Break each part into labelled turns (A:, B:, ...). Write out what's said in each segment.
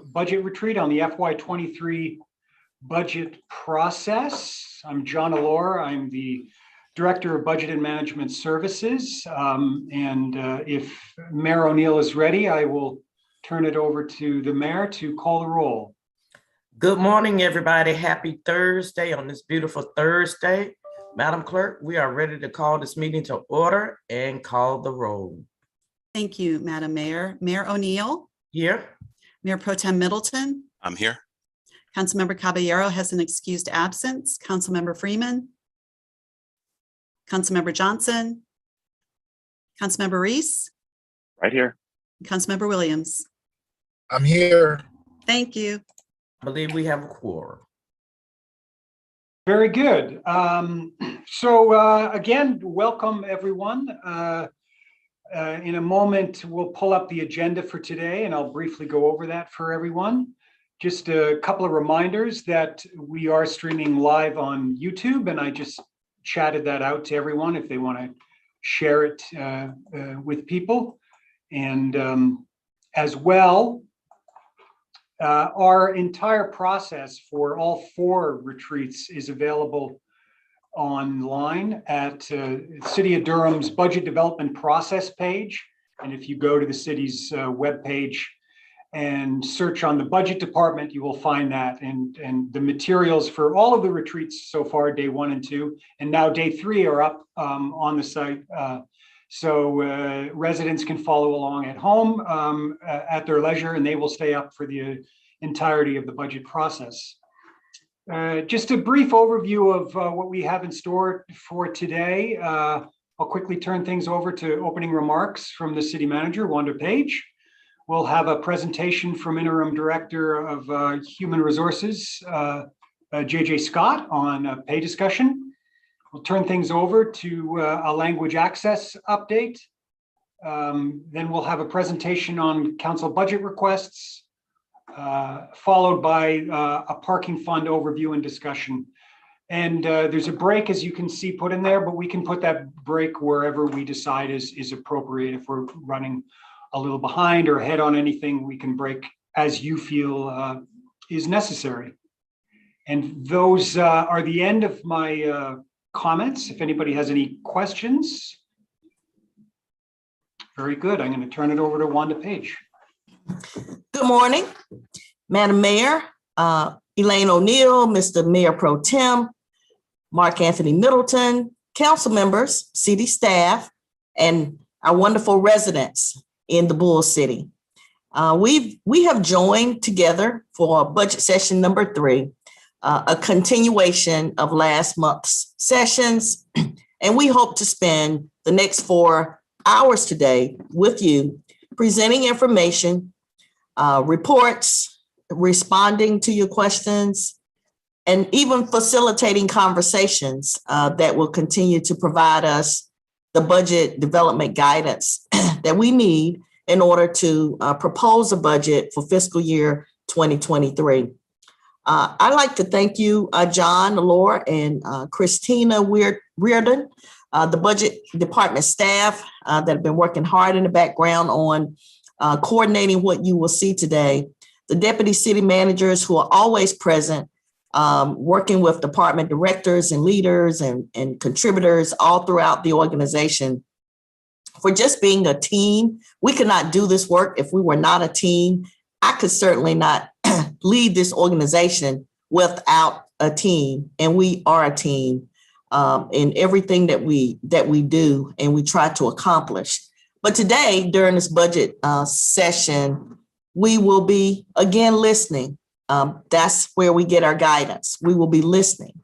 A: budget retreat on the FY23 budget process. I'm John Allore. I'm the Director of Budget and Management Services. If Mayor O'Neill is ready, I will turn it over to the Mayor to call the roll.
B: Good morning, everybody. Happy Thursday on this beautiful Thursday. Madam Clerk, we are ready to call this meeting to order and call the roll.
C: Thank you, Madam Mayor. Mayor O'Neill.
B: Here.
C: Mayor Pro Tem Middleton.
D: I'm here.
C: Councilmember Caballero has an excused absence. Councilmember Freeman. Councilmember Johnson. Councilmember Reese.
D: Right here.
C: Councilmember Williams.
E: I'm here.
C: Thank you.
B: I believe we have a quorum.
A: Very good. Again, welcome everyone. In a moment, we'll pull up the agenda for today and I'll briefly go over that for everyone. Just a couple of reminders that we are streaming live on YouTube, and I just chatted that out to everyone if they want to share it with people. And as well, our entire process for all 4 retreats is available online at City of Durham's Budget Development Process page. And if you go to the city's webpage and search on the budget department, you will find that. And the materials for all of the retreats so far, day 1 and 2, and now day 3 are up on the site. So residents can follow along at home at their leisure, and they will stay up for the entirety of the budget process. Just a brief overview of what we have in store for today. I'll quickly turn things over to opening remarks from the City Manager, Wanda Page. We'll have a presentation from Interim Director of Human Resources, JJ Scott, on pay discussion. We'll turn things over to a language access update. Then we'll have a presentation on council budget requests, followed by a parking fund overview and discussion. And there's a break, as you can see, put in there, but we can put that break wherever we decide is appropriate. If we're running a little behind or ahead on anything, we can break as you feel is necessary. And those are the end of my comments. If anybody has any questions. Very good. I'm going to turn it over to Wanda Page.
B: Good morning, Madam Mayor, Elaine O'Neill, Mr. Mayor Pro Tem, Mark Anthony Middleton, council members, city staff, and our wonderful residents in the Bull City. We have joined together for budget session number 3, a continuation of last month's sessions, and we hope to spend the next 4 hours today with you, presenting information, reports, responding to your questions, and even facilitating conversations that will continue to provide us the budget development guidance that we need in order to propose a budget for fiscal year 2023. I'd like to thank you, John Allore and Christina Riordan, the budget department staff that have been working hard in the background on coordinating what you will see today, the deputy city managers who are always present, working with department directors and leaders and contributors all throughout the organization for just being a team. We could not do this work if we were not a team. I could certainly not lead this organization without a team, and we are a team in everything that we do and we try to accomplish. But today, during this budget session, we will be again listening. That's where we get our guidance. We will be listening.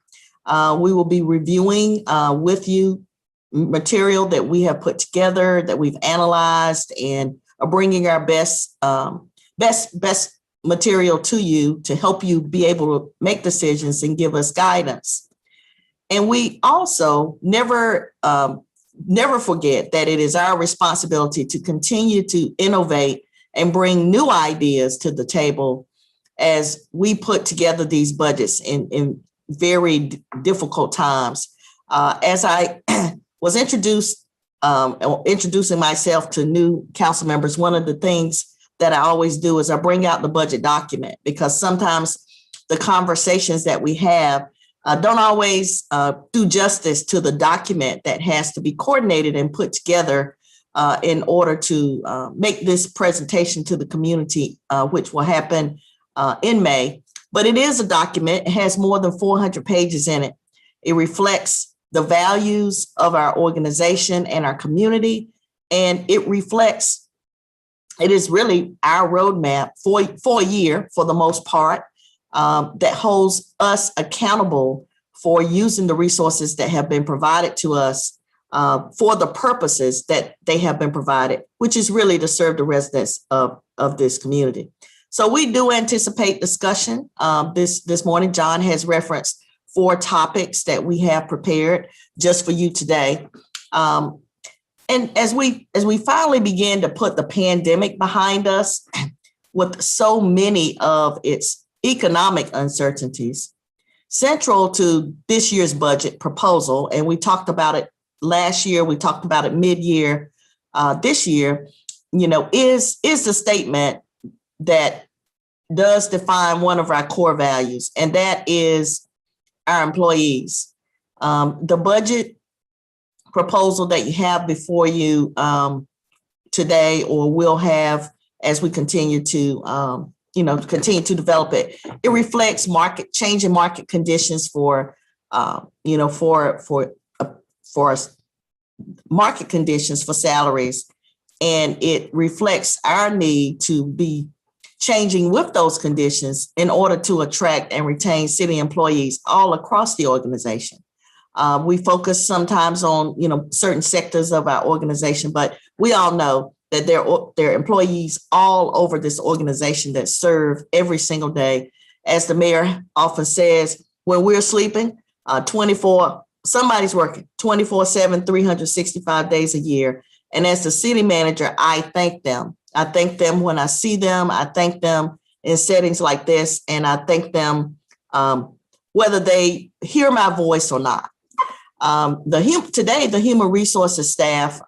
B: We will be reviewing with you material that we have put together, that we've analyzed, and are bringing our best material to you to help you be able to make decisions and give us guidance. And we also never forget that it is our responsibility to continue to innovate and bring new ideas to the table as we put together these budgets in very difficult times. As I was introducing myself to new council members, one of the things that I always do is I bring out the budget document, because sometimes the conversations that we have don't always do justice to the document that has to be coordinated and put together in order to make this presentation to the community, which will happen in May. But it is a document. It has more than 400 pages in it. It reflects the values of our organization and our community, and it is really our roadmap for a year, for the most part, that holds us accountable for using the resources that have been provided to us for the purposes that they have been provided, which is really to serve the residents of this community. So we do anticipate discussion this morning. John has referenced 4 topics that we have prepared just for you today. And as we finally begin to put the pandemic behind us, with so many of its economic uncertainties, central to this year's budget proposal, and we talked about it last year, we talked about it mid-year this year, is the statement that does define one of our core values, and that is our employees. The budget proposal that you have before you today, or will have as we continue to develop it, it reflects changing market conditions for market conditions for salaries, and it reflects our need to be changing with those conditions in order to attract and retain city employees all across the organization. We focus sometimes on, certain sectors of our organization, but we all know that there are employees all over this organization that serve every single day. As the mayor often says, when we're sleeping, somebody's working 24/7, 365 days a year. And as the city manager, I thank them. I thank them when I see them. I thank them in settings like this, and I thank them whether they hear my voice or not. Today, the human resources staff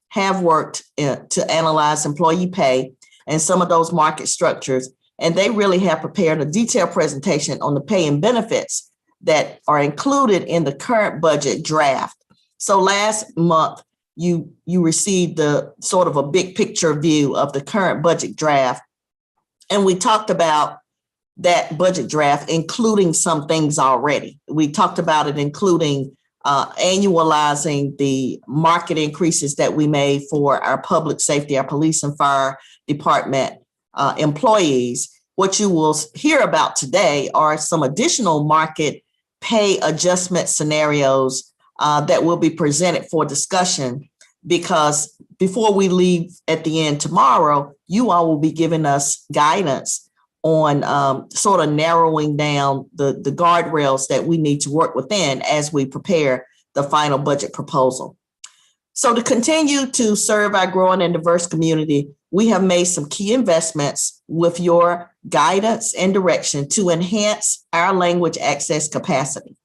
B: have worked to analyze employee pay and some of those market structures, and they really have prepared a detailed presentation on the pay and benefits that are included in the current budget draft. So last month, you received the sort of a big picture view of the current budget draft, and we talked about that budget draft, including some things already. We talked about it, including annualizing the market increases that we made for our public safety, our police and fire department employees. What you will hear about today are some additional market pay adjustment scenarios that will be presented for discussion, because before we leave at the end tomorrow, you all will be giving us guidance on sort of narrowing down the guardrails that we need to work within as we prepare the final budget proposal. So to continue to serve our growing and diverse community, we have made some key investments with your guidance and direction to enhance our language access capacity.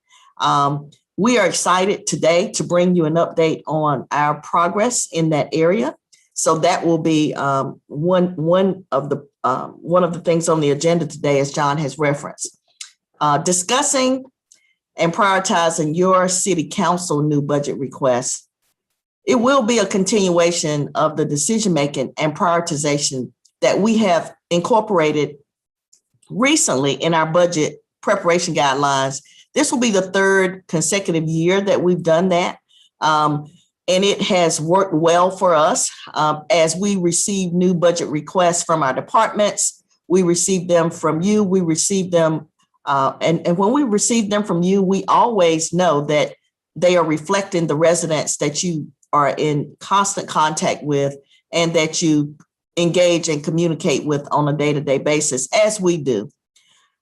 B: We are excited today to bring you an update on our progress in that area. So that will be one of the things on the agenda today, as John has referenced. Discussing and prioritizing your city council new budget requests. It will be a continuation of the decision-making and prioritization that we have incorporated recently in our budget preparation guidelines. This will be the 3rd consecutive year that we've done that. And it has worked well for us as we receive new budget requests from our departments. We receive them from you. We receive them. And when we receive them from you, we always know that they are reflecting the residents that you are in constant contact with and that you engage and communicate with on a day-to-day basis, as we do.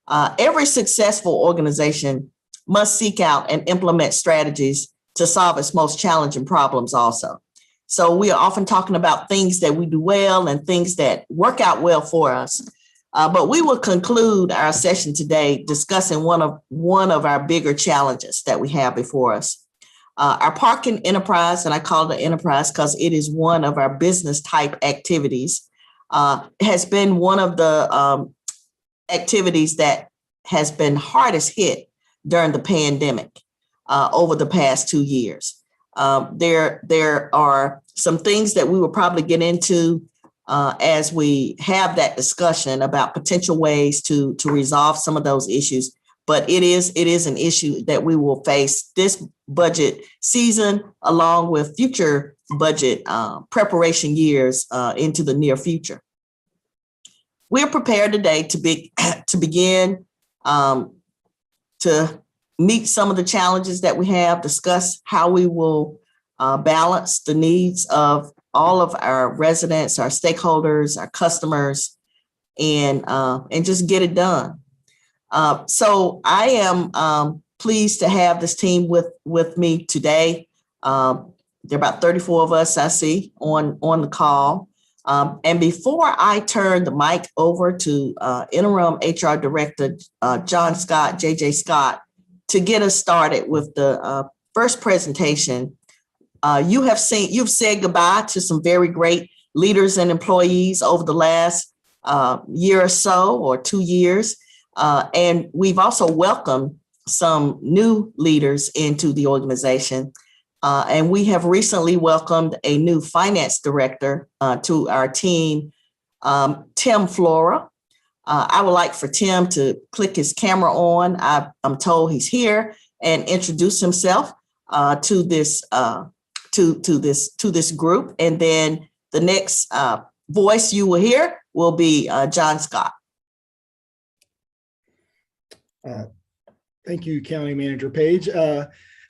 B: Every successful organization must seek out and implement strategies to solve its most challenging problems also. So we are often talking about things that we do well and things that work out well for us. But we will conclude our session today discussing one of our bigger challenges that we have before us. Our parking enterprise, and I call it an enterprise because it is one of our business type activities, has been one of the activities that has been hardest hit during the pandemic over the past 2 years. There are some things that we will probably get into as we have that discussion about potential ways to resolve some of those issues. But it is an issue that we will face this budget season, along with future budget preparation years into the near future. We're prepared today to begin to meet some of the challenges that we have, discuss how we will balance the needs of all of our residents, our stakeholders, our customers, and just get it done. So I am pleased to have this team with me today. There are about 34 of us I see on the call. And before I turn the mic over to Interim HR Director John Scott, JJ Scott, to get us started with the first presentation, you've said goodbye to some very great leaders and employees over the last year or so, or 2 years. And we've also welcomed some new leaders into the organization. And we have recently welcomed a new finance director to our team, Tim Flora. I would like for Tim to click his camera on. I'm told he's here, and introduce himself to this group. And then the next voice you will hear will be John Scott.
D: Thank you, County Manager Page.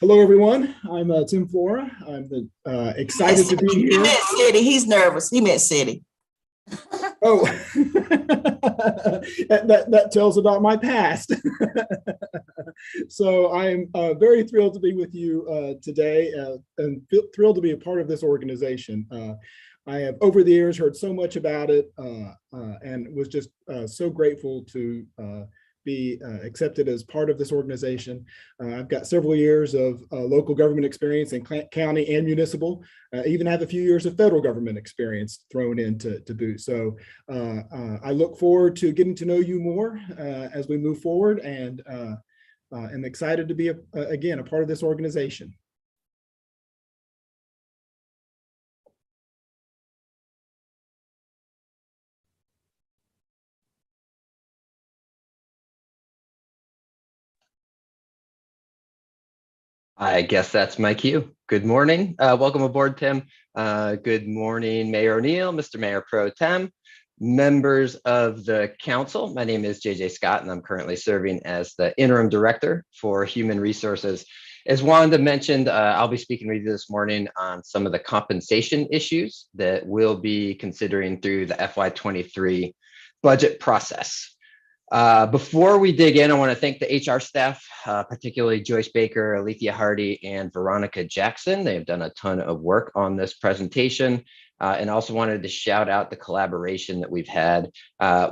D: Hello, everyone. I'm Tim Flora. I'm excited to be here.
B: He meant city. He's nervous. He meant city.
D: Oh, that tells about my past. So I am very thrilled to be with you today, and thrilled to be a part of this organization. I have over the years heard so much about it, and was just so grateful to be accepted as part of this organization. I've got several years of local government experience in county and municipal, even have a few years of federal government experience thrown in to boot. So I look forward to getting to know you more as we move forward, and am excited to be, again, a part of this organization.
F: I guess that's my cue. Good morning. Welcome aboard, Tim. Good morning, Mayor O'Neill, Mr. Mayor Pro Tem, members of the council. My name is JJ Scott, and I'm currently serving as the Interim Director for Human Resources. As Wanda mentioned, I'll be speaking with you this morning on some of the compensation issues that we'll be considering through the FY23 budget process. Before we dig in, I want to thank the HR staff, particularly Joyce Baker, Alethea Hardy, and Veronica Jackson. They have done a ton of work on this presentation, and also wanted to shout out the collaboration that we've had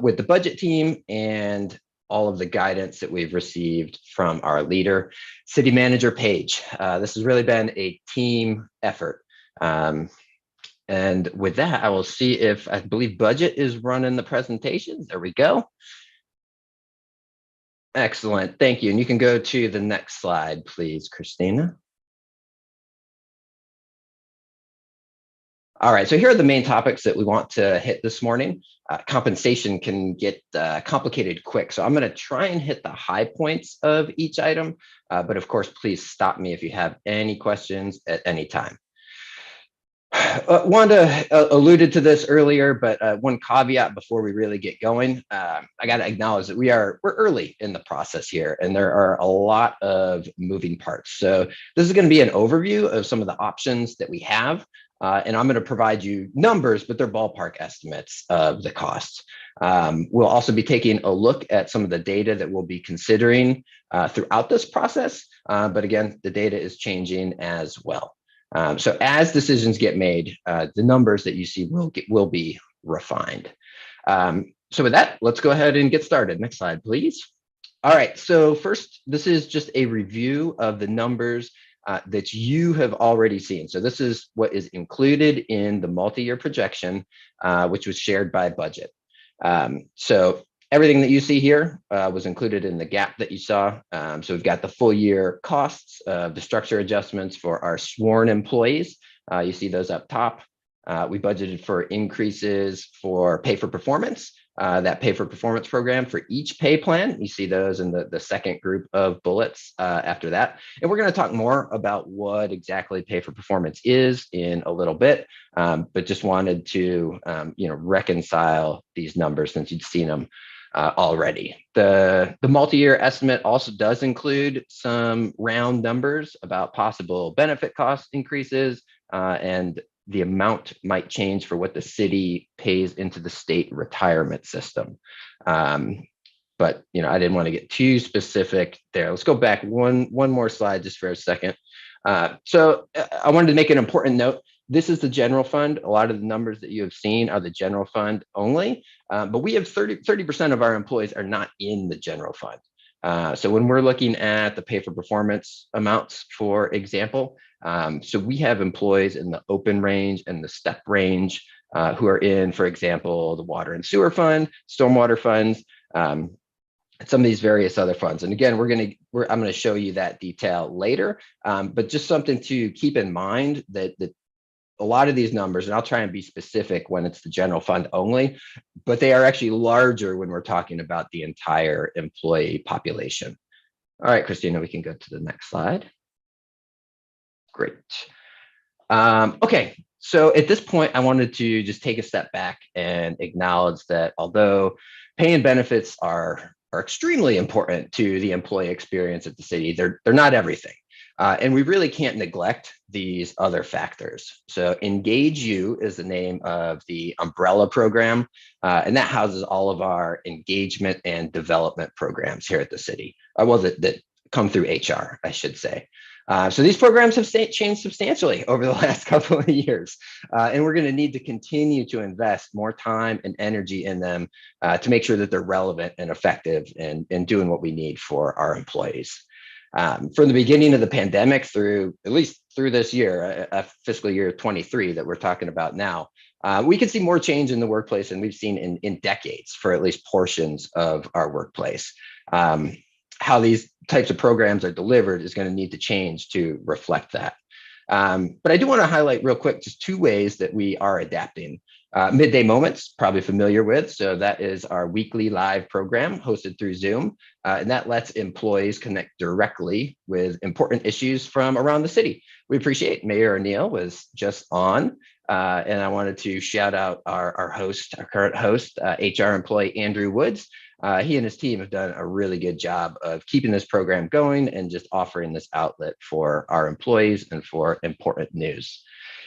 F: with the budget team and all of the guidance that we've received from our leader, City Manager Page. This has really been a team effort. And with that, I will see if, I believe budget is running the presentation. There we go. Excellent, thank you. And you can go to the next slide, please, Christina. All right, so here are the main topics that we want to hit this morning. Compensation can get complicated quick, so I'm going to try and hit the high points of each item, but of course, please stop me if you have any questions at any time. Wanda alluded to this earlier, but one caveat before we really get going, I got to acknowledge that we're early in the process here, and there are a lot of moving parts. So this is going to be an overview of some of the options that we have, and I'm going to provide you numbers, but they're ballpark estimates of the costs. We'll also be taking a look at some of the data that we'll be considering throughout this process, but again, the data is changing as well. So as decisions get made, the numbers that you see will be refined. So with that, let's go ahead and get started. Next slide, please. All right, so first, this is just a review of the numbers that you have already seen. So this is what is included in the multi-year projection, which was shared by budget. So everything that you see here was included in the gap that you saw. So we've got the full year costs of the structure adjustments for our sworn employees. You see those up top. We budgeted for increases for pay for performance, that pay for performance program for each pay plan. You see those in the second group of bullets after that. And we're going to talk more about what exactly pay for performance is in a little bit, but just wanted to reconcile these numbers since you'd seen them already. The multi-year estimate also does include some round numbers about possible benefit cost increases, and the amount might change for what the city pays into the state retirement system. But I didn't want to get too specific there. Let's go back one more slide just for a second. So I wanted to make an important note. This is the general fund. A lot of the numbers that you have seen are the general fund only, but we have 30% of our employees are not in the general fund. So when we're looking at the pay for performance amounts, for example, so we have employees in the open range and the step range who are in, for example, the water and sewer fund, stormwater funds, some of these various other funds. And again, I'm going to show you that detail later, but just something to keep in mind that a lot of these numbers, and I'll try and be specific when it's the general fund only, but they are actually larger when we're talking about the entire employee population. All right, Christina, we can go to the next slide. Great. Okay, so at this point, I wanted to just take a step back and acknowledge that although pay and benefits are extremely important to the employee experience at the city, they're not everything. And we really can't neglect these other factors. So Engage You is the name of the umbrella program, and that houses all of our engagement and development programs here at the city. That come through HR, I should say. So these programs have changed substantially over the last couple of years, and we're going to need to continue to invest more time and energy in them to make sure that they're relevant and effective in doing what we need for our employees. From the beginning of the pandemic through at least through this year, fiscal year 23 that we're talking about now, we can see more change in the workplace than we've seen in decades for at least portions of our workplace. How these types of programs are delivered is going to need to change to reflect that. But I do want to highlight real quick just two ways that we are adapting. Midday Moments, probably familiar with. So that is our weekly live program hosted through Zoom. And that lets employees connect directly with important issues from around the city. We appreciate Mayor O'Neill was just on. And I wanted to shout out our host, our current host, HR employee, Andrew Woods. He and his team have done a really good job of keeping this program going and just offering this outlet for our employees and for important news.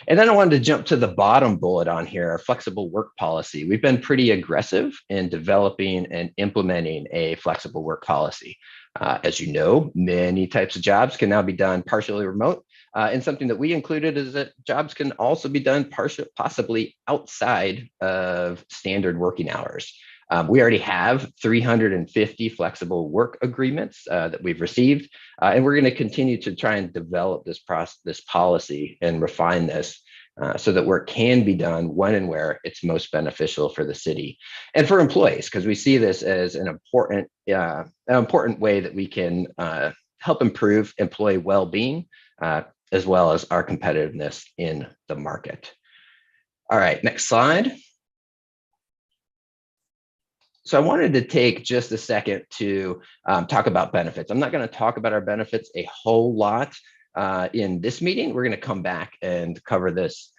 F: And then I wanted to jump to the bottom bullet on here, our flexible work policy. We've been pretty aggressive in developing and implementing a flexible work policy. As you know, many types of jobs can now be done partially remote. And something that we included is that jobs can also be done possibly outside of standard working hours. We already have 350 flexible work agreements that we've received, and we're going to continue to try and develop this policy and refine this so that work can be done when and where it's most beneficial for the city and for employees, because we see this as an important way that we can help improve employee well-being as well as our competitiveness in the market. All right, next slide. So I wanted to take just a second to talk about benefits. I'm not going to talk about our benefits a whole lot in this meeting. We're going to come back and cover this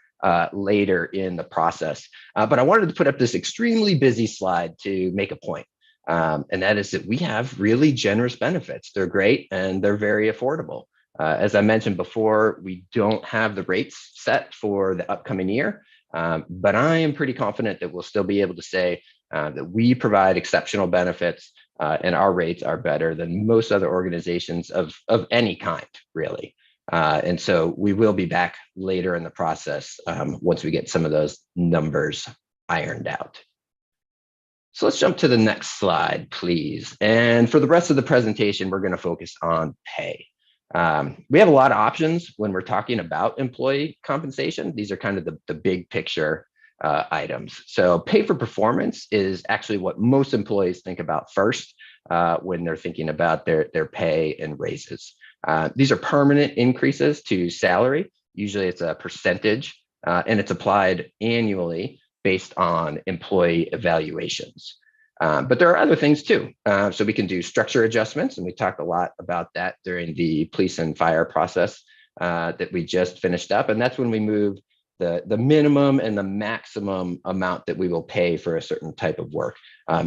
F: later in the process. But I wanted to put up this extremely busy slide to make a point. And that is that we have really generous benefits. They're great and they're very affordable. As I mentioned before, we don't have the rates set for the upcoming year, but I am pretty confident that we'll still be able to say that we provide exceptional benefits and our rates are better than most other organizations of any kind, really. And so we will be back later in the process once we get some of those numbers ironed out. So let's jump to the next slide, please. And for the rest of the presentation, we're going to focus on pay. We have a lot of options when we're talking about employee compensation. These are kind of the big picture items. So pay for performance is actually what most employees think about first when they're thinking about their pay and raises. These are permanent increases to salary. Usually it's a percentage and it's applied annually based on employee evaluations. But there are other things too. So we can do structure adjustments, and we talked a lot about that during the police and fire process that we just finished up. And that's when we move the minimum and the maximum amount that we will pay for a certain type of work.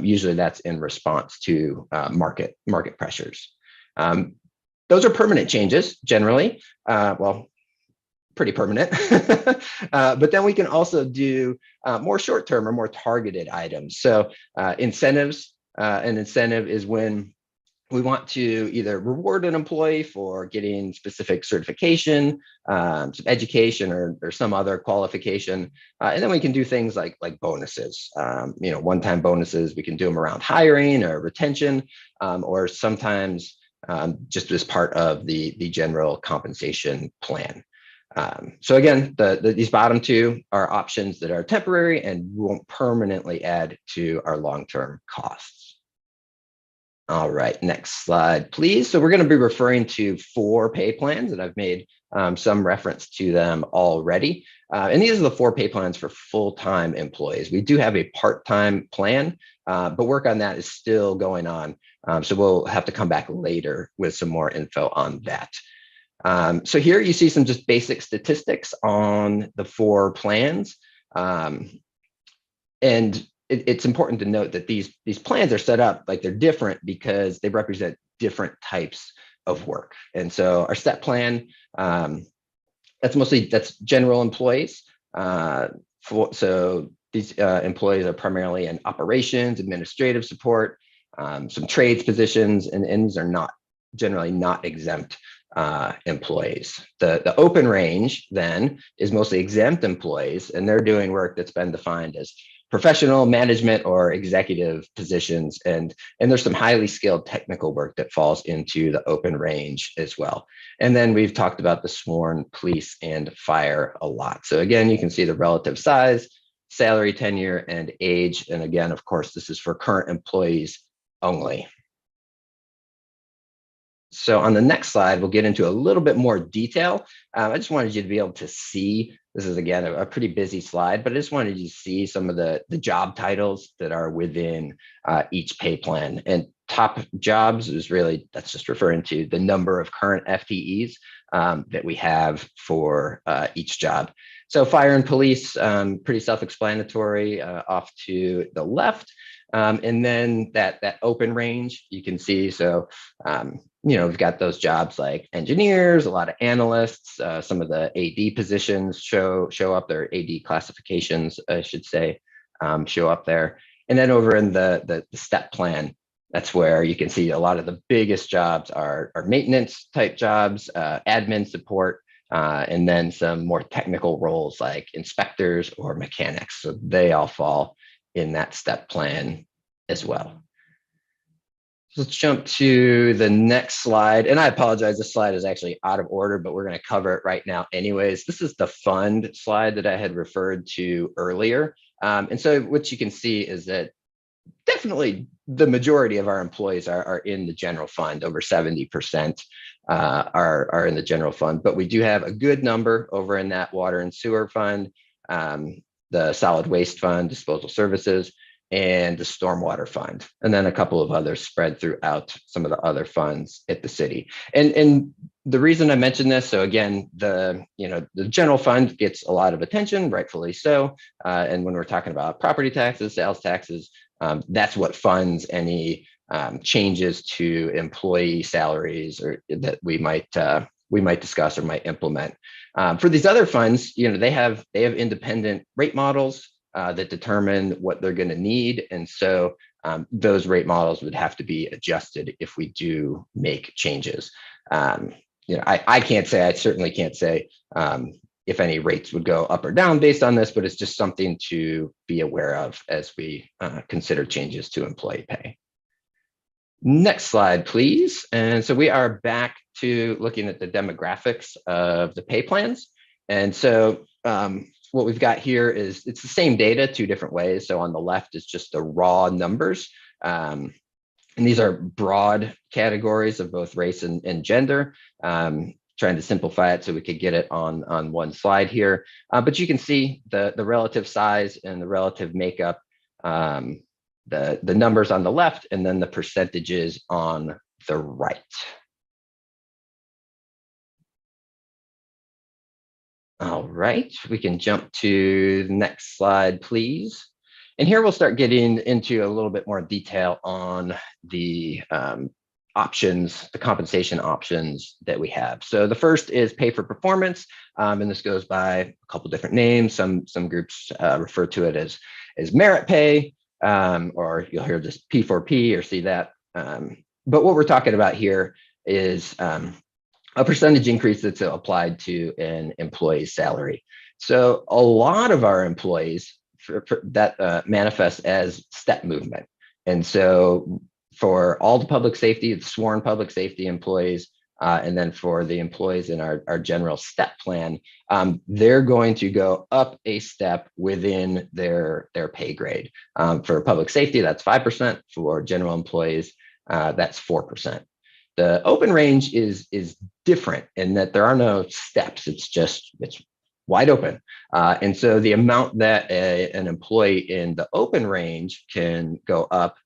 F: Usually that's in response to market pressures. Those are permanent changes generally. Well, pretty permanent. But then we can also do more short-term or more targeted items. So incentives, an incentive is when we want to either reward an employee for getting specific certification, some education, or some other qualification. And then we can do things like bonuses, one-time bonuses. We can do them around hiring or retention, or sometimes just as part of the general compensation plan. So again, these bottom two are options that are temporary and won't permanently add to our long-term costs. All right, next slide, please. So we're going to be referring to 4 pay plans, and I've made some reference to them already. And these are the 4 pay plans for full-time employees. We do have a part-time plan, but work on that is still going on. So we'll have to come back later with some more info on that. So here you see some just basic statistics on the 4 plans. And it's important to note that these plans are set up like they're different because they represent different types of work. And so our STEP plan, that's general employees. So these employees are primarily in operations, administrative support, some trades positions, and these are generally not exempt employees. The open range then is mostly exempt employees, and they're doing work that's been defined as professional, management, or executive positions. And there's some highly skilled technical work that falls into the open range as well. And then we've talked about the sworn police and fire a lot. So again, you can see the relative size, salary, tenure, and age. And again, of course, this is for current employees only. So on the next slide, we'll get into a little bit more detail. I just wanted you to be able to see, this is again a pretty busy slide, but I just wanted you to see some of the job titles that are within each pay plan. And top jobs is really, that's just referring to the number of current FTEs that we have for each job. So fire and police, pretty self-explanatory off to the left. And then that open range, you can see, so we've got those jobs like engineers, a lot of analysts, some of the AD positions show up there, AD classifications, I should say, show up there. And then over in the STEP plan, that's where you can see a lot of the biggest jobs are maintenance type jobs, admin support, and then some more technical roles like inspectors or mechanics. So they all fall in that STEP plan as well. So let's jump to the next slide. And I apologize, this slide is actually out of order, but we're going to cover it right now anyways. This is the fund slide that I had referred to earlier. And so what you can see is that definitely the majority of our employees are in the general fund. Over 70% are in the general fund, but we do have a good number over in that water and sewer fund, the solid waste fund, disposal services, and the stormwater fund, and then a couple of others spread throughout some of the other funds at the city. And the reason I mentioned this, so again, the general fund gets a lot of attention, rightfully so. And when we're talking about property taxes, sales taxes, that's what funds any changes to employee salaries or that we might discuss or might implement. For these other funds, they have independent rate models that determine what they're going to need. And so those rate models would have to be adjusted if we do make changes. I can't say, I certainly can't say if any rates would go up or down based on this, but it's just something to be aware of as we consider changes to employee pay. Next slide, please. And so we are back to looking at the demographics of the pay plans. And so what we've got here is it's the same data, two different ways. So on the left is just the raw numbers. And these are broad categories of both race and gender. Trying to simplify it so we could get it on one slide here. But you can see the relative size and the relative makeup, the numbers on the left, and then the percentages on the right. All right, we can jump to the next slide, please. And here we'll start getting into a little bit more detail on the options, the compensation options that we have. So the first is pay for performance, and this goes by a couple different names. Some groups refer to it as merit pay, or you'll hear this P4P or see that. But what we're talking about here is a percentage increase that's applied to an employee's salary. So a lot of our employees that manifest as step movement. And so for all the public safety, it's sworn public safety employees, and then for the employees in our general step plan, they're going to go up a step within their pay grade. For public safety, that's 5%. For general employees, that's 4%. The open range is different in that there are no steps. It's wide open. And so the amount that an employee in the open range can go up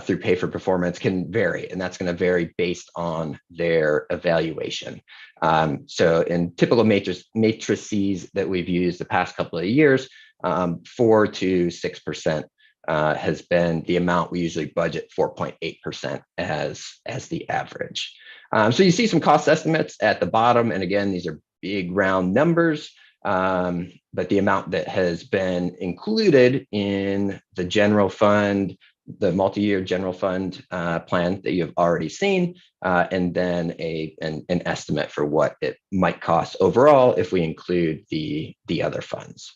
F: through pay for performance can vary, and that's going to vary based on their evaluation. So in typical matrices that we've used the past couple of years, 4 to 6% has been the amount. We usually budget 4.8% as the average. So you see some cost estimates at the bottom, and again, these are big round numbers, but the amount that has been included in the general fund, the multi-year general fund plan that you've already seen, and then an estimate for what it might cost overall if we include the other funds.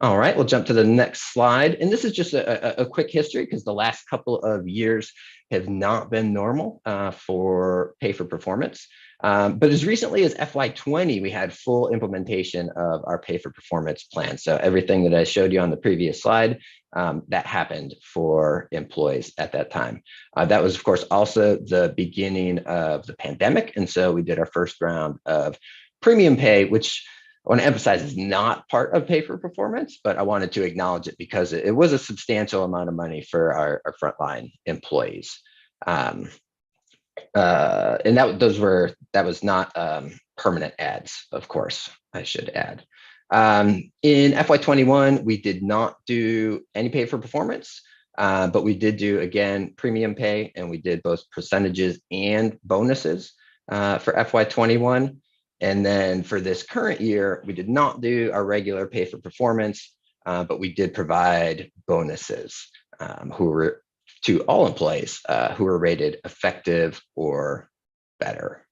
F: All right, we'll jump to the next slide. And this is just a quick history because the last couple of years have not been normal for pay for performance. But as recently as FY20, we had full implementation of our pay for performance plan. So everything that I showed you on the previous slide, that happened for employees at that time. That was, of course, also the beginning of the pandemic. And so we did our first round of premium pay, which I want to emphasize is not part of pay for performance, but I wanted to acknowledge it because it was a substantial amount of money for our frontline employees. And that was not permanent ads, of course, I should add. In FY21, we did not do any pay for performance, but we did do, again, premium pay, and we did both percentages and bonuses for FY21. And then for this current year, we did not do our regular pay for performance, but we did provide bonuses to all employees who were rated effective or better.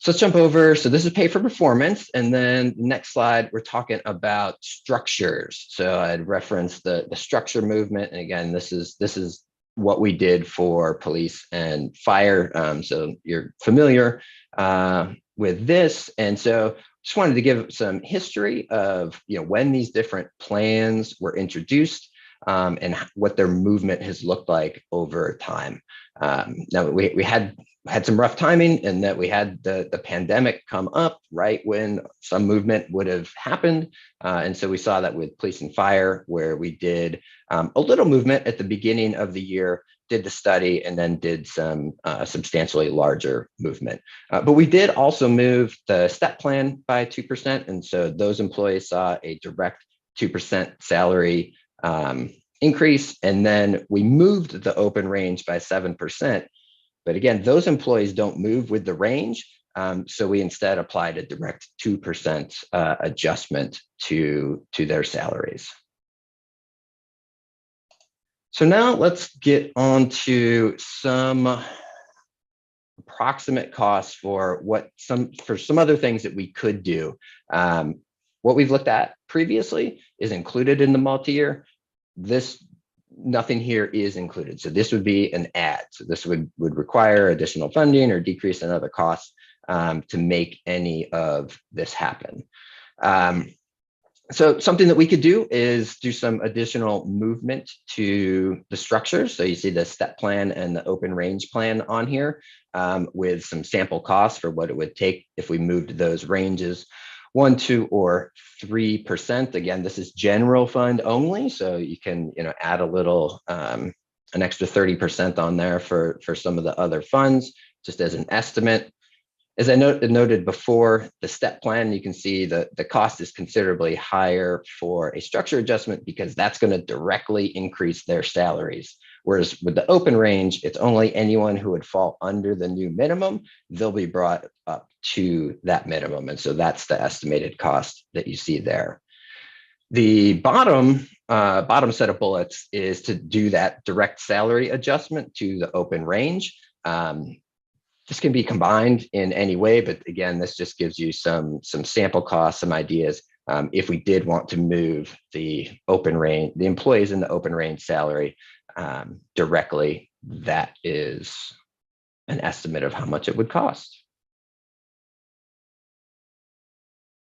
F: So let's jump over. So this is pay for performance. And then next slide, we're talking about structures. So I'd referenced the structure movement. And again, this is what we did for police and fire. So you're familiar with this. And so just wanted to give some history of when these different plans were introduced and what their movement has looked like over time. Now we had some rough timing in that we had the pandemic come up right when some movement would have happened. And so we saw that with police and fire, where we did a little movement at the beginning of the year, did the study, and then did some substantially larger movement. But we did also move the step plan by 2%. And so those employees saw a direct 2% salary increase. And then we moved the open range by 7%. But again, those employees don't move with the range. So we instead applied a direct 2% adjustment to their salaries. So now let's get on to some approximate costs for some other things that we could do. What we've looked at previously is included in the multi-year. This nothing here is included. So this would be an add. So this would require additional funding or decrease in other costs to make any of this happen. So something that we could do is do some additional movement to the structure. So you see the step plan and the open range plan on here with some sample costs for what it would take if we moved those ranges 1%, 2%, or 3%. Again, this is general fund only, so you can add a little, an extra 30% on there for some of the other funds, just as an estimate. As I noted before, the step plan, you can see that the cost is considerably higher for a structure adjustment because that's going to directly increase their salaries. Whereas with the open range, it's only anyone who would fall under the new minimum, they'll be brought up to that minimum. And so that's the estimated cost that you see there. The bottom set of bullets is to do that direct salary adjustment to the open range. This can be combined in any way, but again, this just gives you some sample costs, some ideas. If we did want to move the open range, the employees in the open range salary directly, that is an estimate of how much it would cost.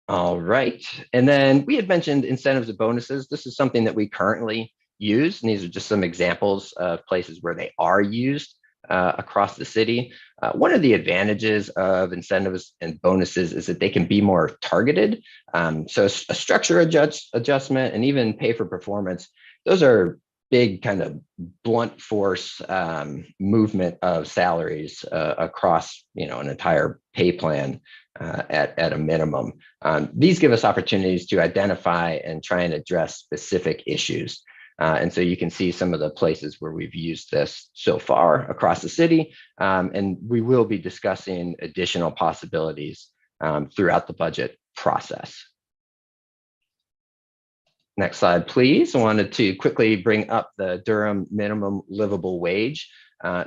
F: All right, and then we had mentioned incentives and bonuses. This is something that we currently use, and these are just some examples of places where they are used across the city. One of the advantages of incentives and bonuses is that they can be more targeted. So a structure adjustment and even pay for performance, those are big kind of blunt force movement of salaries across an entire pay plan at a minimum. These give us opportunities to identify and try and address specific issues. And so you can see some of the places where we've used this so far across the city, and we will be discussing additional possibilities throughout the budget process. Next slide, please. I wanted to quickly bring up the Durham minimum livable wage.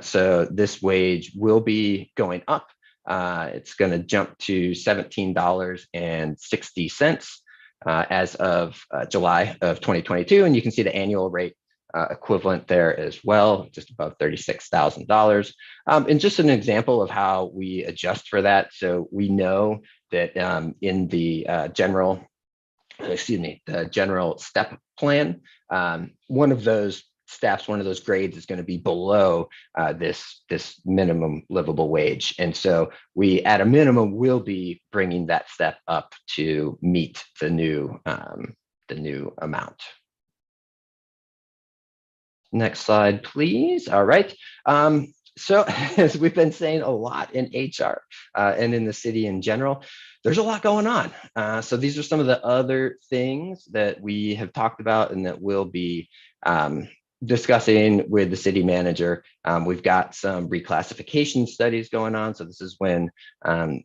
F: So this wage will be going up. It's going to jump to $17.60. As of July of 2022, and you can see the annual rate equivalent there as well, just above $36,000. And just an example of how we adjust for that. So we know that in the general step plan, one of those steps, one of those grades is going to be below this minimum livable wage. And so we, at a minimum, will be bringing that step up to meet the new amount. Next slide, please. All right. So as we've been saying a lot in HR and in the city in general, there's a lot going on. So these are some of the other things that we have talked about and that we'll be discussing with the city manager. We've got some reclassification studies going on. So this is when the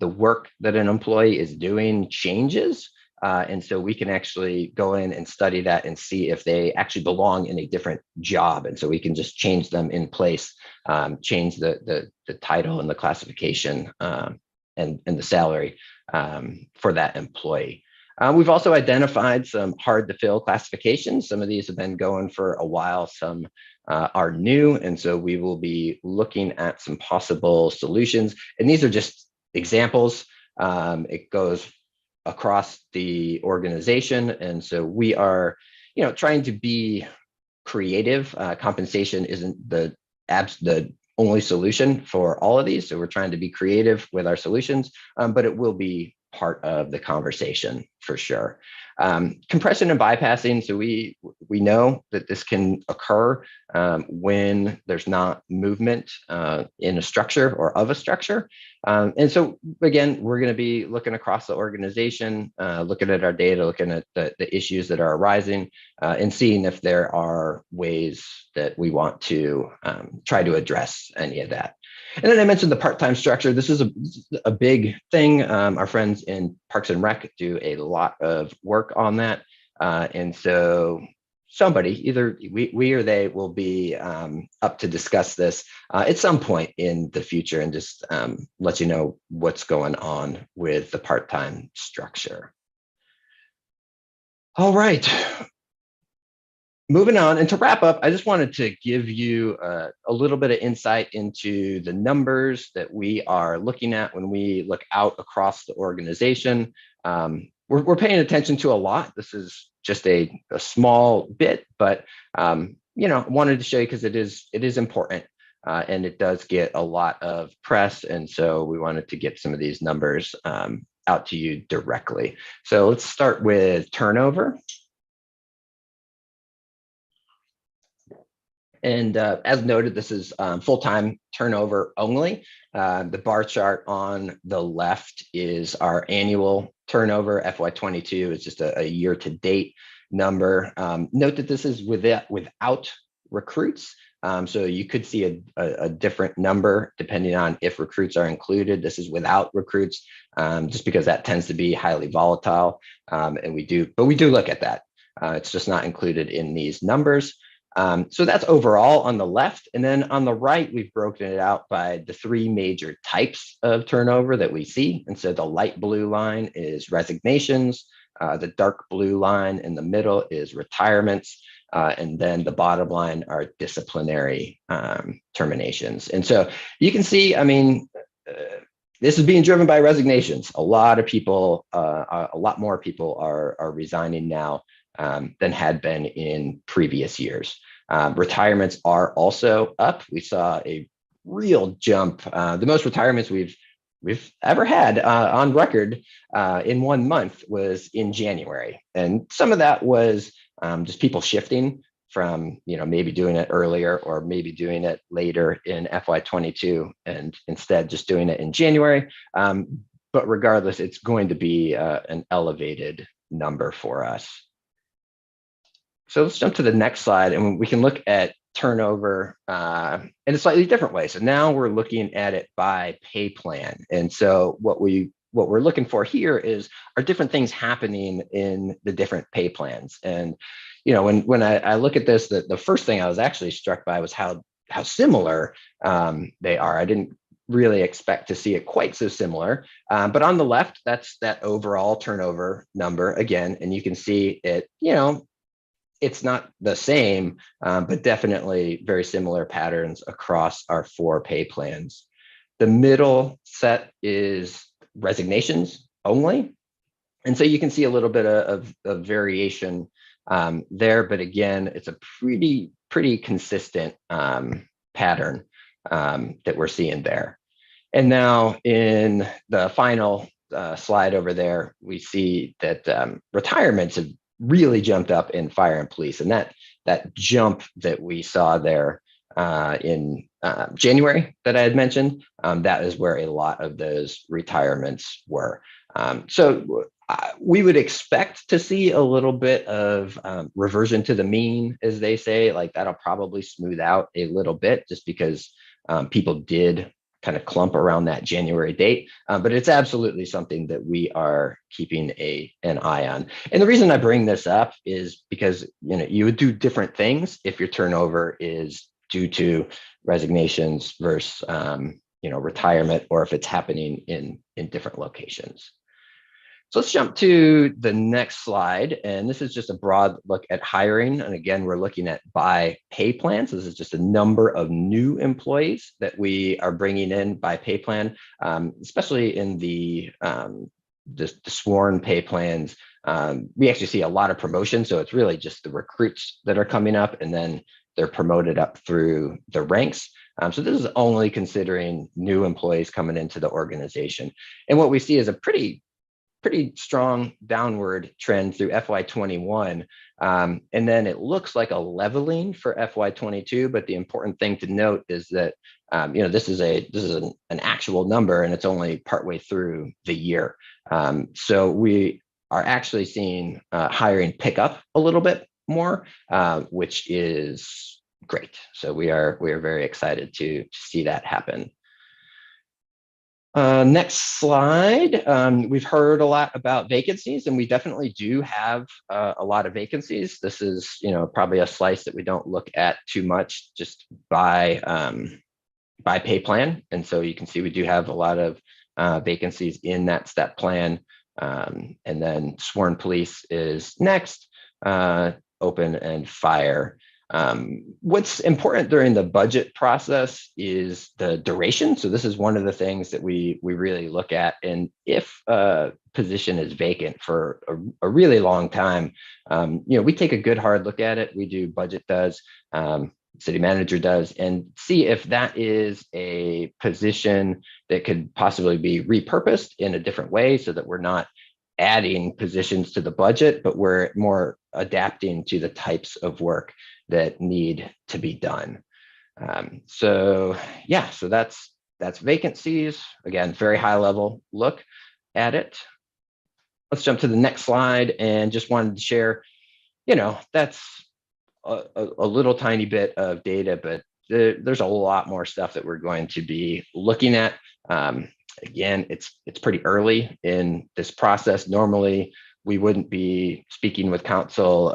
F: work that an employee is doing changes. And so we can actually go in and study that and see if they actually belong in a different job. And so we can just change them in place, change the title and the classification and the salary for that employee. We've also identified some hard to fill classifications. Some of these have been going for a while, some are new. And so we will be looking at some possible solutions. And these are just examples. It goes across the organization. And so we are, trying to be creative. Compensation isn't the only solution for all of these. So we're trying to be creative with our solutions, but it will be part of the conversation for sure. Compression and bypassing. So we know that this can occur when there's not movement in a structure or of a structure. And so again, we're going to be looking across the organization, looking at our data, looking at the issues that are arising and seeing if there are ways that we want to try to address any of that. And then I mentioned the part-time structure. This is a big thing. Our friends in Parks and Rec do a lot of work on that. And so somebody, either we or they, will be up to discuss this at some point in the future and just let you know what's going on with the part-time structure. All right. moving on, and to wrap up, I just wanted to give you a little bit of insight into the numbers that we are looking at when we look out across the organization. We're paying attention to a lot. This is just a small bit, but wanted to show you because it is important, and it does get a lot of press, and so we wanted to get some of these numbers out to you directly. So let's start with turnover. And as noted, this is full-time turnover only. The bar chart on the left is our annual turnover. FY22 is just a year-to-date number. Note that this is without recruits. So you could see a different number depending on if recruits are included. This is without recruits, just because that tends to be highly volatile. And we do look at that. It's just not included in these numbers. So that's overall on the left. And then on the right, we've broken it out by the three major types of turnover that we see. And so the light blue line is resignations. The dark blue line in the middle is retirements. And then the bottom line are disciplinary terminations. And so you can see, this is being driven by resignations. A lot of people, a lot more people are resigning now than had been in previous years. Retirements are also up. We saw a real jump. The most retirements we've ever had on record in 1 month was in January. And some of that was just people shifting from, maybe doing it earlier or maybe doing it later in FY22 and instead just doing it in January. But regardless, it's going to be an elevated number for us. So let's jump to the next slide and we can look at turnover in a slightly different way. So now we're looking at it by pay plan. And so what we're looking for here is, are different things happening in the different pay plans? And, when I look at this, the first thing I was actually struck by was how similar they are. I didn't really expect to see it quite so similar. But on the left, that's that overall turnover number again, and you can see it, it's not the same, but definitely very similar patterns across our 4 pay plans. The middle set is resignations only. And so you can see a little bit of variation there, but again, it's a pretty consistent pattern that we're seeing there. And now in the final slide over there, we see that retirements have really jumped up in fire and police. And that jump that we saw there in January that I had mentioned, that is where a lot of those retirements were. So we would expect to see a little bit of reversion to the mean, as they say. Like that'll probably smooth out a little bit just because people did kind of clump around that January date, but it's absolutely something that we are keeping an eye on. And the reason I bring this up is because you would do different things if your turnover is due to resignations versus retirement, or if it's happening in different locations. So let's jump to the next slide. And this is just a broad look at hiring. And again, we're looking at by pay plan. So this is just a number of new employees that we are bringing in by pay plan, especially in the sworn pay plans. We actually see a lot of promotions. So it's really just the recruits that are coming up and then they're promoted up through the ranks. So this is only considering new employees coming into the organization. And what we see is a pretty strong downward trend through FY21. And then it looks like a leveling for FY22. But the important thing to note is that, this is an actual number and it's only partway through the year. So we are actually seeing hiring pick up a little bit more, which is great. So we are very excited to see that happen. Next slide. We've heard a lot about vacancies, and we definitely do have a lot of vacancies. This is, probably a slice that we don't look at too much just by pay plan. And so you can see we do have a lot of vacancies in that step plan. And then sworn police is next. open and fire. What's important during the budget process is the duration. So this is one of the things that we really look at. And if a position is vacant for a really long time, we take a good hard look at it. We do, budget does, city manager does, and see if that is a position that could possibly be repurposed in a different way so that we're not adding positions to the budget, but we're more adapting to the types of work that need to be done. So that's vacancies. Again, very high level look at it. Let's jump to the next slide, and just wanted to share, that's a little tiny bit of data, but there's a lot more stuff that we're going to be looking at. Again, it's pretty early in this process. Normally, we wouldn't be speaking with council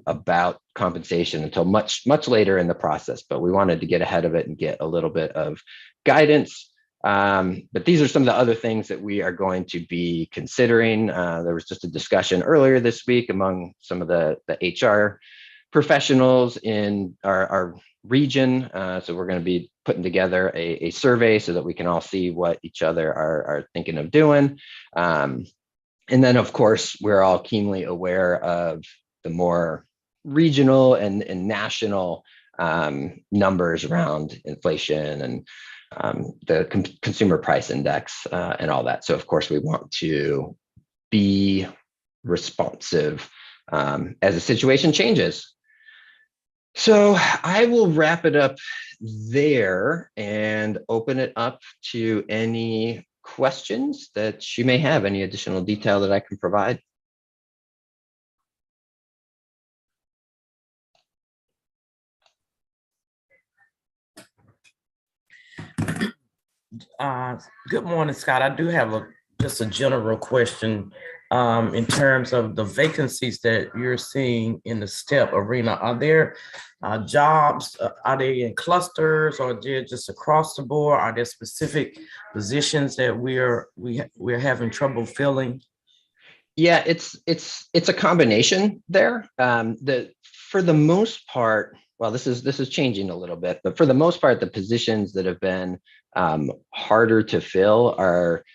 F: about compensation until much later in the process, but we wanted to get ahead of it and get a little bit of guidance. But these are some of the other things that we are going to be considering. There was just a discussion earlier this week among some of the HR professionals in our region. So we're going to be putting together a survey so that we can all see what each other are thinking of doing. And then, of course, we're all keenly aware of the more regional and national numbers around inflation and the consumer price index and all that. So, of course, we want to be responsive as the situation changes. So I will wrap it up there and open it up to any questions that you may have, any additional detail that I can provide.
G: Good morning, Scott. I do have just a general question in terms of the vacancies that you're seeing in the STEP arena. Are there jobs? Are they in clusters, or they're just across the board? Are there specific positions that we're having trouble filling?
F: Yeah, it's a combination there. For the most part, well, this is changing a little bit, but for the most part, the positions that have been harder to fill are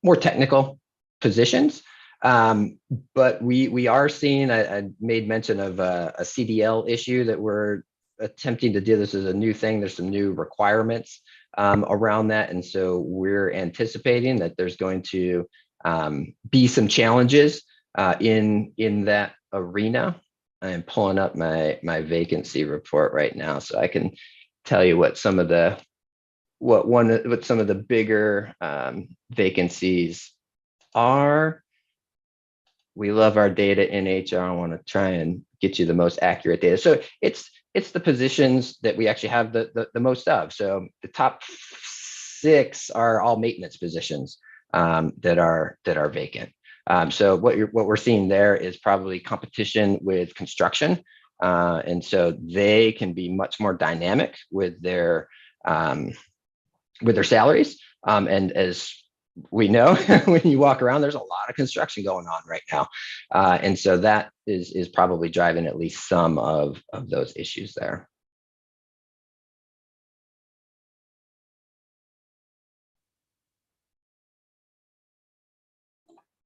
F: more technical positions. But we are seeing, I made mention of a CDL issue that we're attempting to do. This is a new thing. There's some new requirements around that. And so we're anticipating that there's going to be some challenges in that arena. I'm pulling up my vacancy report right now, so I can tell you what some of the bigger vacancies are. We love our data in HR. I want to try and get you the most accurate data. So it's the positions that we actually have the most of. So the top 6 are all maintenance positions that are vacant. So what we're seeing there is probably competition with construction, and so they can be much more dynamic with their salaries. And as we know, when you walk around, there's a lot of construction going on right now, and so that is probably driving at least some of those issues there.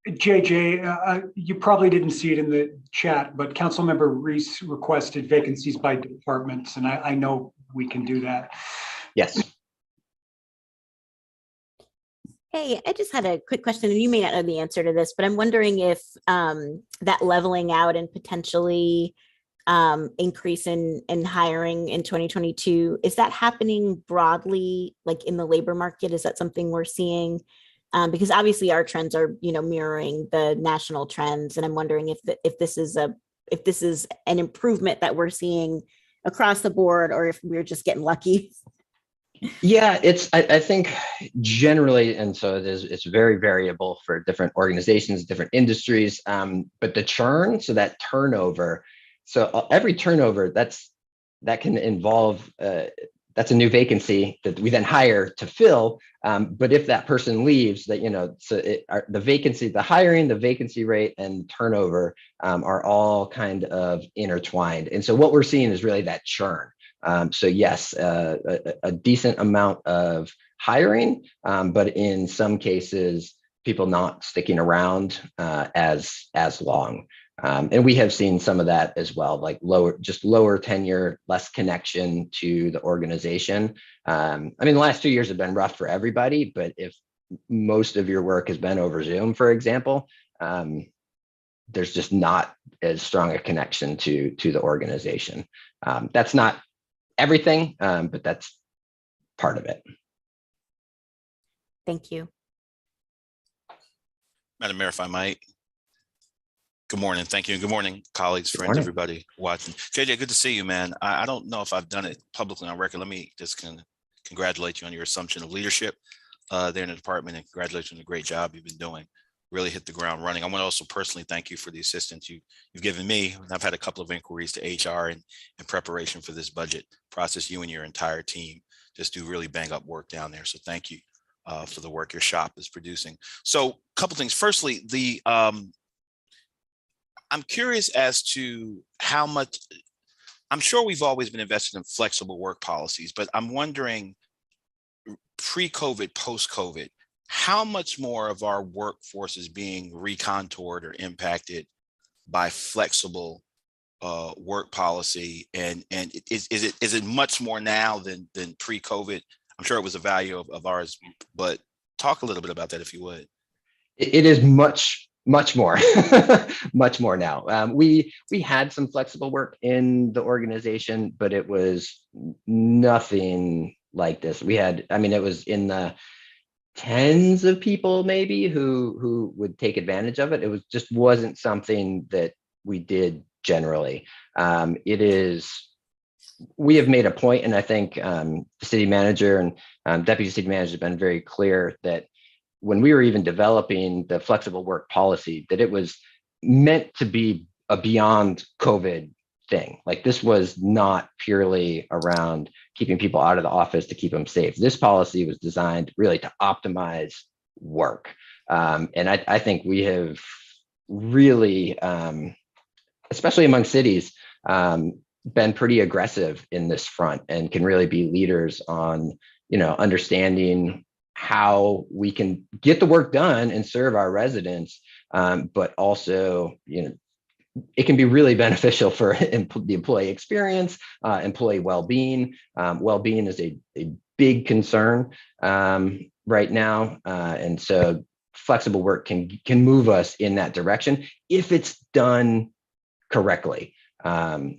A: JJ, you probably didn't see it in the chat, but Councilmember Reese requested vacancies by departments, and I know we can do that.
F: Yes.
H: Hey, I just had a quick question, and you may not know the answer to this, but I'm wondering if that leveling out and potentially increase in hiring in 2022, is that happening broadly, like in the labor market? Is that something we're seeing? Because obviously our trends are, mirroring the national trends, and I'm wondering if this is an improvement that we're seeing across the board, or if we're just getting lucky.
F: Yeah, I think generally, and so it's very variable for different organizations, different industries, but the churn, so that turnover, so every turnover that can involve that's a new vacancy that we then hire to fill. But if that person leaves, that, the vacancy, the hiring, the vacancy rate, and turnover are all kind of intertwined. And so what we're seeing is really that churn. So yes, a decent amount of hiring, but in some cases, people not sticking around as long. And we have seen some of that as well, like lower tenure, less connection to the organization. I mean, the last 2 years have been rough for everybody, but if most of your work has been over Zoom, for example, there's just not as strong a connection to the organization. That's not everything, but that's part of it.
H: Thank you.
I: Madam Mayor, if I might. Good morning. Thank you. And good morning, colleagues, friends,
F: morning.
I: everybody watching. JJ, good to see you, man. I don't know if I've done it publicly on record. Let me just congratulate you on your assumption of leadership there in the department, and congratulations on the great job you've been doing. Really hit the ground running. I want to also personally thank you for the assistance you've given me. I've had a couple of inquiries to HR in preparation for this budget process. You and your entire team just do really bang up work down there. So thank you for the work your shop is producing. So a couple things. Firstly, I'm curious as to how much, I'm sure we've always been invested in flexible work policies, but I'm wondering pre-COVID, post-COVID, how much more of our workforce is being recontoured or impacted by flexible work policy, and is it much more now than pre-COVID? I'm sure it was a value of ours, but talk a little bit about that if you would.
F: It is much more, much more now. We had some flexible work in the organization, but it was nothing like this. It was in the tens of people maybe who would take advantage of it. It wasn't something that we did generally. We have made a point, and I think the city manager and deputy city manager have been very clear that when we were even developing the flexible work policy, that it was meant to be a beyond COVID thing. Like, this was not purely around keeping people out of the office to keep them safe. This policy was designed really to optimize work. And I think we have really, especially among cities, been pretty aggressive in this front, and can really be leaders on, understanding how we can get the work done and serve our residents, but also, it can be really beneficial for the employee experience, employee well-being. Well-being is a big concern right now, and so flexible work can move us in that direction if it's done correctly.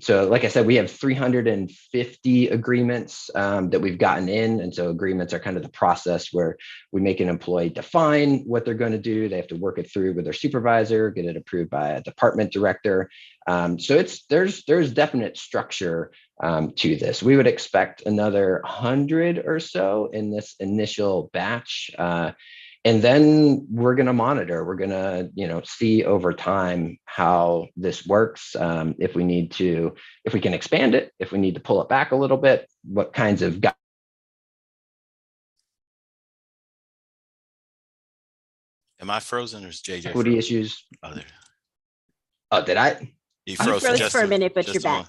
F: So like I said, we have 350 agreements that we've gotten in. And so agreements are kind of the process where we make an employee define what they're going to do. They have to work it through with their supervisor, get it approved by a department director. So there's definite structure to this. We would expect another 100 or so in this initial batch. And then we're going to monitor, we're going to, see over time how this works. If we can expand it, if we need to pull it back a little bit, what kinds of
I: Am I frozen, or is JJ
F: equity
I: frozen?
F: issues?
I: Oh,
F: Did I?
I: you
H: You froze for a minute, but you're back.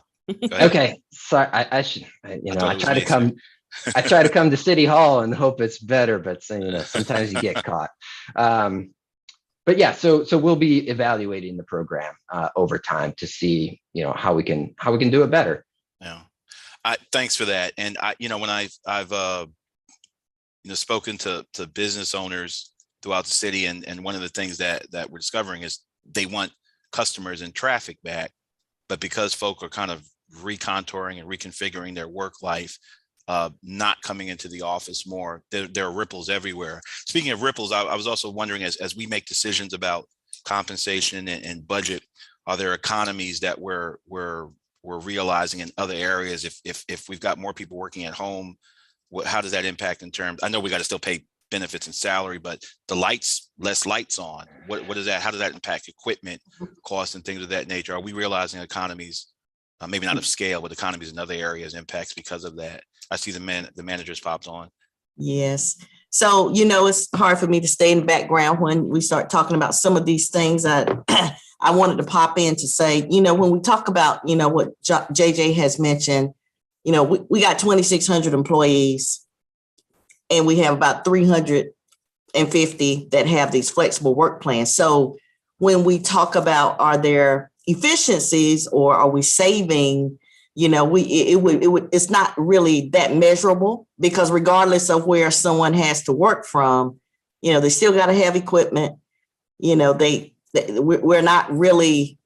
F: Okay. Sorry. I should, I try to come to City Hall and hope it's better, but sometimes you get caught. But yeah, so we'll be evaluating the program over time to see, how we can do it better.
I: Yeah. Thanks for that. And when I've spoken to business owners throughout the city, and one of the things that we're discovering is they want customers and traffic back, but because folk are kind of recontouring and reconfiguring their work life, not coming into the office more, there are ripples everywhere. Speaking of ripples, I was also wondering, as we make decisions about compensation and budget, are there economies that we're realizing in other areas? If we've got more people working at home, how does that impact in terms? I know we got to still pay benefits and salary, but less lights on. What is that? How does that impact equipment costs and things of that nature? Are we realizing economies maybe not of scale, but economies in other areas impacts because of that. I see the managers popped on.
B: Yes. So, it's hard for me to stay in the background when we start talking about some of these things. I wanted to pop in to say, when we talk about, what JJ has mentioned, we got 2,600 employees and we have about 350 that have these flexible work plans. So when we talk about, are there efficiencies or are we saving, it's not really that measurable, because regardless of where someone has to work from, they still got to have equipment. We're not really,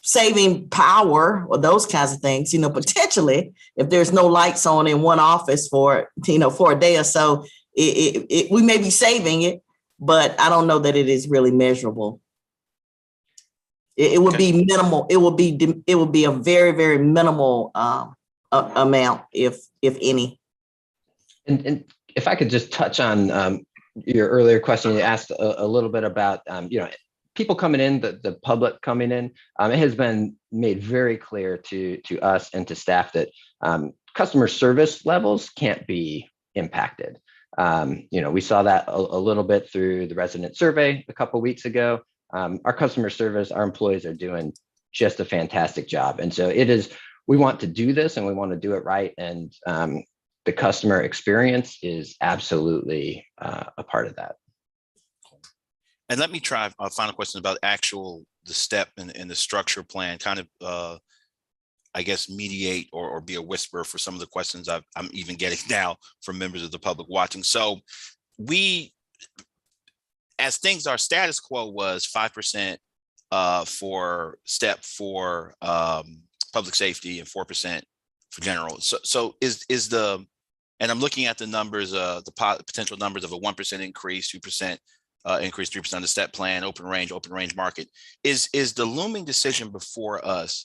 B: saving power or those kinds of things. Potentially, if there's no lights on in one office for a day or so, we may be saving it, but I don't know that it is really measurable. It would be minimal. It would be a very, very minimal amount, if any.
F: And if I could just touch on your earlier question, you asked a little bit about, people coming in, the public coming in. It has been made very clear to us and to staff that customer service levels can't be impacted. We saw that a little bit through the resident survey a couple of weeks ago. Our customer service, our employees are doing just a fantastic job. And so we want to do this and we want to do it right. And the customer experience is absolutely a part of that.
I: And let me try a final question about the step in the structure plan, kind of, I guess, mediate or be a whisper for some of the questions I'm even getting now from members of the public watching. So as things are, status quo was 5% for step for public safety and 4% for general. So and I'm looking at the numbers, the potential numbers of a 1% increase, 2% increase, 3% on the step plan, open range market. Is the looming decision before us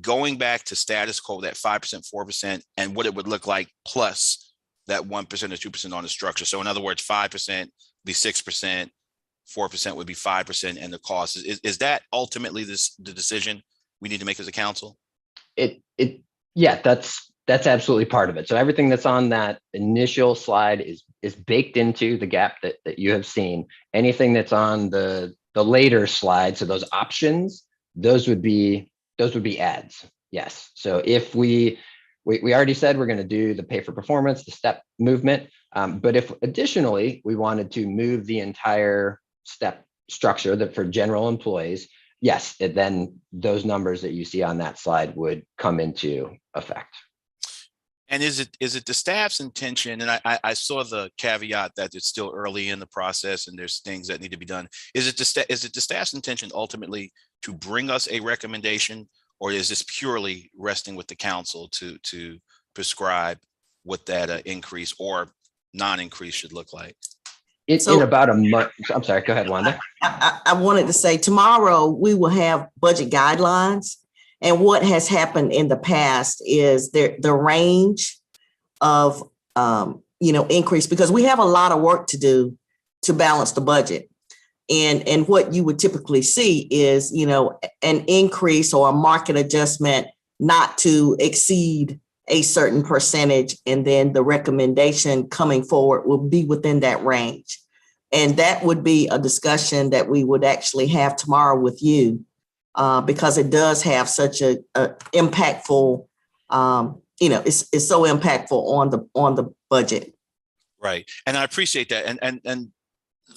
I: going back to status quo, that 5%, 4%, and what it would look like plus that 1% or 2% on the structure? So in other words, 5% be 6%, 4% would be 5%, and the cost is that ultimately the decision we need to make as a council?
F: Yeah, that's absolutely part of it. So everything that's on that initial slide is baked into the gap that you have seen. Anything that's on the later slide, so those options, those would be adds. Yes. So if we already said we're going to do the pay for performance, the step movement, but if additionally we wanted to move the entire step structure that for general employees, yes, then those numbers that you see on that slide would come into effect.
I: And is it the staff's intention? And I saw the caveat that it's still early in the process and there's things that need to be done. Is it the staff's intention ultimately to bring us a recommendation, or is this purely resting with the council to prescribe what that increase or non-increase should look like?
F: In about a month. I'm sorry, go ahead, Wanda.
B: I wanted to say tomorrow we will have budget guidelines. And what has happened in the past is the range of, increase, because we have a lot of work to do to balance the budget. And what you would typically see is, an increase or a market adjustment not to exceed a certain percentage. And then the recommendation coming forward will be within that range. And that would be a discussion that we would actually have tomorrow with you. Because it does have such a impactful, it's so impactful on the budget.
I: Right, and I appreciate that. And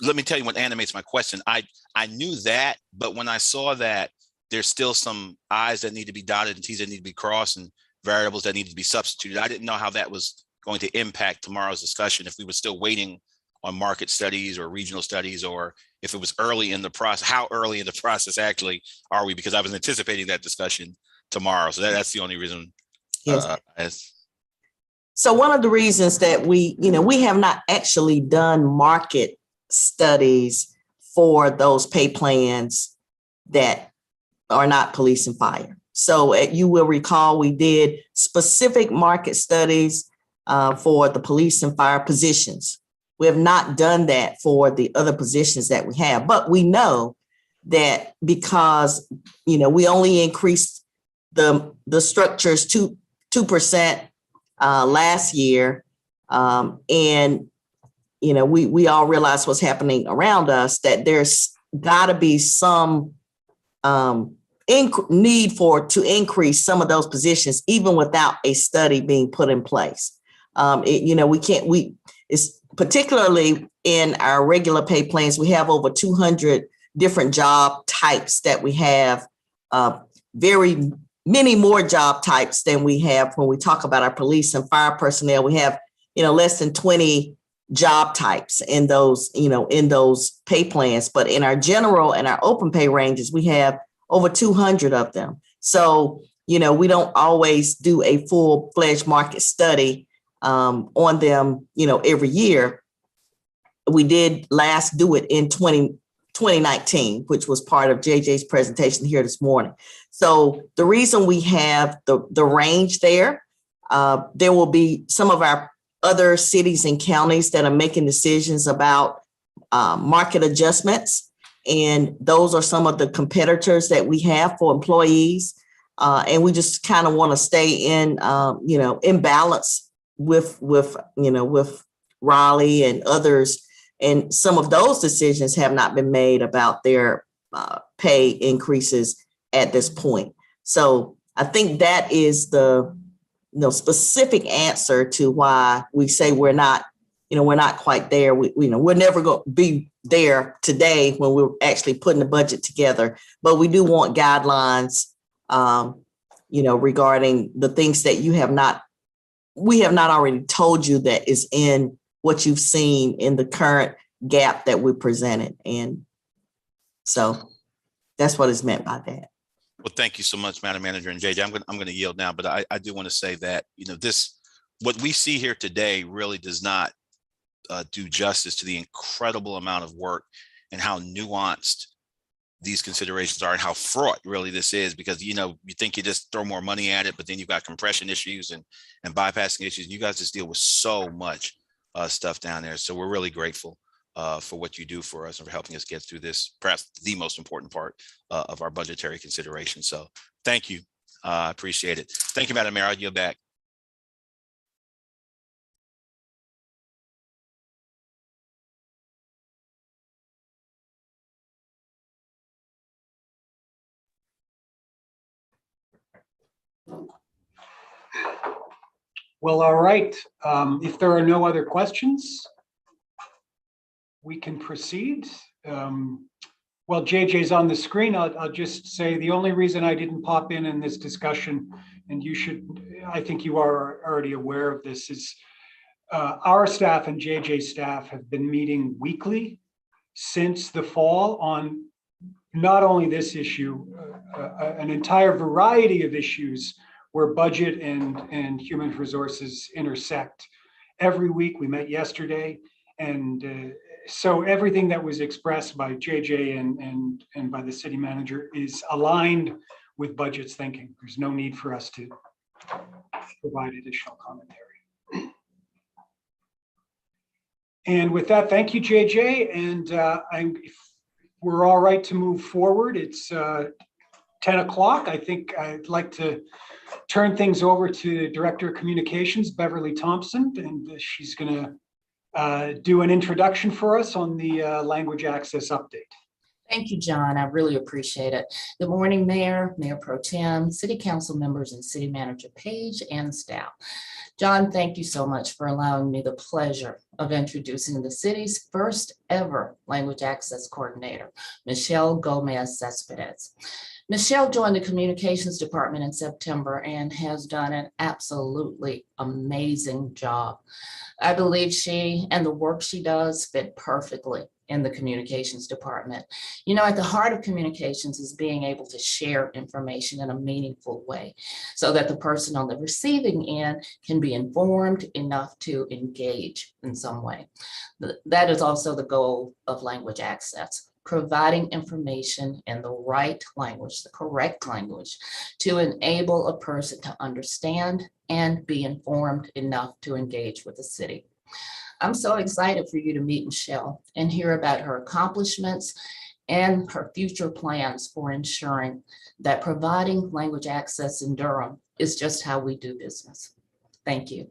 I: let me tell you what animates my question. I knew that, but when I saw that there's still some I's that need to be dotted and T's that need to be crossed and variables that need to be substituted, I didn't know how that was going to impact tomorrow's discussion. If we were still waiting on market studies or regional studies, or if it was early in the process, how early in the process actually are we? Because I was anticipating that discussion tomorrow. So that's the only reason.
B: Yes. So one of the reasons that we have not actually done market studies for those pay plans that are not police and fire. So you will recall we did specific market studies for the police and fire positions. We have not done that for the other positions that we have, but we know that because, we only increased the structures 2% last year. And, we all realize what's happening around us, that there's gotta be some need to increase some of those positions, even without a study being put in place. It's particularly in our regular pay plans, we have over 200 different job types that we have, very many more job types than we have when we talk about our police and fire personnel. We have, less than 20 job types in those, in those pay plans. But in our general and our open pay ranges, we have over 200 of them. So, we don't always do a full-fledged market study on them, every year. We did last do it in 2019, which was part of JJ's presentation here this morning. So the reason we have the range there, there will be some of our other cities and counties that are making decisions about market adjustments. And those are some of the competitors that we have for employees. And we just kind of want to stay in, in balance with Raleigh and others. And some of those decisions have not been made about their pay increases at this point. So I think that is the specific answer to why we say we're not quite there. We're never going to be there today when we're actually putting the budget together, but we do want guidelines, regarding the things that we have not already told you that is in what you've seen in the current gap that we presented. And so that's what is meant by that.
I: Well, thank you so much, Madam Manager and JJ. I'm going to yield now, but I do want to say that, what we see here today really does not do justice to the incredible amount of work and how nuanced these considerations are and how fraught really this is, because, you think you just throw more money at it, but then you've got compression issues and bypassing issues. You guys just deal with so much stuff down there. So we're really grateful for what you do for us and for helping us get through this, perhaps the most important part of our budgetary consideration. So thank you. I appreciate it. Thank you, Madam Mayor. I'll yield back.
A: Well, all right. If there are no other questions, we can proceed. Well, JJ's on the screen. I'll just say the only reason I didn't pop in this discussion, and I think you are already aware of this, is our staff and JJ's staff have been meeting weekly since the fall on not only this issue, an entire variety of issues where budget and human resources intersect. Every week, we met yesterday, and so everything that was expressed by JJ and by the city manager is aligned with budget's thinking. There's no need for us to provide additional commentary. And with that, thank you, JJ. And if we're all right to move forward, it's 10 o'clock. I think I'd like to turn things over to the Director of Communications, Beverly Thompson, and she's going to do an introduction for us on the language access update.
J: Thank you, John. I really appreciate it. Good morning, Mayor, Mayor Pro Tem, City Council members, and City Manager Page and staff. John, thank you so much for allowing me the pleasure of introducing the city's first ever language access coordinator, Mishel Gomez Cespedes. Mishel joined the communications department in September and has done an absolutely amazing job. I believe she and the work she does fit perfectly in the communications department. At the heart of communications is being able to share information in a meaningful way so that the person on the receiving end can be informed enough to engage in some way. That is also the goal of language access, providing information in the right language, the correct language, to enable a person to understand and be informed enough to engage with the city. I'm so excited for you to meet Mishel and hear about her accomplishments and her future plans for ensuring that providing language access in Durham is just how we do business. Thank you.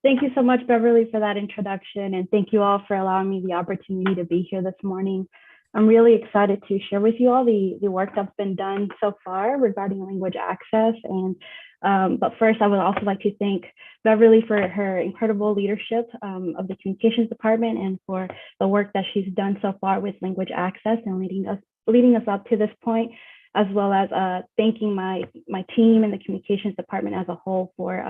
K: Thank you so much, Beverly, for that introduction. And thank you all for allowing me the opportunity to be here this morning. I'm really excited to share with you all the work that's been done so far regarding language access. But first, I would also like to thank Beverly for her incredible leadership of the communications department and for the work that she's done so far with language access and leading us up to this point, as well as thanking my team and the communications department as a whole for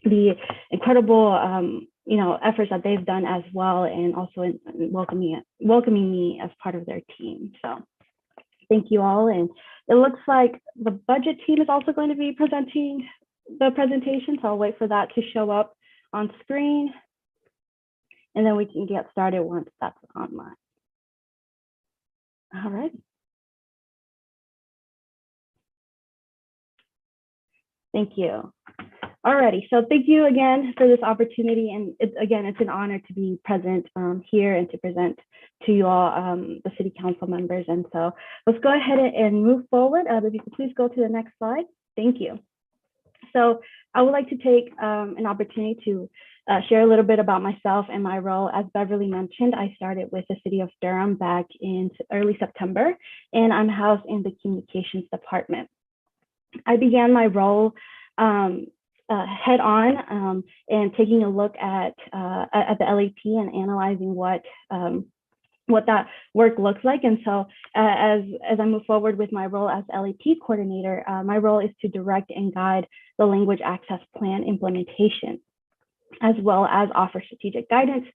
K: the incredible efforts that they've done as well, and also in welcoming me as part of their team. So thank you all. And it looks like the budget team is also going to be presenting the presentation, so I'll wait for that to show up on screen, and then we can get started once that's online. All right. Thank you. Alrighty, so thank you again for this opportunity, and it's an honor to be present here and to present to you all, the City Council members. And so let's go ahead and move forward. If you could please go to the next slide. Thank you. So I would like to take an opportunity to share a little bit about myself and my role. As Beverly mentioned, I started with the City of Durham back in early September, and I'm housed in the Communications Department. I began my role head on and taking a look at the LAP and analyzing what that work looks like. And so as I move forward with my role as LAP coordinator, my role is to direct and guide the language access plan implementation, as well as offer strategic guidance,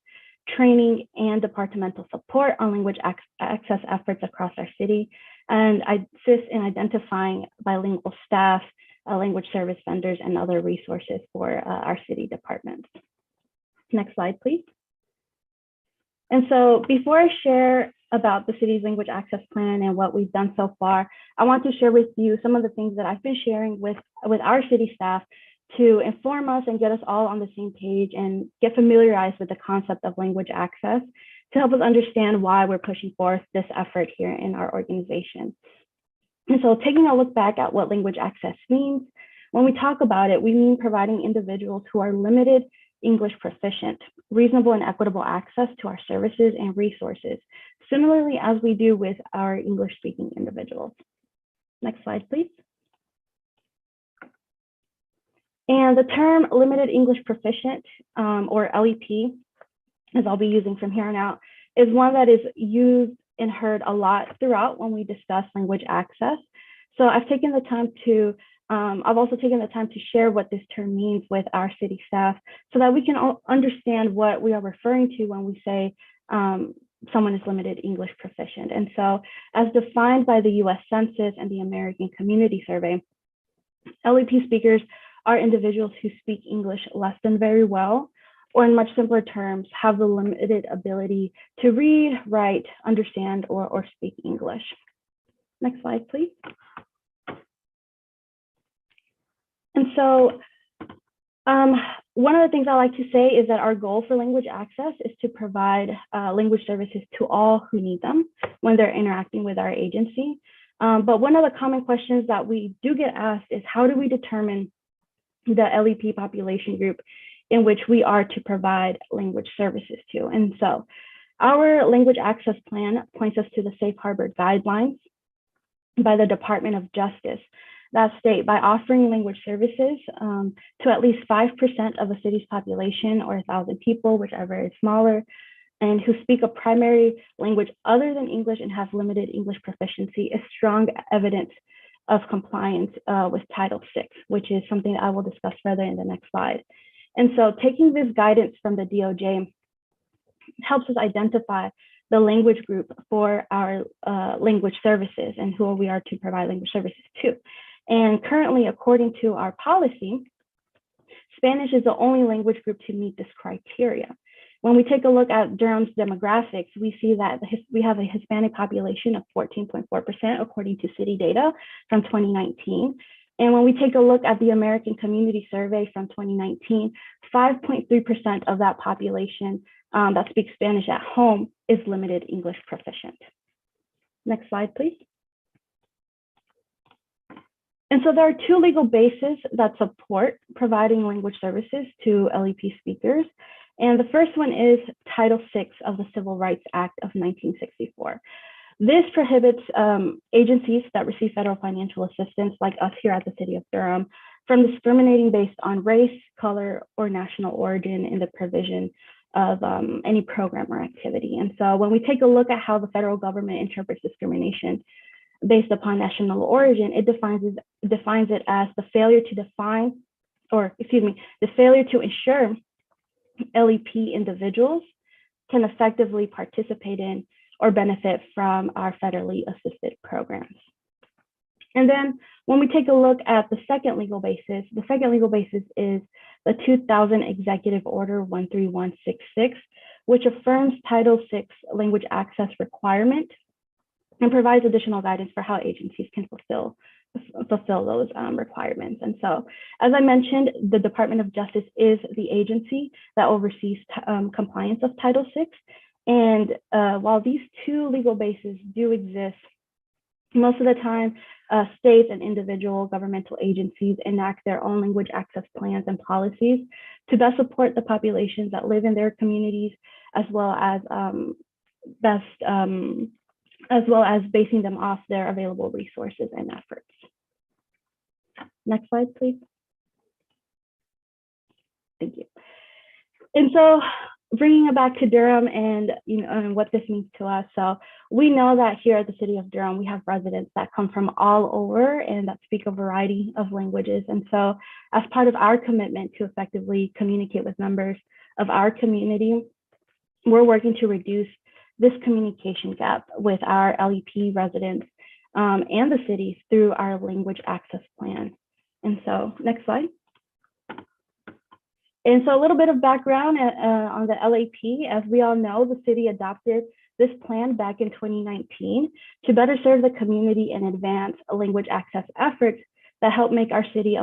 K: training, and departmental support on language access efforts across our city. And I assist in identifying bilingual staff, language service vendors, and other resources for our city departments. Next slide, please. And so before I share about the city's language access plan and what we've done so far, I want to share with you some of the things that I've been sharing with our city staff to inform us and get us all on the same page and get familiarized with the concept of language access to help us understand why we're pushing forth this effort here in our organization. And so taking a look back at what language access means, when we talk about it, we mean providing individuals who are limited English proficient, reasonable and equitable access to our services and resources, similarly as we do with our English speaking individuals. Next slide, please. And the term limited English proficient, or LEP, as I'll be using from here on out, is one that is used and heard a lot throughout when we discuss language access. So I've taken the time to, I've also taken the time to share what this term means with our city staff so that we can all understand what we are referring to when we say someone is limited English proficient. And so as defined by the US Census and the American Community Survey, LEP speakers are individuals who speak English less than very well, or in much simpler terms, have the limited ability to read, write, understand, or speak English. Next slide, please. And so one of the things I like to say is that our goal for language access is to provide language services to all who need them when they're interacting with our agency. But one of the common questions that we do get asked is, how do we determine the LEP population group in which we are to provide language services to? And so our language access plan points us to the Safe Harbor guidelines by the Department of Justice that state by offering language services to at least 5% of a city's population, or 1,000 people, whichever is smaller, and who speak a primary language other than English and have limited English proficiency, is strong evidence of compliance with Title VI, which is something that I will discuss further in the next slide. And so taking this guidance from the DOJ helps us identify the language group for our language services and who we are to provide language services to. And currently, according to our policy, Spanish is the only language group to meet this criteria. When we take a look at Durham's demographics, we see that we have a Hispanic population of 14.4% according to city data from 2019. And when we take a look at the American Community Survey from 2019, 5.3% of that population that speaks Spanish at home is limited English proficient. Next slide, please. And so there are two legal bases that support providing language services to LEP speakers. And the first one is Title VI of the Civil Rights Act of 1964. This prohibits agencies that receive federal financial assistance, like us here at the City of Durham, from discriminating based on race, color, or national origin in the provision of any program or activity. And so when we take a look at how the federal government interprets discrimination based upon national origin, it defines it as the failure to define, or excuse me, the failure to ensure LEP individuals can effectively participate in or benefit from our federally assisted programs. And then when we take a look at the second legal basis is the 2000 Executive Order 13166, which affirms Title VI language access requirement and provides additional guidance for how agencies can fulfill those requirements. And so, as I mentioned, the Department of Justice is the agency that oversees compliance of Title VI. And while these two legal bases do exist, most of the time, states and individual governmental agencies enact their own language access plans and policies to best support the populations that live in their communities, as well as basing them off their available resources and efforts. Next slide, please. Thank you. And so, bringing it back to Durham and and what this means to us. So we know that here at the City of Durham, we have residents that come from all over and that speak a variety of languages. And so as part of our commitment to effectively communicate with members of our community, we're working to reduce this communication gap with our LEP residents and the city through our language access plan. And so next slide. And so a little bit of background on the LAP. As we all know, the city adopted this plan back in 2019 to better serve the community and advance language access efforts that help make our city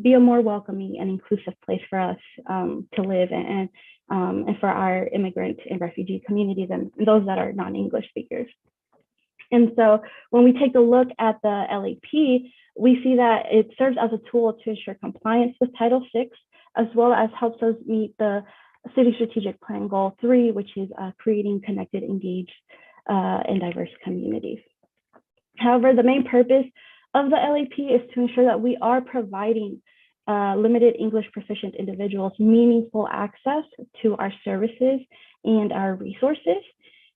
K: be a more welcoming and inclusive place for us to live and for our immigrant and refugee communities and those that are non-English speakers. And so when we take a look at the LAP, we see that it serves as a tool to ensure compliance with Title VI, as well as helps us meet the City Strategic Plan Goal 3, which is creating connected, engaged, and diverse communities. However, the main purpose of the LAP is to ensure that we are providing limited English proficient individuals meaningful access to our services and our resources.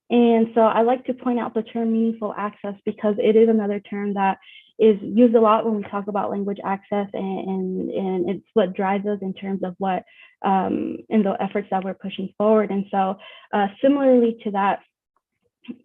K: And so I like to point out the term meaningful access because it is another term that is used a lot when we talk about language access, and it's what drives us in terms of what in the efforts that we're pushing forward. And so similarly to that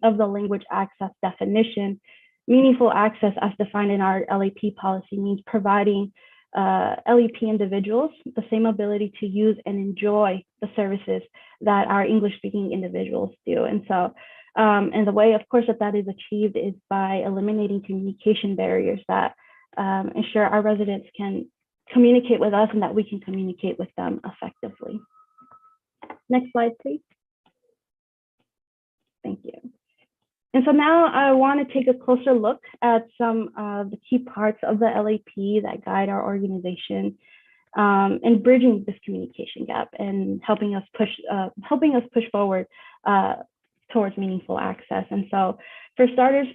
K: of the language access definition, meaningful access as defined in our LAP policy means providing LEP individuals the same ability to use and enjoy the services that our English speaking individuals do. And so and the way, of course, that is achieved is by eliminating communication barriers that ensure our residents can communicate with us and that we can communicate with them effectively. Next slide, please. Thank you. And so now I want to take a closer look at some of the key parts of the LAP that guide our organization in bridging this communication gap and helping us push forward towards meaningful access. And so for starters,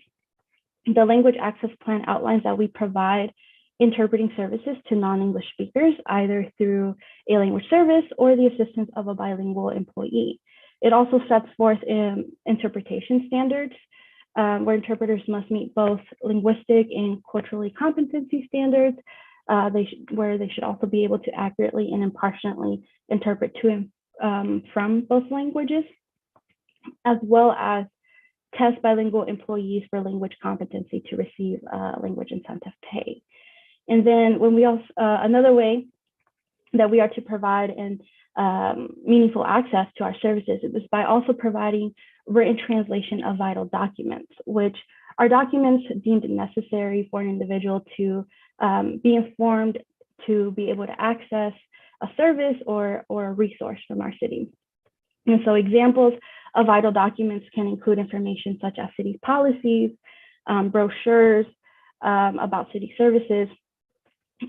K: the language access plan outlines that we provide interpreting services to non-English speakers, either through a language service or the assistance of a bilingual employee. It also sets forth interpretation standards where interpreters must meet both linguistic and culturally competency standards, where they should also be able to accurately and impartially interpret to and from both languages, as well as test bilingual employees for language competency to receive language incentive pay. And then when we also, another way that we are to provide meaningful access to our services is by also providing written translation of vital documents, which are documents deemed necessary for an individual to be informed, to be able to access a service or a resource from our city. And so examples of vital documents can include information such as city policies, brochures about city services,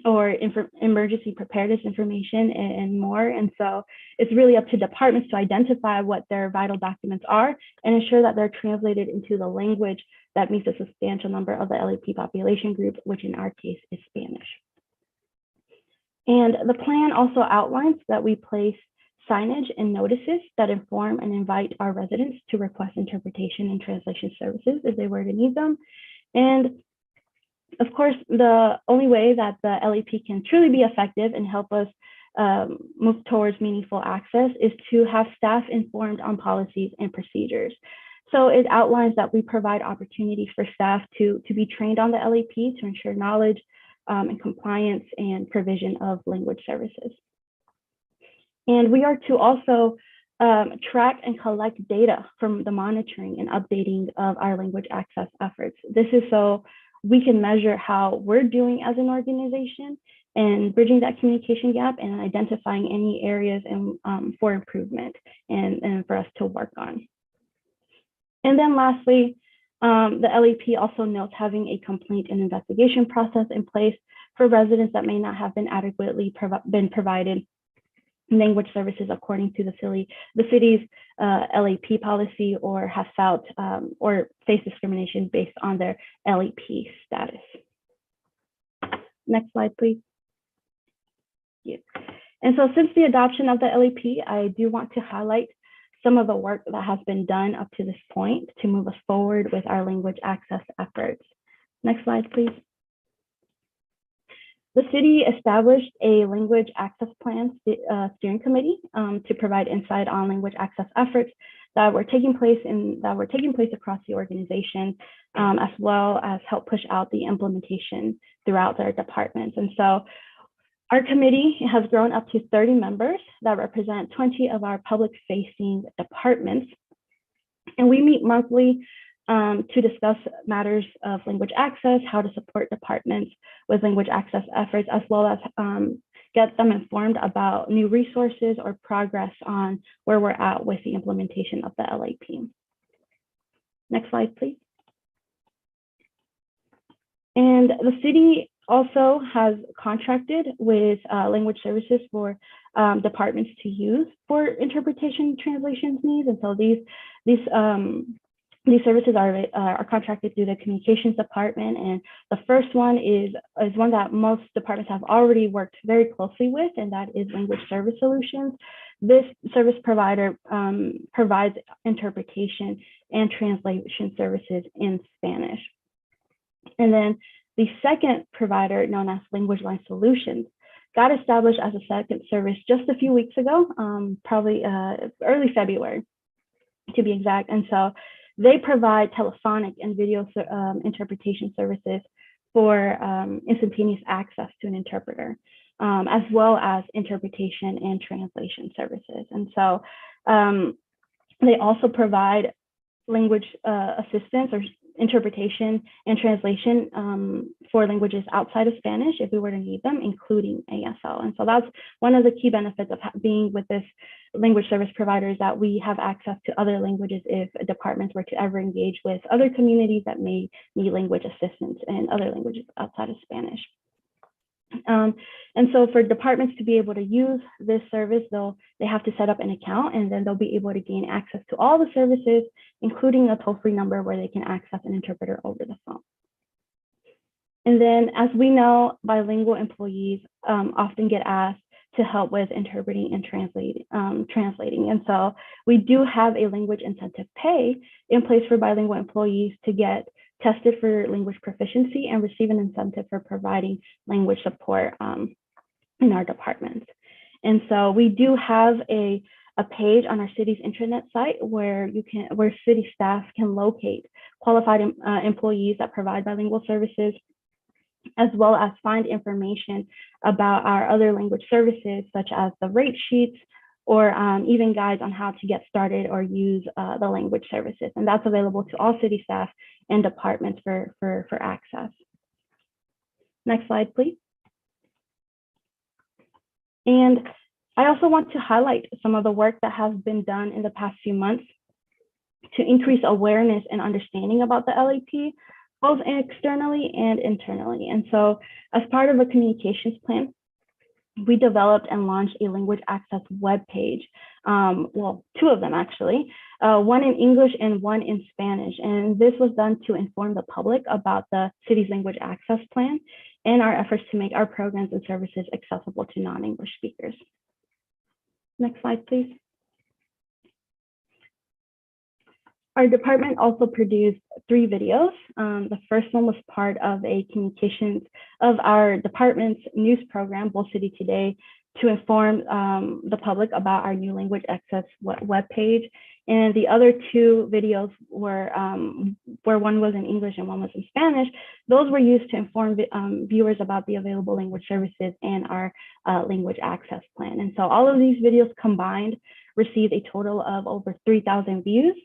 K: or emergency preparedness information and more. And so it's really up to departments to identify what their vital documents are and ensure that they're translated into the language that meets a substantial number of the LEP population group, which in our case is Spanish. And the plan also outlines that we place signage and notices that inform and invite our residents to request interpretation and translation services if they were to need them. And of course, the only way that the LEP can truly be effective and help us move towards meaningful access is to have staff informed on policies and procedures. So it outlines that we provide opportunities for staff to be trained on the LEP to ensure knowledge and compliance and provision of language services. And we are to also track and collect data from the monitoring and updating of our language access efforts. This is so we can measure how we're doing as an organization and bridging that communication gap and identifying any areas for improvement and for us to work on. And then lastly, the LEP also notes having a complaint and investigation process in place for residents that may not have been adequately provided language services according to the city's LEP policy, or have felt or face discrimination based on their LEP status. Next slide, please. Yeah. And so since the adoption of the LEP, I do want to highlight some of the work that has been done up to this point to move us forward with our language access efforts. Next slide, please. The city established a language access plan steering committee to provide insight on language access efforts that were taking place across the organization, as well as help push out the implementation throughout their departments. And so our committee has grown up to 30 members that represent 20 of our public-facing departments. And we meet monthly to discuss matters of language access, how to support departments with language access efforts, as well as get them informed about new resources or progress on where we're at with the implementation of the LEP. Next slide, please. And the city also has contracted with language services for departments to use for interpretation translations needs. And so these services are contracted through the communications department, and the first one is one that most departments have already worked very closely with, and that is Language Service Solutions. This service provider provides interpretation and translation services in Spanish. And then the second provider, known as Language Line Solutions, got established as a second service just a few weeks ago, probably early February to be exact. And so they provide telephonic and video interpretation services for instantaneous access to an interpreter, as well as interpretation and translation services. And so they also provide language assistance or interpretation and translation for languages outside of Spanish if we were to need them, including ASL. And so that's one of the key benefits of being with this language service provider, is that we have access to other languages if departments were to ever engage with other communities that may need language assistance in other languages outside of Spanish. And so for departments to be able to use this service, they have to set up an account, and then they'll be able to gain access to all the services, including a toll-free number where they can access an interpreter over the phone. And then, as we know, bilingual employees often get asked to help with interpreting and translating. And so we do have a language incentive pay in place for bilingual employees to get tested for language proficiency and receive an incentive for providing language support in our departments. And so we do have a page on our city's intranet site where city staff can locate qualified employees that provide bilingual services, as well as find information about our other language services, such as the rate sheets, or even guides on how to get started or use the language services. And that's available to all city staff and departments for access. Next slide, please. And I also want to highlight some of the work that has been done in the past few months to increase awareness and understanding about the LAP, both externally and internally. And so as part of a communications plan, we developed and launched a language access webpage. Well, two of them actually, one in English and one in Spanish. And this was done to inform the public about the city's language access plan and our efforts to make our programs and services accessible to non-English speakers. Next slide, please. Our department also produced 3 videos. The first one was part of a communications of our department's news program, Bull City Today, to inform the public about our new language access webpage. And the other 2 videos were, where one was in English and one was in Spanish. Those were used to inform viewers about the available language services and our language access plan. And so all of these videos combined received a total of over 3,000 views.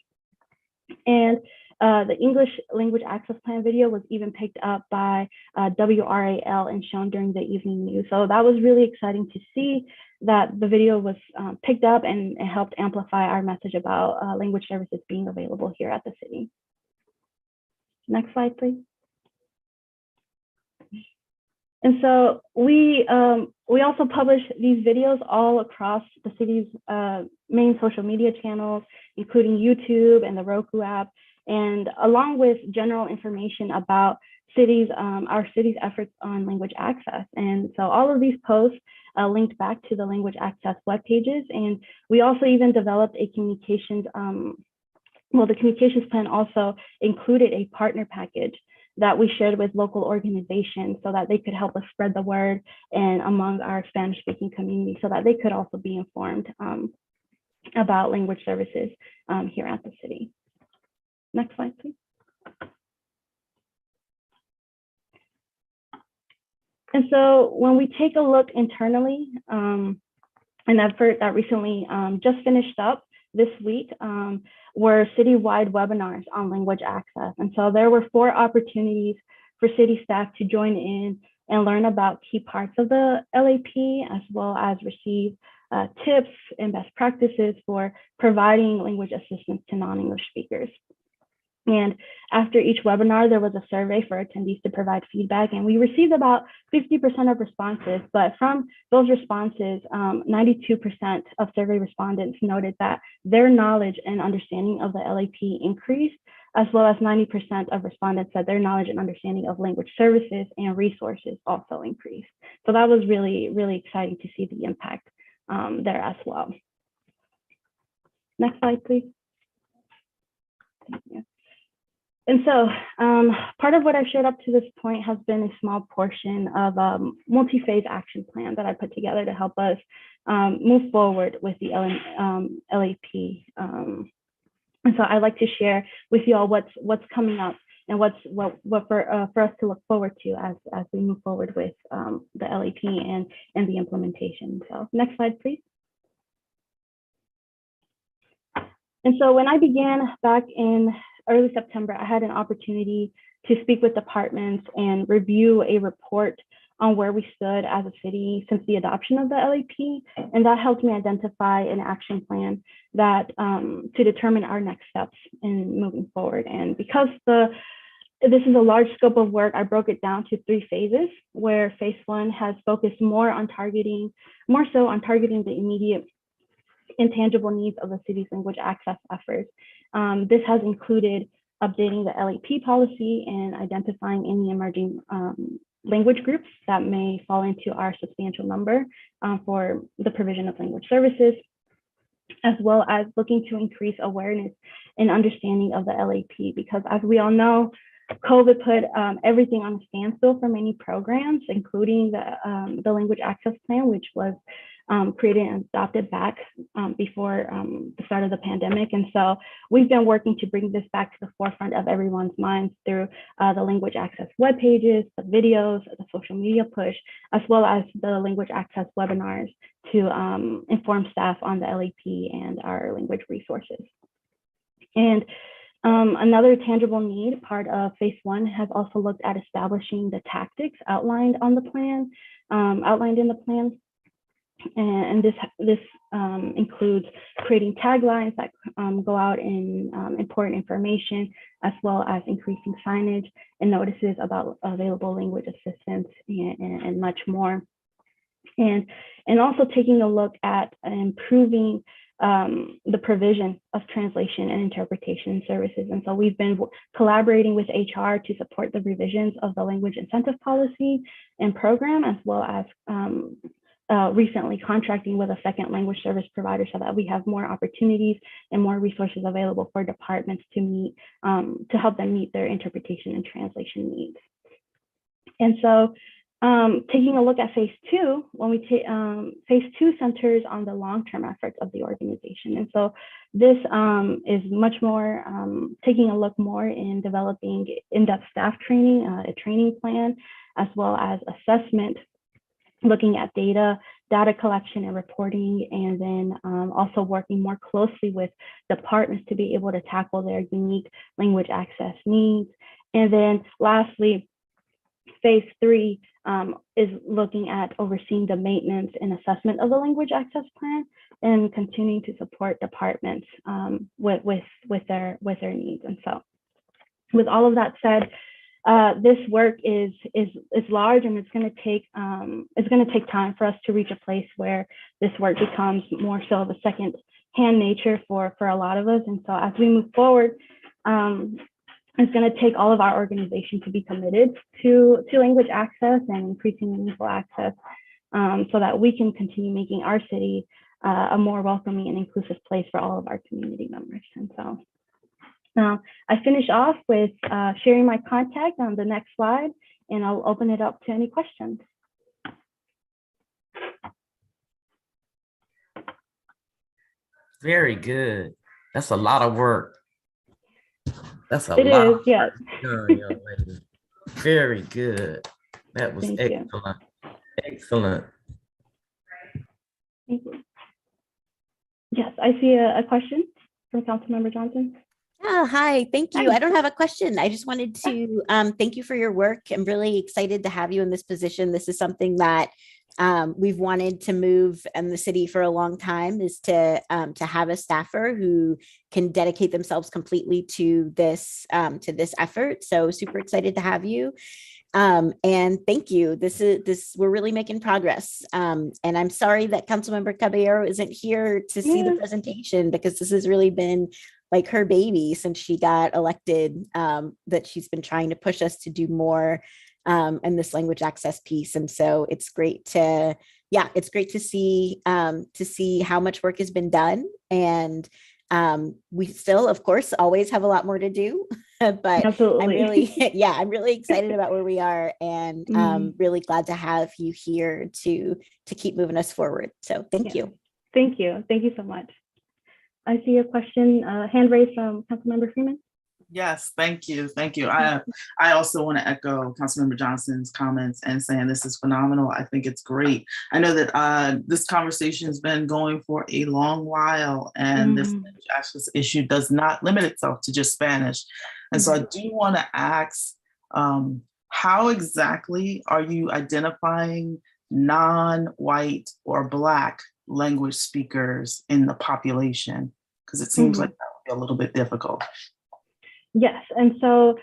K: And the English language access plan video was even picked up by WRAL and shown during the evening news. So that was really exciting to see that the video was picked up and it helped amplify our message about language services being available here at the city. Next slide, please. And so we also publish these videos all across the city's main social media channels, including YouTube and the Roku app, and along with general information about our city's efforts on language access. And so all of these posts linked back to the language access web pages. And we also even developed a communications, the communications plan also included a partner package that we shared with local organizations so that they could help us spread the word and among our Spanish speaking community so that they could also be informed about language services here at the city. Next slide, please. And so when we take a look internally, an effort that recently just finished up this week were citywide webinars on language access. And so there were 4 opportunities for city staff to join in and learn about key parts of the LAP, as well as receive tips and best practices for providing language assistance to non-English speakers. And after each webinar, there was a survey for attendees to provide feedback, and we received about 50% of responses. But from those responses, 92% of survey respondents noted that their knowledge and understanding of the LAP increased, as well as 90% of respondents said their knowledge and understanding of language services and resources also increased. So that was really, really exciting to see the impact there as well. Next slide, please. Thank you. And so part of what I've shared up to this point has been a small portion of a multi-phase action plan that I put together to help us move forward with the LAP. And so I'd like to share with you all what's coming up and what for us to look forward to as we move forward with the LAP and the implementation. So next slide, please. And so when I began back in early September, I had an opportunity to speak with departments and review a report on where we stood as a city since the adoption of the LAP. And that helped me identify an action plan that to determine our next steps in moving forward. And because this is a large scope of work, I broke it down to 3 phases, where phase 1 has focused more so on targeting the immediate intangible needs of the city's language access efforts. This has included updating the LAP policy and identifying any emerging language groups that may fall into our substantial number for the provision of language services, as well as looking to increase awareness and understanding of the LAP, because as we all know, COVID put everything on a standstill for many programs, including the language access plan, which was created and adopted back before the start of the pandemic. And so we've been working to bring this back to the forefront of everyone's minds through the language access web pages, the videos, the social media push, as well as the language access webinars to inform staff on the LAP and our language resources. And another tangible need, part of phase 1, has also looked at establishing the tactics outlined in the plan. And this includes creating taglines that go out in important information, as well as increasing signage and notices about available language assistance and much more. And also taking a look at improving the provision of translation and interpretation services. And so we've been collaborating with HR to support the revisions of the language incentive policy and program, as well as recently contracting with a second language service provider so that we have more opportunities and more resources available for departments to meet, to help them meet their interpretation and translation needs. And so taking a look at phase two, when we take phase two centers on the long-term efforts of the organization. And so this is much more taking a look more in developing in-depth staff training, a training plan, as well as assessment, looking at data collection and reporting, and then also working more closely with departments to be able to tackle their unique language access needs. And then lastly, phase three is looking at overseeing the maintenance and assessment of the language access plan and continuing to support departments with their needs. And so with all of that said, this work is large, and it's going to take time for us to reach a place where this work becomes more so of a second-hand nature for a lot of us. And so as we move forward, it's going to take all of our organization to be committed to language access and increasing meaningful access, so that we can continue making our city a more welcoming and inclusive place for all of our community members. And so I finish off with sharing my contact on the next slide, and I'll open it up to any questions.
G: Very good. That's a lot of work. That's a
K: It
G: lot.
K: is, yes.
G: Done, young lady. Very good. That was
K: Thank you.
G: excellent. Excellent.
K: Thank you. Yes, I see a question from Councilmember Johnson.
H: Oh, hi. Thank you.
K: Hi.
H: I don't have a question. I just wanted to thank you for your work. I'm really excited to have you in this position. This is something that we've wanted to move in the city for a long time, is to have a staffer who can dedicate themselves completely to this effort. So super excited to have you. And thank you. We're really making progress. And I'm sorry that Councilmember Caballero isn't here to see the presentation, because this has really been like her baby since she got elected, that she's been trying to push us to do more in this language access piece. And so it's great to see how much work has been done. And we still, of course, always have a lot more to do, but
K: Absolutely.
H: I'm really excited about where we are, and really glad to have you here to keep moving us forward. So thank you.
K: Thank you. Thank you so much. I see a question, hand raised from Councilmember Freeman.
L: Yes, thank you. Thank you. I also want to echo Councilmember Johnson's comments and saying this is phenomenal. I think it's great. I know that this conversation has been going for a long while, and this access issue does not limit itself to just Spanish. And so I do want to ask, how exactly are you identifying non-white or Black language speakers in the population? Because it seems like that would be a little bit difficult.
K: Yes, and so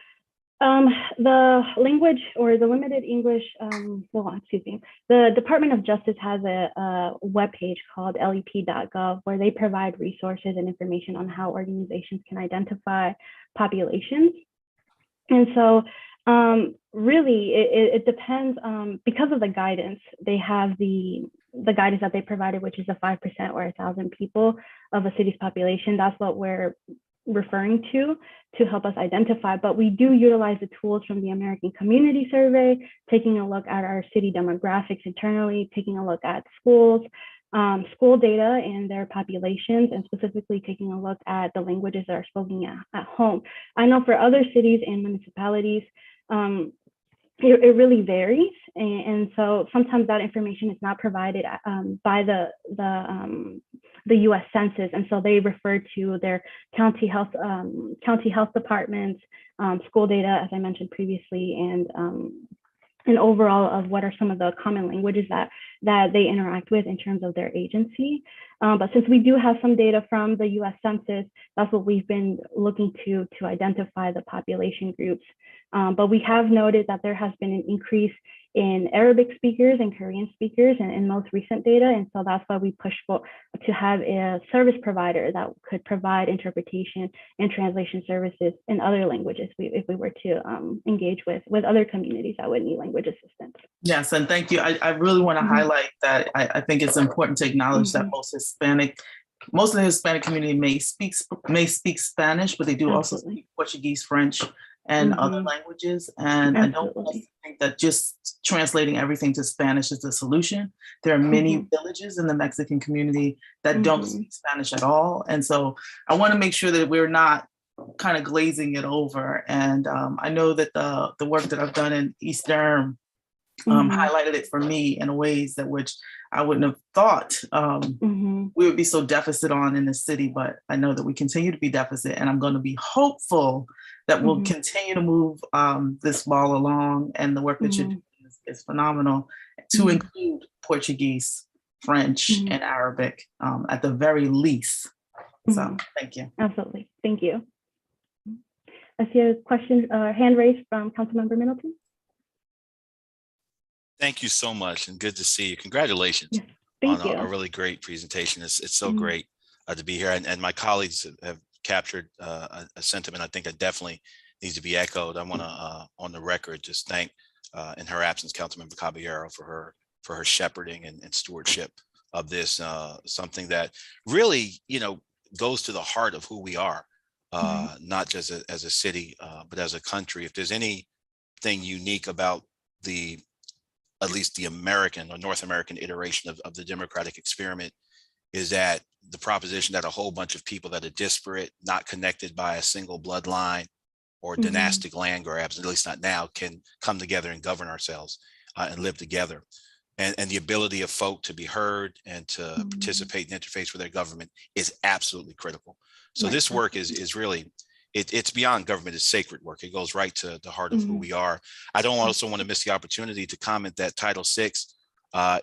K: the language or the limited English, the Department of Justice has a webpage called lep.gov where they provide resources and information on how organizations can identify populations. And so really it depends, because of the guidance, they have the guidance that they provided, which is a 5% or 1,000 people of a city's population. That's what we're referring to help us identify, but we do utilize the tools from the American Community Survey, taking a look at our city demographics internally, taking a look at schools, school data and their populations, and specifically taking a look at the languages that are spoken at home. I know for other cities and municipalities, it really varies, and so sometimes that information is not provided by the U.S. Census, and so they refer to their county health departments, school data, as I mentioned previously, and an overall of what are some of the common languages that they interact with in terms of their agency. But since we do have some data from the US Census, that's what we've been looking to identify the population groups. But we have noted that there has been an increase in Arabic speakers and Korean speakers in most recent data. And so that's why we push for to have a service provider that could provide interpretation and translation services in other languages if we were to engage with other communities that would need language assistance.
L: Yes, and thank you. I really want to highlight that I think it's important to acknowledge that most of the Hispanic community may speak Spanish, but they do also speak Portuguese, French, and other languages. And I don't want us to think that just translating everything to Spanish is the solution. There are many villages in the Mexican community that don't speak Spanish at all. And so I want to make sure that we're not kind of glazing it over. And I know that the work that I've done in East Durham highlighted it for me in ways that which I wouldn't have thought we would be so deficit on in the city, but I know that we continue to be deficit, and I'm going to be hopeful that we'll continue to move this ball along, and the work that you're doing is phenomenal, to include Portuguese, French, and Arabic at the very least. So thank you.
K: Absolutely. Thank you. I see a question, hand raised from Councilmember Middleton.
I: Thank you so much, and good to see you. Congratulations on a really great presentation. It's so great to be here, and my colleagues have captured a sentiment I think that definitely needs to be echoed. I want to, on the record, just thank, in her absence, Councilmember Caballero for her shepherding and stewardship of this, something that really, goes to the heart of who we are, not just as a city, but as a country. If there's anything unique about at least the American or North American iteration of the democratic experiment, is that the proposition that a whole bunch of people that are disparate, not connected by a single bloodline or dynastic land grabs, at least not now, can come together and govern ourselves and live together. And the ability of folk to be heard and to participate and interface with their government is absolutely critical. So this work is really, it's beyond government, it's sacred work. It goes right to the heart of who we are. I don't also want to miss the opportunity to comment that Title VI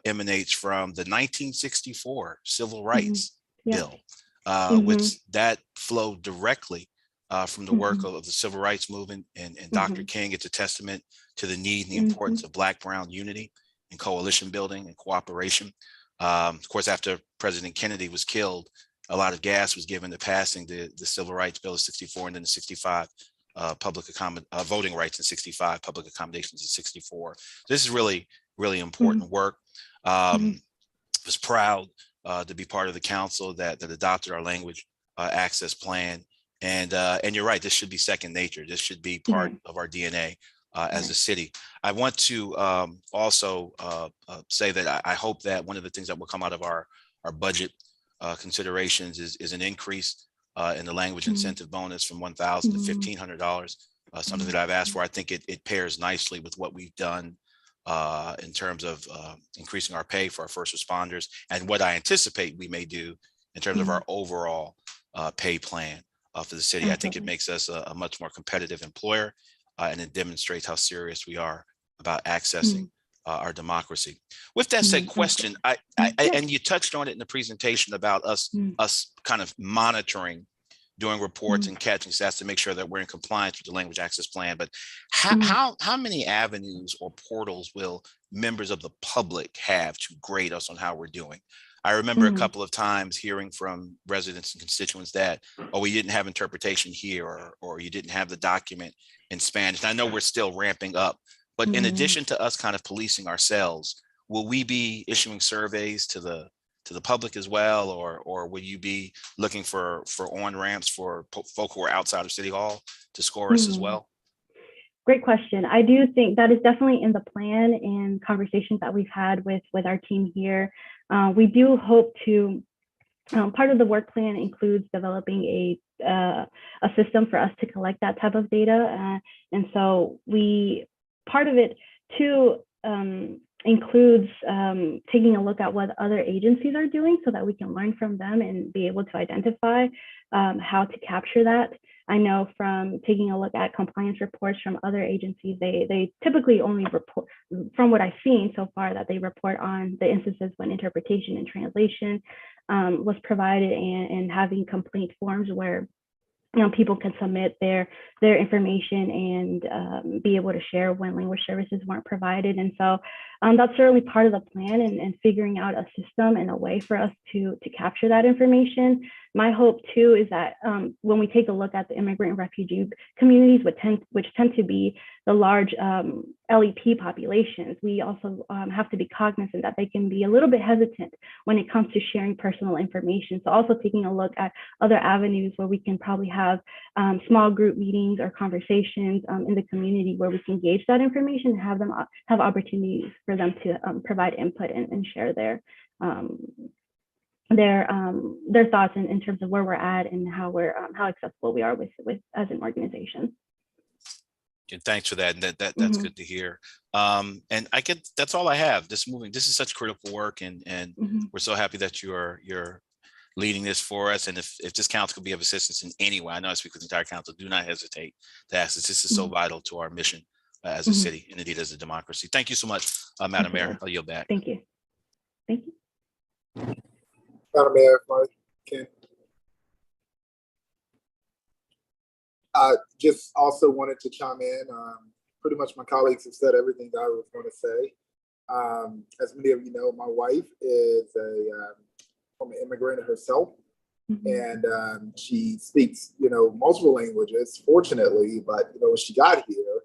I: emanates from the 1964 Civil Rights Bill, which that flowed directly from the work of the Civil Rights Movement and Dr. King. It's a testament to the need and the importance of Black-Brown unity and coalition building and cooperation. Of course, after President Kennedy was killed, a lot of gas was given to passing the Civil Rights Bill of 64, and then the 65 voting rights in 65, public accommodations in 64. This is really, really important work. I was proud to be part of the council that adopted our language access plan. And you're right, this should be second nature. This should be part of our DNA as a city. I want to also say that I hope that one of the things that will come out of our budget considerations is an increase in the language incentive bonus from $1,000 to $1,500, something that I've asked for. I think it pairs nicely with what we've done in terms of increasing our pay for our first responders, and what I anticipate we may do in terms of our overall pay plan for the city. I think it makes us a much more competitive employer, and it demonstrates how serious we are about accessing our democracy. With that said, question, and you touched on it in the presentation about us kind of monitoring, doing reports and catching stats to make sure that we're in compliance with the language access plan. But how many avenues or portals will members of the public have to grade us on how we're doing? I remember a couple of times hearing from residents and constituents that, oh, we didn't have interpretation here, or you didn't have the document in Spanish. And I know we're still ramping up, but in addition to us kind of policing ourselves, will we be issuing surveys to the public as well, or will you be looking for on-ramps for folk who are outside of City Hall to score us as well?
K: Great question. I do think that is definitely in the plan and conversations that we've had with our team here. We do hope to, part of the work plan includes developing a system for us to collect that type of data. And so part of it too includes taking a look at what other agencies are doing so that we can learn from them and be able to identify how to capture that. I know from taking a look at compliance reports from other agencies, they typically only report, from what I've seen so far, that they report on the instances when interpretation and translation was provided, and having complaint forms where people can submit their information and be able to share when language services weren't provided. And so that's certainly part of the plan, and figuring out a system and a way for us to capture that information. My hope too is that when we take a look at the immigrant and refugee communities, which tend to be the large LEP populations, we also have to be cognizant that they can be a little bit hesitant when it comes to sharing personal information. So also taking a look at other avenues where we can probably have small group meetings or conversations in the community where we can gauge that information and have them have opportunities for them to provide input and share their thoughts in terms of where we're at and how accessible we are with as an organization.
I: And thanks for that. And that's good to hear. And that's all I have. This is such critical work, and we're so happy that you're leading this for us. And if this council could be of assistance in any way, I know I speak with the entire council, do not hesitate to ask us. This is so vital to our mission as a city, and indeed as a democracy. Thank you so much, Madam Mayor. I'll yield back.
K: Thank you. Thank you.
E: Madam Mayor, if I can. I just also wanted to chime in. Pretty much my colleagues have said everything that I was going to say. As many of you know, my wife is from an immigrant herself, and she speaks, multiple languages, fortunately. But when she got here,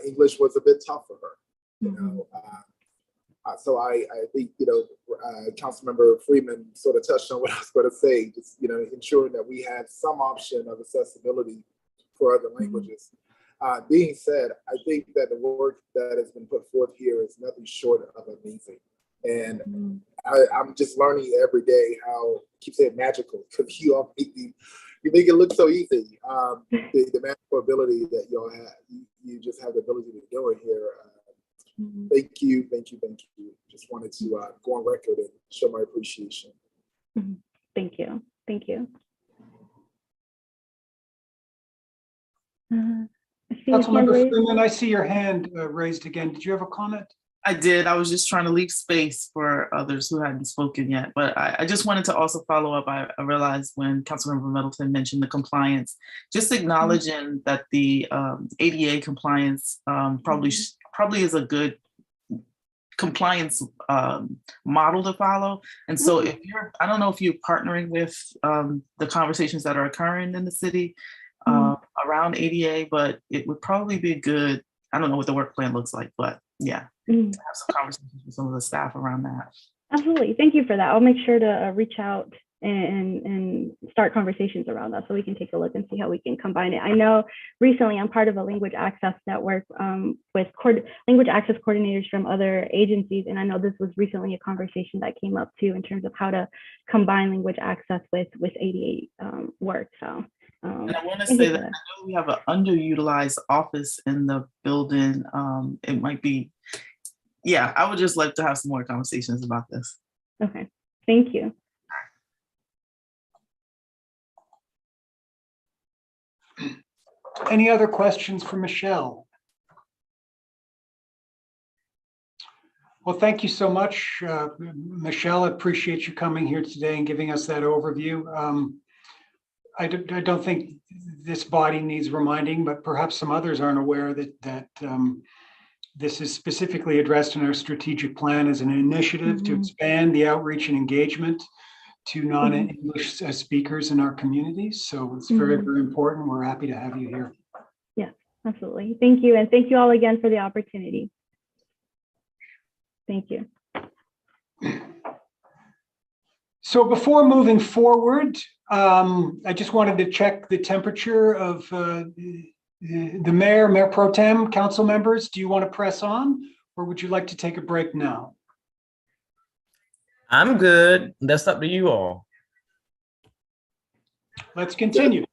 E: English was a bit tough for her. So I think Councilmember Freeman sort of touched on what I was going to say. Just ensuring that we have some option of accessibility for other languages. Being said, I think that the work that has been put forth here is nothing short of amazing. And I'm just learning every day how, I keep saying magical, because you all make it look so easy. The magical ability that you all have, you just have the ability to do it here. Thank you. Just wanted to go on record and show my appreciation.
K: Thank you.
A: Councilmember Freeman, I see your hand raised again. Did you have a comment?
L: I did. I was just trying to leave space for others who hadn't spoken yet. But I just wanted to also follow up. I realized when Councilmember Middleton mentioned the compliance, just acknowledging that the ADA compliance probably is a good compliance model to follow. And so if I don't know if you're partnering with the conversations that are occurring in the city around ADA, but it would probably be good. I don't know what the work plan looks like, but yeah, to have some conversations with some of the staff around that.
K: Absolutely. Thank you for that. I'll make sure to reach out and start conversations around that so we can take a look and see how we can combine it. I know recently I'm part of a language access network with language access coordinators from other agencies. And I know this was recently a conversation that came up too in terms of how to combine language access with ADA work. So.
L: And I want to say that I know we have an underutilized office in the building. It might be, I would just like to have some more conversations about this.
K: Okay, thank you.
A: Any other questions for Mishel? Well, thank you so much, Mishel. I appreciate you coming here today and giving us that overview. I don't think this body needs reminding, but perhaps some others aren't aware that this is specifically addressed in our strategic plan as an initiative to expand the outreach and engagement to non-English speakers in our communities. So it's very, very important. We're happy to have you here.
K: Yeah, absolutely. Thank you. And thank you all again for the opportunity. Thank you.
A: So before moving forward, I just wanted to check the temperature of the mayor pro tem, council members. Do you want to press on, or would you like to take a break now?
G: I'm good. That's up to you all.
A: Let's continue.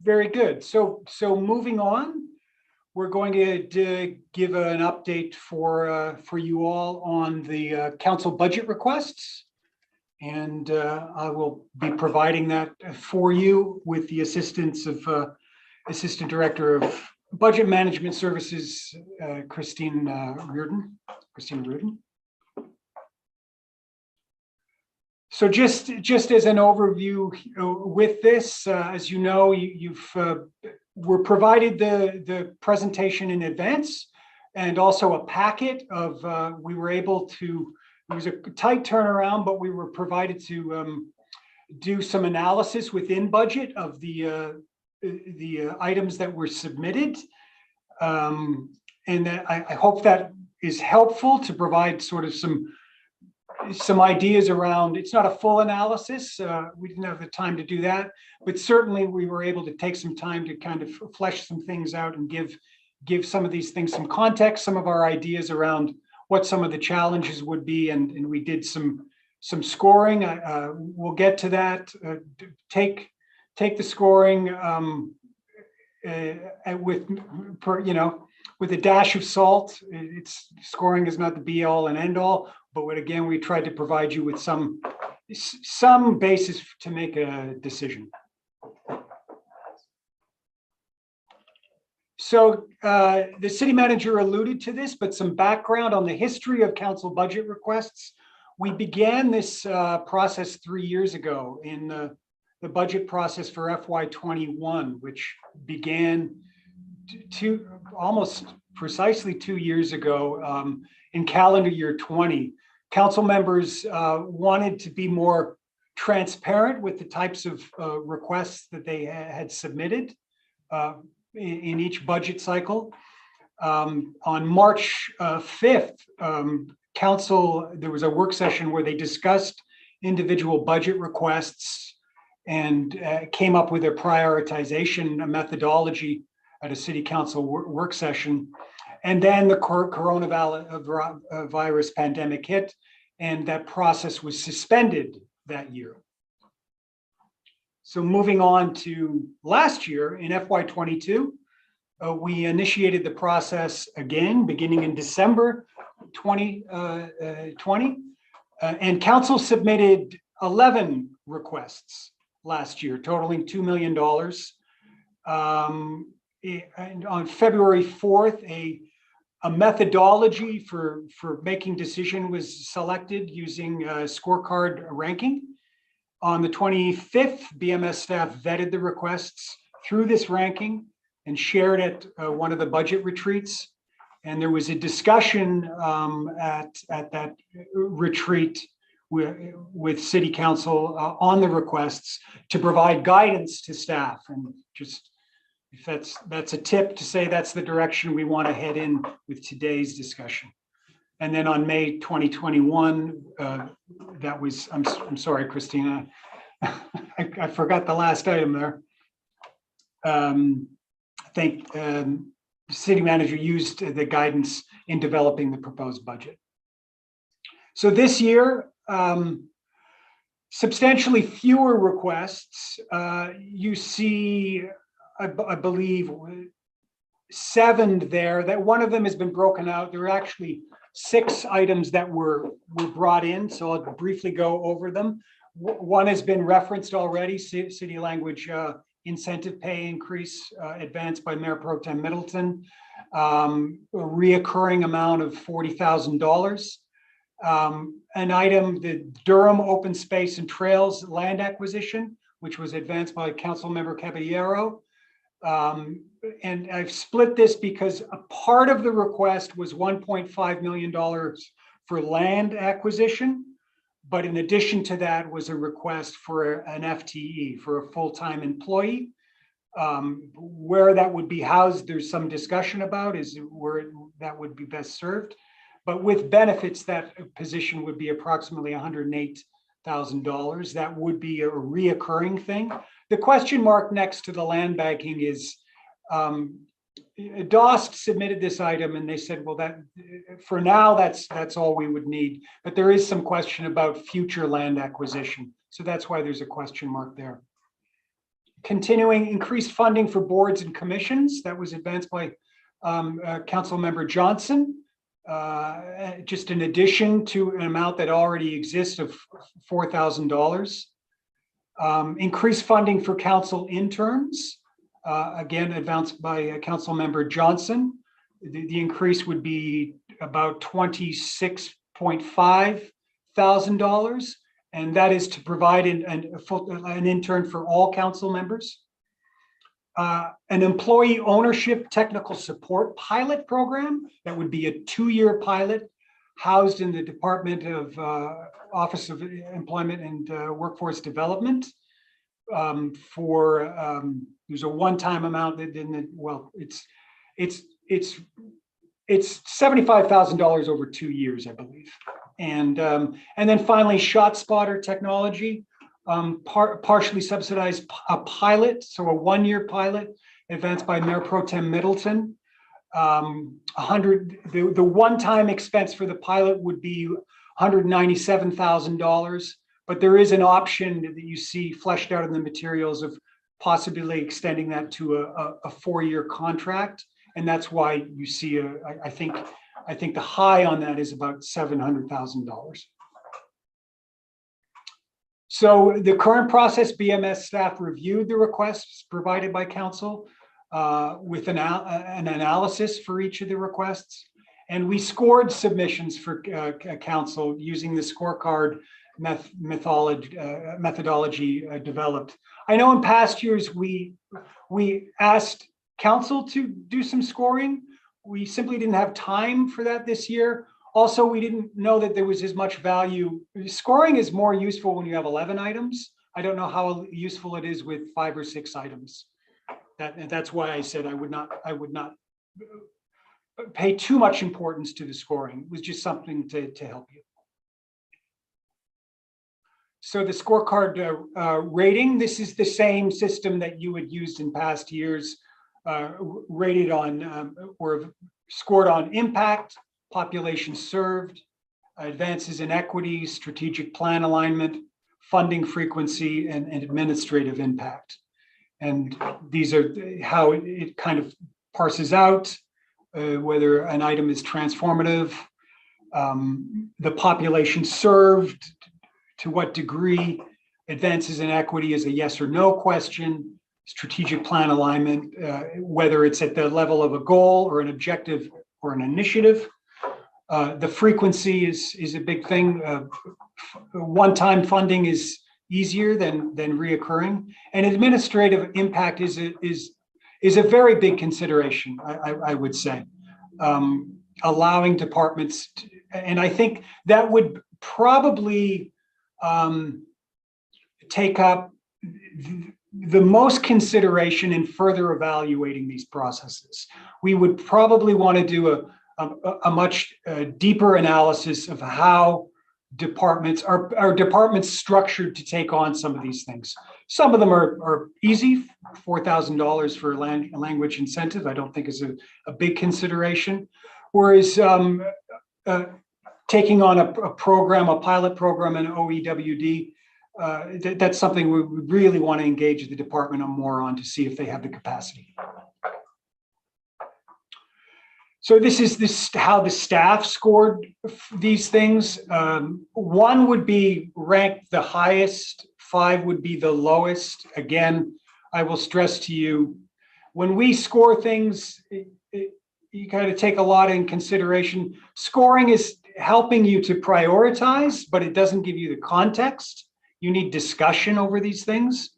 A: Very good. So moving on, we're going to give an update for you all on the council budget requests. And I will be providing that for you with the assistance of Assistant Director of Budget Management Services, Christina Riordan. So just as an overview with this, as you know, we're provided the presentation in advance and also a packet of, we were able to, it was a tight turnaround, but we were provided to do some analysis within budget of the items that were submitted. And that I hope that is helpful to provide sort of some ideas around, it's not a full analysis. We didn't have the time to do that, but certainly we were able to take some time to kind of flesh some things out and give some of these things some context, some of our ideas around what some of the challenges would be. And we did some scoring. We'll get to that. Take the scoring with a dash of salt. Scoring is not the be all and end all, but again, we tried to provide you with some basis to make a decision. So the city manager alluded to this, but some background on the history of council budget requests. We began this process 3 years ago in the budget process for FY21, which began almost precisely 2 years ago in calendar year 20. Council members wanted to be more transparent with the types of requests that they had submitted in each budget cycle. On March 5th, council, there was a work session where they discussed individual budget requests and came up with a prioritization, a methodology at a city council work session. And then the coronavirus pandemic hit, and that process was suspended that year. So moving on to last year in FY22, we initiated the process again, beginning in December 2020, and council submitted 11 requests last year, totaling $2 million. And on February 4th, a methodology for making decision was selected using scorecard ranking. On the 25th, BMS staff vetted the requests through this ranking and shared at one of the budget retreats. And there was a discussion at that retreat with City Council on the requests to provide guidance to staff. And just, if that's a tip to say that's the direction we want to head in with today's discussion. And then on May 2021, that was, I'm sorry, Christina, I forgot the last item there. I think the city manager used the guidance in developing the proposed budget. So this year, substantially fewer requests. You see, I believe, 7 there. That one of them has been broken out. There are actually 6 items that were brought in, so I'll briefly go over them. One has been referenced already, city language incentive pay increase advanced by Mayor Pro Tem Middleton, a reoccurring amount of $40,000. An item, the Durham open space and trails land acquisition, which was advanced by Council Member Caballero. And I've split this because a part of the request was $1.5 million for land acquisition. But in addition to that was a request for an FTE, for a full-time employee. Where that would be housed, there's some discussion about is where that would be best served. But with benefits, that position would be approximately $108,000. That would be a reoccurring thing. The question mark next to the land banking is, DOST submitted this item and they said, well, that for now, that's all we would need. But there is some question about future land acquisition. So that's why there's a question mark there. Continuing increased funding for boards and commissions. That was advanced by Council Member Johnson. just an addition to an amount that already exists of $4,000. Increased funding for council interns, again, advanced by Council Member Johnson. The increase would be about $26.5 thousand, and that is to provide an intern for all council members. An employee ownership technical support pilot program that would be a 2-year pilot housed in the Department of Office of Employment and Workforce Development. There's a one-time amount that it's $75,000 over 2 years, I believe. And then finally, ShotSpotter technology, partially subsidized a pilot, so a 1-year pilot advanced by Mayor Pro Tem Middleton. The one-time expense for the pilot would be $197,000, but there is an option that you see fleshed out in the materials of possibly extending that to a 4-year contract. And that's why you see I think the high on that is about $700,000. So the current process, BMS staff reviewed the requests provided by council with an analysis for each of the requests. And we scored submissions for council using the scorecard methodology developed. I know in past years, we asked council to do some scoring. We simply didn't have time for that this year. Also, we didn't know that there was as much value. Scoring is more useful when you have 11 items. I don't know how useful it is with 5 or 6 items. That's why I said I would not pay too much importance to the scoring. It was just something to help you. So the scorecard rating, this is the same system that you had used in past years, rated on or scored on impact, population served, advances in equity, strategic plan alignment, funding frequency, and administrative impact. And these are how it kind of parses out whether an item is transformative, the population served, to what degree, advances in equity is a yes or no question, strategic plan alignment, whether it's at the level of a goal or an objective or an initiative. The frequency is a big thing. One-time funding is easier than reoccurring, and administrative impact is a very big consideration. I would say, allowing departments, and I think that would probably take up the most consideration in further evaluating these processes. We would probably want to do a much deeper analysis of how departments are departments structured to take on some of these things. Some of them are easy. $4,000 for language incentive, I don't think is a big consideration. Whereas taking on a pilot program in OEWD, that's something we really want to engage the department more on to see if they have the capacity. So this is how the staff scored these things. 1 would be ranked the highest, 5 would be the lowest. Again, I will stress to you, when we score things, you got to take a lot in consideration. Scoring is helping you to prioritize, but it doesn't give you the context. You need discussion over these things.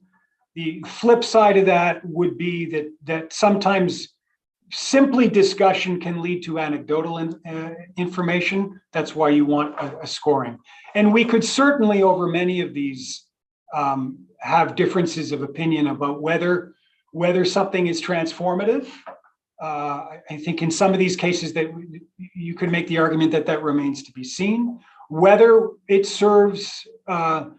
A: The flip side of that would be that sometimes simply discussion can lead to anecdotal information. That's why you want a scoring. And we could certainly, over many of these, have differences of opinion about whether something is transformative. I think in some of these cases that you could make the argument that remains to be seen. Whether it serves a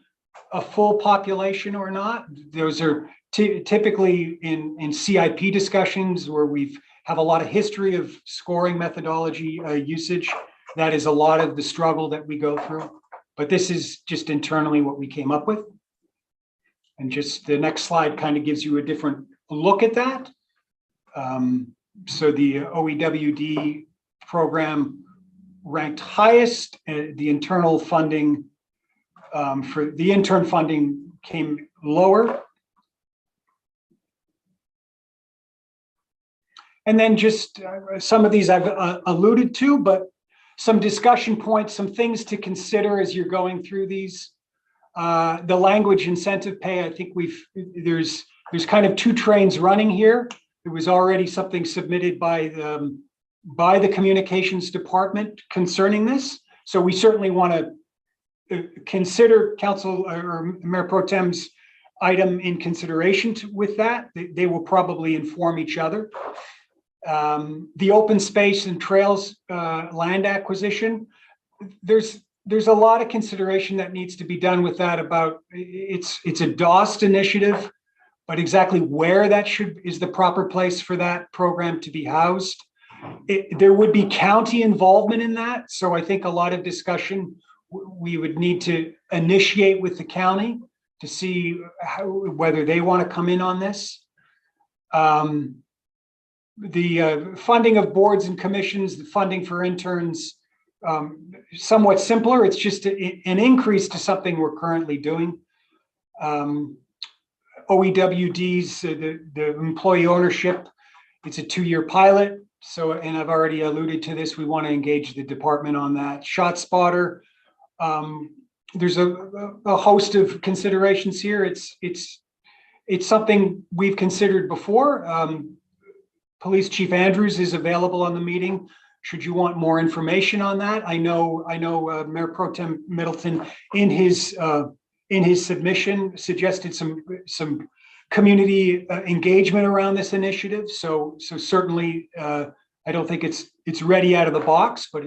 A: full population or not, those are typically in CIP discussions where we have a lot of history of scoring methodology usage. That is a lot of the struggle that we go through. But this is just internally what we came up with. And just the next slide kind of gives you a different look at that. So the OEWD program ranked highest. The internal funding for the intern funding came lower. And then just some of these I've alluded to, but some discussion points, some things to consider as you're going through these. The language incentive pay, I think there's kind of two trains running here. There was already something submitted by the communications department concerning this. So we certainly want to consider Council or Mayor Pro Tem's item in consideration with that. They will probably inform each other. The open space and trails land acquisition, there's a lot of consideration that needs to be done with that. About it's a DOST initiative, but exactly where that is the proper place for that program to be housed. There would be county involvement in that, so I think a lot of discussion we would need to initiate with the county to see whether they want to come in on this. The funding of boards and commissions, the funding for interns, somewhat simpler. It's just an increase to something we're currently doing. OEWDs, the employee ownership, it's a 2-year pilot. So, and I've already alluded to this, we want to engage the department on that. ShotSpotter, there's a host of considerations here. It's something we've considered before. Police Chief Andrews is available on the meeting. Should you want more information on that? I know Mayor Pro Tem Middleton in his submission suggested some community engagement around this initiative. So certainly I don't think it's ready out of the box, but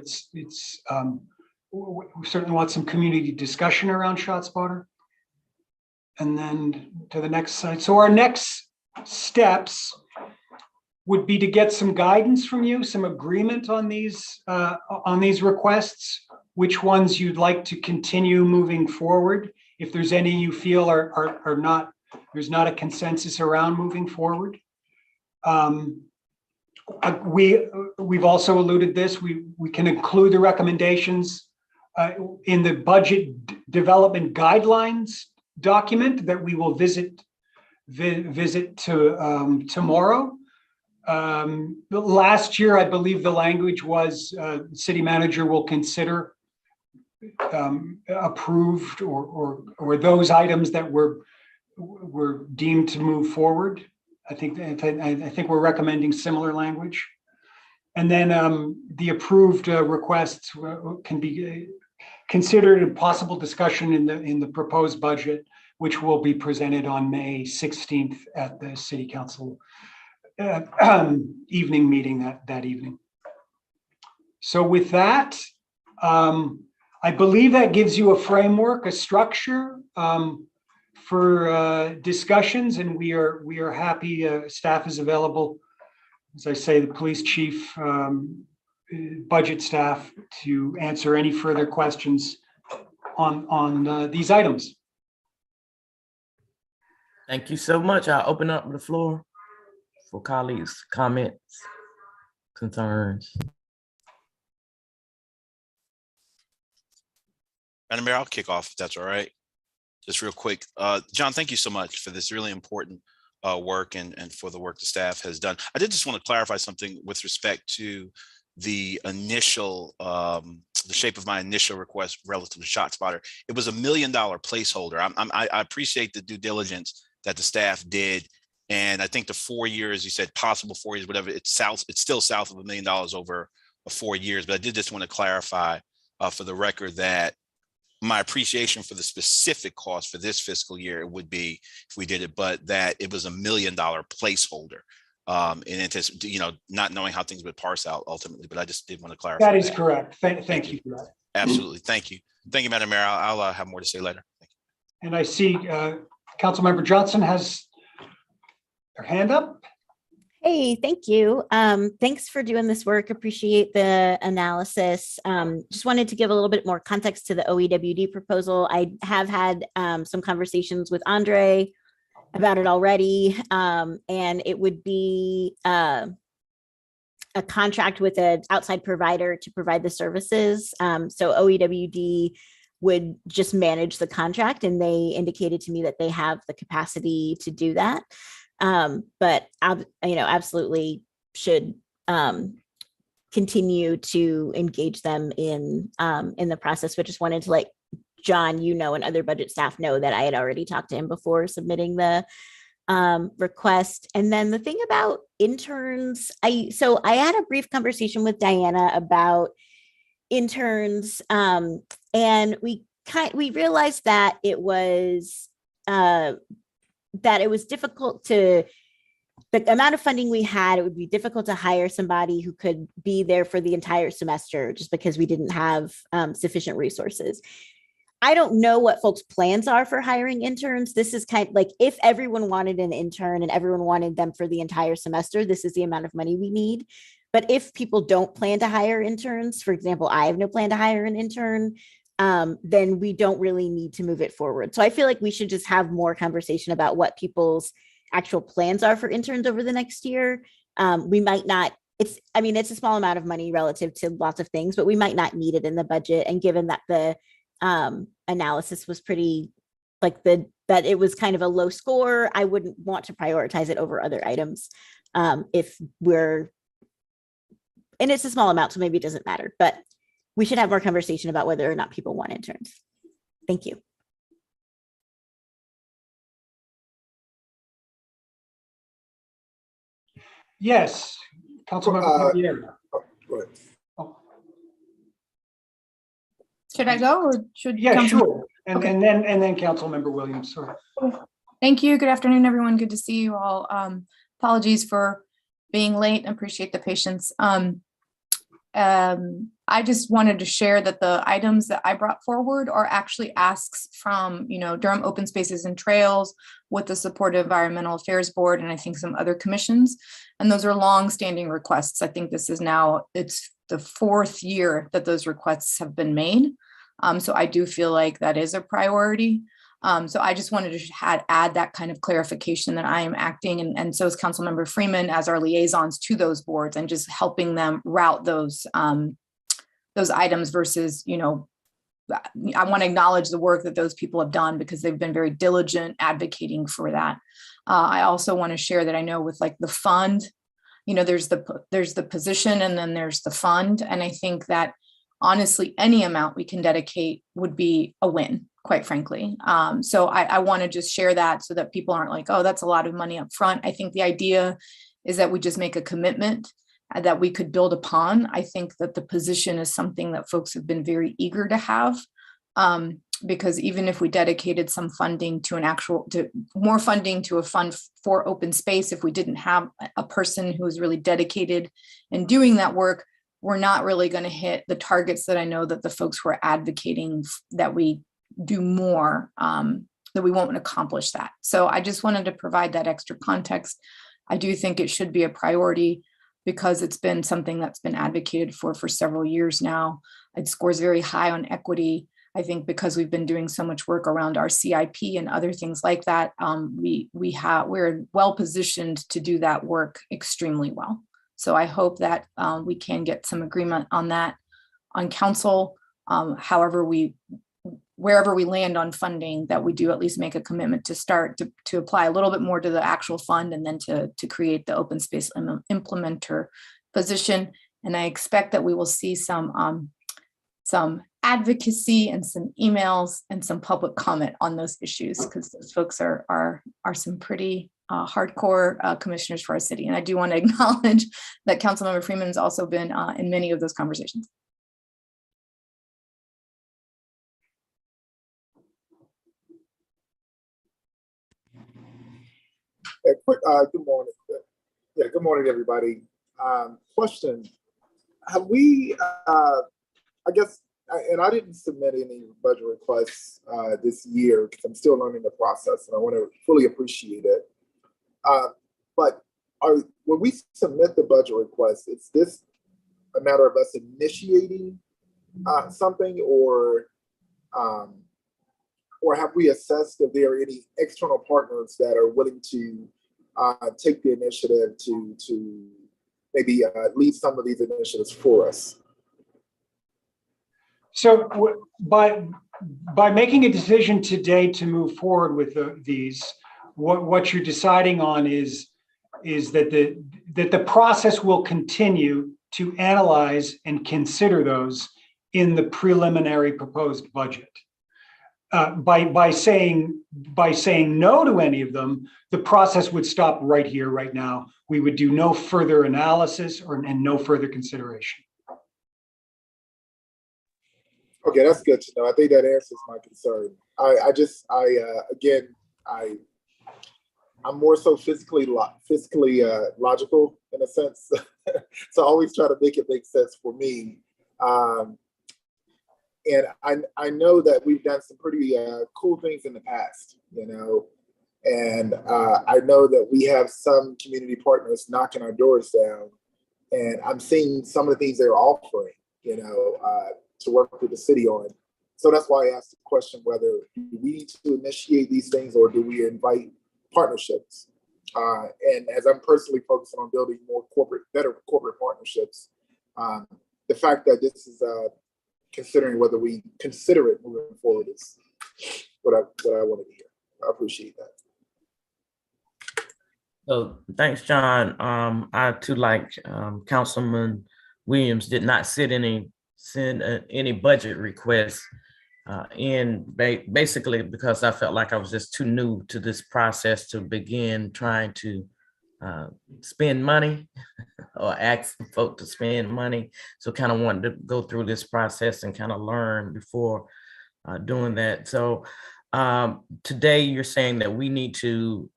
A: we certainly want some community discussion around ShotSpotter. And then to the next slide. So our next steps would be to get some guidance from you, some agreement on these requests, which ones you'd like to continue moving forward. If there's any you feel are not, there's not a consensus around moving forward. We've also alluded this, we can include the recommendations in the budget development guidelines document that we will visit tomorrow. Last year, I believe the language was city manager will consider approved or those items that were deemed to move forward. I think we're recommending similar language. And then the approved requests can be considered a possible discussion in the proposed budget, which will be presented on May 16th at the City Council evening meeting that evening. So with that, I believe that gives you a framework, a structure for discussions, and we are happy. Staff is available, as I say, the police chief, budget staff, to answer any further questions on these items.
G: Thank you so much. I'll open up the floor for colleagues' comments, concerns.
I: Madam Mayor, I'll kick off if that's all right. Just real quick. John, thank you so much for this really important work and for the work the staff has done. I did just want to clarify something with respect to the initial, the shape of my initial request relative to ShotSpotter. It was $1 million placeholder. I appreciate the due diligence that the staff did. And I think the 4 years, you said possible 4 years, whatever, it's still south of $1 million over 4 years. But I did just want to clarify for the record that my appreciation for the specific cost for this fiscal year would be if we did it, but that it was $1 million placeholder. And it is, not knowing how things would parse out ultimately, but I just did want to clarify.
A: That is correct. Thank you for that.
I: Absolutely. Thank you. Thank you, Madam Mayor. I'll have more to say later. Thank you.
A: And I see Councilmember Johnson has her hand up.
H: Hey, thank you. Thanks for doing this work. Appreciate the analysis. Just wanted to give a little bit more context to the OEWD proposal. I have had some conversations with Andre about it already, and it would be a contract with an outside provider to provide the services. So OEWD would just manage the contract, and they indicated to me that they have the capacity to do that. But absolutely should continue to engage them in the process. But just wanted to let John, and other budget staff know that I had already talked to him before submitting the request. And then the thing about interns, I had a brief conversation with Diana about interns, and we realized that it was difficult to, the amount of funding we had, it would be difficult to hire somebody who could be there for the entire semester just because we didn't have sufficient resources. I don't know what folks' plans are for hiring interns. This is kind of like, if everyone wanted an intern and everyone wanted them for the entire semester, this is the amount of money we need. But if people don't plan to hire interns, for example, I have no plan to hire an intern, then we don't really need to move it forward. So I feel like we should just have more conversation about what people's actual plans are for interns over the next year. We might not, it's a small amount of money relative to lots of things, but we might not need it in the budget. And given that the analysis was pretty that it was kind of a low score, I wouldn't want to prioritize it over other items. And it's a small amount, so maybe it doesn't matter, but we should have more conversation about whether or not people want interns. Thank you.
A: Yes, Councilmember Caballero.
M: Should I go or should?
A: Yeah, sure. And then Councilmember Williams. Sorry.
M: Thank you. Good afternoon, everyone. Good to see you all. Apologies for being late. I appreciate the patience. I just wanted to share that the items that I brought forward are actually asks from, Durham Open Spaces and Trails with the support of Environmental Affairs Board, and I think some other commissions. And those are long-standing requests. I think this is now, it's the 4th year that those requests have been made. So I do feel like that is a priority. So I just wanted to add that kind of clarification that I am acting, and so is Councilmember Freeman, as our liaisons to those boards, and just helping them route those items versus, I want to acknowledge the work that those people have done because they've been very diligent advocating for that. I also want to share that I know with the fund, there's the position and then there's the fund. And I think that honestly, any amount we can dedicate would be a win, quite frankly. So I want to just share that so that people aren't like, oh, that's a lot of money up front. I think the idea is that we just make a commitment that we could build upon. I think that the position is something that folks have been very eager to have, because even if we dedicated some funding to more funding to a fund for open space, if we didn't have a person who is really dedicated in doing that work, we're not really going to hit the targets that I know that the folks who are advocating that we do more, that we won't accomplish that. So I just wanted to provide that extra context. I do think it should be a priority because it's been something that's been advocated for several years now. It scores very high on equity. I think because we've been doing so much work around our CIP and other things like that, we're well positioned to do that work extremely well. So I hope that we can get some agreement on that on council. Wherever we land on funding, that we do at least make a commitment to start to apply a little bit more to the actual fund, and then to create the open space implementer position. And I expect that we will see some advocacy and some emails and some public comment on those issues, because those folks are some pretty hardcore commissioners for our city. And I do want to acknowledge that Councilmember Freeman has also been in many of those conversations.
E: Yeah, good morning. Yeah, good morning, everybody. Question: have we? I guess, and I didn't submit any budget requests this year because I'm still learning the process, and I want to fully appreciate it. But when we submit the budget request, is this a matter of us initiating something, or have we assessed if there are any external partners that are willing to take the initiative to maybe lead some of these initiatives for us.
A: So by making a decision today to move forward with these, what you're deciding on is that the process will continue to analyze and consider those in the preliminary proposed budget. By saying no to any of them, the process would stop right here, right now. We would do no further analysis and no further consideration.
E: Okay, that's good to know. I think that answers my concern. I'm more so physically logical in a sense. So I always try to make it make sense for me. And I know that we've done some pretty cool things in the past, you know, and I know that we have some community partners knocking our doors down, and I'm seeing some of the things they're offering, you know, to work with the city on. So that's why I asked the question whether we need to initiate these things or do we invite partnerships. And as I'm personally focusing on building better corporate partnerships, the fact that this is considering whether we consider it moving forward is what I wanted to hear. I appreciate that.
G: So thanks, John. I too, like Councilman Williams, did not send any budget requests in basically because I felt like I was just too new to this process to begin trying to spend money or ask folk to spend money. So kind of wanted to go through this process and kind of learn before doing that. So today you're saying that we need to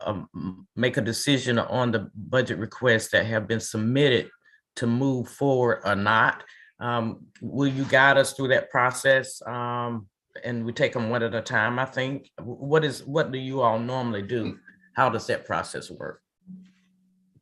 G: make a decision on the budget requests that have been submitted to move forward or not. Will you guide us through that process? And we take them one at a time, I think. What do you all normally do? How does that process work?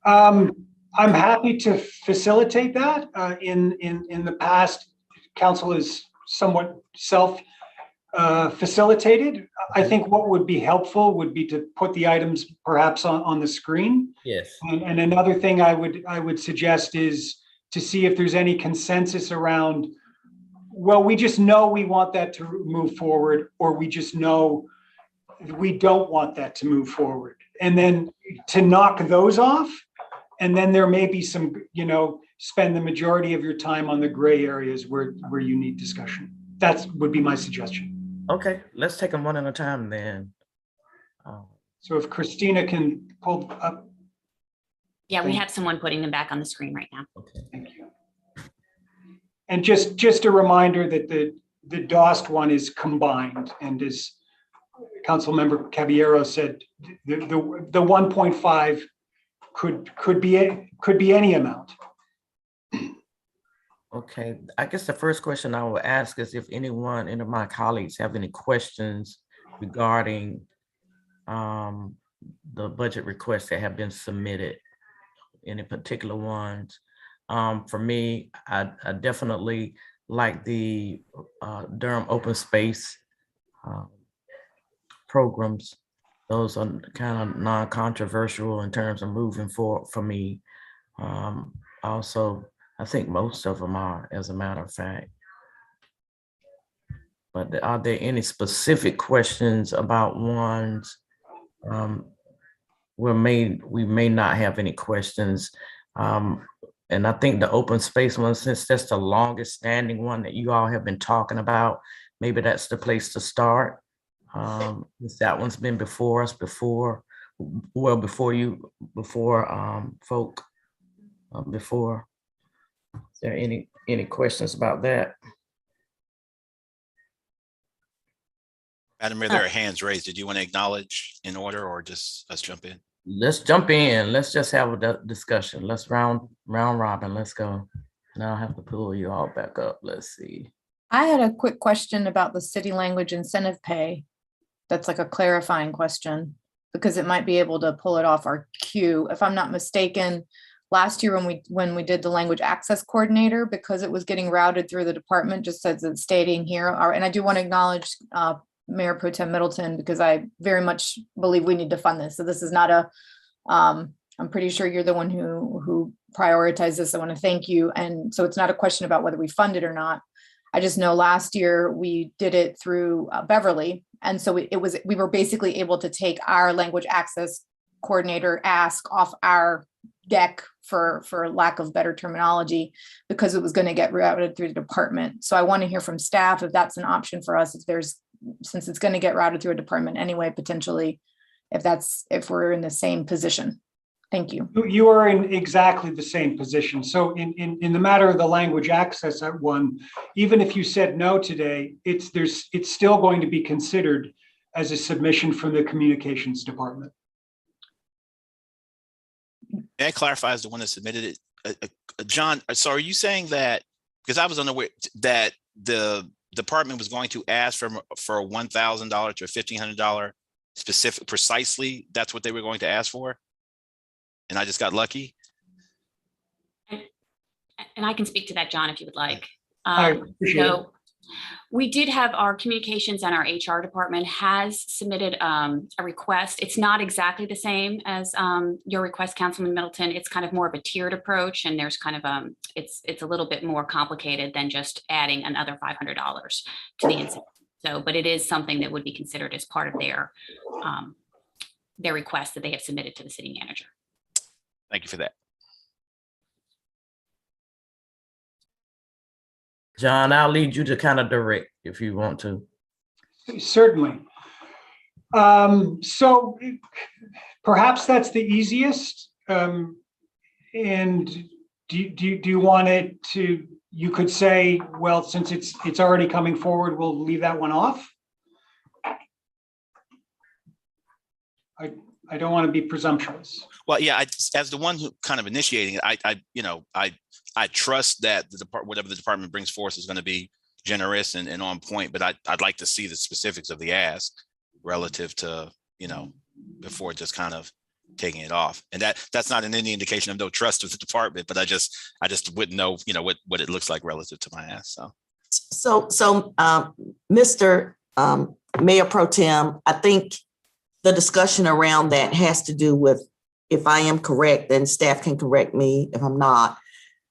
A: I'm happy to facilitate that. In the past, council is somewhat self-facilitated. I think what would be helpful would be to put the items perhaps on the screen.
G: Yes.
A: And another thing I would suggest is to see if there's any consensus around, well, we just know we want that to move forward, or we just know we don't want that to move forward. And then to knock those off, and then there may be some, you know, spend the majority of your time on the gray areas where you need discussion. That would be my suggestion.
G: Okay, let's take them one at a time then.
A: So if Christina can pull up.
N: Yeah, we have someone putting them back on the screen right now.
G: Okay.
A: Thank you. And just a reminder that the DOST one is combined, and as Councilmember Caballero said, the 1.5 could be any amount.
G: Okay, I guess the first question I will ask is if any of my colleagues have any questions regarding the budget requests that have been submitted, any particular ones. For me, I definitely like the Durham open space programs. Those are kind of non-controversial in terms of moving forward for me. Also, I think most of them are, as a matter of fact. But are there any specific questions about ones? We may not have any questions. And I think the open space one, since that's the longest standing one that you all have been talking about, maybe that's the place to start. Since that one's been before us before folk. Is there any questions about that?
I: Madam Mayor, there are hands raised. Did you want to acknowledge in order or just let's jump in?
G: Let's jump in. Let's just have a discussion. Let's round robin. Let's go. Now I have to pull you all back up. Let's see.
M: I had a quick question about the city language incentive pay. That's like a clarifying question because it might be able to pull it off our queue. If I'm not mistaken, last year when we did the language access coordinator, because it was getting routed through the department, just as it's stating here. And I do want to acknowledge Mayor Pro Tem Middleton, because I very much believe we need to fund this. So this is not I'm pretty sure you're the one who prioritize this. I want to thank you. And so it's not a question about whether we fund it or not. I just know last year we did it through Beverly. And so we were basically able to take our language access coordinator ask off our deck, for lack of better terminology, because it was going to get routed through the department. So I want to hear from staff if that's an option for us, since it's going to get routed through a department anyway, potentially, if we're in the same position. Thank you.
A: You are in exactly the same position. So in the matter of the language access at one, even if you said no today, it's still going to be considered as a submission from the communications department.
I: May I clarify as the one that submitted it? John, so are you saying that, because I was unaware that the department was going to ask for a $1,000 to a $1,500 specific, precisely, that's what they were going to ask for? And I just got lucky?
N: And I can speak to that, John, if you would like.
A: I appreciate it.
N: We did have our communications and our HR department has submitted a request. It's not exactly the same as your request, Councilman Middleton. It's kind of more of a tiered approach, and there's kind of it's a little bit more complicated than just adding another $500 to the incentive. So, but it is something that would be considered as part of their request that they have submitted to the city manager.
I: Thank you for that.
G: John, I'll lead you to kind of direct if you want to.
A: Certainly. So perhaps that's the easiest. And do you want it to, you could say, well, since it's already coming forward, we'll leave that one off. I don't want to be presumptuous.
I: Well, yeah, as the one who kind of initiating it, I trust that whatever the department brings forth is going to be generous and on point, but I'd like to see the specifics of the ask relative to, before just kind of taking it off. And that's not any indication of no trust of the department, but I just wouldn't know, what it looks like relative to my ask.
B: So Mr. Mayor Pro Tem, I think the discussion around that has to do with, if I am correct, and staff can correct me if I'm not,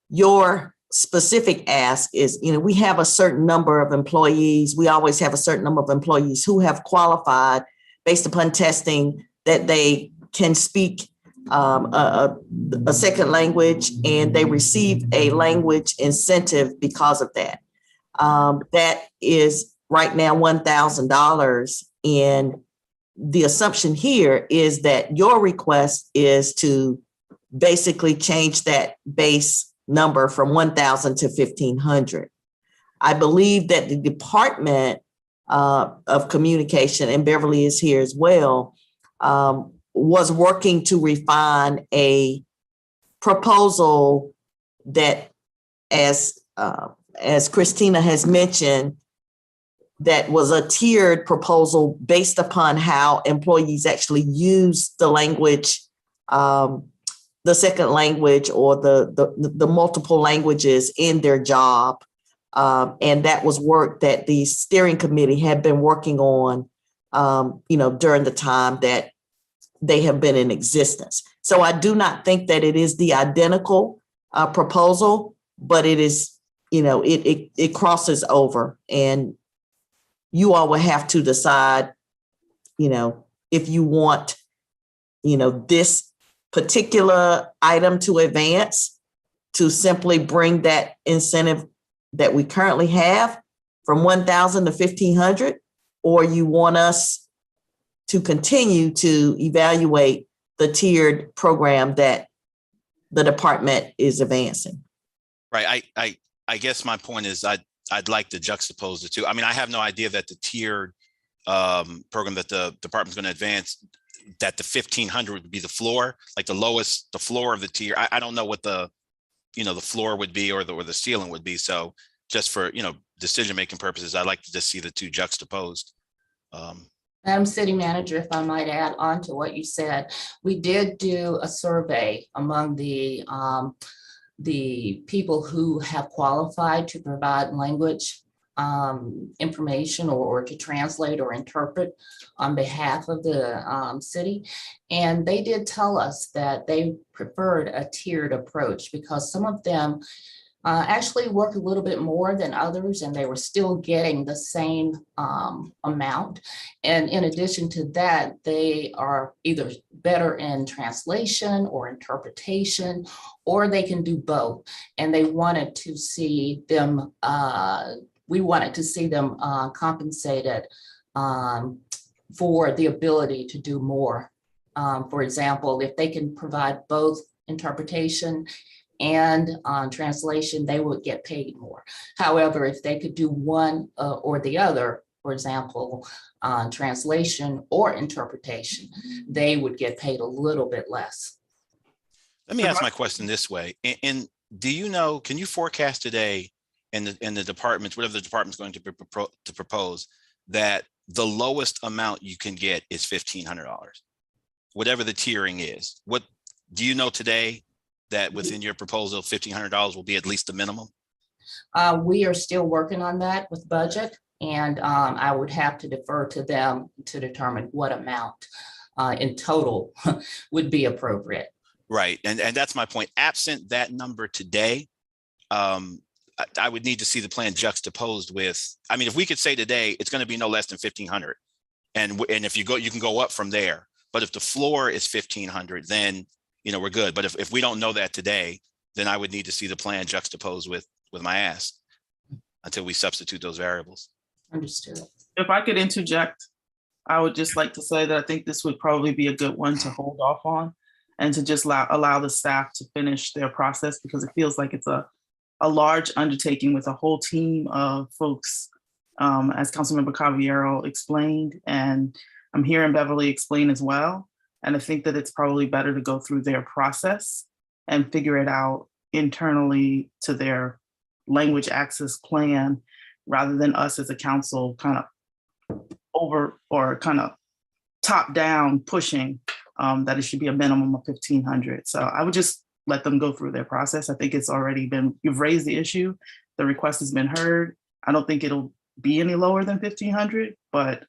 B: your specific ask is, we have a certain number of employees. We always have a certain number of employees who have qualified based upon testing that they can speak a second language, and they receive a language incentive because of that. That is right now $1,000. And the assumption here is that your request is to basically change that base number from 1,000 to 1,500. I believe that the Department of Communication, and Beverly is here as well, was working to refine a proposal that, as Christina has mentioned, that was a tiered proposal based upon how employees actually use the language, the second language, or the multiple languages in their job. And that was work that the steering committee had been working on, during the time that they have been in existence. So I do not think that it is the identical proposal, but it is, it crosses over, and you all will have to decide, if you want, this particular item to advance, to simply bring that incentive that we currently have from 1,000 to 1,500, or you want us to continue to evaluate the tiered program that the department is advancing.
I: Right. I guess my point is I'd like to juxtapose the two. I mean, I have no idea that the tiered program that the department's going to advance, that the 1,500 would be the floor, like the floor of the tier. I don't know what the floor would be or the ceiling would be. So just for, decision-making purposes, I'd like to just see the two juxtaposed.
J: Madam City Manager, if I might add on to what you said, we did do a survey among the people who have qualified to provide language information or to translate or interpret on behalf of the city. And they did tell us that they preferred a tiered approach because some of them actually work a little bit more than others, and they were still getting the same amount. And in addition to that, they are either better in translation or interpretation, or they can do both. And they wanted to see them, we wanted to see them compensated for the ability to do more. For example, if they can provide both interpretation and translation, they would get paid more. However, if they could do one or the other, for example, translation or interpretation, they would get paid a little bit less.
I: Let me ask my question this way. And do you know, can you forecast today in the departments, whatever the department's going to propose, that the lowest amount you can get is $1,500, whatever the tiering is? What do you know today that within your proposal, $1,500 will be at least the minimum?
J: We are still working on that with budget, and I would have to defer to them to determine what amount in total would be appropriate.
I: Right, and that's my point. Absent that number today, I would need to see the plan juxtaposed with, I mean, if we could say today, it's going to be no less than 1,500. And if you go, you can go up from there. But if the floor is 1,500, then, you know, we're good. But if we don't know that today, then I would need to see the plan juxtaposed with my ask until we substitute those variables.
J: Understood.
L: If I could interject, I would just like to say that I think this would probably be a good one to hold off on and to just allow the staff to finish their process, because it feels like it's a large undertaking with a whole team of folks, as Councilmember Caballero explained, and I'm hearing Beverly explain as well. And I think that it's probably better to go through their process and figure it out internally to their language access plan, rather than us as a council kind of over or kind of top down pushing that it should be a minimum of 1,500. So I would just let them go through their process. I think it's already been, you've raised the issue. The request has been heard. I don't think it'll be any lower than 1,500, but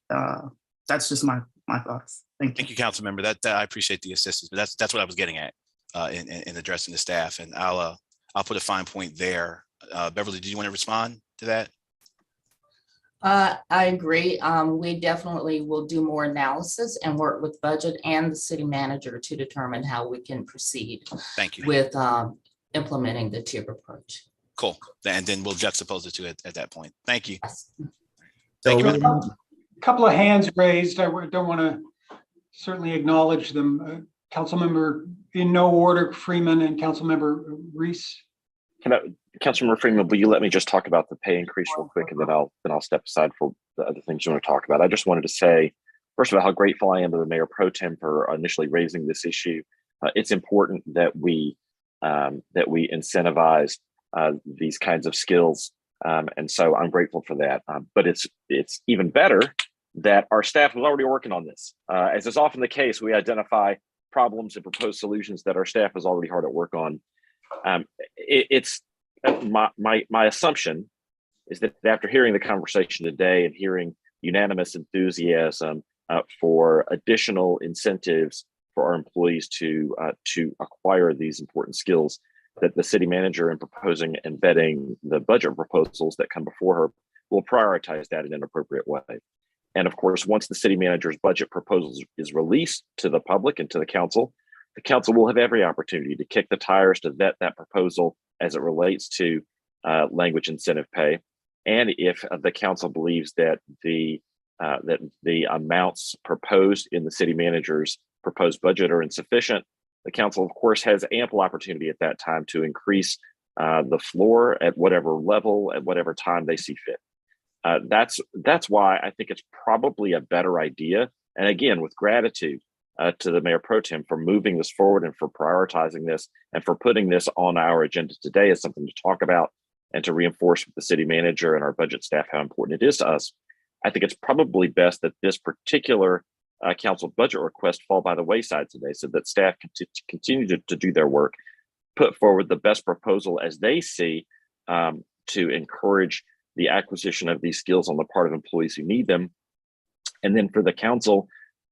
L: that's just my thoughts. Thank you,
I: Council Member. That I appreciate the assistance, but that's what I was getting at in addressing the staff. And I'll put a fine point there. Beverly, do you want to respond to that?
J: I agree. We definitely will do more analysis and work with budget and the city manager to determine how we can proceed.
I: Thank you.
J: With implementing the tiered approach.
I: Cool. And then we'll juxtapose the two at that point. Thank you.
J: Yes.
I: Thank you.
A: A couple of hands raised. I don't want to certainly acknowledge them. Councilmember in no order, Freeman and Councilmember Reese.
O: Councilmember Freeman, will you let me just talk about the pay increase real quick, and then I'll step aside for the other things you want to talk about. I just wanted to say, first of all, how grateful I am to the Mayor Pro Tem for initially raising this issue. It's important that we incentivize these kinds of skills, and so I'm grateful for that. But it's even better that our staff was already working on this. As is often the case, we identify problems and propose solutions that our staff is already hard at work on. It's my assumption is that after hearing the conversation today and hearing unanimous enthusiasm for additional incentives for our employees to acquire these important skills, that the city manager, in proposing and vetting the budget proposals that come before her, will prioritize that in an appropriate way. And of course, once the city manager's budget proposals is released to the public and to the council will have every opportunity to kick the tires to vet that proposal as it relates to language incentive pay. And if the council believes that the amounts proposed in the city manager's proposed budget are insufficient, the council, of course, has ample opportunity at that time to increase the floor at whatever level, at whatever time they see fit. That's why I think it's probably a better idea. And again, with gratitude to the Mayor Pro Tem for moving this forward and for prioritizing this and for putting this on our agenda today as something to talk about and to reinforce with the city manager and our budget staff how important it is to us. I think it's probably best that this particular council budget request fall by the wayside today, so that staff can continue to do their work, put forward the best proposal as they see to encourage the acquisition of these skills on the part of employees who need them. And then for the council,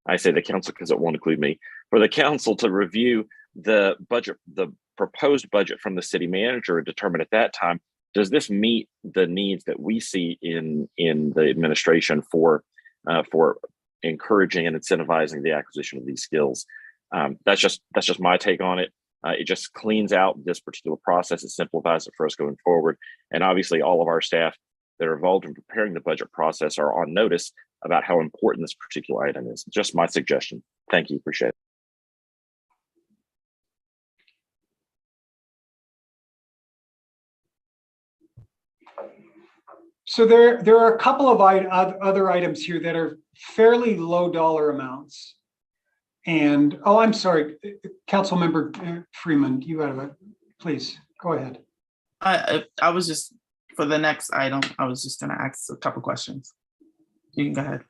O: I say the council because it won't include me, for the council to review the budget, the proposed budget from the city manager, and determine at that time, does this meet the needs that we see in the administration for encouraging and incentivizing the acquisition of these skills? That's just my take on it. It just cleans out this particular process. It simplifies it for us going forward. And obviously all of our staff that are involved in preparing the budget process are on notice about how important this particular item is. Just my suggestion. Thank you. Appreciate it.
A: So there are a couple of other items here that are fairly low dollar amounts. And, oh, I'm sorry, Councilmember Freeman, you have a, please, go ahead.
L: I was just, for the next item, I was just gonna ask a couple questions. You can go ahead.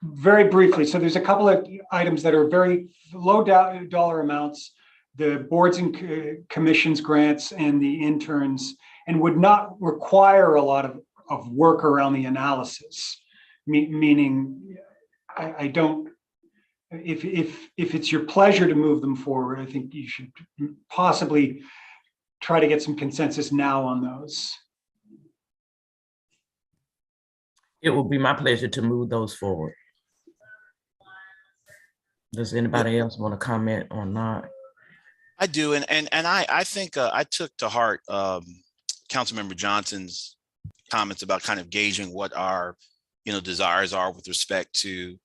A: Very briefly, so there's a couple of items that are very low dollar amounts, the boards and commissions grants and the interns, and would not require a lot of work around the analysis. Meaning, I don't, if it's your pleasure to move them forward, I think you should possibly try to get some consensus now on those.
G: It will be my pleasure to move those forward. Does anybody else want to comment or not?
I: I do, and I think I took to heart Councilmember Johnson's comments about kind of gauging what our desires are with respect to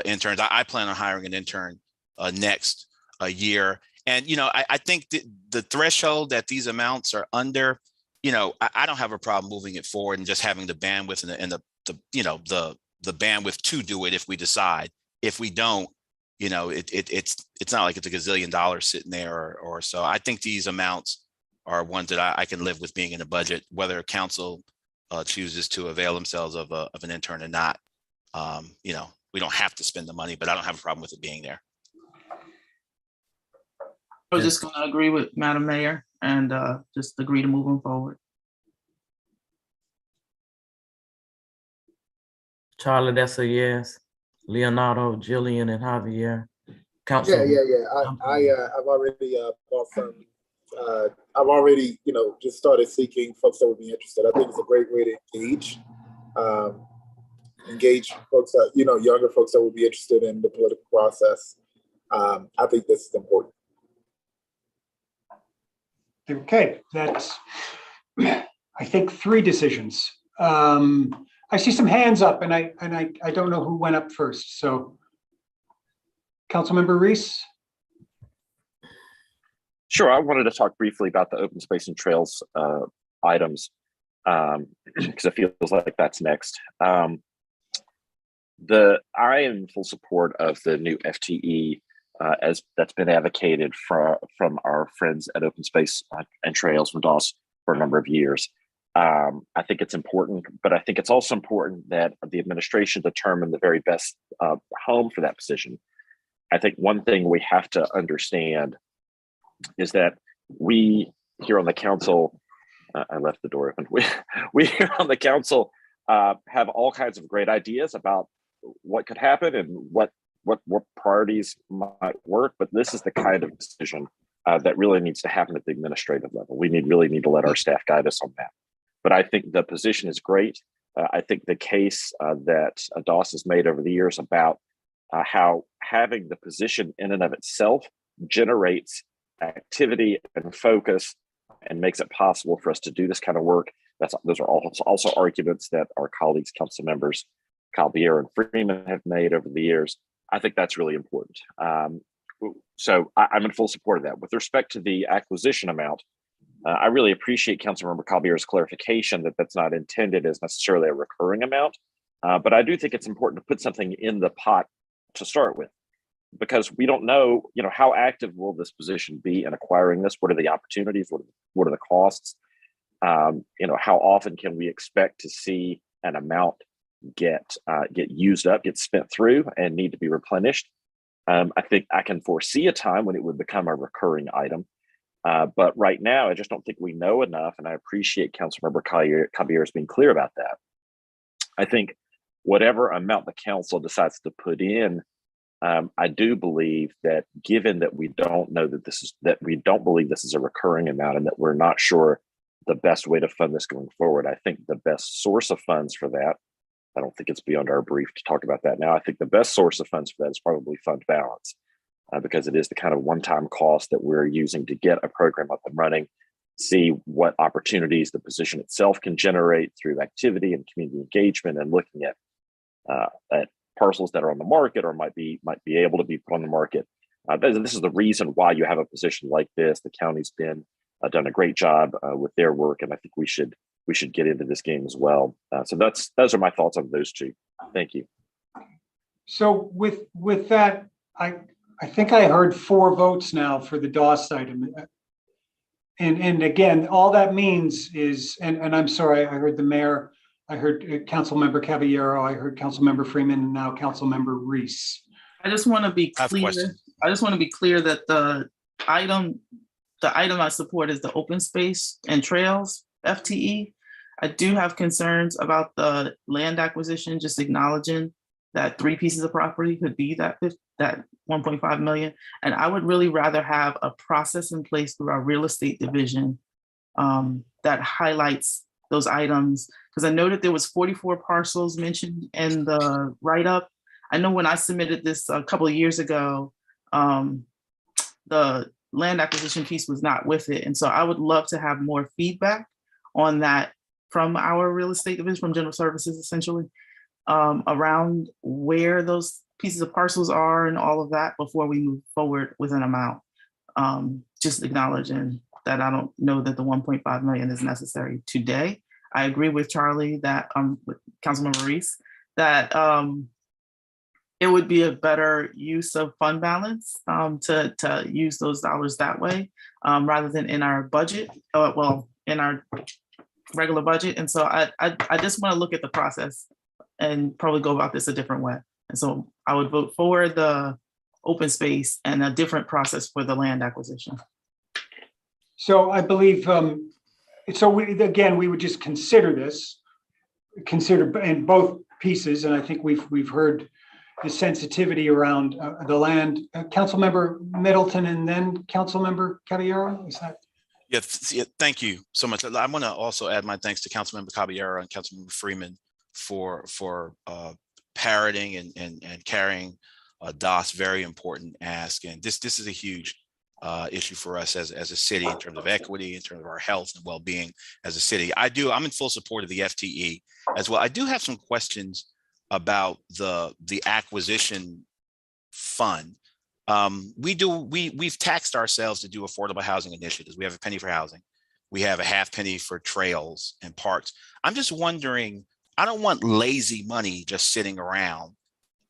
I: interns. I plan on hiring an intern next year, and I think the threshold that these amounts are under, I don't have a problem moving it forward and just having the bandwidth and the bandwidth to do it if we decide. If we don't, it's not like it's a gazillion dollars sitting there or so. I think these amounts are ones that I can live with being in the budget, whether council chooses to avail themselves of an intern or not. We don't have to spend the money, but I don't have a problem with it being there.
L: I was just going to agree with Madam Mayor and just agree to moving forward.
G: Charlie, that's a yes. Leonardo, Jillian, and Javier. Council.
E: Yeah. I've already bought some. I've already, just started seeking folks that would be interested. I think it's a great way to engage folks that, younger folks that would be interested in the political process. I think this is important.
A: Okay, that's, I think, 3 decisions. I see some hands up, and I don't know who went up first. So, Councilmember Reese.
O: Sure, I wanted to talk briefly about the open space and trails items because it feels like that's next. I am in full support of the new FTE as that's been advocated from our friends at Open Space and Trails from DOS for a number of years. I think it's important, but I think it's also important that the administration determine the very best home for that position. I think one thing we have to understand is that we here on the council, I left the door open. We here on the council have all kinds of great ideas about what could happen and what priorities might work, but this is the kind of decision that really needs to happen at the administrative level. We really need to let our staff guide us on that. But I think the position is great. I think the case that DOS has made over the years about how having the position in and of itself generates activity and focus and makes it possible for us to do this kind of work. Those are also arguments that our colleagues, council members, Calbier and Freeman have made over the years. I think that's really important. So I'm in full support of that. With respect to the acquisition amount, I really appreciate Councilmember Calbier's clarification that that's not intended as necessarily a recurring amount. But I do think it's important to put something in the pot to start with, because we don't know, how active will this position be in acquiring this? What are the opportunities? What are the costs? How often can we expect to see an amount get used up, get spent through, and need to be replenished? I think I can foresee a time when it would become a recurring item. But right now, I just don't think we know enough, and I appreciate Councilmember Caballero being clear about that. I think whatever amount the council decides to put in, I do believe that, given that we don't know that we don't believe this is a recurring amount, and that we're not sure the best way to fund this going forward, I think the best source of funds for that, I don't think it's beyond our brief to talk about that now. I think the best source of funds for that is probably fund balance, because it is the kind of one-time cost that we're using to get a program up and running, see what opportunities the position itself can generate through activity and community engagement, and looking at parcels that are on the market or might be able to be put on the market. This is the reason why you have a position like this. The county's been done a great job with their work, and I think we should get into this game as well. So those are my thoughts on those two. Thank you.
A: So with that, I think I heard 4 votes now for the DOS item. And again, all that means is, and I'm sorry, I heard the mayor, I heard Councilmember Caballero, I heard Councilmember Freeman, and now Councilmember Reese.
L: I just want to be clear. I just want to be clear that the item I support is the open space and trails FTE. I do have concerns about the land acquisition, just acknowledging that 3 pieces of property could be that 1.5 million. And I would really rather have a process in place through our real estate division that highlights those items. Because I noted there was 44 parcels mentioned in the write-up. I know when I submitted this a couple of years ago, the land acquisition piece was not with it. And so I would love to have more feedback on that from our real estate division, from general services, essentially, around where those pieces of parcels are and all of that before we move forward with an amount. Just acknowledging that I don't know that the 1.5 million is necessary today. I agree with Charlie that, with Councilmember Reese, that it would be a better use of fund balance to use those dollars that way, rather than in our budget, in our regular budget. And so I just want to look at the process and probably go about this a different way. And so I would vote for the open space and a different process for the land acquisition.
A: So I believe, we would just consider in both pieces, and I think we've heard the sensitivity around the land. Councilmember Middleton and then Councilmember Caballero, is that?
I: Yeah, thank you so much. I want to also add my thanks to Councilmember Caballero and Councilmember Freeman for parroting and carrying DOS very important ask. And this is a huge issue for us as a city in terms of equity, in terms of our health and well-being as a city. I'm in full support of the FTE as well. I do have some questions about the acquisition fund. We've taxed ourselves to do affordable housing initiatives. We have a penny for housing. We have a half penny for trails and parks. I'm just wondering, I don't want lazy money just sitting around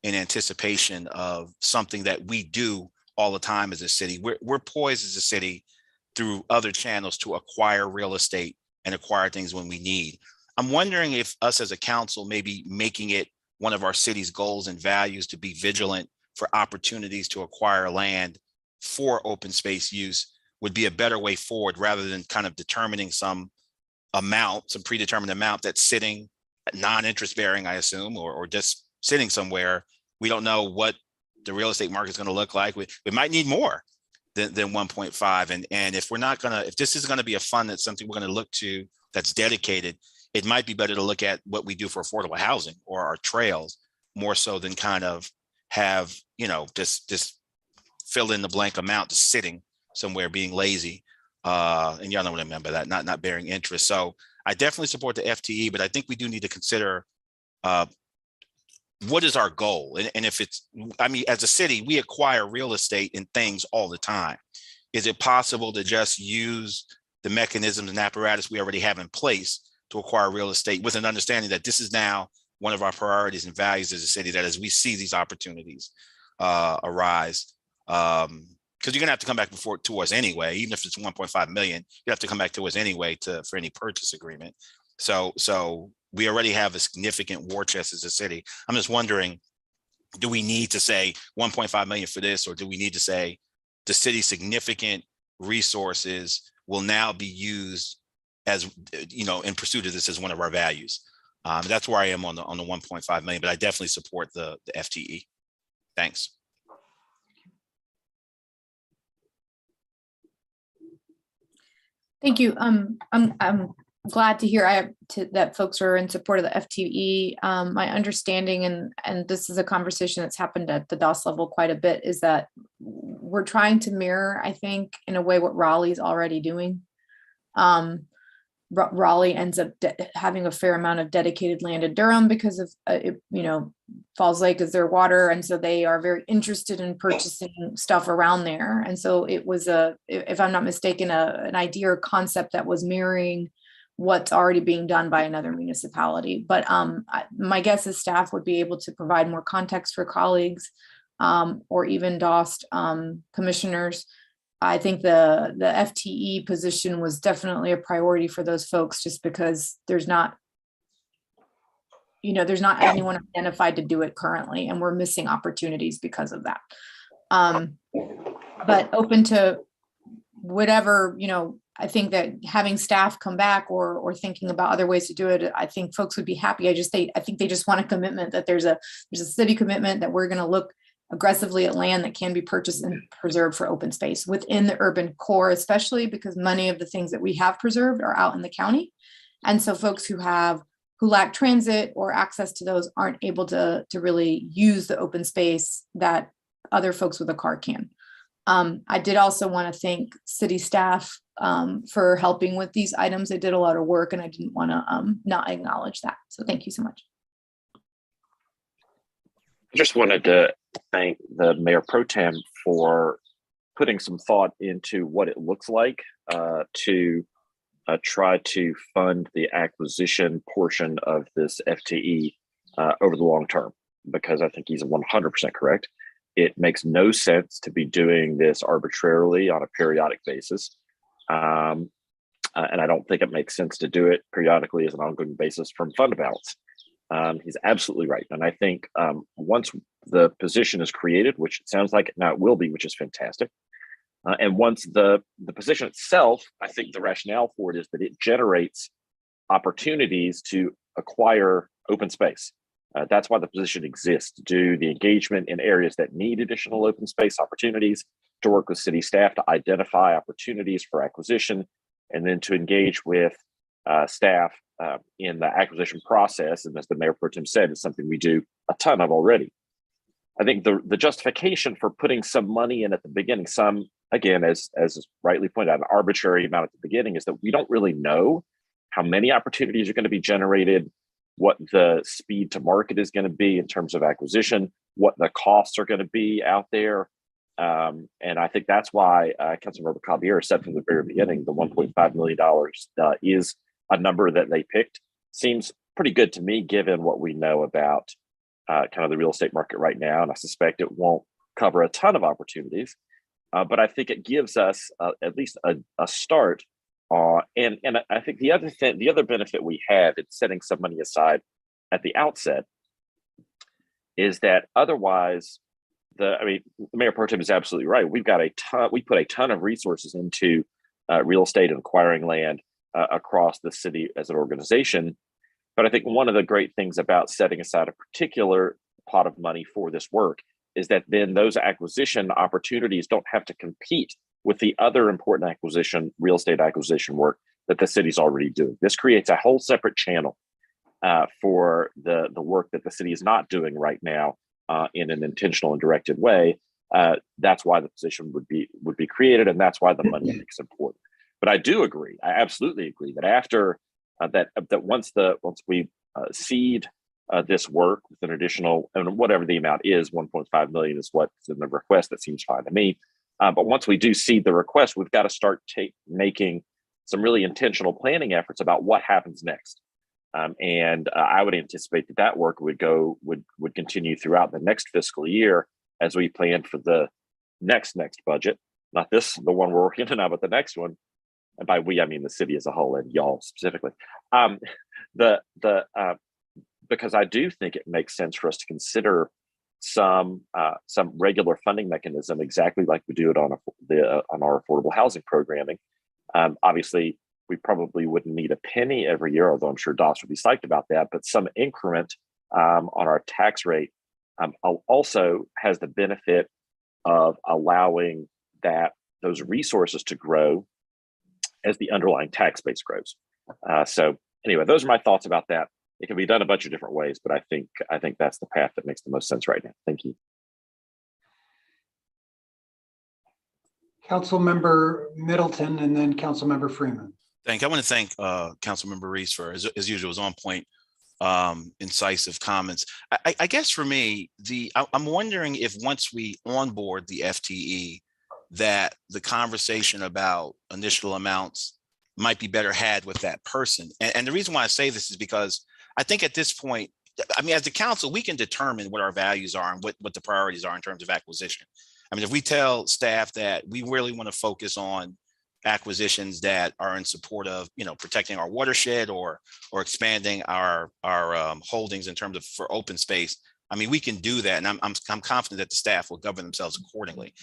I: in anticipation of something that we do all the time as a city. We're poised as a city through other channels to acquire real estate and acquire things when we need. I'm wondering if us as a council, maybe making it one of our city's goals and values to be vigilant for opportunities to acquire land for open space use would be a better way forward, rather than kind of determining some predetermined amount that's sitting non-interest bearing, I assume, or just sitting somewhere. We don't know what the real estate market is going to look like. We might need more than 1.5. And if this is going to be a fund that's something we're going to look to that's dedicated, it might be better to look at what we do for affordable housing or our trails more so than kind of have, just fill in the blank amount just sitting somewhere being lazy. And y'all don't remember that, not bearing interest. So I definitely support the FTE, but I think we do need to consider what is our goal? And if as a city, we acquire real estate and things all the time. Is it possible to just use the mechanisms and apparatus we already have in place to acquire real estate, with an understanding that this is now one of our priorities and values as a city, that as we see these opportunities arise, because you're going to have to come back to us anyway, even if it's 1.5 million, you have to come back to us anyway for any purchase agreement. So we already have a significant war chest as a city. I'm just wondering, do we need to say 1.5 million for this, or do we need to say the city's significant resources will now be used as, in pursuit of this as one of our values. That's where I am on the 1.5 million, but I definitely support the FTE. Thanks.
M: Thank you. I'm glad to hear that folks are in support of the FTE. My understanding, and this is a conversation that's happened at the DOS level quite a bit, is that we're trying to mirror, I think, in a way what Raleigh's already doing. Raleigh ends up having a fair amount of dedicated land in Durham because of, Falls Lake is their water. And so they are very interested in purchasing stuff around there. And so it was if I'm not mistaken, an idea or concept that was mirroring what's already being done by another municipality. But my guess is staff would be able to provide more context for colleagues or even DOST commissioners. I think the FTE position was definitely a priority for those folks, just because there's not anyone identified to do it currently, and we're missing opportunities because of that. But open to whatever, I think that having staff come back or thinking about other ways to do it, I think folks would be happy. I think they just want a commitment that there's a city commitment that we're going to look aggressively at land that can be purchased and preserved for open space within the urban core, especially because many of the things that we have preserved are out in the county. And so folks who lack transit or access to those aren't able to really use the open space that other folks with a car can. I did also want to thank city staff for helping with these items. They did a lot of work, and I didn't want to not acknowledge that. So thank you so much.
O: I just wanted to thank the Mayor Pro Tem for putting some thought into what it looks like to try to fund the acquisition portion of this FTE over the long term, because I think he's 100% correct. It makes no sense to be doing this arbitrarily on a periodic basis. And I don't think it makes sense to do it periodically as an ongoing basis from fund balance. He's absolutely right. And I think once the position is created, which it sounds like it now it will be, which is fantastic. And once the position itself, I think the rationale for it is that it generates opportunities to acquire open space. That's why the position exists, to do the engagement in areas that need additional open space opportunities, to work with city staff to identify opportunities for acquisition, and then to engage with staff in the acquisition process. And as the Mayor Pro Tem said, it's something we do a ton of already. I think the justification for putting some money in at the beginning, again, as rightly pointed out, an arbitrary amount at the beginning, is that we don't really know how many opportunities are going to be generated, what the speed to market is going to be in terms of acquisition, what the costs are going to be out there. And I think that's why Councilmember Caballero said from the very beginning, the $1.5 million is a number that they picked. Seems pretty good to me, given what we know about kind of the real estate market right now. And I suspect it won't cover a ton of opportunities, but I think it gives us at least a start. And I think the other benefit we have in setting some money aside at the outset is that otherwise, Mayor Pro Tem is absolutely right. We put a ton of resources into real estate and acquiring land across the city as an organization. But I think one of the great things about setting aside a particular pot of money for this work is that then those acquisition opportunities don't have to compete with the other important real estate acquisition work that the city's already doing. This creates a whole separate channel for the work that the city is not doing right now in an intentional and directed way. That's why the position would be created, and that's why the money is important. But I do agree. I absolutely agree that after that once we seed this work with an additional, and whatever the amount is, 1.5 million is what's in the request. That seems fine to me. But once we do seed the request, we've got to start making some really intentional planning efforts about what happens next. And I would anticipate that work would continue throughout the next fiscal year as we plan for the next budget. Not the one we're working on now, but the next one. And by we, I mean the city as a whole and y'all specifically. Because I do think it makes sense for us to consider some regular funding mechanism, exactly like we do it on our affordable housing programming. Obviously, we probably wouldn't need a penny every year, although I'm sure DOS would be psyched about that. But some increment on our tax rate also has the benefit of allowing those resources to grow as the underlying tax base grows. So anyway, those are my thoughts about that. It can be done a bunch of different ways, but I think that's the path that makes the most sense right now. Thank you.
A: Councilmember Middleton and then Councilmember Freeman.
I: I want to thank Councilmember Reese for, as usual, his on point, incisive comments. I guess for me, I'm wondering if once we onboard the FTE, that the conversation about initial amounts might be better had with that person. And the reason why I say this is because I think at this point, I mean, as the council, we can determine what our values are and what the priorities are in terms of acquisition. I mean, if we tell staff that we really want to focus on acquisitions that are in support of, protecting our watershed or expanding our holdings in terms of for open space, I mean, we can do that. And I'm confident that the staff will govern themselves accordingly.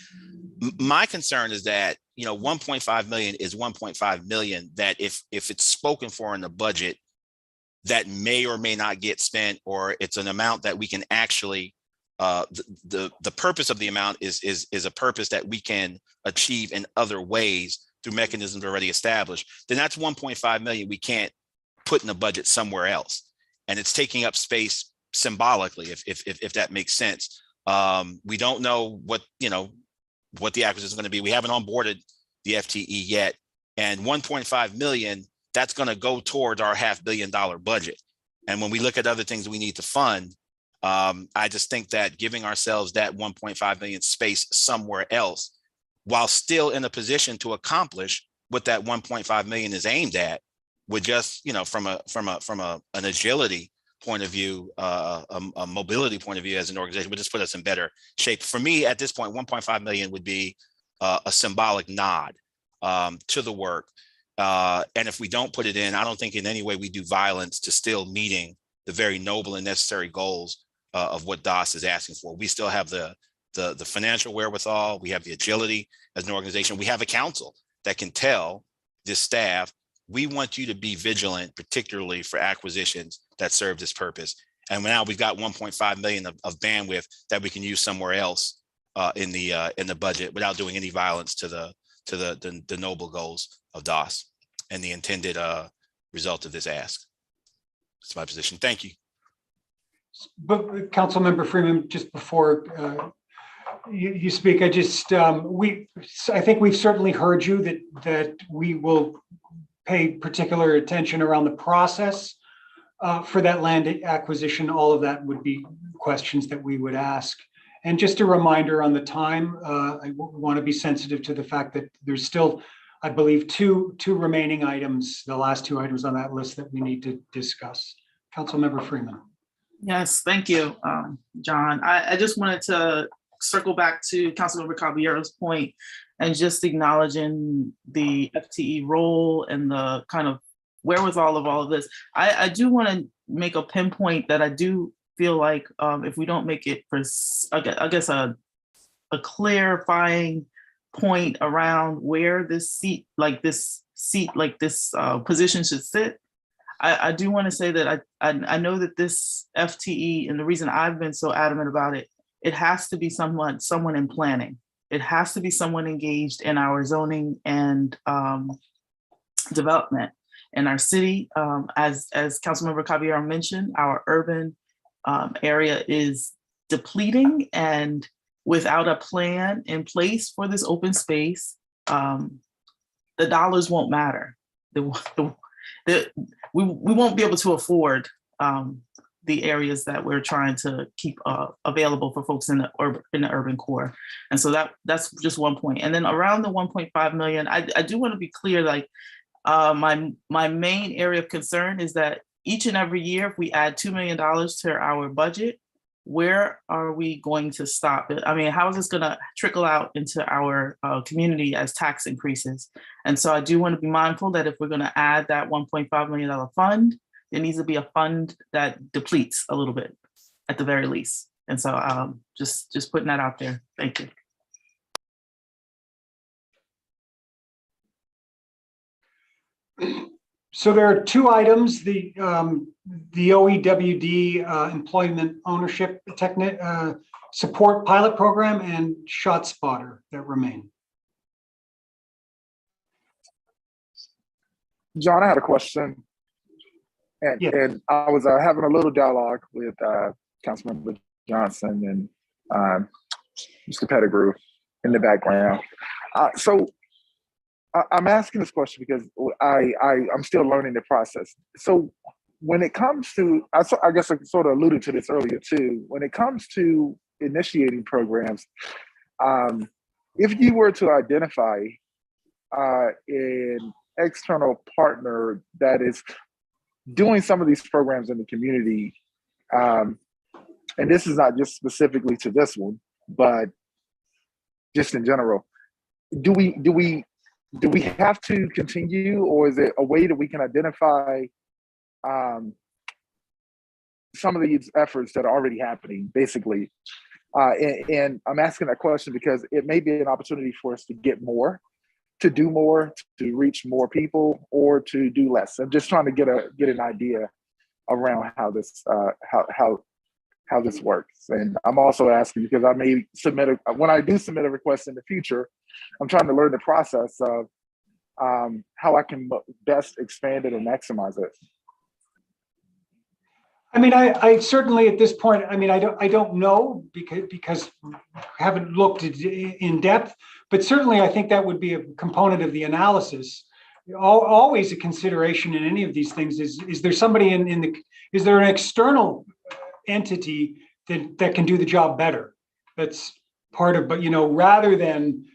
I: My concern is that, 1.5 million is 1.5 million, that if it's spoken for in the budget, that may or may not get spent, or it's an amount that we can actually, the purpose of the amount is a purpose that we can achieve in other ways through mechanisms already established, then that's 1.5 million we can't put in the budget somewhere else. And it's taking up space symbolically, if that makes sense. We don't know what the acquisition is going to be. We haven't onboarded the FTE yet. And 1.5 million, that's going to go towards our $500 million budget. And when we look at other things we need to fund, I just think that giving ourselves that 1.5 million space somewhere else, while still in a position to accomplish what that 1.5 million is aimed at, would just, from an agility point of view, a mobility point of view as an organization, would just put us in better shape. For me, at this point, 1.5 million would be a symbolic nod to the work. And if we don't put it in, I don't think in any way we do violence to still meeting the very noble and necessary goals of what DOS is asking for. We still have the financial wherewithal. We have the agility as an organization. We have a council that can tell this staff, we want you to be vigilant, particularly for acquisitions that serve this purpose. And now we've got 1.5 million of bandwidth that we can use somewhere else in the budget without doing any violence to the noble goals of DOS and the intended result of this ask. That's my position. Thank you.
A: But Councilmember Freeman, just before you speak, I think we've certainly heard you that we will pay particular attention around the process for that land acquisition. All of that would be questions that we would ask. And just a reminder on the time, I want to be sensitive to the fact that there's still, I believe, two remaining items, the last two items on that list that we need to discuss. Councilmember Freeman.
L: Yes, thank you, John. I just wanted to circle back to Councilmember Caballero's point and just acknowledging the FTE role and the kind of wherewithal of all of this. I do want to make a pinpoint that I do feel like if we don't make it, I guess a clarifying point around where this position should sit, I do want to say that I know that this FTE, and the reason I've been so adamant about it, it has to be someone in planning. It has to be someone engaged in our zoning and development in our city. As Councilmember Caballero mentioned, our urban area is depleting, and without a plan in place for this open space, the dollars won't matter. We won't be able to afford the areas that we're trying to keep available for folks in the urban core. And so that's just one point. And then around the 1.5 million, I do want to be clear, like my main area of concern is that each and every year, if we add $2 million to our budget, where are we going to stop it? I mean, how is this going to trickle out into our community as tax increases? And so I do want to be mindful that if we're going to add that $1.5 million fund, there needs to be a fund that depletes a little bit at the very least. And so just putting that out there. Thank you.
A: So there are two items, the OEWD employment ownership support pilot program and ShotSpotter that remain.
E: John, I had a question. And I was having a little dialogue with Councilmember Johnson and Mr. Pettigrew in the background. So I'm asking this question because I'm still learning the process. So when it comes to, I guess I sort of alluded to this earlier too, when it comes to initiating programs, if you were to identify an external partner that is doing some of these programs in the community, and this is not just specifically to this one, but just in general, do we have to continue, or is it a way that we can identify some of these efforts that are already happening, basically? And I'm asking that question because it may be an opportunity for us to get more, to do more, to reach more people, or to do less. I'm just trying to get an idea around how this how this works. And I'm also asking because I may when I do submit a request in the future, I'm trying to learn the process of how I can best expand it and maximize it.
A: I mean, I certainly at this point, I mean, I don't know because I haven't looked in depth, but certainly I think that would be a component of the analysis. Always a consideration in any of these things is there somebody is there an external entity that can do the job better? That's part of, but rather than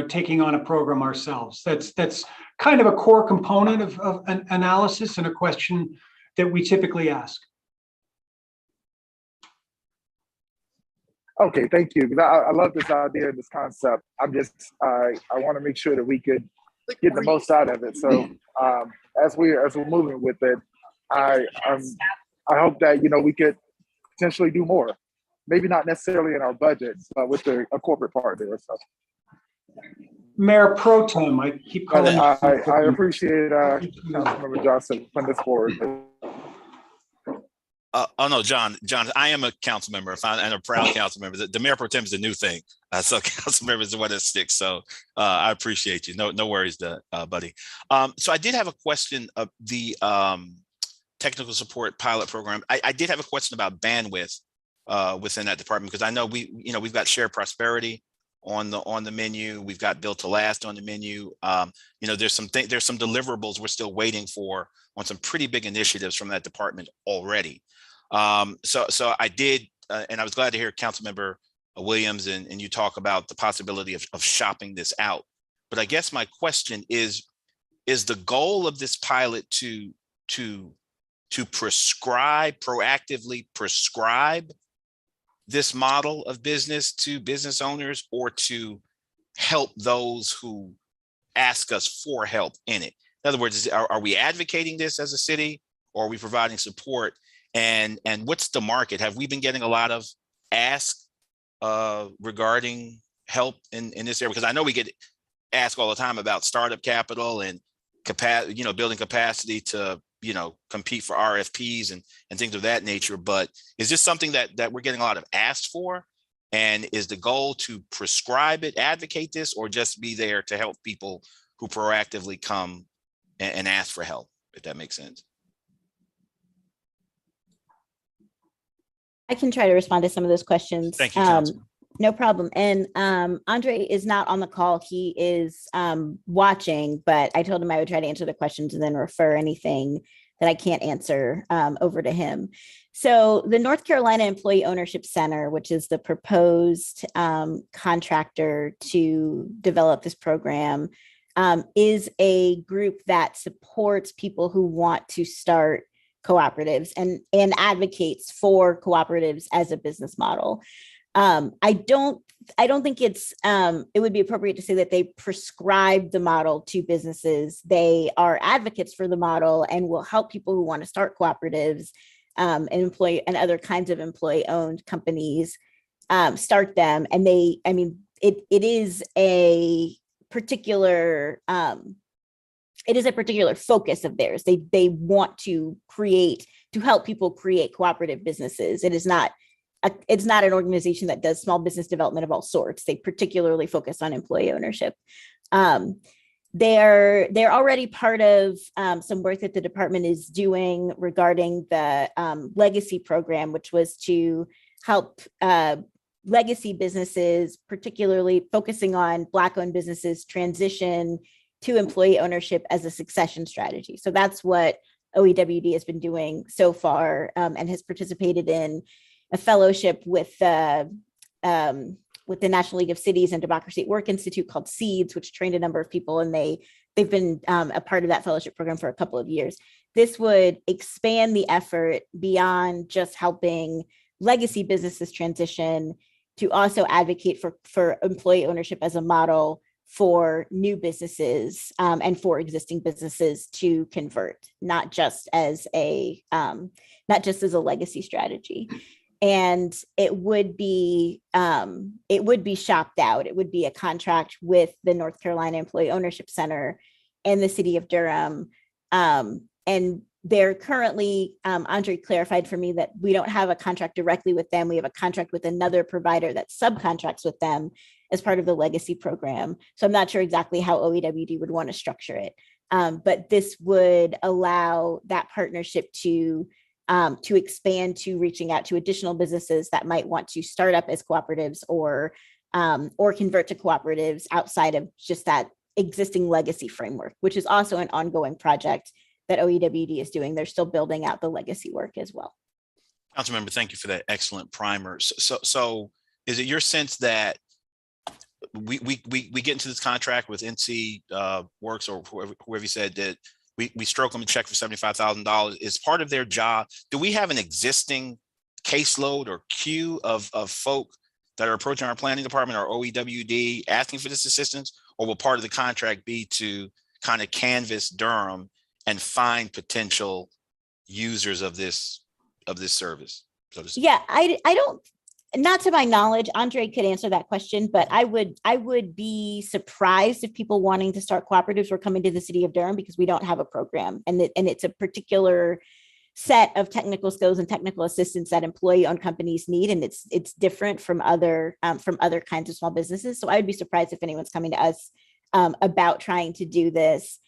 A: taking on a program ourselves. That's kind of a core component of an analysis and a question that we typically ask.
E: Okay, thank you. Because I love this idea and this concept. I want to make sure that we could get the most out of it. So as we're moving with it, I hope that we could potentially do more. Maybe not necessarily in our budget, but with a corporate partner or something.
A: Mayor Pro Tem, I keep calling.
E: I appreciate Councilmember Johnson putting this forward.
I: Oh no, John, I am a council member. I'm a proud council member. The Mayor Pro Tem is a new thing. So council member is the one that sticks. So I appreciate you. No worries, buddy. So I did have a question of the technical support pilot program. I did have a question about bandwidth within that department, because I know we've got shared prosperity on the menu. We've got built to last on the menu. There's some deliverables we're still waiting for on some pretty big initiatives from that department already. So I did, and I was glad to hear Councilmember Williams and you talk about the possibility of shopping this out. But I guess my question is the goal of this pilot to proactively prescribe this model of business to business owners, or to help those who ask us for help in it? In other words, are we advocating this as a city, or are we providing support? And what's the market? Have we been getting a lot of ask regarding help in this area? Because I know we get asked all the time about startup capital and building capacity to compete for RFPs and things of that nature. But is this something that we're getting a lot of asked for? And is the goal to prescribe it, advocate this, or just be there to help people who proactively come and ask for help, if that makes sense?
H: I can try to respond to some of those questions.
I: Thank you, Councilman.
H: No problem. And Andre is not on the call. He is watching, but I told him I would try to answer the questions and then refer anything that I can't answer over to him. So the North Carolina Employee Ownership Center, which is the proposed contractor to develop this program, is a group that supports people who want to start cooperatives and advocates for cooperatives as a business model. I don't think it would be appropriate to say that they prescribe the model to businesses. They are advocates for the model and will help people who want to start cooperatives and other kinds of employee-owned companies start them. And it is a particular focus of theirs. They want to help people create cooperative businesses. It's not an organization that does small business development of all sorts. They particularly focus on employee ownership. They're already part of some work that the department is doing regarding the legacy program, which was to help legacy businesses, particularly focusing on Black-owned businesses, transition to employee ownership as a succession strategy. So that's what OEWD has been doing so far, and has participated in a fellowship with the National League of Cities and Democracy at Work Institute called Seeds, which trained a number of people, and they've been a part of that fellowship program for a couple of years. This would expand the effort beyond just helping legacy businesses transition to also advocate for employee ownership as a model for new businesses and for existing businesses to convert, not just as a legacy strategy. And it would be shopped out. It would be a contract with the North Carolina Employee Ownership Center and the city of Durham. And they're currently, Andre clarified for me that we don't have a contract directly with them. We have a contract with another provider that subcontracts with them as part of the legacy program. So I'm not sure exactly how OEWD would want to structure it. But this would allow that partnership to expand to reaching out to additional businesses that might want to start up as cooperatives or convert to cooperatives outside of just that existing legacy framework, which is also an ongoing project that OEWD is doing. They're still building out the legacy work as well.
I: Councilmember, thank you for that excellent primer. So is it your sense that we get into this contract with NC Works or whoever you said that we stroke them a check for $75,000 is part of their job? Do we have an existing caseload or queue of folk that are approaching our planning department or OEWD asking for this assistance? Or will part of the contract be to kind of canvass Durham and find potential users of this service?
H: Yeah, I don't, not to my knowledge, Andre could answer that question, but I would be surprised if people wanting to start cooperatives were coming to the city of Durham, because we don't have a program, and it's a particular set of technical skills and technical assistance that employee-owned companies need, and it's different from other kinds of small businesses. So I would be surprised if anyone's coming to us about trying to do this.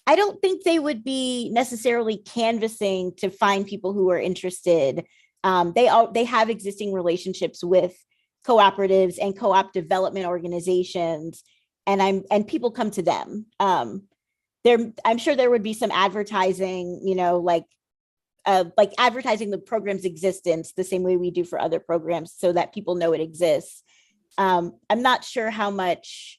H: I don't think they would be necessarily canvassing to find people who are interested. They have existing relationships with cooperatives and co-op development organizations, and people come to them. I'm sure there would be some advertising, like advertising the program's existence the same way we do for other programs, so that people know it exists. I'm not sure how much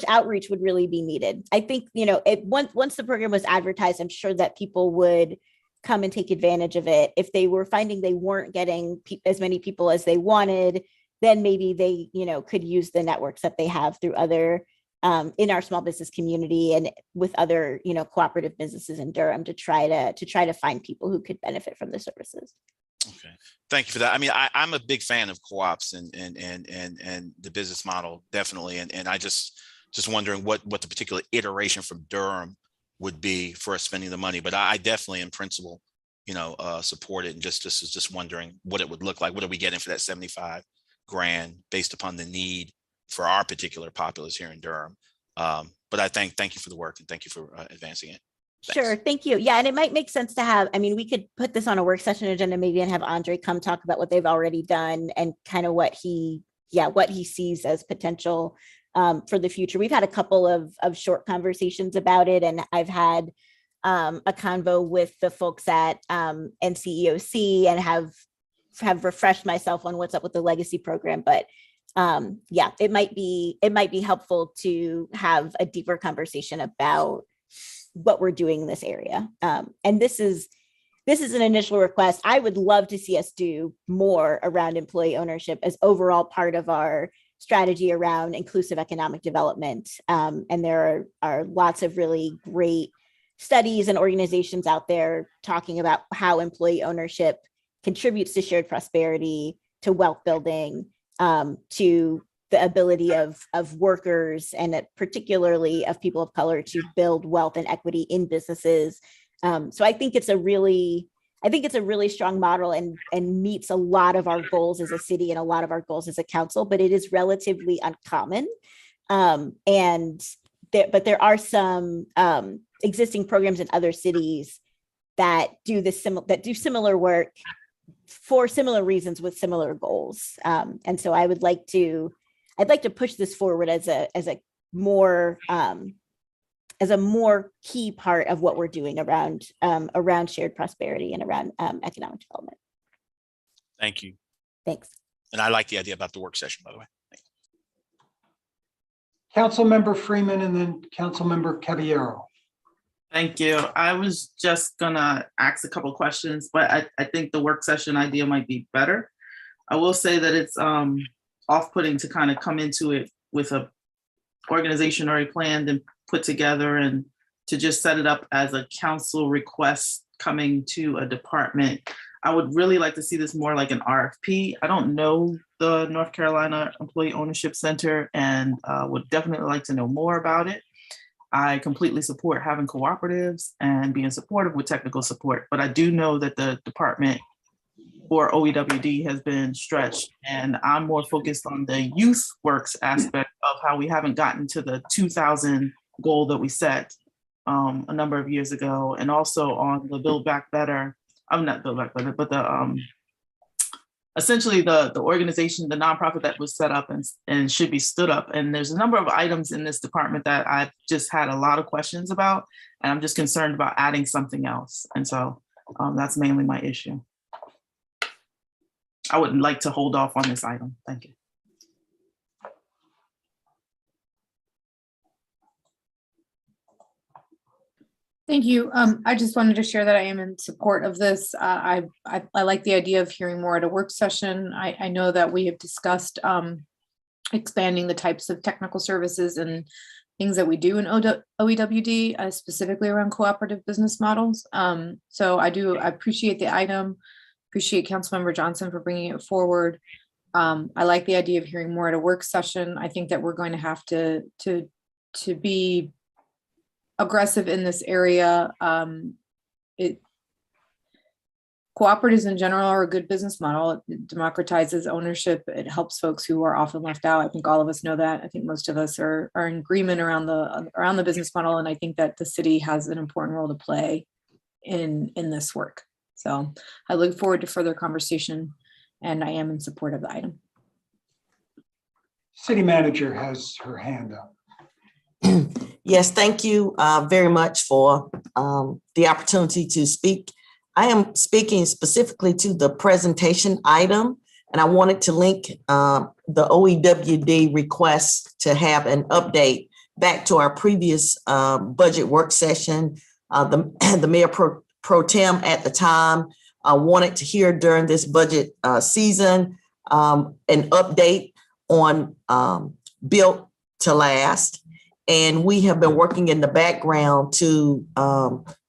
H: outreach would really be needed. I think, once the program was advertised, I'm sure that people would come and take advantage of it. If they were finding they weren't getting as many people as they wanted, then maybe they, could use the networks that they have through other, in our small business community and with other, cooperative businesses in Durham to try to find people who could benefit from the services.
I: Okay, thank you for that. I mean, I'm a big fan of co-ops and the business model, definitely. And I just wondering what the particular iteration from Durham would be for us spending the money. But I definitely in principle, support it, and just wondering what it would look like. What are we getting for that $75,000 based upon the need for our particular populace here in Durham? But I thank you for the work, and thank you for advancing it. Thanks.
H: Sure. Thank you. Yeah. And it might make sense to have, we could put this on a work session agenda, maybe, and have Andre come talk about what they've already done and kind of what he sees as potential for the future. We've had a couple of short conversations about it, and I've had a convo with the folks at NCEOC and have refreshed myself on what's up with the legacy program. But it might be helpful to have a deeper conversation about what we're doing in this area. And this is an initial request. I would love to see us do more around employee ownership as overall part of our strategy around inclusive economic development. And there are lots of really great studies and organizations out there talking about how employee ownership contributes to shared prosperity, to wealth building, to the ability of workers and particularly of people of color to build wealth and equity in businesses. So I think it's a really strong model and meets a lot of our goals as a city and a lot of our goals as a council, but it is relatively uncommon. But there are some existing programs in other cities that do similar work for similar reasons with similar goals. And so I'd like to push this forward as a more key part of what we're doing around shared prosperity and around economic development.
I: Thank you.
H: Thanks.
I: And I like the idea about the work session, by the way.
A: Councilmember Freeman and then Councilmember Caballero.
L: Thank you. I was just gonna ask a couple questions, but I think the work session idea might be better. I will say that it's off-putting to kind of come into it with a organization already planned and put together, and to just set it up as a council request coming to a department. I would really like to see this more like an RFP. I don't know the North Carolina Employee Ownership Center and would definitely like to know more about it. I completely support having cooperatives and being supportive with technical support, but I do know that the department or OEWD has been stretched, and I'm more focused on the youth works aspect of how we haven't gotten to the 2,000 goal that we set a number of years ago, and also on the Build Back Better. I'm not Build Back Better, but the essentially the organization, the nonprofit that was set up and should be stood up. And there's a number of items in this department that I've just had a lot of questions about, and I'm just concerned about adding something else. And so that's mainly my issue. I would like to hold off on this item. Thank you.
M: Thank you. I just wanted to share that I am in support of this. I like the idea of hearing more at a work session. I know that we have discussed expanding the types of technical services and things that we do in OEWD, specifically around cooperative business models. So I appreciate the item, appreciate Councilmember Johnson for bringing it forward. I like the idea of hearing more at a work session. I think that we're going to have to be aggressive in this area. Cooperatives in general are a good business model. It democratizes ownership. It helps folks who are often left out. I think all of us know that. I think most of us are in agreement around the business model, and I think that the city has an important role to play in this work. So I look forward to further conversation, and I am in support of the item.
A: City manager has her hand up.
B: Yes, thank you very much for the opportunity to speak. I am speaking specifically to the presentation item, and I wanted to link the OEWD request to have an update back to our previous budget work session. The Mayor Pro Tem at the time wanted to hear during this budget season an update on Built to Last. And we have been working in the background to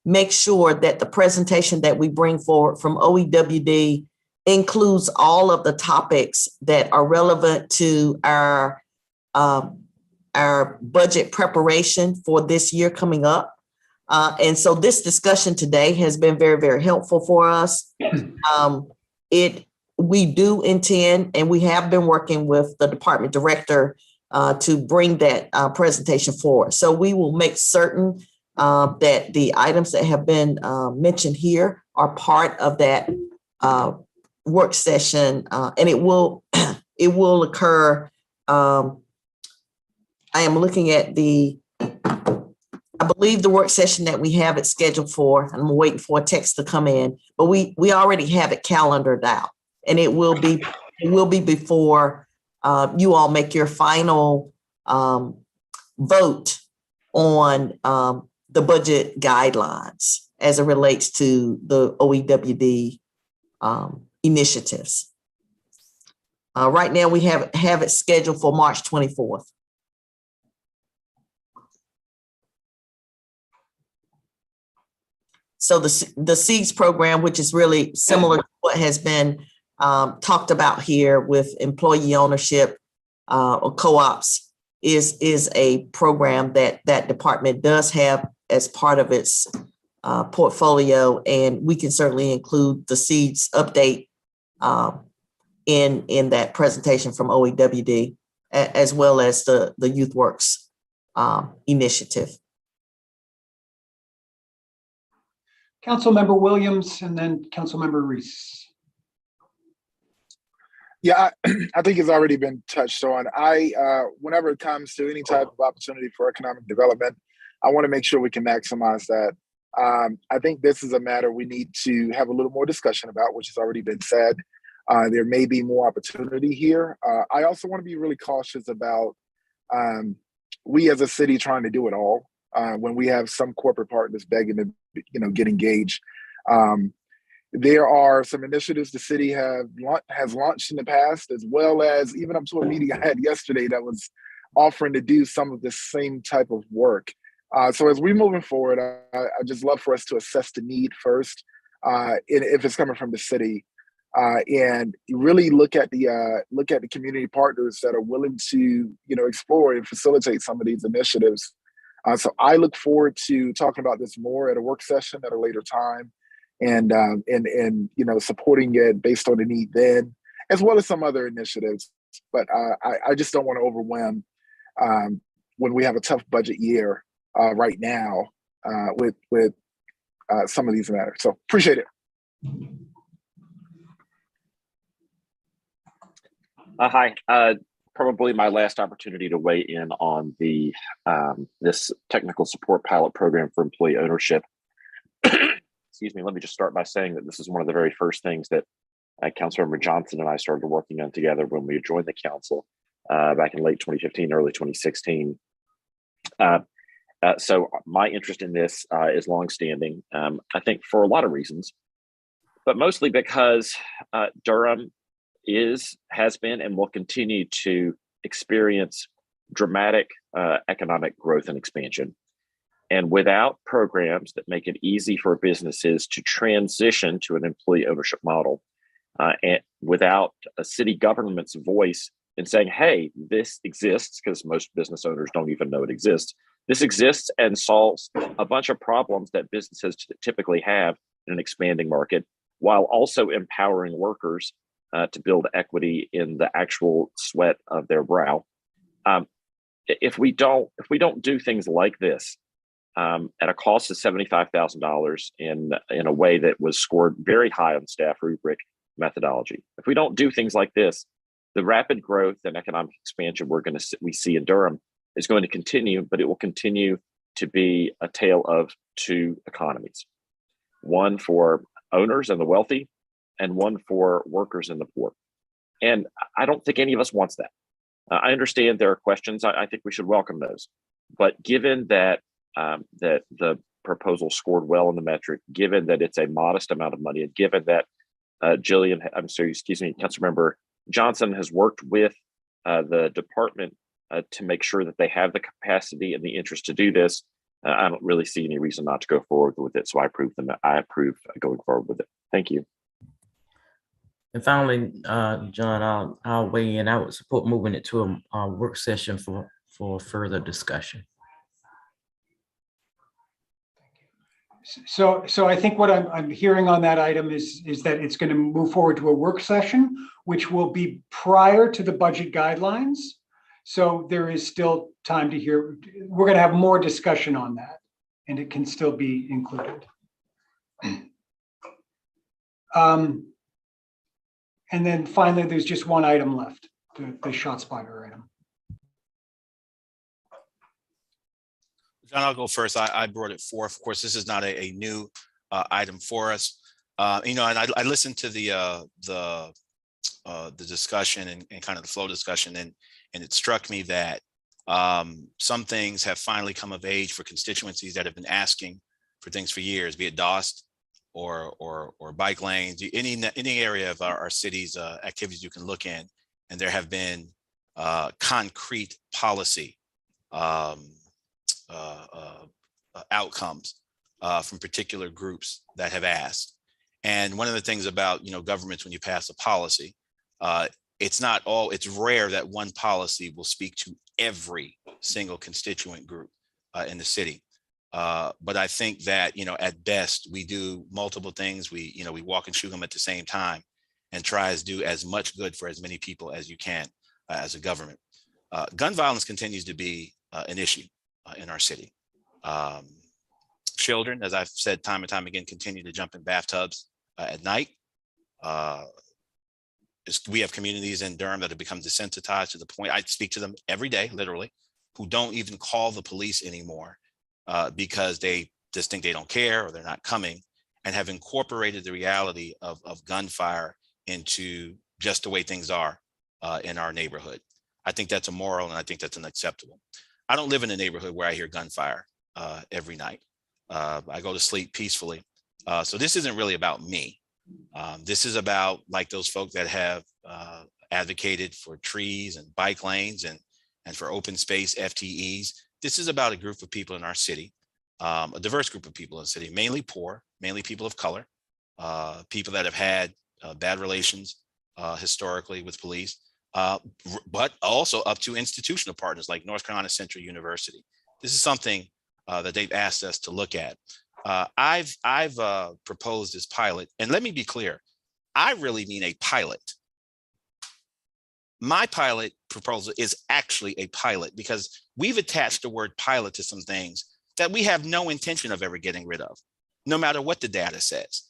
B: make sure that the presentation that we bring forward from OEWD includes all of the topics that are relevant to our budget preparation for this year coming up. And so this discussion today has been very, very helpful for us. We do intend, and we have been working with the department director to bring that presentation forward. So we will make certain that the items that have been mentioned here are part of that work session, and it will occur. I am looking at I believe the work session that we have it scheduled for. I'm waiting for a text to come in, but we already have it calendared out, and it will be before you all make your final vote on the budget guidelines as it relates to the OEWD initiatives. Right now, we have it scheduled for March 24th. So the SEEDS program, which is really similar to what has been talked about here with employee ownership or co-ops, is a program that department does have as part of its portfolio, and we can certainly include the SEEDS update in that presentation from OEWD, as well as the Youth Works initiative.
A: Councilmember Williams and then Councilmember Reese.
E: Yeah, I think it's already been touched on. Whenever it comes to any type of opportunity for economic development, I want to make sure we can maximize that. I think this is a matter we need to have a little more discussion about, which has already been said. There may be more opportunity here. I also want to be really cautious about we as a city trying to do it all when we have some corporate partners begging to get engaged. There are some initiatives the city has launched in the past, as well as even up to a meeting I had yesterday that was offering to do some of the same type of work. So as we're moving forward, I just love for us to assess the need first, if it's coming from the city, and really look at the community partners that are willing to explore and facilitate some of these initiatives. So I look forward to talking about this more at a work session at a later time, and supporting it based on the need then, as well as some other initiatives. But I just don't want to overwhelm when we have a tough budget year right now with some of these matters. So appreciate it.
O: Hi. Probably my last opportunity to weigh in on the this technical support pilot program for employee ownership. Excuse me. Let me just start by saying that this is one of the very first things that Councilmember Johnson and I started working on together when we joined the council back in late 2015, early 2016. So my interest in this is longstanding. I think for a lot of reasons, but mostly because Durham has been and will continue to experience dramatic economic growth and expansion. And without programs that make it easy for businesses to transition to an employee ownership model, and without a city government's voice in saying, hey, this exists, because most business owners don't even know it exists. This exists and solves a bunch of problems that businesses typically have in an expanding market, while also empowering workers to build equity in the actual sweat of their brow. If we don't do things like this at a cost of $75,000 in a way that was scored very high on staff rubric methodology, if we don't do things like this, the rapid growth and economic expansion we see in Durham is going to continue, but it will continue to be a tale of two economies: one for owners and the wealthy, and one for workers and the poor. And I don't think any of us wants that. I understand there are questions. I think we should welcome those. But given that that the proposal scored well in the metric, given that it's a modest amount of money, and given that Councilmember Johnson has worked with the department to make sure that they have the capacity and the interest to do this, I don't really see any reason not to go forward with it. So I approve going forward with it. Thank you.
G: And finally, John, I'll weigh in. I would support moving it to a work session for further discussion.
A: So I think what I'm hearing on that item is that it's going to move forward to a work session, which will be prior to the budget guidelines. So there is still time to hear. We're going to have more discussion on that, and it can still be included. And then finally, there's just one item left, the ShotSpotter item.
I: John, I'll go first. I brought it forth. Of course, this is not a new item for us. And I listened to the discussion and kind of the flow discussion, and it struck me that some things have finally come of age for constituencies that have been asking for things for years, be it DOST or bike lanes, any area of our city's activities you can look in, and there have been concrete policy outcomes from particular groups that have asked. And one of the things about, governments, when you pass a policy, it's rare that one policy will speak to every single constituent group in the city. But I think that, at best, we do multiple things. We walk and chew them at the same time and try to do as much good for as many people as you can as a government. Gun violence continues to be an issue in our city. Children, as I've said time and time again, continue to jump in bathtubs at night. We have communities in Durham that have become desensitized to the point, I speak to them every day, literally, who don't even call the police anymore because they just think they don't care or they're not coming, and have incorporated the reality of gunfire into just the way things are in our neighborhood. I think that's immoral, and I think that's unacceptable. I don't live in a neighborhood where I hear gunfire every night. I go to sleep peacefully. So this isn't really about me. This is about, like, those folks that have advocated for trees and bike lanes and for open space FTEs. This is about a group of people in our city, a diverse group of people in the city, mainly poor, mainly people of color, people that have had bad relations historically with police, but also up to institutional partners like North Carolina Central University. This is something that they've asked us to look at. I've proposed this pilot, and let me be clear, I really mean a pilot. My pilot proposal is actually a pilot because we've attached the word pilot to some things that we have no intention of ever getting rid of, no matter what the data says.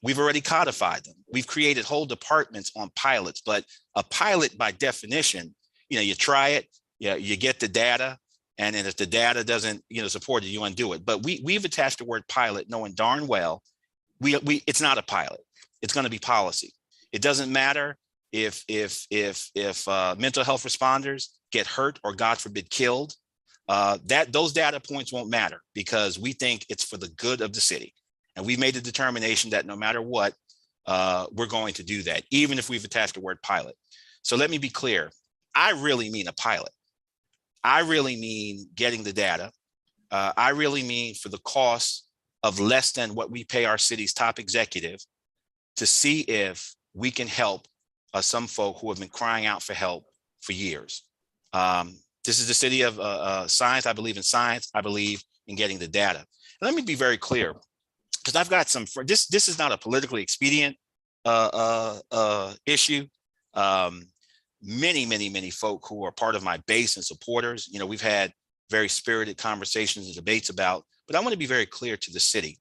I: We've already codified them. We've created whole departments on pilots, but a pilot by definition, you try it, you get the data, and then if the data doesn't, support it, you undo it. But we've attached the word pilot, knowing darn well it's not a pilot. It's going to be policy. It doesn't matter if mental health responders get hurt or, God forbid, killed. Those data points won't matter because we think it's for the good of the city, and we made the determination that no matter what, we're going to do that, even if we've attached the word pilot. So let me be clear. I really mean a pilot. I really mean getting the data. I really mean for the cost of less than what we pay our city's top executive to see if we can help some folk who have been crying out for help for years. This is the city of science. I believe in science. I believe in getting the data. And let me be very clear, because I've got some, this is not a politically expedient issue. Many folk who are part of my base and supporters, we've had very spirited conversations and debates about, but I want to be very clear to the city.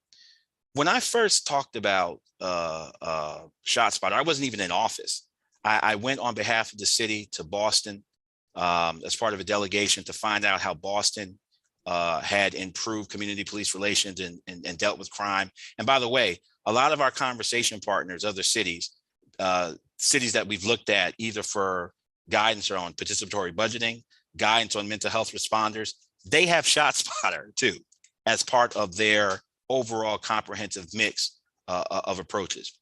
I: When I first talked about ShotSpotter, I wasn't even in office. I went on behalf of the city to Boston as part of a delegation to find out how Boston had improved community police relations and dealt with crime. And by the way, a lot of our conversation partners, other cities, cities that we've looked at either for guidance or on participatory budgeting, guidance on mental health responders, they have ShotSpotter too, as part of their overall comprehensive mix of approaches.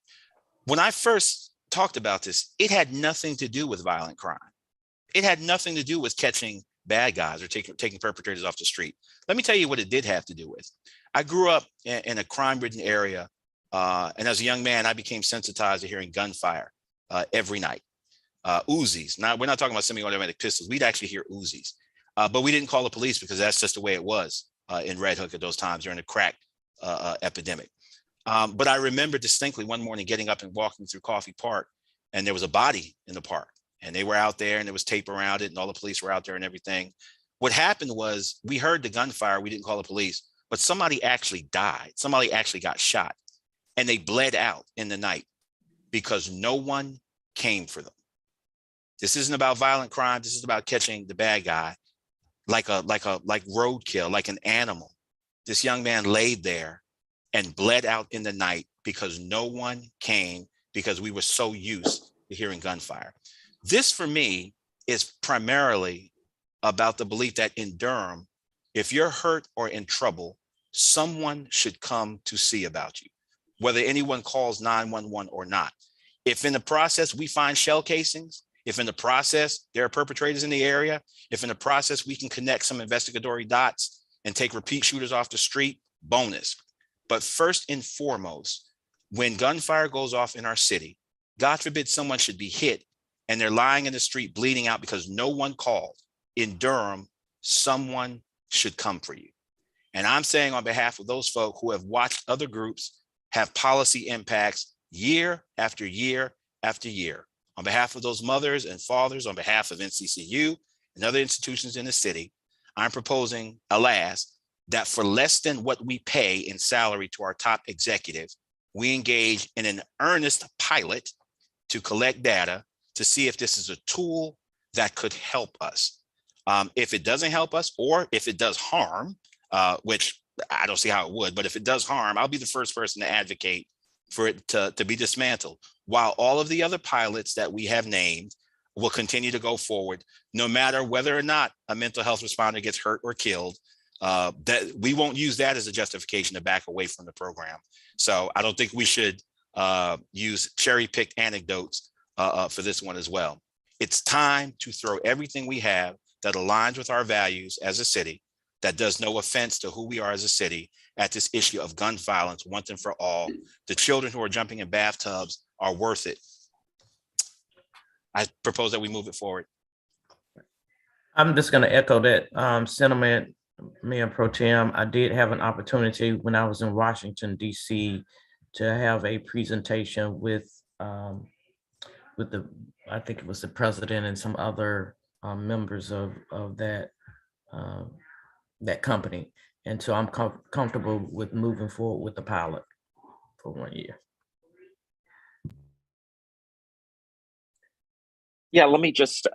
I: When I first talked about this, it had nothing to do with violent crime. It had nothing to do with catching bad guys or taking perpetrators off the street. Let me tell you what it did have to do with. I grew up in a crime-ridden area, and as a young man, I became sensitized to hearing gunfire every night. Uzis. Now, we're not talking about semi-automatic pistols. We'd actually hear Uzis, but we didn't call the police because that's just the way it was in Red Hook at those times during the crack epidemic. But I remember distinctly one morning getting up and walking through Coffey Park, and there was a body in the park, and they were out there, and there was tape around it, and all the police were out there and everything. What happened was we heard the gunfire. We didn't call the police, but somebody actually died. Somebody actually got shot, and they bled out in the night because no one came for them. This isn't about violent crime. This is about catching the bad guy like roadkill, like an animal. This young man laid there and bled out in the night because no one came, because we were so used to hearing gunfire. This, for me, is primarily about the belief that in Durham, if you're hurt or in trouble, someone should come to see about you, whether anyone calls 911 or not. If in the process we find shell casings, if in the process there are perpetrators in the area, if in the process we can connect some investigatory dots and take repeat shooters off the street, bonus. But first and foremost, when gunfire goes off in our city, God forbid someone should be hit and they're lying in the street bleeding out because no one called. In Durham, someone should come for you. And I'm saying on behalf of those folk who have watched other groups have policy impacts year after year after year, on behalf of those mothers and fathers, on behalf of NCCU and other institutions in the city, I'm proposing, alas, that for less than what we pay in salary to our top executives, we engage in an earnest pilot to collect data to see if this is a tool that could help us. If it doesn't help us, or if it does harm, which I don't see how it would, but if it does harm, I'll be the first person to advocate for it to be dismantled, while all of the other pilots that we have named will continue to go forward, no matter whether or not a mental health responder gets hurt or killed. That we won't use that as a justification to back away from the program. So I don't think we should use cherry-picked anecdotes for this one as well. It's time to throw everything we have that aligns with our values as a city, that does no offense to who we are as a city, at this issue of gun violence once and for all. The children who are jumping in bathtubs are worth it. I propose that we move it forward.
G: I'm just going to echo that sentiment, Mayor Pro Tem. I did have an opportunity when I was in Washington, D.C. to have a presentation with the, I think it was the president and some other members of that that company. And so I'm comfortable with moving forward with the pilot for 1 year.
O: Yeah, let me just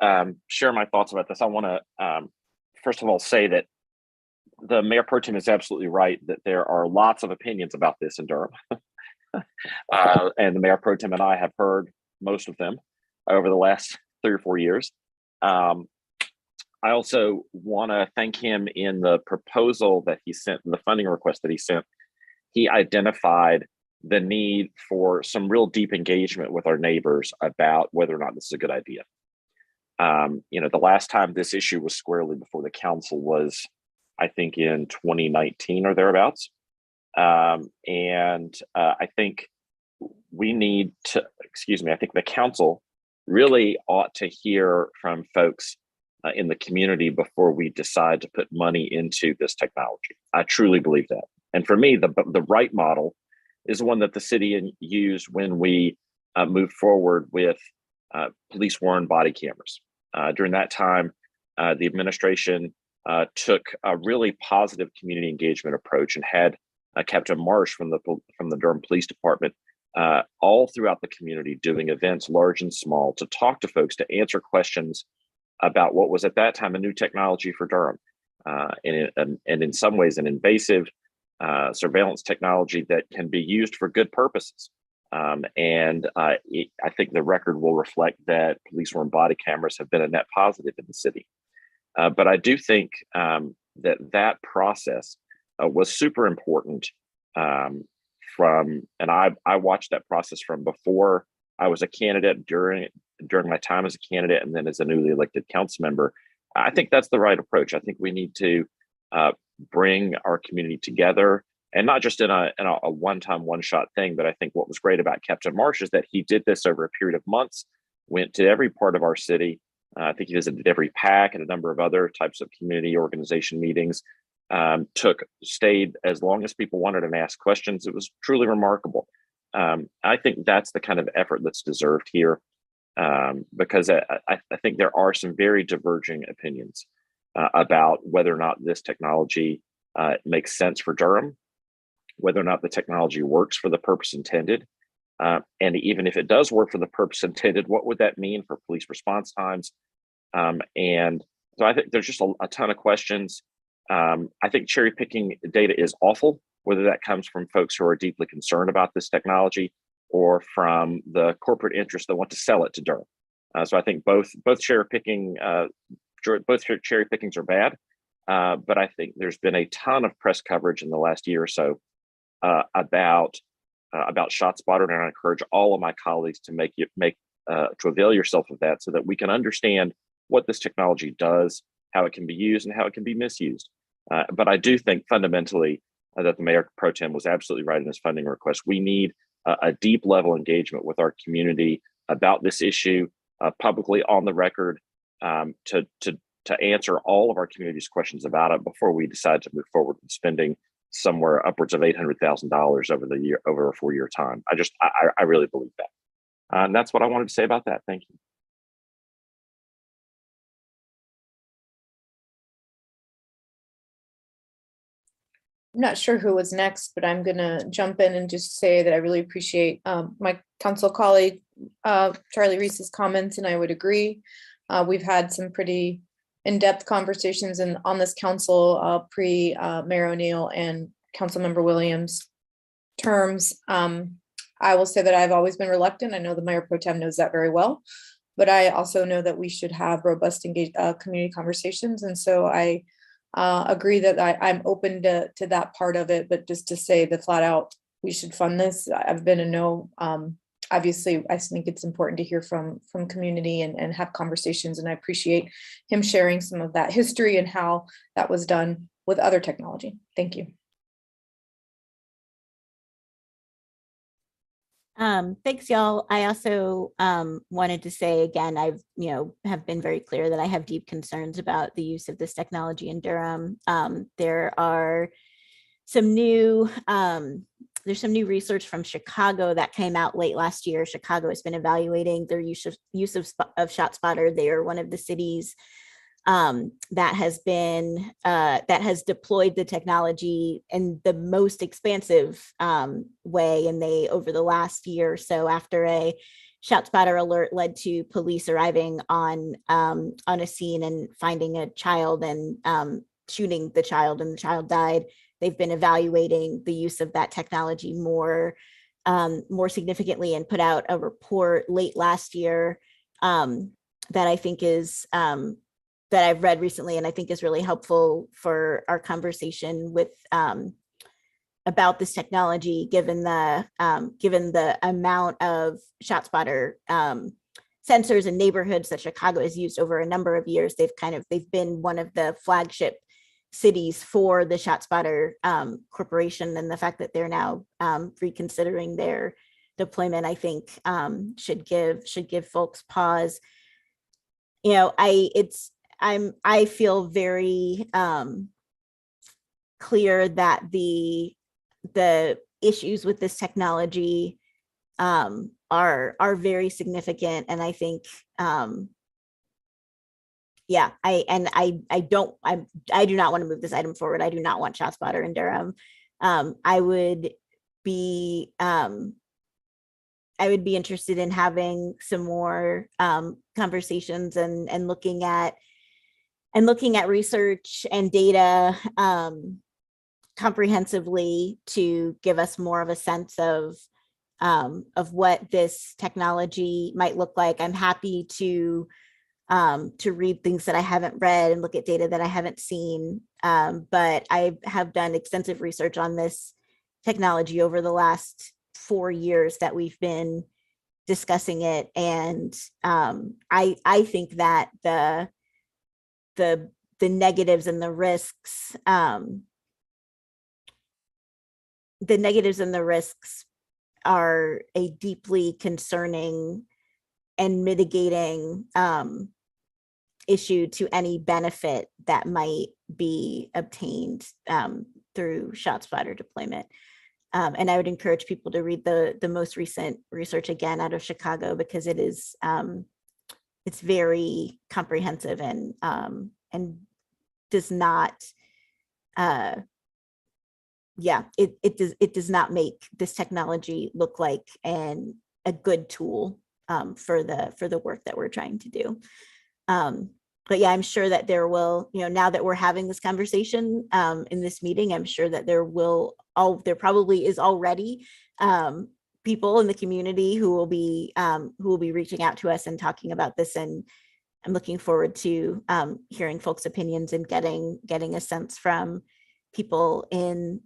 O: share my thoughts about this. I want to, first of all, say that the Mayor Pro Tem is absolutely right that there are lots of opinions about this in Durham. And the Mayor Pro Tem and I have heard most of them over the last 3 or 4 years. I also want to thank him. In the proposal that he sent, the funding request that he sent, he identified the need for some real deep engagement with our neighbors about whether or not this is a good idea. The last time this issue was squarely before the council was, I think, in 2019 or thereabouts. I think we need to, I think the council really ought to hear from folks in the community before we decide to put money into this technology. I truly believe that. And for me, the right model is the one that the city used when we moved forward with police worn body cameras. During that time, the administration took a really positive community engagement approach and had Captain Marsh from the Durham Police Department all throughout the community doing events large and small to talk to folks, to answer questions about what was at that time a new technology for Durham, and in some ways an invasive surveillance technology that can be used for good purposes. I think the record will reflect that police-worn body cameras have been a net positive in the city. But I do think that process was super important and I watched that process from before I was a candidate, during my time as a candidate, and then as a newly elected council member. I think that's the right approach. I think we need to bring our community together, and not just in a one-time, one-shot thing. But I think what was great about Captain Marsh is that he did this over a period of months, went to every part of our city. I think he visited every PAC and a number of other types of community organization meetings, stayed as long as people wanted and asked questions. It was truly remarkable. I think that's the kind of effort that's deserved here, because I think there are some very diverging opinions about whether or not this technology makes sense for Durham, whether or not the technology works for the purpose intended. And even if it does work for the purpose intended, what would that mean for police response times? And so I think there's just a ton of questions. I think cherry picking data is awful, whether that comes from folks who are deeply concerned about this technology or from the corporate interests that want to sell it to Durham. So I think both cherry pickings are bad. But I think there's been a ton of press coverage in the last year or so about ShotSpotter, and I encourage all of my colleagues to to avail yourself of that so that we can understand what this technology does, how it can be used, and how it can be misused. But I do think fundamentally that the Mayor Pro Tem was absolutely right in his funding request. We need a deep level engagement with our community about this issue, publicly on the record, to answer all of our community's questions about it before we decide to move forward with spending somewhere upwards of $800,000 over a 4-year time. I really believe that. And that's what I wanted to say about that. Thank you.
M: I'm not sure who was next, but I'm gonna jump in and just say that I really appreciate my council colleague, Charlie Reese's comments, and I would agree. We've had some pretty in-depth conversations on this council pre Mayor O'Neill and Councilmember Williams terms. I will say that I've always been reluctant. I know the Mayor Pro Tem knows that very well, but I also know that we should have robust community conversations. And so I agree that I'm open to that part of it, but just to say that flat out, we should fund this. I've been a no. Obviously, I think it's important to hear from community and have conversations. And I appreciate him sharing some of that history and how that was done with other technology. Thank you.
H: Thanks, y'all. I also wanted to say again, I've have been very clear that I have deep concerns about the use of this technology in Durham. There are some new there's some new research from Chicago that came out late last year. Chicago has been evaluating their use of ShotSpotter. They are one of the cities that has deployed the technology in the most expansive way. And they, over the last year or so, after a ShotSpotter alert led to police arriving on a scene and finding a child and shooting the child, and the child died, they've been evaluating the use of that technology more significantly, and put out a report late last year that I think is that I've read recently, and I think is really helpful for our conversation with about this technology, given the amount of ShotSpotter sensors in neighborhoods that Chicago has used over a number of years. They've been one of the flagship cities for the ShotSpotter corporation, and the fact that they're now reconsidering their deployment, I think should give folks pause. I feel very clear that the issues with this technology are very significant, and I think I do not want to move this item forward. I do not want ShotSpotter in Durham. I would be interested in having some more conversations and looking at research and data comprehensively to give us more of a sense of what this technology might look like. I'm happy to read things that I haven't read and look at data that I haven't seen, but I have done extensive research on this technology over the last 4 years that we've been discussing it, and I think that the negatives and the risks are a deeply concerning and mitigating issue to any benefit that might be obtained through ShotSpotter deployment. And I would encourage people to read the most recent research again out of Chicago, because it is it's very comprehensive and does not it does not make this technology look like a good tool for the work that we're trying to do. But yeah, I'm sure that there will, now that we're having this conversation in this meeting, I'm sure that there probably is already people in the community who will be reaching out to us and talking about this. And I'm looking forward to hearing folks' opinions and getting a sense from people in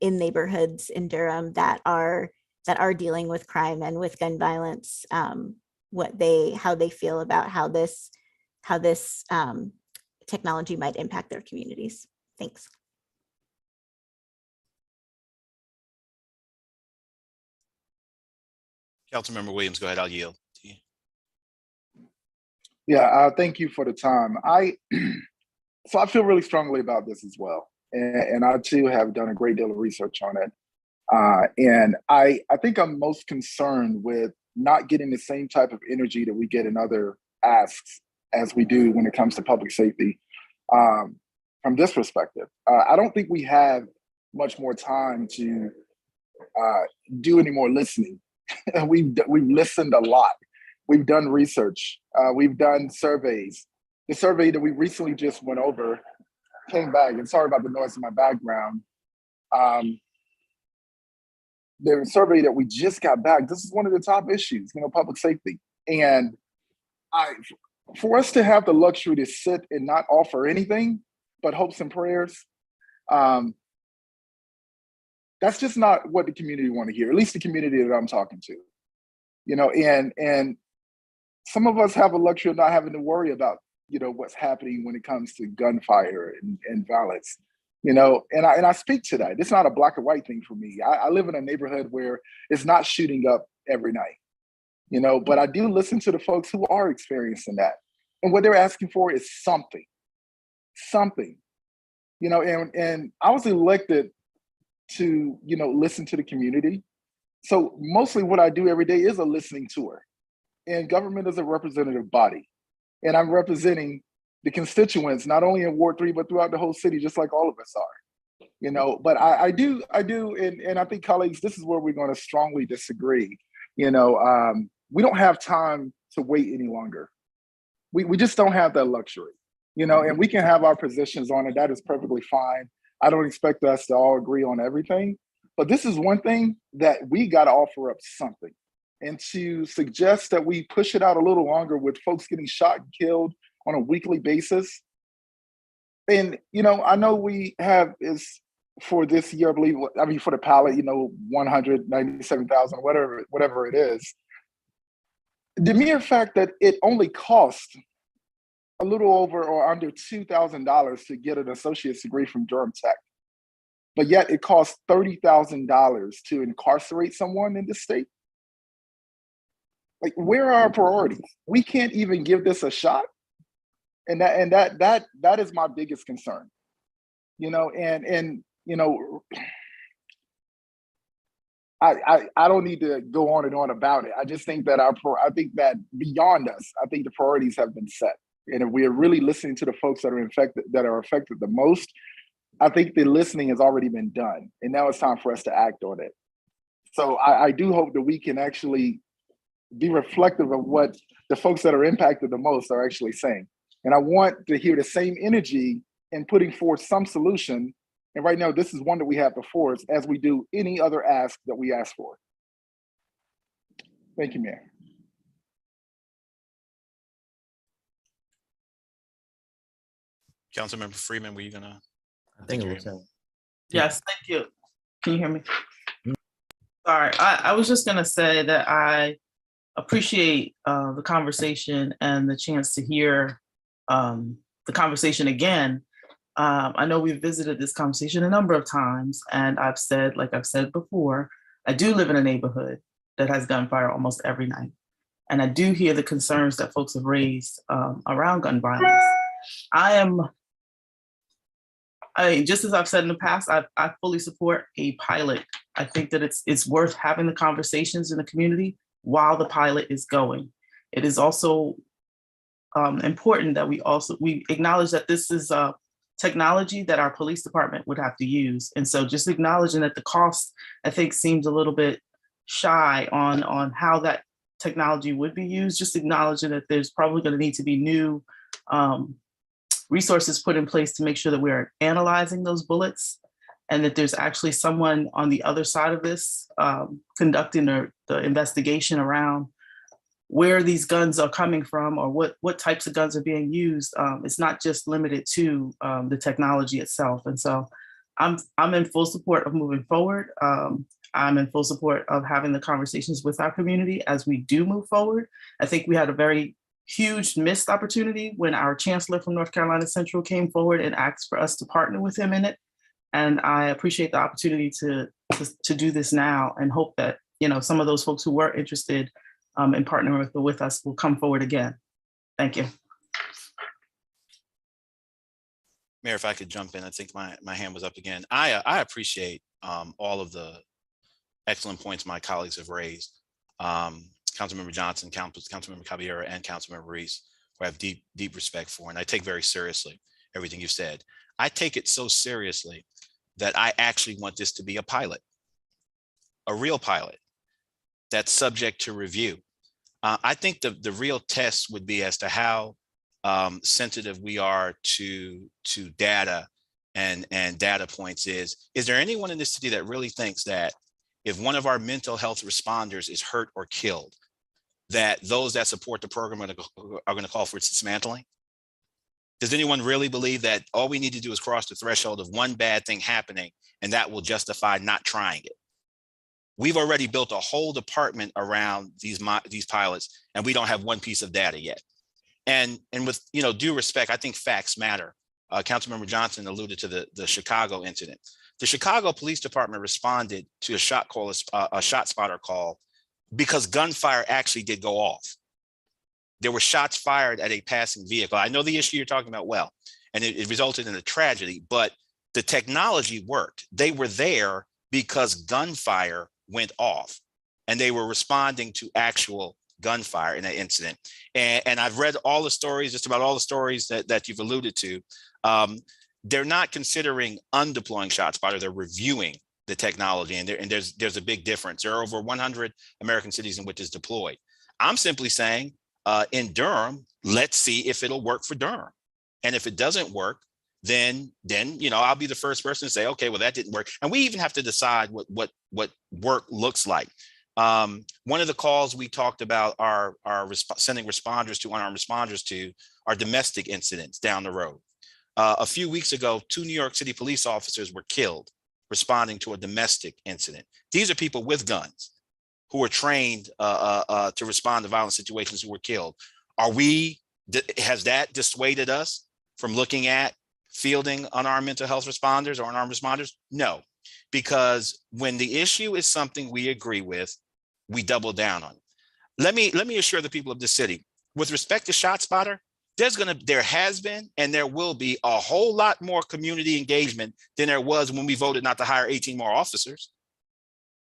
H: neighborhoods in Durham that are dealing with crime and with gun violence, how they feel about how this technology might impact their communities. Thanks.
I: Councilmember Williams, go ahead. I'll yield to you.
E: Yeah, thank you for the time. So I feel really strongly about this as well. And I too have done a great deal of research on it. And I think I'm most concerned with not getting the same type of energy that we get in other asks as we do when it comes to public safety. From this perspective, I don't think we have much more time to do any more listening. We've listened a lot. We've done research. We've done surveys. The survey that we recently just went over came back, and sorry about the noise in my background. The survey that we just got back, this is one of the top issues, public safety. And for us to have the luxury to sit and not offer anything but hopes and prayers, that's just not what the community want to hear, at least the community that I'm talking to. And some of us have a luxury of not having to worry about, what's happening when it comes to gunfire and violence. And I speak to that. It's not a black or white thing for me. I live in a neighborhood where it's not shooting up every night, but I do listen to the folks who are experiencing that. And what they're asking for is something, and I was elected to, listen to the community. So mostly what I do every day is a listening tour, and government is a representative body. And I'm representing the constituents, not only in Ward 3, but throughout the whole city, just like all of us are, but I do, and I think colleagues, this is where we're going to strongly disagree. We don't have time to wait any longer. We just don't have that luxury, and we can have our positions on it. That is perfectly fine. I don't expect us to all agree on everything, but this is one thing that we got to offer up something. And to suggest that we push it out a little longer with folks getting shot and killed on a weekly basis. And, I know we have is for this year, for the pilot, 197,000, whatever it is. The mere fact that it only costs a little over or under $2,000 to get an associate's degree from Durham Tech, but yet it costs $30,000 to incarcerate someone in the state. Like, where are our priorities? We can't even give this a shot. And that is my biggest concern. I don't need to go on and on about it. I just think that I think that beyond us, I think the priorities have been set. And if we are really listening to the folks that are affected the most, I think the listening has already been done. And now it's time for us to act on it. So I do hope that we can actually be reflective of what the folks that are impacted the most are actually saying. And I want to hear the same energy in putting forth some solution. And right now, this is one that we have before us as we do any other ask that we ask for. Thank you, Mayor.
I: Councilmember Freeman, were you gonna?
G: I think it was him.
L: Yes, thank you. Can you hear me? Sorry, I was just gonna say that I appreciate the conversation and the chance to hear the conversation again. I know we've visited this conversation a number of times, and I've said, like I've said before, I do live in a neighborhood that has gunfire almost every night. And I do hear the concerns that folks have raised around gun violence. Just as I've said in the past, I fully support a pilot. I think that it's worth having the conversations in the community while the pilot is going. It is also important that we acknowledge that this is technology that our police department would have to use. And so just acknowledging that the cost, I think, seems a little bit shy on how that technology would be used, just acknowledging that there's probably going to need to be new resources put in place to make sure that we're analyzing those bullets and that there's actually someone on the other side of this conducting the investigation around where these guns are coming from or what types of guns are being used. It's not just limited to the technology itself. And so I'm in full support of moving forward. I'm in full support of having the conversations with our community as we do move forward. I think we had a very huge missed opportunity when our chancellor from North Carolina Central came forward and asked for us to partner with him in it. And I appreciate the opportunity to do this now and hope that some of those folks who were interested in partnering with us will come forward again. Thank you.
I: Mayor, if I could jump in, I think my hand was up again. I appreciate all of the excellent points my colleagues have raised. Councilmember Johnson, Councilmember Caballero, and Councilmember Reese, who I have deep respect for, and I take very seriously everything you said. I take it so seriously that I actually want this to be a pilot, a real pilot that's subject to review. I think the real test would be as to how sensitive we are to data and data points. Is there anyone in this city that really thinks that if one of our mental health responders is hurt or killed, that those that support the program are going to call for its dismantling? Does anyone really believe that all we need to do is cross the threshold of one bad thing happening and that will justify not trying it? We've already built a whole department around these pilots, and we don't have one piece of data yet. And with due respect, I think facts matter. Councilmember Johnson alluded to the Chicago incident. The Chicago Police Department responded to a shot spotter call because gunfire actually did go off. There were shots fired at a passing vehicle. I know the issue you're talking about well, and it resulted in a tragedy, but the technology worked. They were there because gunfire went off, and they were responding to actual gunfire in that incident. And I've read all the stories, just about all the stories that you've alluded to. They're not considering undeploying ShotSpotter, they're reviewing the technology, and there's a big difference. There are over 100 American cities in which it's deployed. I'm simply saying in Durham, let's see if it'll work for Durham. And if it doesn't work, then I'll be the first person to say, okay, well, that didn't work. And we even have to decide what work looks like. One of the calls we talked about are sending responders to, unarmed responders to, are domestic incidents down the road. A few weeks ago, 2 New York City police officers were killed responding to a domestic incident. These are people with guns who are trained to respond to violent situations who were killed. Has that dissuaded us from looking at fielding unarmed mental health responders or unarmed responders? No, because when the issue is something we agree with, we double down on it. Let me assure the people of this city, with respect to ShotSpotter, there has been and there will be a whole lot more community engagement than there was when we voted not to hire 18 more officers.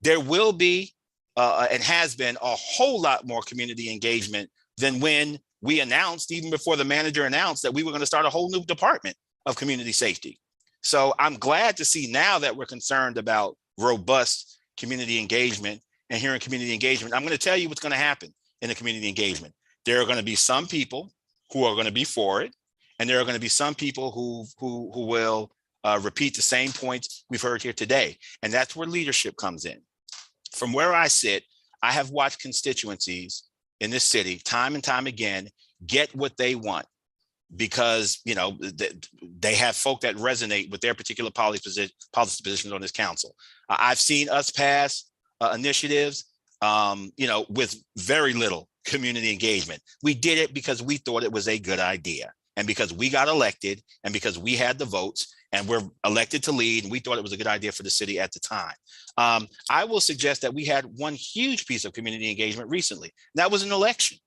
I: There will be and has been a whole lot more community engagement than when we announced, even before the manager announced, that we were going to start a whole new department of community safety. So I'm glad to see now that we're concerned about robust community engagement and hearing community engagement. I'm going to tell you what's going to happen in the community engagement. There are going to be some people who are going to be for it, and there are going to be some people who will repeat the same points we've heard here today. And that's where leadership comes in. From where I sit, I have watched constituencies in this city time and time again get what they want, because they have folk that resonate with their particular policy positions on this council. I've seen us pass initiatives, with very little community engagement. We did it because we thought it was a good idea, and because we got elected, and because we had the votes, and we're elected to lead, and we thought it was a good idea for the city at the time. I will suggest that we had one huge piece of community engagement recently. And that was an election.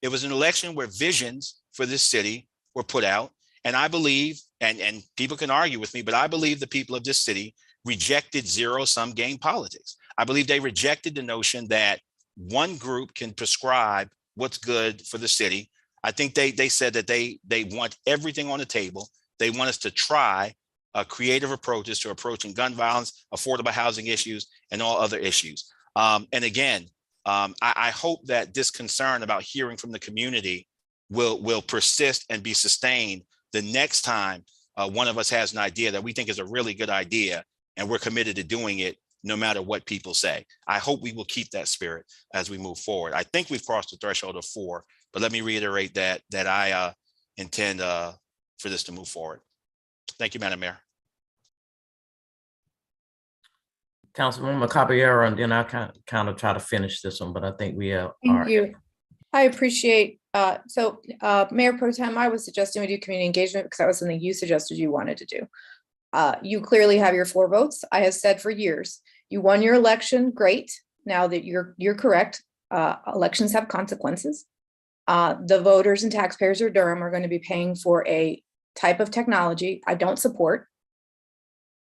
I: It was an election where visions for this city were put out. And I believe, and people can argue with me, but I believe the people of this city rejected zero-sum game politics. I believe they rejected the notion that one group can prescribe what's good for the city. I think they said that they want everything on the table. They want us to try creative approaches to approaching gun violence, affordable housing issues, and all other issues. And again, I hope that this concern about hearing from the community will persist and be sustained the next time one of us has an idea that we think is a really good idea, and we're committed to doing it no matter what people say. I hope we will keep that spirit as we move forward. I think we've crossed the threshold of 4, but let me reiterate that I intend for this to move forward. Thank you, Madam Mayor.
G: Councilwoman Caballero, and then I'll kind of try to finish this one, but I think we are.
M: Thank you. I appreciate, Mayor Pro Tem, I was suggesting we do community engagement because that was something you suggested you wanted to do. You clearly have your 4 votes. I have said for years, you won your election, great. now that you're correct. Elections have consequences. The voters and taxpayers of Durham are going to be paying for a type of technology I don't support.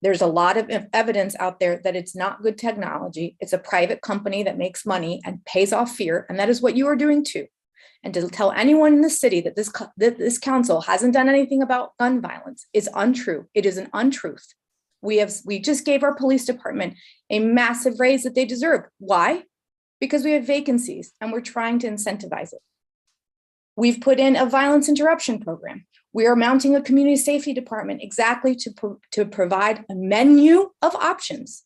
M: There's a lot of evidence out there that it's not good technology. It's a private company that makes money and pays off fear. And that is what you are doing too. And to tell anyone in the city that this council hasn't done anything about gun violence is untrue. It is an untruth. We just gave our police department a massive raise that they deserve. Why? Because we have vacancies and we're trying to incentivize it. We've put in a violence interruption program. We are mounting a community safety department exactly to provide a menu of options.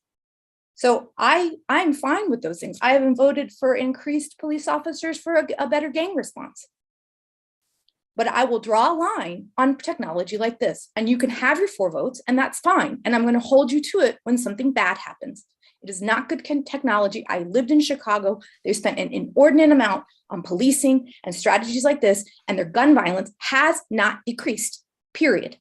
M: So I'm fine with those things. I haven't voted for increased police officers for a better gang response. But I will draw a line on technology like this. And you can have your 4 votes and that's fine. And I'm going to hold you to it when something bad happens. It is not good technology. I lived in Chicago. They spent an inordinate amount on policing and strategies like this, and their gun violence has not decreased, period.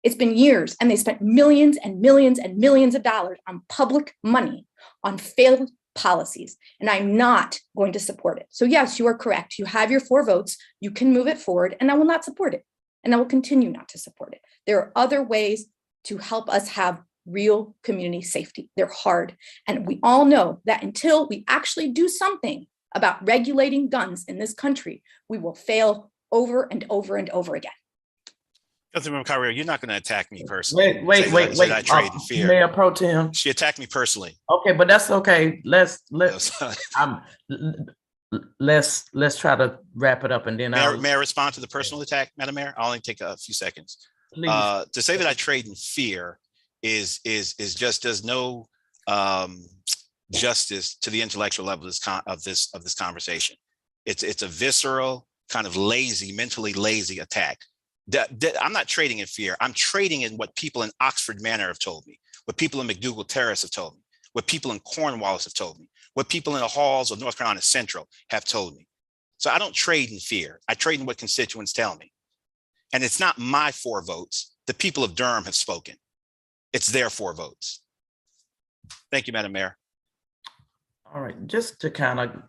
M: It's been years, and they spent millions and millions and millions of dollars on public money on failed policies, and I'm not going to support it. So yes, you are correct. You have your 4 votes. You can move it forward, and I will not support it, and I will continue not to support it. There are other ways to help us have real community safety. They're hard. And we all know that until we actually do something about regulating guns in this country, we will fail over and over and over again.
I: Councilmember Carrier, you're not going to attack me personally.
G: Wait.
I: I trade in fear.
G: Mayor Pro Tem.
I: She attacked me personally.
G: Okay, but that's okay. Let's try to wrap it up and then
I: May I respond to the personal attack, Madam Mayor? I'll only take a few seconds.
G: Please.
I: To say that I trade in fear is just does no justice to the intellectual level of this conversation. It's a visceral, kind of lazy, mentally lazy attack. I'm not trading in fear. I'm trading in what people in Oxford Manor have told me, what people in McDougal Terrace have told me, what people in Cornwallis have told me, what people in the halls of North Carolina Central have told me. So I don't trade in fear. I trade in what constituents tell me. And it's not my 4 votes. The people of Durham have spoken. It's their 4 votes. Thank you, Madam Mayor.
G: All right, just to kind of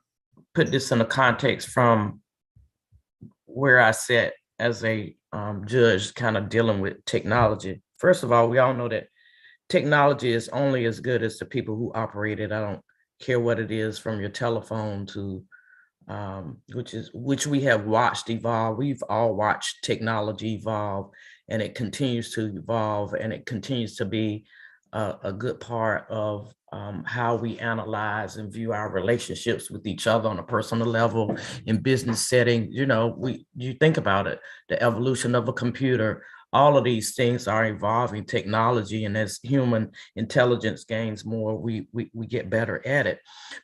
G: put this in a context from where I sat as a judge kind of dealing with technology. First of all, we all know that technology is only as good as the people who operate it. I don't care what it is, from your telephone to which we have watched evolve. We've all watched technology evolve, and it continues to evolve, and it continues to be a good part of how we analyze and view our relationships with each other on a personal level, in business setting. You think about it, the evolution of a computer, all of these things are evolving technology, and as human intelligence gains more, we get better at it.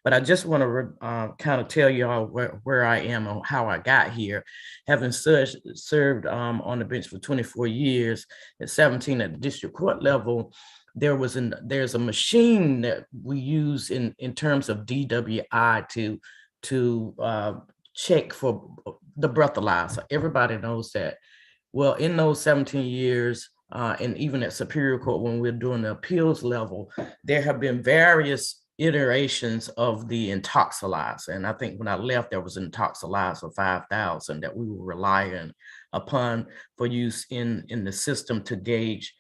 G: But I just want to kind of tell you all where I am and how I got here. Having served on the bench for 24 years, at 17 at the district court level, there's a machine that we use in terms of DWI to check for the breathalyzer. Everybody knows that. Well, in those 17 years, and even at Superior Court, when we're doing the appeals level, there have been various iterations of the intoxilizer. And I think when I left, there was an intoxilizer 5000 that we were relying upon for use in the system to gauge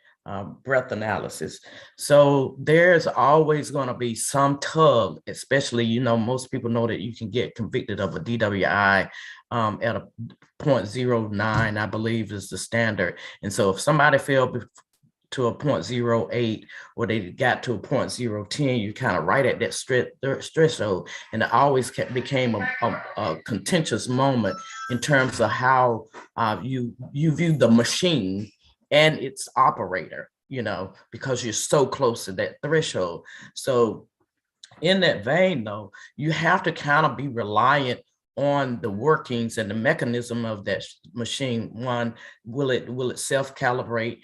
G: breath analysis. So there's always going to be some tug, especially, most people know that you can get convicted of a DWI at a 0.09, I believe is the standard. And so if somebody failed to a 0.08 or they got to a 0.010, you kind of right at that threshold. And it always became a contentious moment in terms of how you view the machine and its operator, because you're so close to that threshold. So in that vein, though, you have to kind of be reliant on the workings and the mechanism of that machine. One, will it self-calibrate?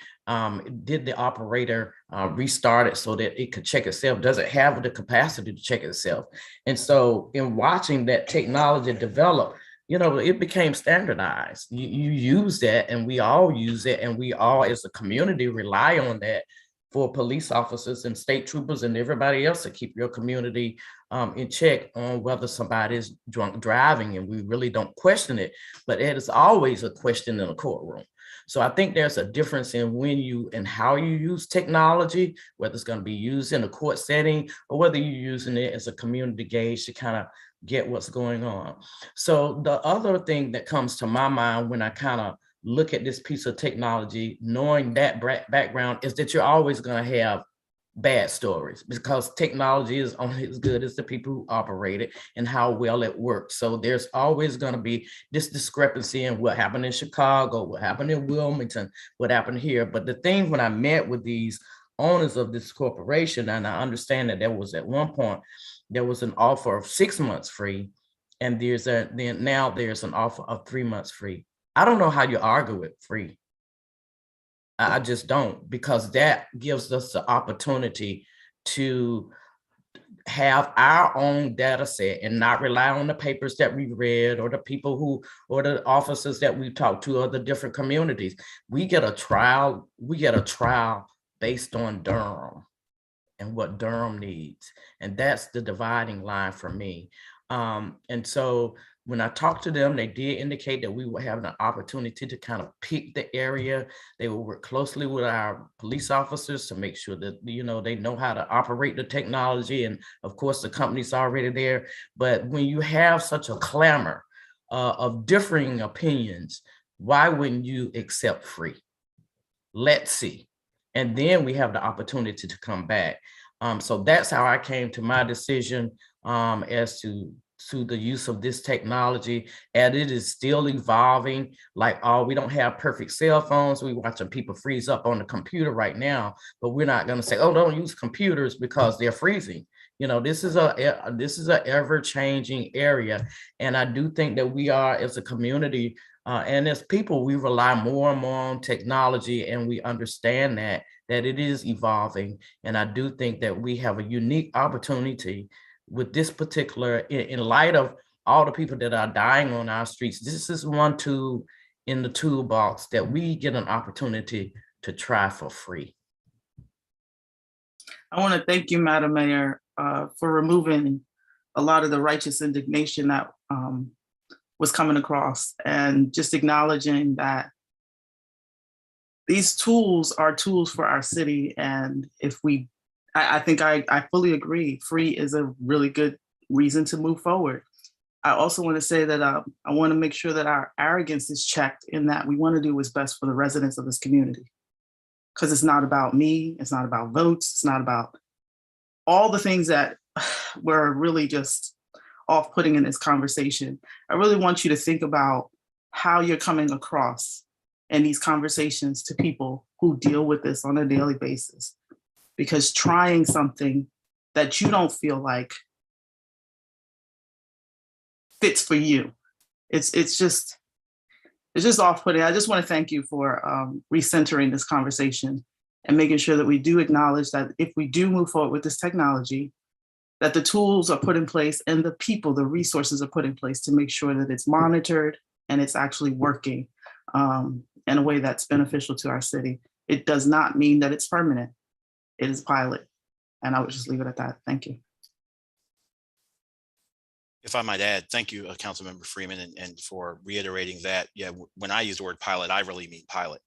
G: Did the operator restart it so that it could check itself? Does it have the capacity to check itself? And so in watching that technology develop, it became standardized. You use that, and we all use it, and we all as a community rely on that for police officers and state troopers and everybody else to keep your community in check on whether somebody is drunk driving, and we really don't question it, but it is always a question in a courtroom. So I think there's a difference in when you and how you use technology, whether it's going to be used in a court setting or whether you're using it as a community gauge to kind of get what's going on. So the other thing that comes to my mind when I kind of look at this piece of technology, knowing that background, is that you're always going to have bad stories because technology is only as good as the people who operate it and how well it works. So there's always going to be this discrepancy in what happened in Chicago, what happened in Wilmington, what happened here. But the thing when I met with these owners of this corporation, and I understand that there was at one point, there was an offer of 6 months free, and now there's an offer of 3 months free. I don't know how you argue with free. I just don't, because that gives us the opportunity to have our own data set and not rely on the papers that we read or the people who, or the officers that we talked to, or the different communities. We get a trial based on Durham and what Durham needs. And that's the dividing line for me. And so when I talked to them, they did indicate that we were having an opportunity to kind of pick the area. They will work closely with our police officers to make sure that, you know, they know how to operate the technology. And of course, the company's already there. But when you have such a clamor of differing opinions, why wouldn't you accept free? Let's see. And then we have the opportunity to come back. So that's how I came to my decision as to the use of this technology, and it is still evolving. Like, we don't have perfect cell phones. We're watching people freeze up on the computer right now, but we're not going to say, oh, don't use computers because they're freezing. You know, this is a ever-changing area, and I do think that we are, as a community and as people, we rely more and more on technology, and we understand that it is evolving. And I do think that we have a unique opportunity with this particular, in light of all the people that are dying on our streets. This is one tool in the toolbox that we get an opportunity to try for free.
L: I want to thank you, Madam Mayor, for removing a lot of the righteous indignation that was coming across, and just acknowledging that these tools are tools for our city. And if we, I think I fully agree, free is a really good reason to move forward. I also want to say that I want to make sure that our arrogance is checked, in that we want to do what's best for the residents of this community. Because it's not about me, it's not about votes, it's not about all the things that were really just off-putting in this conversation. I really want you to think about how you're coming across in these conversations to people who deal with this on a daily basis. Because trying something that you don't feel like fits for you, it's just off-putting. I just want to thank you for recentering this conversation and making sure that we do acknowledge that if we do move forward with this technology, that the tools are put in place and the people, the resources are put in place to make sure that it's monitored and it's actually working in a way that's beneficial to our city. It does not mean that it's permanent. It is pilot. And I would just leave it at that. Thank you.
I: If I might add, thank you, Councilmember Freeman, and for reiterating that. Yeah, when I use the word pilot, I really mean pilot.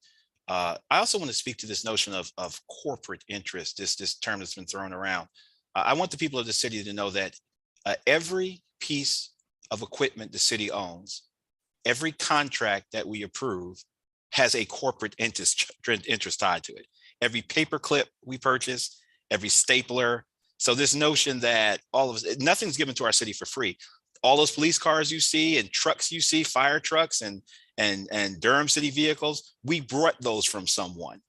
I: I also want to speak to this notion of corporate interest, this term that's been thrown around. I want the people of the city to know that every piece of equipment the city owns, every contract that we approve has a corporate interest tied to it. Every paperclip we purchase, every stapler. So this notion that nothing's given to our city for free. All those police cars you see and trucks you see, fire trucks and Durham city vehicles, we brought those from someone.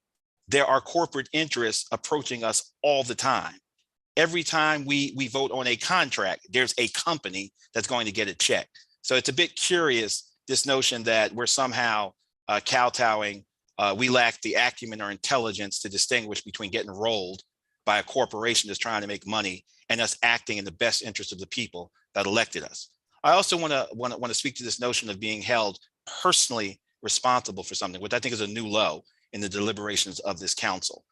I: There are corporate interests approaching us all the time. Every time we vote on a contract, there's a company that's going to get a check. So it's a bit curious, this notion that we're somehow kowtowing. We lack the acumen or intelligence to distinguish between getting rolled by a corporation that's trying to make money and us acting in the best interest of the people that elected us. I also want to speak to this notion of being held personally responsible for something, which I think is a new low in the deliberations of this council.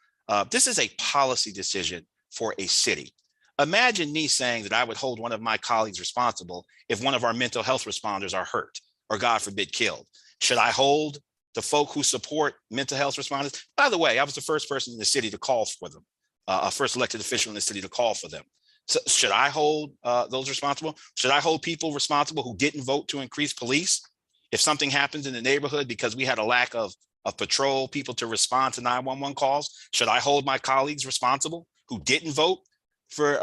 I: This is a policy decision for a city. Imagine me saying that I would hold one of my colleagues responsible if one of our mental health responders are hurt or, God forbid, killed. Should I hold the folk who support mental health responders? By the way, I was the first person in the city to call for them, a first elected official in the city to call for them. So should I hold those responsible? Should I hold people responsible who didn't vote to increase police? If something happens in the neighborhood because we had a lack of patrol people to respond to 911 calls, should I hold my colleagues responsible who didn't vote for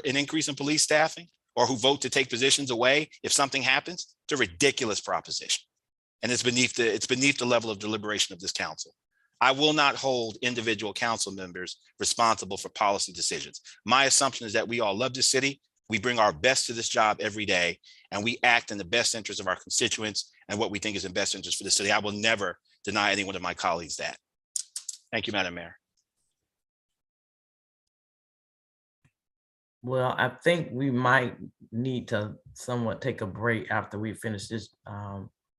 I: an increase in police staffing, or who vote to take positions away if something happens? It's a ridiculous proposition, and it's beneath the level of deliberation of this council. I will not hold individual council members responsible for policy decisions. My assumption is that we all love this city. We bring our best to this job every day, and we act in the best interest of our constituents and what we think is in best interest for the city. I will never deny any one of my colleagues that. Thank you, Madam Mayor.
G: Well, I think we might need to somewhat take a break after we finish this,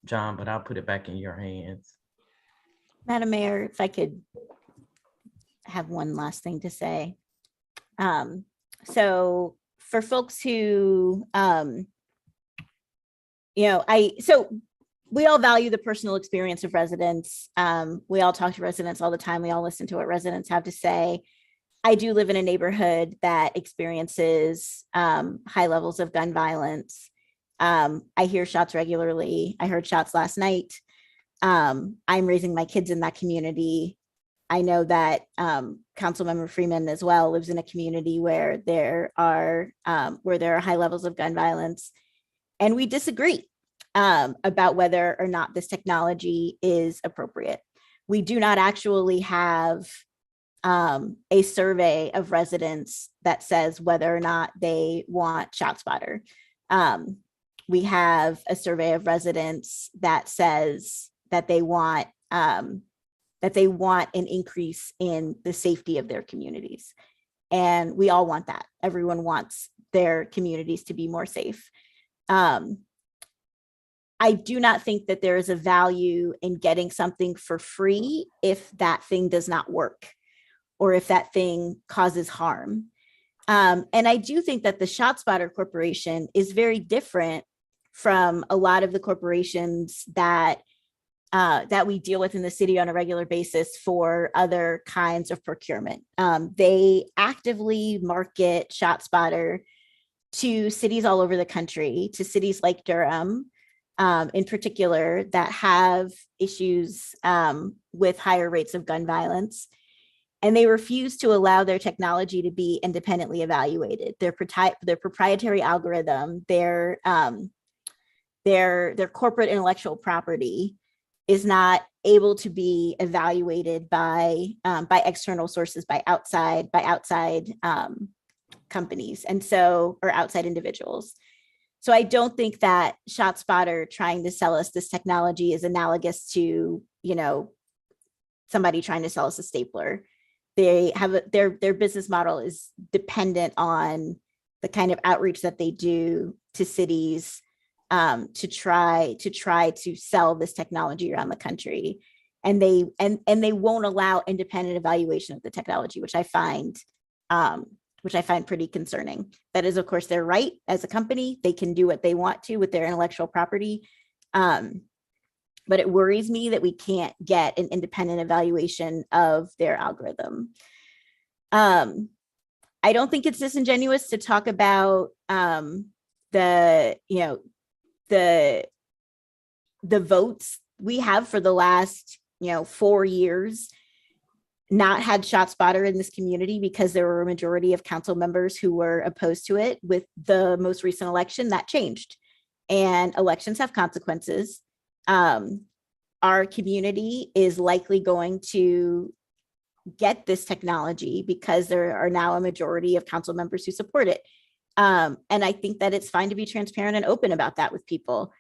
G: John, but I'll put it back in your hands.
H: Madam Mayor, if I could have one last thing to say. So for folks who, so we all value the personal experience of residents. We all talk to residents all the time. We all listen to what residents have to say. I do live in a neighborhood that experiences high levels of gun violence. I hear shots regularly. I heard shots last night. I'm raising my kids in that community. I know that Councilmember Freeman as well lives in a community where there are high levels of gun violence, and we disagree about whether or not this technology is appropriate. We do not actually have a survey of residents that says whether or not they want ShotSpotter. We have a survey of residents that says that they want an increase in the safety of their communities. And we all want that. Everyone wants their communities to be more safe. I do not think that there is a value in getting something for free if that thing does not work, or if that thing causes harm. And I do think that the ShotSpotter Corporation is very different from a lot of the corporations that we deal with in the city on a regular basis for other kinds of procurement. They actively market ShotSpotter to cities all over the country, to cities like Durham, in particular, that have issues with higher rates of gun violence. And they refuse to allow their technology to be independently evaluated. Their proprietary algorithm, their corporate intellectual property is not able to be evaluated by external sources, by outside companies, or outside individuals. So I don't think that ShotSpotter trying to sell us this technology is analogous to, somebody trying to sell us a stapler. They have their business model is dependent on the kind of outreach that they do to cities to try to sell this technology around the country, and they won't allow independent evaluation of the technology, which I find pretty concerning. That is, of course, their right as a company. They can do what they want to with their intellectual property. But it worries me that we can't get an independent evaluation of their algorithm. I don't think it's disingenuous to talk about the votes we have for the last 4 years not had ShotSpotter in this community because there were a majority of council members who were opposed to it. With the most recent election, that changed, and elections have consequences. Our community is likely going to get this technology because there are now a majority of council members who support it. And I think that it's fine to be transparent and open about that with people.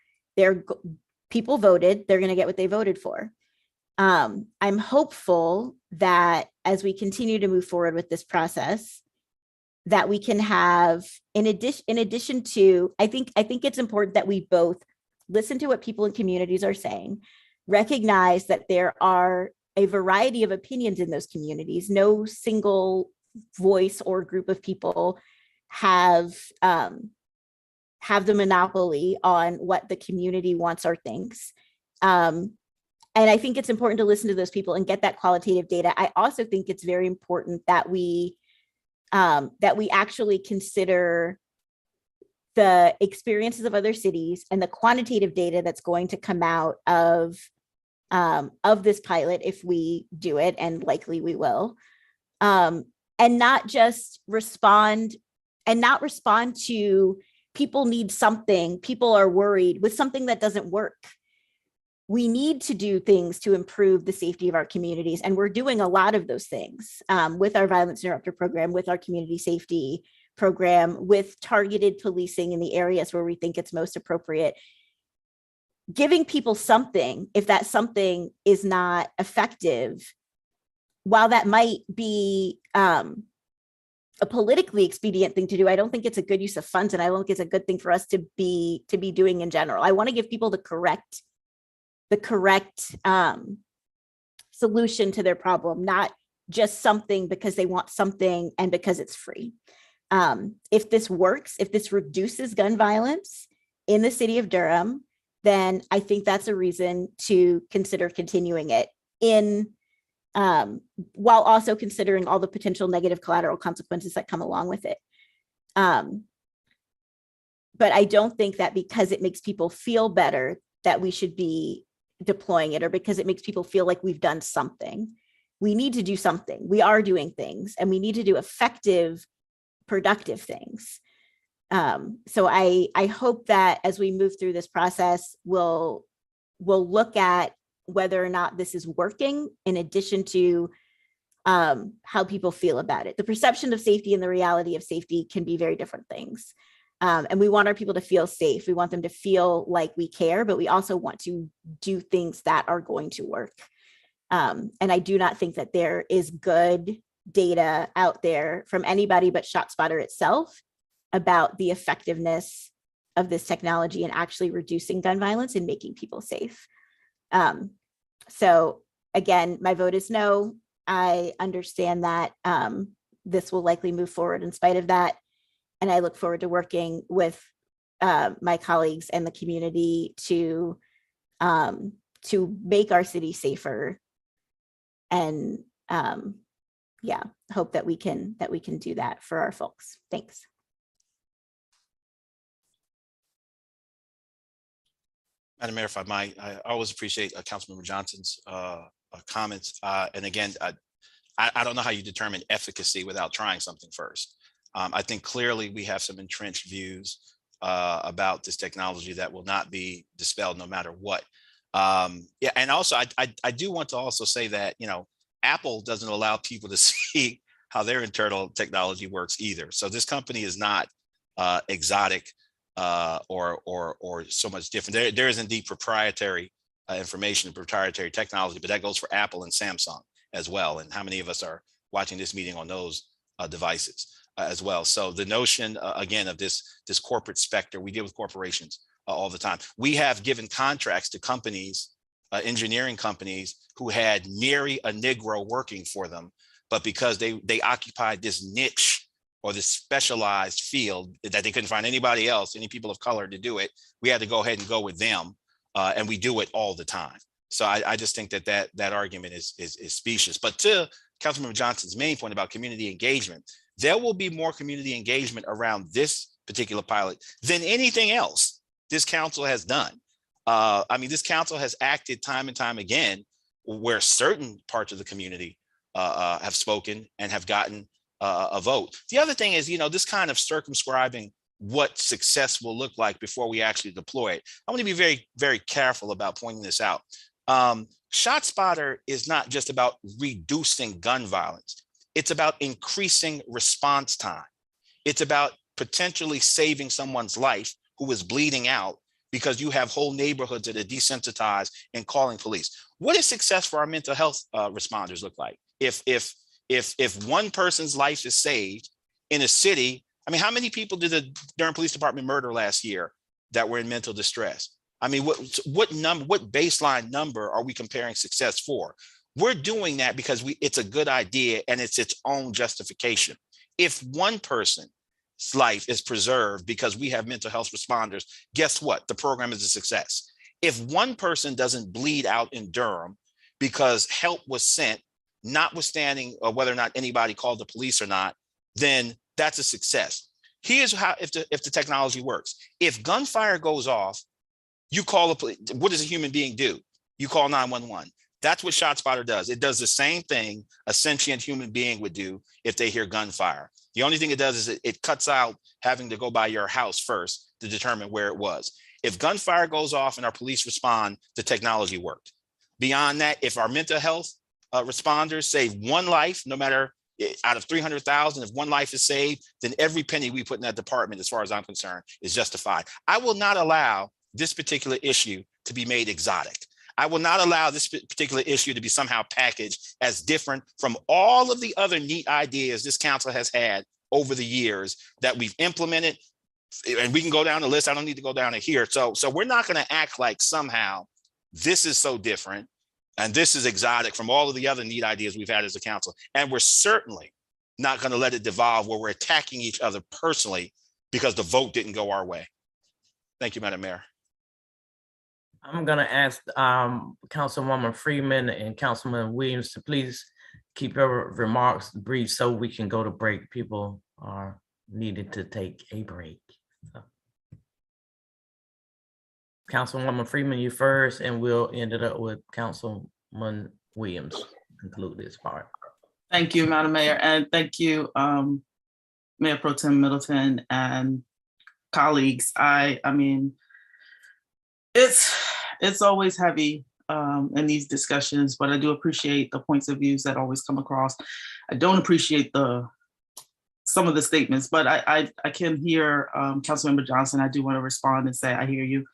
H: People voted, they're going to get what they voted for. I'm hopeful that as we continue to move forward with this process, that we can have, in addition to, I think it's important that we both listen to what people in communities are saying, recognize that there are a variety of opinions in those communities. No single voice or group of people have the monopoly on what the community wants or thinks. And I think it's important to listen to those people and get that qualitative data. I also think it's very important that we actually consider the experiences of other cities and the quantitative data that's going to come out of this pilot if we do it, and likely we will, and not just respond to people need something, people are worried with something that doesn't work. We need to do things to improve the safety of our communities, and we're doing a lot of those things with our violence interrupter program, with our community safety program, with targeted policing in the areas where we think it's most appropriate. Giving people something, if that something is not effective, while that might be a politically expedient thing to do, I don't think it's a good use of funds, and I don't think it's a good thing for us to be doing in general. I want to give people the correct solution to their problem, not just something because they want something and because it's free. If this works, if this reduces gun violence in the city of Durham, then I think that's a reason to consider continuing it while also considering all the potential negative collateral consequences that come along with it. But I don't think that because it makes people feel better that we should be deploying it, or because it makes people feel like we've done something. We need to do something. We are doing things, and we need to do effective, productive things. So I hope that as we move through this process, we'll look at whether or not this is working, in addition to how people feel about it. The perception of safety and the reality of safety can be very different things. And we want our people to feel safe. We want them to feel like we care, but we also want to do things that are going to work. And I do not think that there is good data out there from anybody but ShotSpotter itself about the effectiveness of this technology and actually reducing gun violence and making people safe. So again, my vote is no. I understand that this will likely move forward in spite of that. And I look forward to working with my colleagues and the community to make our city safer. And hope that we can do that for our folks. Thanks.
I: Madam Mayor, if I might, I always appreciate Councilmember Johnson's comments. And again, I don't know how you determine efficacy without trying something first. I think clearly we have some entrenched views about this technology that will not be dispelled no matter what. Yeah, and also I do want to also say that, you know, Apple doesn't allow people to see how their internal technology works either. So this company is not exotic or so much different. There is indeed proprietary information and proprietary technology, but that goes for Apple and Samsung as well. And how many of us are watching this meeting on those devices as well? So the notion again of this corporate specter, we deal with corporations all the time. We have given contracts to companies, engineering companies who had nary a Negro working for them, but because they occupied this niche or this specialized field that they couldn't find anybody else, any people of color to do it, we had to go ahead and go with them, and we do it all the time. So I just think that argument is specious. But to Councilmember Johnson's main point about community engagement, there will be more community engagement around this particular pilot than anything else this council has done. I mean, this council has acted time and time again where certain parts of the community have spoken and have gotten a vote. The other thing is, you know, this kind of circumscribing what success will look like before we actually deploy it. I want to be very, very careful about pointing this out. ShotSpotter is not just about reducing gun violence. It's about increasing response time. It's about potentially saving someone's life who is bleeding out because you have whole neighborhoods that are desensitized and calling police. What does success for our mental health responders look like? If one person's life is saved in a city, I mean, how many people did the Durham Police Department murder last year that were in mental distress? I mean, what baseline number are we comparing success for? We're doing that because it's a good idea and it's its own justification. If one person's life is preserved because we have mental health responders, guess what? The program is a success. If one person doesn't bleed out in Durham because help was sent, notwithstanding whether or not anybody called the police or not, then that's a success. Here's how, if the technology works. If gunfire goes off, you call the police. What does a human being do? You call 911. That's what ShotSpotter does. It does the same thing a sentient human being would do if they hear gunfire. The only thing it does is it cuts out having to go by your house first to determine where it was. If gunfire goes off and our police respond, the technology worked. Beyond that, if our mental health responders save one life, no matter out of 300,000, if one life is saved, then every penny we put in that department, as far as I'm concerned, is justified. I will not allow this particular issue to be made exotic. I will not allow this particular issue to be somehow packaged as different from all of the other neat ideas this council has had over the years that we've implemented. And we can go down the list. I don't need to go down to here. So we're not going to act like somehow this is so different and this is exotic from all of the other neat ideas we've had as a council. And we're certainly not going to let it devolve where we're attacking each other personally because the vote didn't go our way. Thank you, Madam Mayor.
G: I'm gonna ask Councilwoman Freeman and Councilman Williams to please keep your remarks brief so we can go to break. People are needed to take a break. So. Councilwoman Freeman, you first, and we'll end it up with Councilman Williams to conclude this part.
L: Thank you, Madam Mayor, and thank you, Mayor Pro Tem Middleton and colleagues. I mean, it's always heavy in these discussions, but I do appreciate the points of views that always come across. I don't appreciate some of the statements, but I can hear Councilmember Johnson. I do want to respond and say I hear you,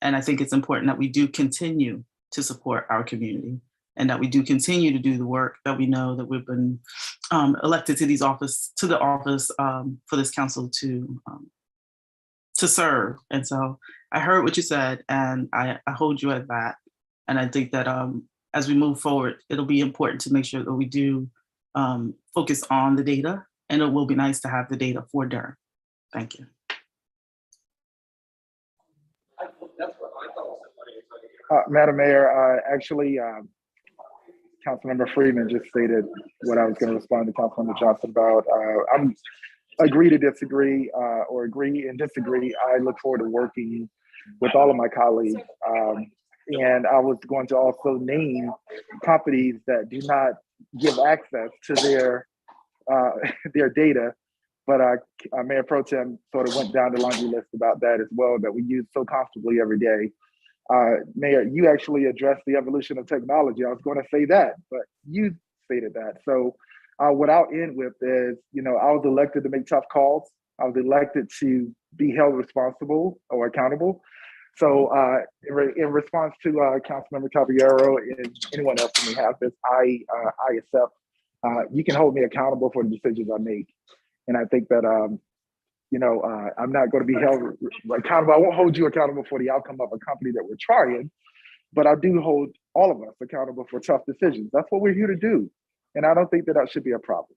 L: and I think it's important that we do continue to support our community and that we do continue to do the work that we know that we've been elected to the office for this council to serve. And so I heard what you said, and I hold you at that. And I think that as we move forward, it'll be important to make sure that we do focus on the data, and it will be nice to have the data for Durham. Thank you.
E: Madam Mayor, actually, Councilmember Freeman just stated what I was going to respond to Councilmember Johnson about. I'm agree to disagree or agree and disagree. I look forward to working with all of my colleagues. And I was going to also name companies that do not give access to their data, but Mayor Pro Tem sort of went down the laundry list about that as well, that we use so comfortably every day. Mayor, you actually addressed the evolution of technology. I was going to say that, but you stated that. So what I'll end with is, I was elected to make tough calls. I was elected to be held responsible or accountable. So in response to Councilmember Caballero and anyone else who may have this, I accept, you can hold me accountable for the decisions I make. And I think that, I'm not going to be held accountable. I won't hold you accountable for the outcome of a company that we're trying, but I do hold all of us accountable for tough decisions. That's what we're here to do. And I don't think that should be a problem.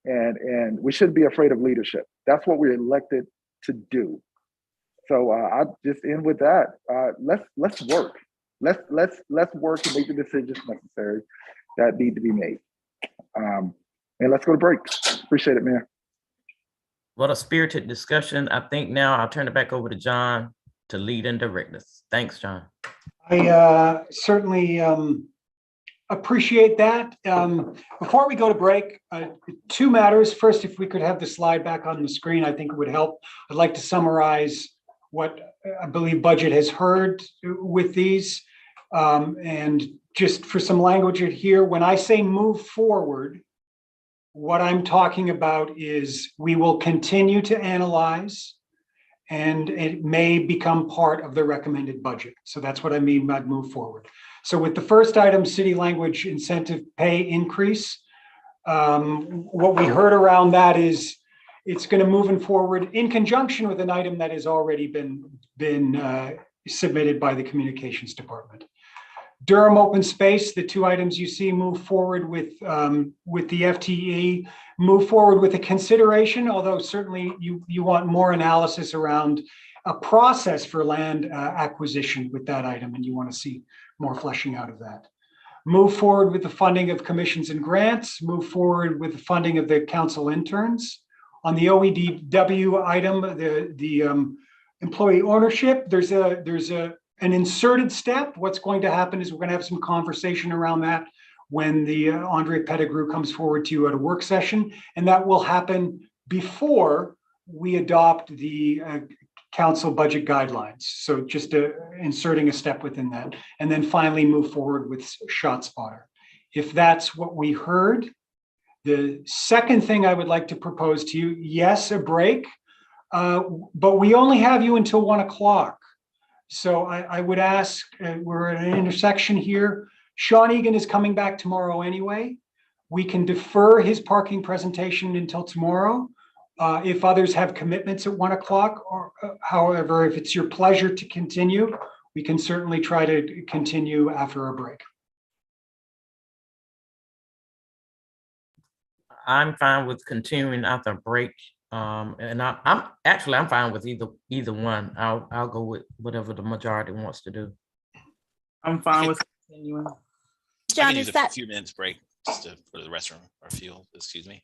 E: And we shouldn't be afraid of leadership. That's what we're elected to do. So I just end with that. Let's work. Let's work and make the decisions necessary that need to be made. And let's go to break. Appreciate it, Mayor.
G: What a spirited discussion. I think now I'll turn it back over to John to lead and direct us. Thanks, John.
A: I certainly appreciate that. Before we go to break, two matters. First, if we could have the slide back on the screen, I think it would help. I'd like to summarize what I believe budget has heard with these. And just for some language here, when I say move forward, what I'm talking about is we will continue to analyze and it may become part of the recommended budget. So that's what I mean by move forward. So with the first item, city language incentive pay increase, what we heard around that is it's going to move forward in conjunction with an item that has already been submitted by the communications department. Durham open space, the two items you see, move forward with the FTE, move forward with a consideration, although certainly you want more analysis around a process for land acquisition with that item, and you want to see more fleshing out of that. Move forward with the funding of commissions and grants, move forward with the funding of the council interns. On the OEDW item, the employee ownership, there's an inserted step. What's going to happen is we're going to have some conversation around that when the Andre Pettigrew comes forward to you at a work session, and that will happen before we adopt the council budget guidelines. So just inserting a step within that, and then finally move forward with ShotSpotter. If that's what we heard, the second thing I would like to propose to you, yes, a break, but we only have you until 1 o'clock. So I would ask, we're at an intersection here. Sean Egan is coming back tomorrow anyway. We can defer his parking presentation until tomorrow. If others have commitments at 1 o'clock, or however, if it's your pleasure to continue, we can certainly try to continue after a break.
G: I'm fine with continuing after a break. And I'm fine with either one. I'll go with whatever the majority wants to do.
L: I'm fine with continuing.
N: John,
I: need
N: is
I: a
N: that,
I: few minutes break just to go to the restroom or fuel, excuse me.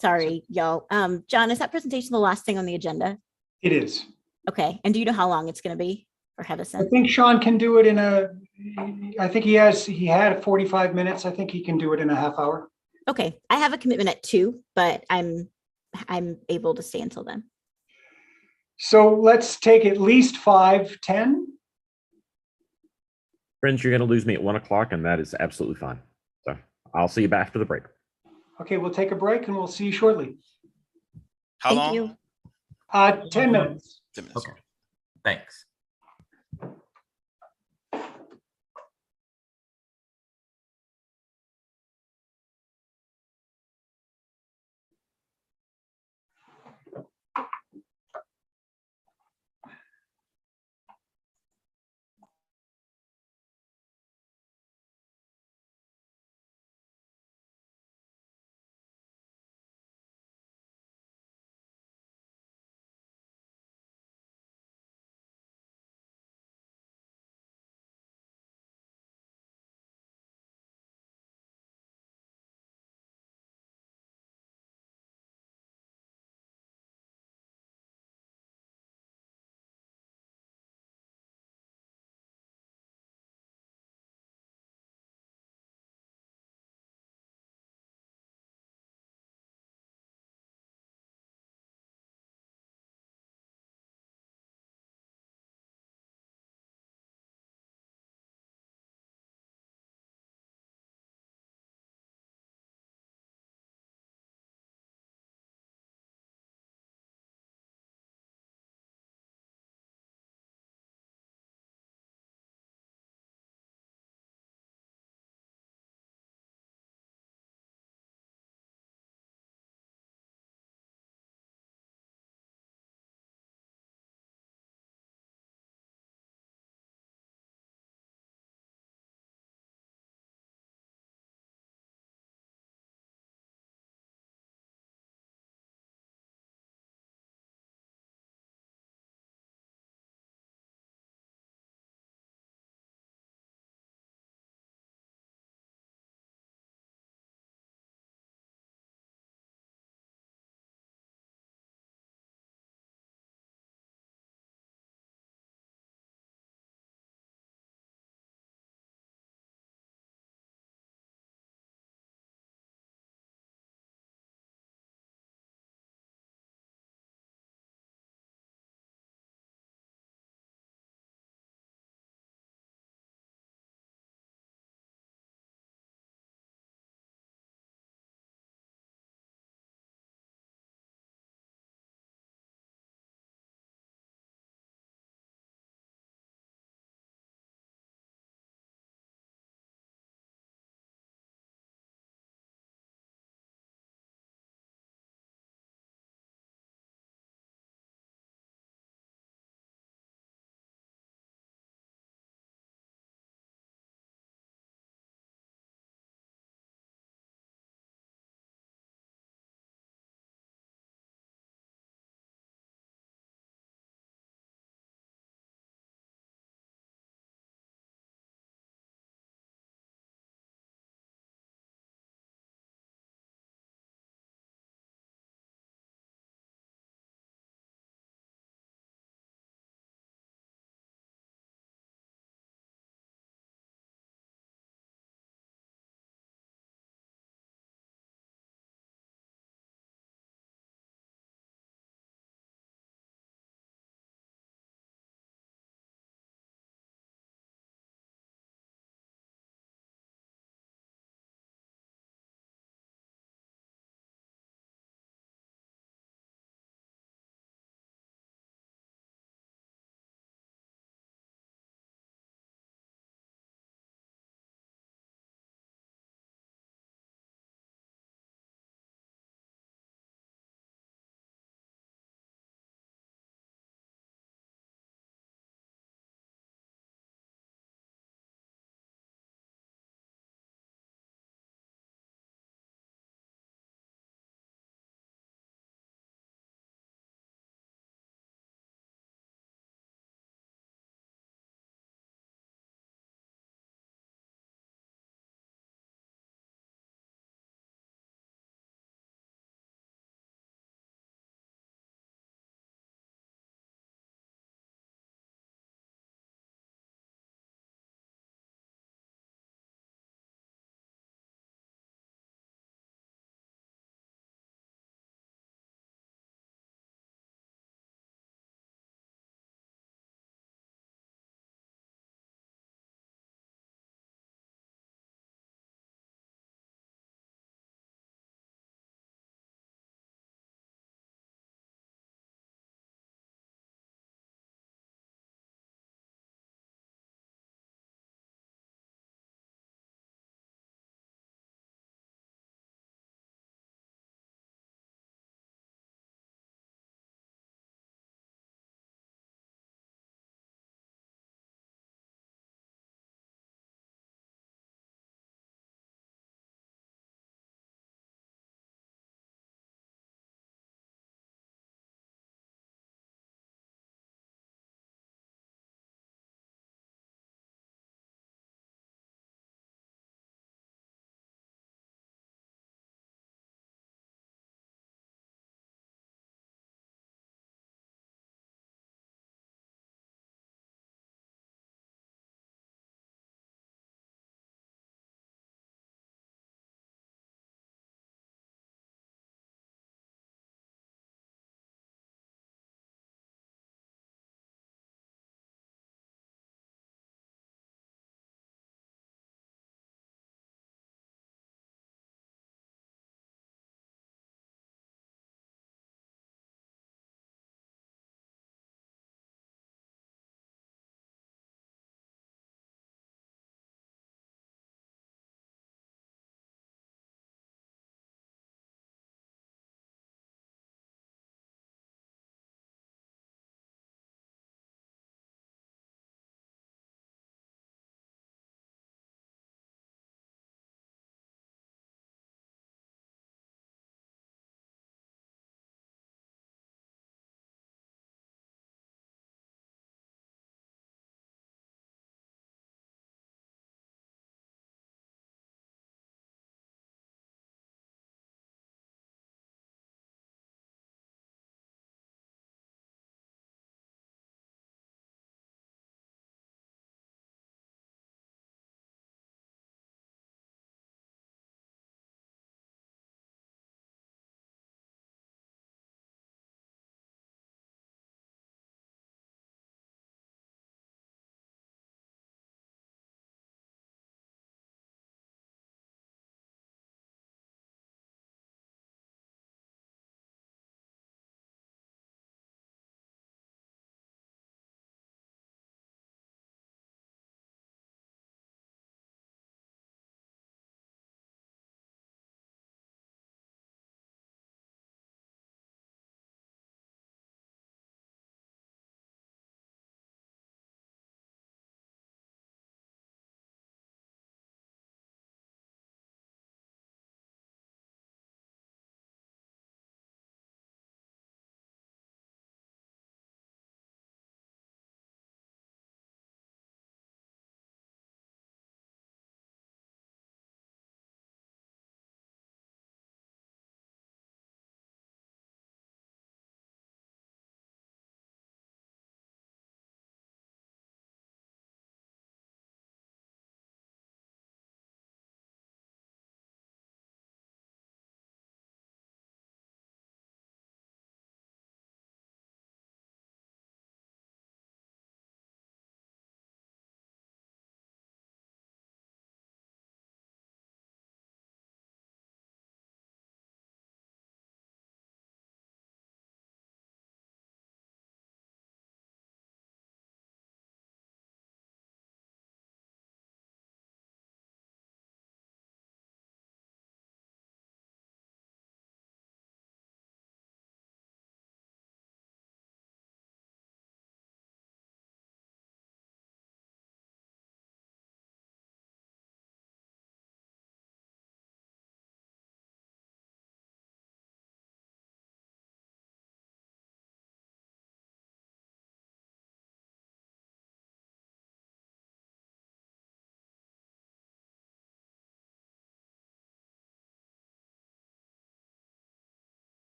N: sorry, y'all. John, is that presentation the last thing on the agenda?
A: It is.
N: Okay. And do you know how long it's going to be, or have a
A: I
N: sense?
A: think Sean can do it I think he had 45 minutes. I think he can do it in a half hour.
N: Okay. I have a commitment at 2, but I'm able to stay until then.
A: So let's take at least 5-10.
P: Friends, you're going to lose me at 1 o'clock, and that is absolutely fine. So I'll see you back after the break.
A: Okay, we'll take a break and we'll see you shortly.
I: How
N: Thank
I: long?
N: you.
A: 10 minutes.
I: 10 minutes.
G: Okay. Thanks.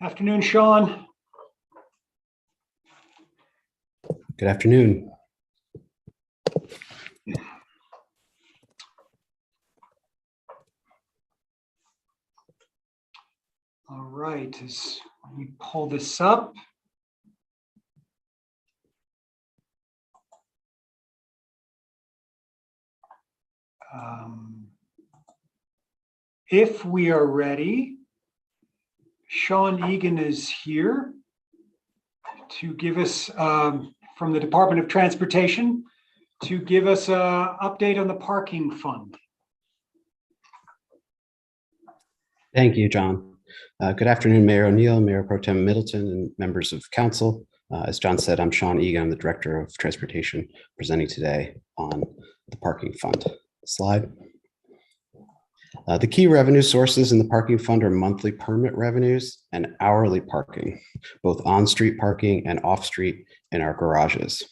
A: Afternoon, Sean.
Q: Good afternoon.
A: All right, as we pull this up. If we are ready, Sean Egan is here to give us, from the Department of Transportation, to give us an update on the parking fund.
Q: Thank you, John. Good afternoon, Mayor O'Neill, Mayor Pro Tem Middleton, and members of council. As John said, I'm Sean Egan. I'm the Director of Transportation, presenting today on the parking fund. Slide. The key revenue sources in the parking fund are monthly permit revenues and hourly parking, both on-street parking and off-street in our garages.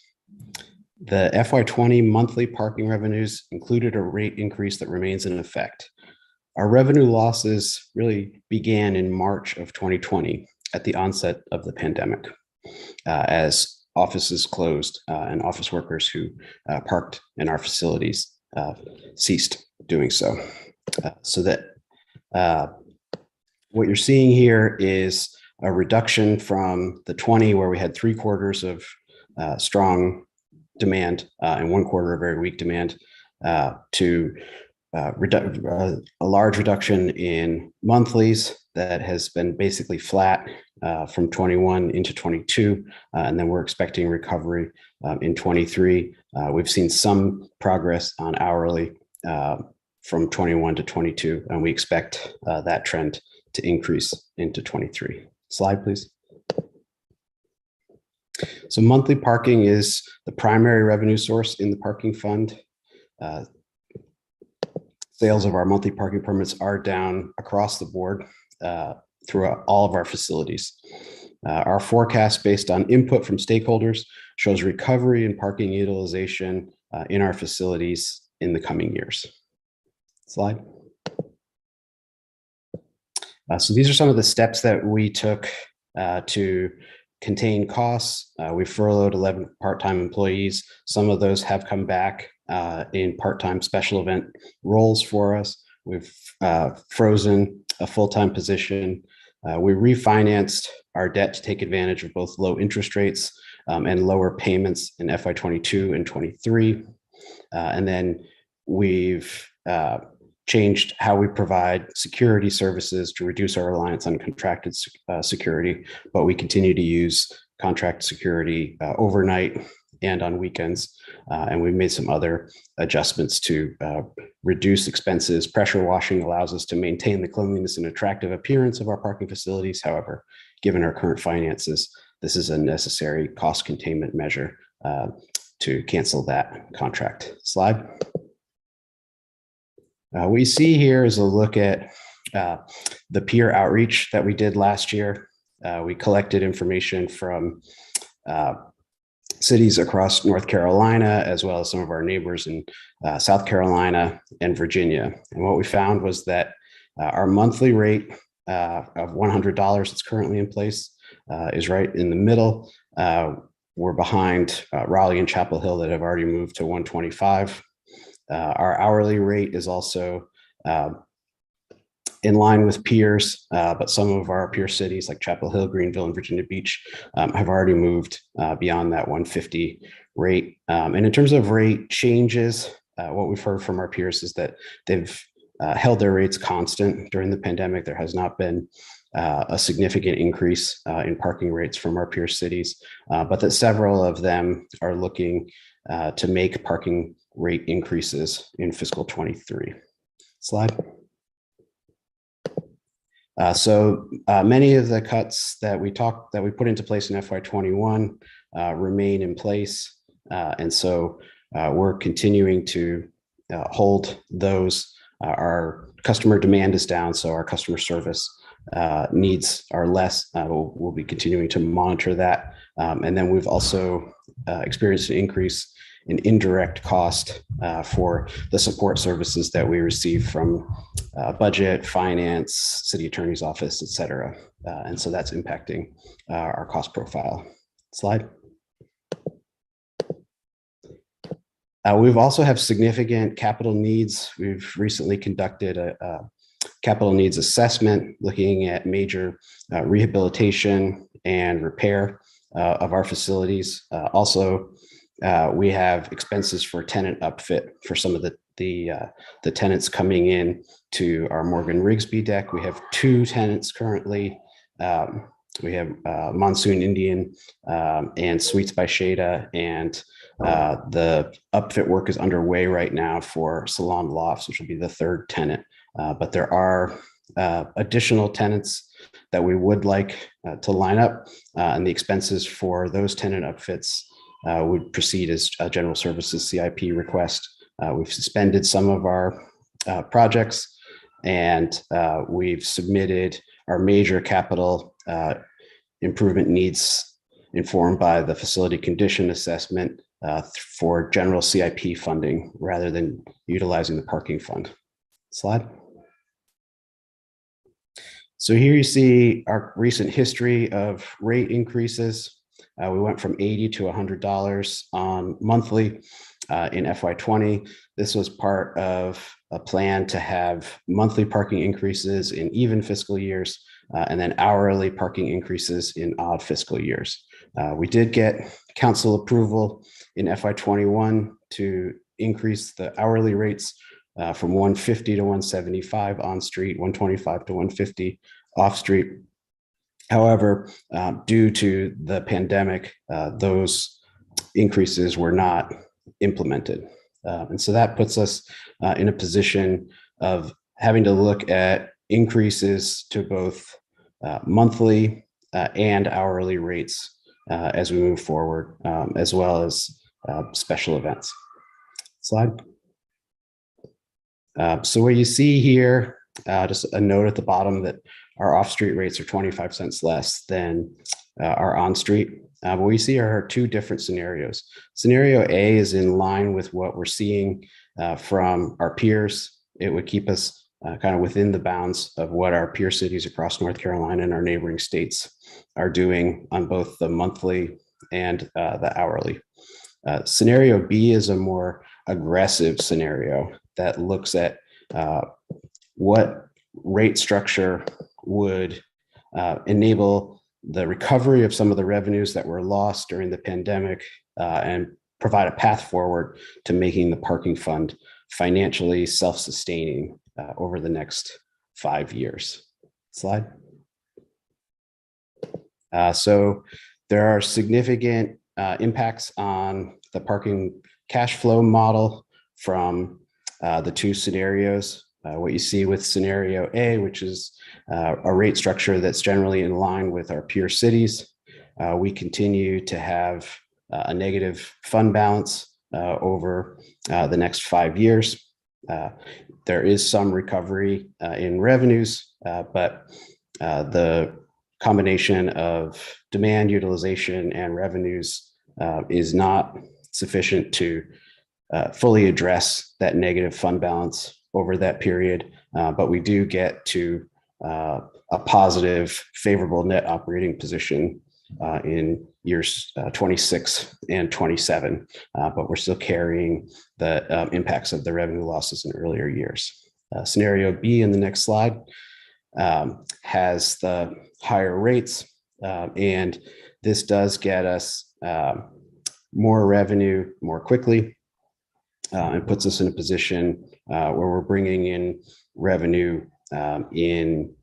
Q: The FY20 monthly parking revenues included a rate increase that remains in effect. Our revenue losses really began in March of 2020 at the onset of the pandemic, as offices closed and office workers who parked in our facilities ceased doing so. So that what you're seeing here is a reduction from the 20, where we had 3 quarters of strong demand and 1 quarter of very weak demand, to a large reduction in monthlies that has been basically flat from 21 into 22, and then we're expecting recovery in 23. We've seen some progress on hourly from 21 to 22, and we expect that trend to increase into 23. Slide, please. So monthly parking is the primary revenue source in the parking fund. Sales of our monthly parking permits are down across the board throughout all of our facilities. Our forecast, based on input from stakeholders, shows recovery in parking utilization in our facilities in the coming years. Slide. So these are some of the steps that we took to contain costs. We furloughed 11 part-time employees. Some of those have come back in part-time special event roles for us. We've frozen a full-time position. We refinanced our debt to take advantage of both low interest rates and lower payments in FY22 and 23. And then we've changed how we provide security services to reduce our reliance on contracted security, but we continue to use contract security overnight and on weekends. And we've made some other adjustments to reduce expenses. Pressure washing allows us to maintain the cleanliness and attractive appearance of our parking facilities. However, given our current finances, this is a necessary cost containment measure to cancel that contract. Slide. What you see here is a look at the peer outreach that we did last year. We collected information from cities across North Carolina, as well as some of our neighbors in South Carolina and Virginia. And what we found was that our monthly rate of $100 that's currently in place is right in the middle. We're behind Raleigh and Chapel Hill that have already moved to $125. Our hourly rate is also in line with peers, but some of our peer cities like Chapel Hill, Greenville, and Virginia Beach have already moved beyond that 150 rate. And in terms of rate changes, what we've heard from our peers is that they've held their rates constant during the pandemic. There has not been a significant increase in parking rates from our peer cities, but that several of them are looking to make parking rate increases in fiscal 23. Slide. So many of the cuts that we put into place in FY21 remain in place. And so we're continuing to hold those. Our customer demand is down, so our customer service needs are less. We'll be continuing to monitor that. And then we've also experienced an increase an indirect cost for the support services that we receive from budget, finance, city attorney's office, et cetera. And so that's impacting our cost profile. Slide. We've also have significant capital needs. We've recently conducted a capital needs assessment looking at major rehabilitation and repair of our facilities. Also, we have expenses for tenant upfit for some of the tenants coming in to our Morgan Rigsby deck. We have 2 tenants currently. We have Monsoon Indian and Sweets by Shada, and the upfit work is underway right now for Salon Lofts, which will be the 3rd tenant. But there are additional tenants that we would like to line up, and the expenses for those tenant upfits would proceed as a general services CIP request. We've suspended some of our projects, and we've submitted our major capital improvement needs informed by the facility condition assessment for general CIP funding rather than utilizing the parking fund. Slide. So here you see our recent history of rate increases. We went from $80 to $100 on monthly in FY20. This was part of a plan to have monthly parking increases in even fiscal years and then hourly parking increases in odd fiscal years. We did get council approval in FY21 to increase the hourly rates from $150 to $175 on street, $125 to $150 off street. However, due to the pandemic, those increases were not implemented. And so that puts us in a position of having to look at increases to both monthly and hourly rates as we move forward, as well as special events. Slide. So what you see here, just a note at the bottom that our off-street rates are 25 cents less than our on-street. What we see are 2 different scenarios. Scenario A is in line with what we're seeing from our peers. It would keep us kind of within the bounds of what our peer cities across North Carolina and our neighboring states are doing on both the monthly and the hourly. Scenario B is a more aggressive scenario that looks at what rate structure would enable the recovery of some of the revenues that were lost during the pandemic and provide a path forward to making the parking fund financially self-sustaining over the next 5 years. Slide. So there are significant impacts on the parking cash flow model from the 2 scenarios. What you see with scenario A, which is a rate structure that's generally in line with our peer cities, we continue to have a negative fund balance over the next 5 years. There is some recovery in revenues, but the combination of demand, utilization, and revenues is not sufficient to fully address that negative fund balance over that period, but we do get to a positive, favorable net operating position in years 26 and 27, but we're still carrying the impacts of the revenue losses in earlier years. Scenario B in the next slide has the higher rates, and this does get us more revenue more quickly and puts us in a position where we're bringing in revenue in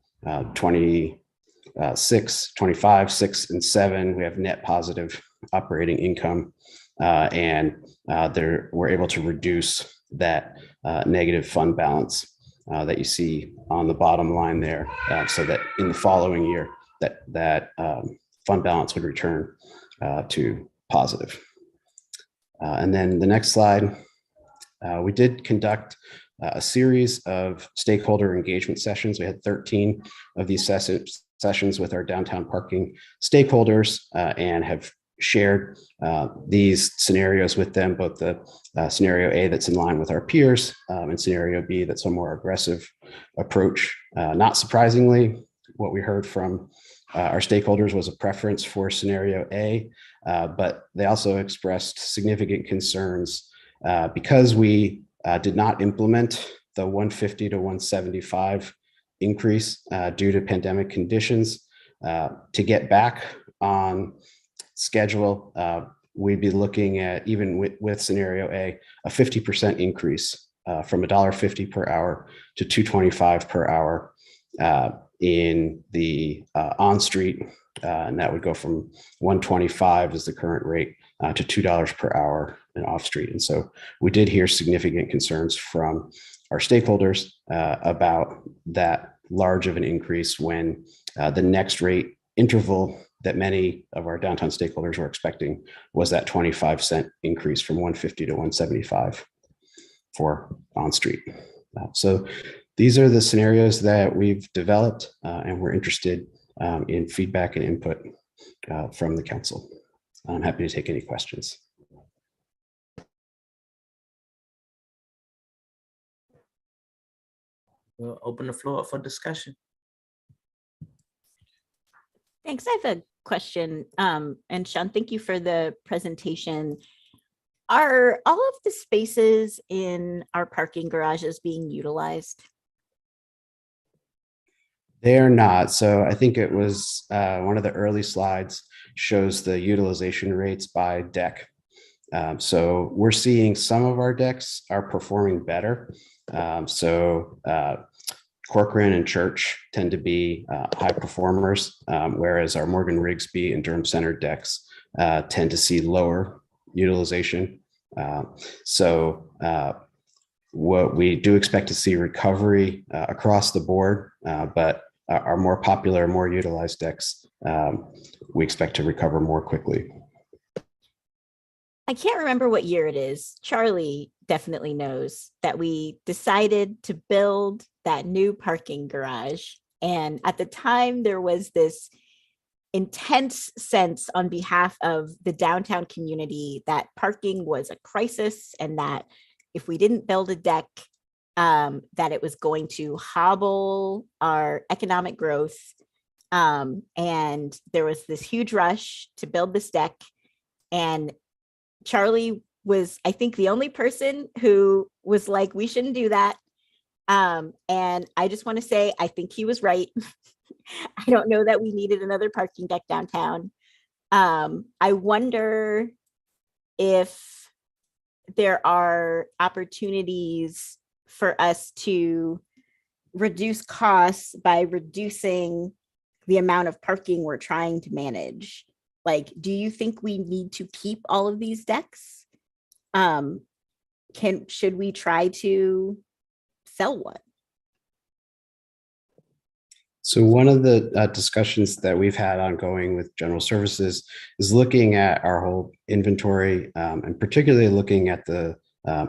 Q: 26, 25, 6, and 7. We have net positive operating income, and we're able to reduce that negative fund balance that you see on the bottom line there, so that in the following year, that fund balance would return to positive. And then the next slide, we did conduct a series of stakeholder engagement sessions. We had 13 of these sessions with our downtown parking stakeholders and have shared these scenarios with them, both the scenario A that's in line with our peers and scenario B that's a more aggressive approach. Not surprisingly, what we heard from our stakeholders was a preference for scenario A, but they also expressed significant concerns because we did not implement the 150 to 175 increase due to pandemic conditions. To get back on schedule, we'd be looking at, even with scenario A, a 50% increase from $1.50 per hour to $2.25 per hour in the on-street, and that would go from $1.25 as the current rate to $2 per hour in off-street. And so we did hear significant concerns from our stakeholders about that large of an increase when the next rate interval that many of our downtown stakeholders were expecting was that 25-cent increase from 150 to 175 for on-street. So these are the scenarios that we've developed, and we're interested in feedback and input from the council. I'm happy to take any questions.
G: We'll open the floor up for discussion.
H: Thanks. I have a question. And Sean, thank you for the presentation. Are all of the spaces in our parking garages being utilized?
Q: They are not. So I think it was one of the early slides shows the utilization rates by deck. So we're seeing some of our decks are performing better. Corcoran and Church tend to be high performers, whereas our Morgan Rigsby and Durham Center decks tend to see lower utilization. What we do expect to see recovery across the board, but our more popular, more utilized decks, we expect to recover more quickly.
H: I can't remember what year it is. Charlie definitely knows that we decided to build that new parking garage. And at the time, there was this intense sense on behalf of the downtown community that parking was a crisis and that if we didn't build a deck, that it was going to hobble our economic growth. And there was this huge rush to build this deck. And Charlie was, I think, the only person who was like, we shouldn't do that. And I just want to say, I think he was right. I don't know that we needed another parking deck downtown. I wonder if there are opportunities for us to reduce costs by reducing the amount of parking we're trying to manage. Like, do you think we need to keep all of these decks? Should we try to sell one?
Q: So one of the discussions that we've had ongoing with General Services is looking at our whole inventory and particularly looking at the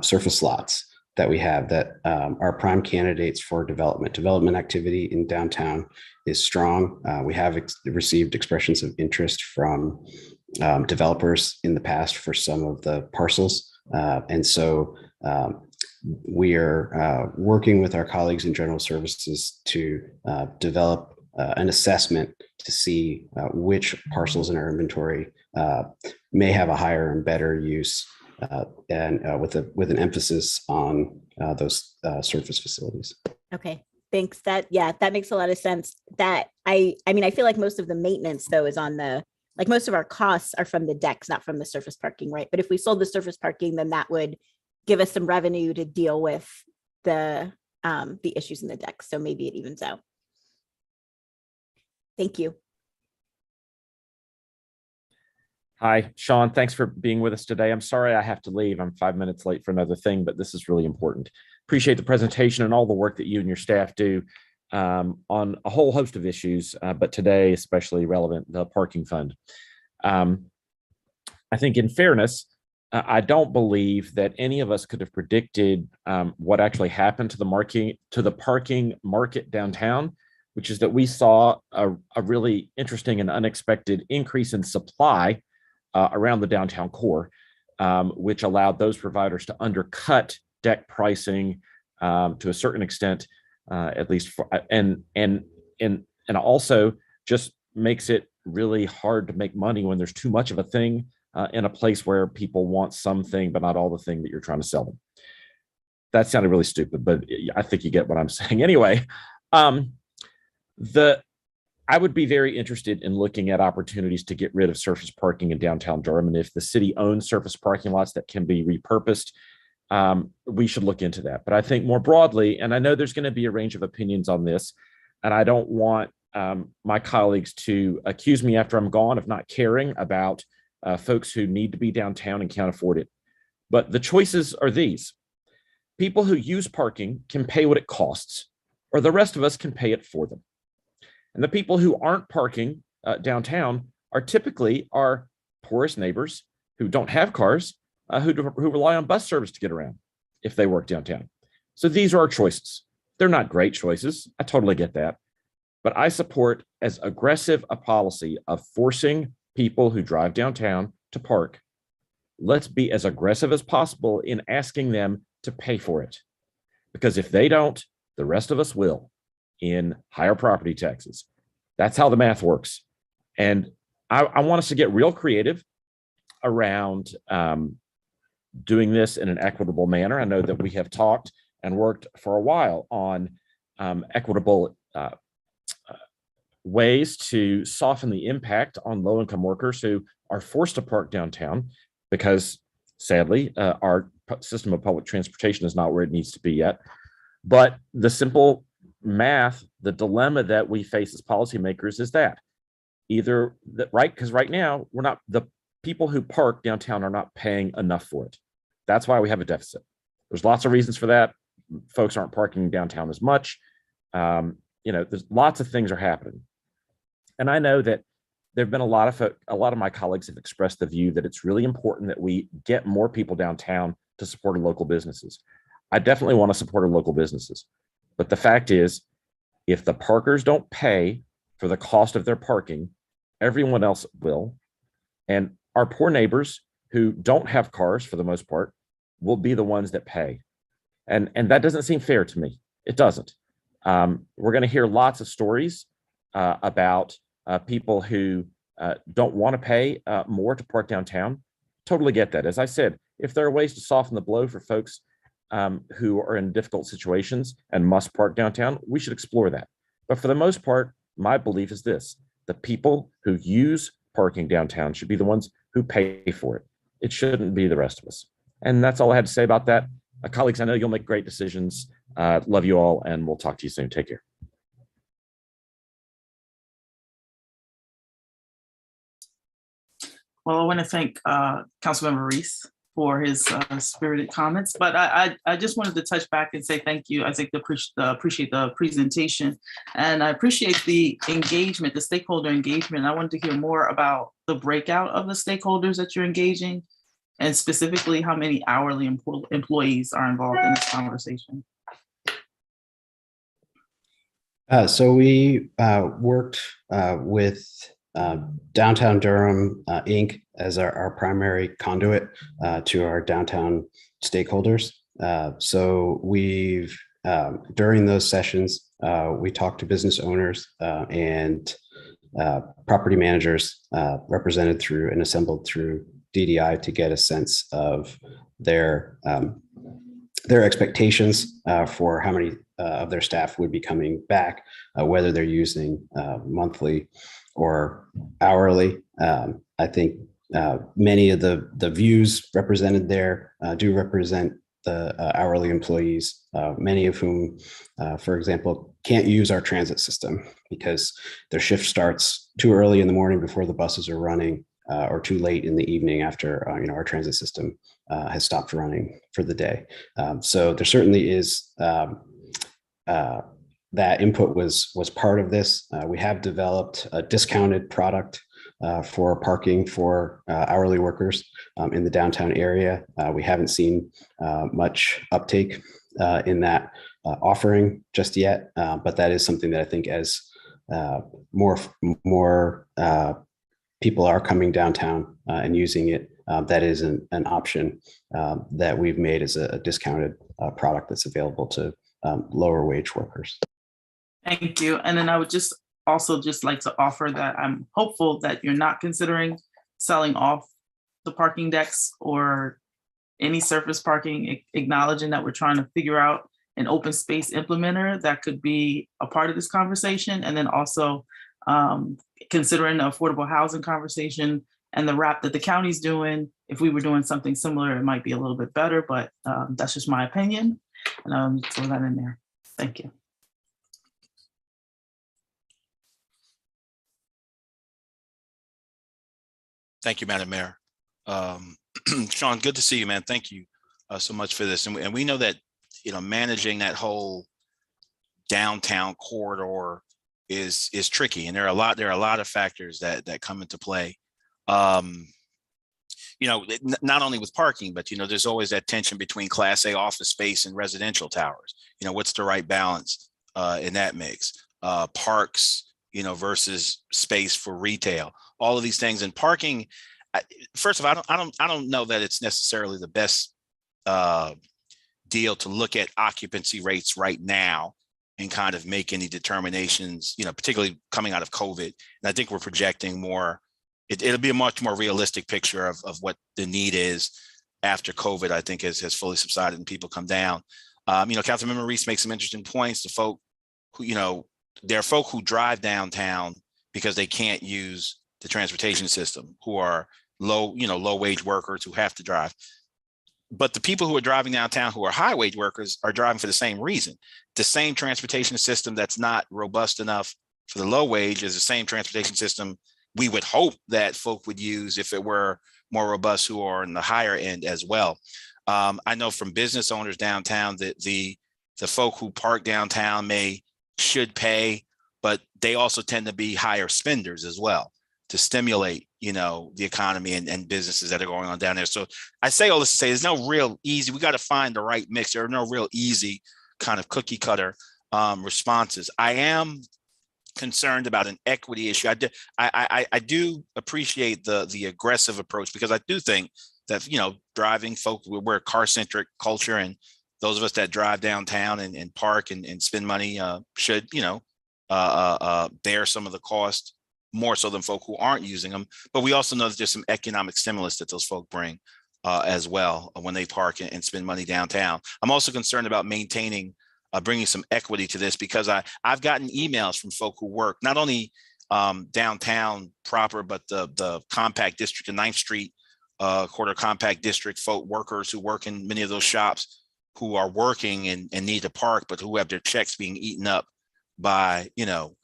Q: surface lots that we have that are prime candidates for development. Development activity in downtown is strong. We have received expressions of interest from developers in the past for some of the parcels. And so we are working with our colleagues in General Services to develop an assessment to see which parcels in our inventory may have a higher and better use and with an emphasis on those surface facilities.
H: Okay, thanks. That makes a lot of sense. That I mean, I feel like most of the maintenance though is on like most of our costs are from the decks, not from the surface parking, right? But if we sold the surface parking, then that would give us some revenue to deal with the issues in the decks. So maybe it evens out. Thank you.
P: Hi, Sean. Thanks for being with us today. I'm sorry I have to leave. I'm 5 minutes late for another thing, but this is really important. Appreciate the presentation and all the work that you and your staff do on a whole host of issues, but today especially relevant, the parking fund. I think in fairness, I don't believe that any of us could have predicted what actually happened to the parking market downtown, which is that we saw a really interesting and unexpected increase in supply around the downtown core, which allowed those providers to undercut deck pricing to a certain extent, at least for, and also just makes it really hard to make money when there's too much of a thing in a place where people want something but not all the thing that you're trying to sell them. That sounded really stupid, but I think you get what I'm saying. Anyway, I would be very interested in looking at opportunities to get rid of surface parking in downtown Durham. And if the city owns surface parking lots that can be repurposed, we should look into that. But I think more broadly, and I know there's going to be a range of opinions on this, and I don't want my colleagues to accuse me after I'm gone of not caring about folks who need to be downtown and can't afford it. But the choices are these. People who use parking can pay what it costs, or the rest of us can pay it for them. And the people who aren't parking downtown are typically our poorest neighbors who don't have cars, who rely on bus service to get around if they work downtown. So these are our choices. They're not great choices. I totally get that. But I support as aggressive a policy of forcing people who drive downtown to park. Let's be as aggressive as possible in asking them to pay for it. Because if they don't, the rest of us will in higher property taxes. That's how the math works. And I want us to get real creative around doing this in an equitable manner. I know that we have talked and worked for a while on equitable ways to soften the impact on low-income workers who are forced to park downtown because, sadly, our system of public transportation is not where it needs to be yet. But the simple math, the dilemma that we face as policymakers is that either that, right? Because right now the people who park downtown are not paying enough for it. That's why we have a deficit. There's lots of reasons for that. Folks aren't parking downtown as much. There's lots of things are happening. And I know that there've been a lot of my colleagues have expressed the view that it's really important that we get more people downtown to support our local businesses. I definitely want to support our local businesses. But the fact is, if the parkers don't pay for the cost of their parking, everyone else will. And our poor neighbors who don't have cars for the most part will be the ones that pay. And that doesn't seem fair to me. It doesn't. We're going to hear lots of stories about people who don't want to pay more to park downtown. Totally get that. As I said, if there are ways to soften the blow for folks who are in difficult situations and must park downtown, we should explore that. But for the most part, my belief is this: the people who use parking downtown should be the ones who pay for it. It shouldn't be the rest of us. And that's all I had to say about that. Colleagues, I know you'll make great decisions. Love you all, and we'll talk to you soon. Take care.
L: Well, I want to thank Councilmember Reese for his spirited comments, but I just wanted to touch back and say thank you. I think appreciate the presentation, and I appreciate the engagement, the stakeholder engagement. I wanted to hear more about the breakout of the stakeholders that you're engaging, and specifically how many hourly employees are involved in this conversation.
Q: So we worked with Downtown Durham Inc. as our primary conduit to our downtown stakeholders. So we've, during those sessions, we talked to business owners and property managers represented through and assembled through DDI to get a sense of their expectations for how many of their staff would be coming back, whether they're using monthly or hourly. I think many of the views represented there do represent the hourly employees, many of whom, for example, can't use our transit system because their shift starts too early in the morning before the buses are running, or too late in the evening after our transit system has stopped running for the day. So there certainly is that input was part of this. We have developed a discounted product for parking for hourly workers in the downtown area. We haven't seen much uptake in that offering just yet, but that is something that I think as more people are coming downtown and using it, that is an option that we've made as a discounted product that's available to lower wage workers.
L: Thank you. And then I would just also just like to offer that I'm hopeful that you're not considering selling off the parking decks or any surface parking, acknowledging that we're trying to figure out an open space implementer that could be a part of this conversation. And then also considering the affordable housing conversation and the wrap that the county's doing. If we were doing something similar, it might be a little bit better, but that's just my opinion. And throw that in there. Thank you.
I: Thank you, Madam Mayor. Sean, good to see you, man. Thank you so much for this. And we know that, you know, managing that whole downtown corridor is tricky. And there are a lot of factors that come into play. You know, not only with parking, but, you know, there's always that tension between Class A office space and residential towers. You know, what's the right balance in that mix? Parks, you know, versus space for retail, all of these things. And parking, first of all, I don't know that it's necessarily the best deal to look at occupancy rates right now and kind of make any determinations, you know, particularly coming out of COVID. And I think we're projecting more, it'll be a much more realistic picture of what the need is after COVID, I think has fully subsided and people come down. You know, Councilmember Reese makes some interesting points. The folk who, you know, there are folk who drive downtown because they can't use the transportation system, who are low wage workers who have to drive. But the people who are driving downtown who are high wage workers are driving for the same reason. The same transportation system that's not robust enough for the low wage is the same transportation system we would hope that folk would use if it were more robust, who are in the higher end as well. I know from business owners downtown that the folk who park downtown should pay, but they also tend to be higher spenders as well to stimulate, you know, the economy and businesses that are going on down there. So I say all this to say there's no real easy, we got to find the right mix. There are no real easy kind of cookie cutter responses. I am concerned about an equity issue. I do appreciate the aggressive approach, because I do think that, you know, driving folk, we're a car centric culture, and those of us that drive downtown and park and spend money should, you know, bear some of the cost more so than folk who aren't using them. But we also know that there's some economic stimulus that those folk bring as well when they park and spend money downtown. I'm also concerned about maintaining bringing some equity to this, because I've gotten emails from folk who work not only downtown proper, but the compact district, the 9th Street quarter compact district folk workers who work in many of those shops, who are working and need to park, but who have their checks being eaten up by, you know,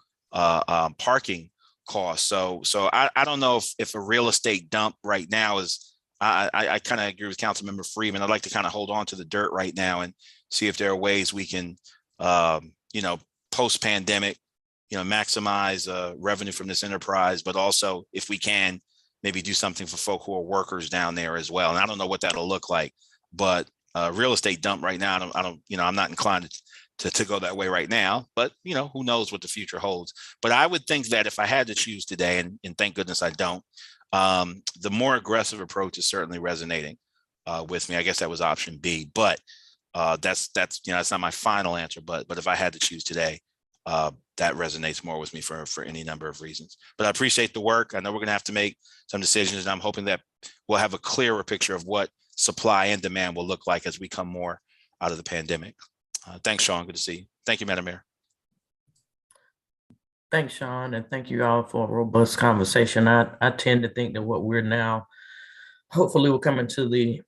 I: parking costs. So I don't know if a real estate dump right now is, I kind of agree with Councilmember Freeman. I'd like to kind of hold on to the dirt right now and see if there are ways we can, you know, post-pandemic, you know, maximize revenue from this enterprise, but also, if we can, maybe do something for folk who are workers down there as well. And I don't know what that'll look like, but real estate dump right now, I don't, you know, I'm not inclined to go that way right now, but, you know, who knows what the future holds. But I would think that if I had to choose today, and thank goodness I don't, the more aggressive approach is certainly resonating with me. I guess that was option B, but that's you know, that's not my final answer, but if I had to choose today, that resonates more with me for any number of reasons. But I appreciate the work. I know we're going to have to make some decisions, and I'm hoping that we'll have a clearer picture of what supply and demand will look like as we come more out of the pandemic. Thanks, Sean. Good to see you. Thank you, Madam Mayor.
G: Thanks, Sean, and thank you all for a robust conversation. I tend to think that what we're now, hopefully we're coming to the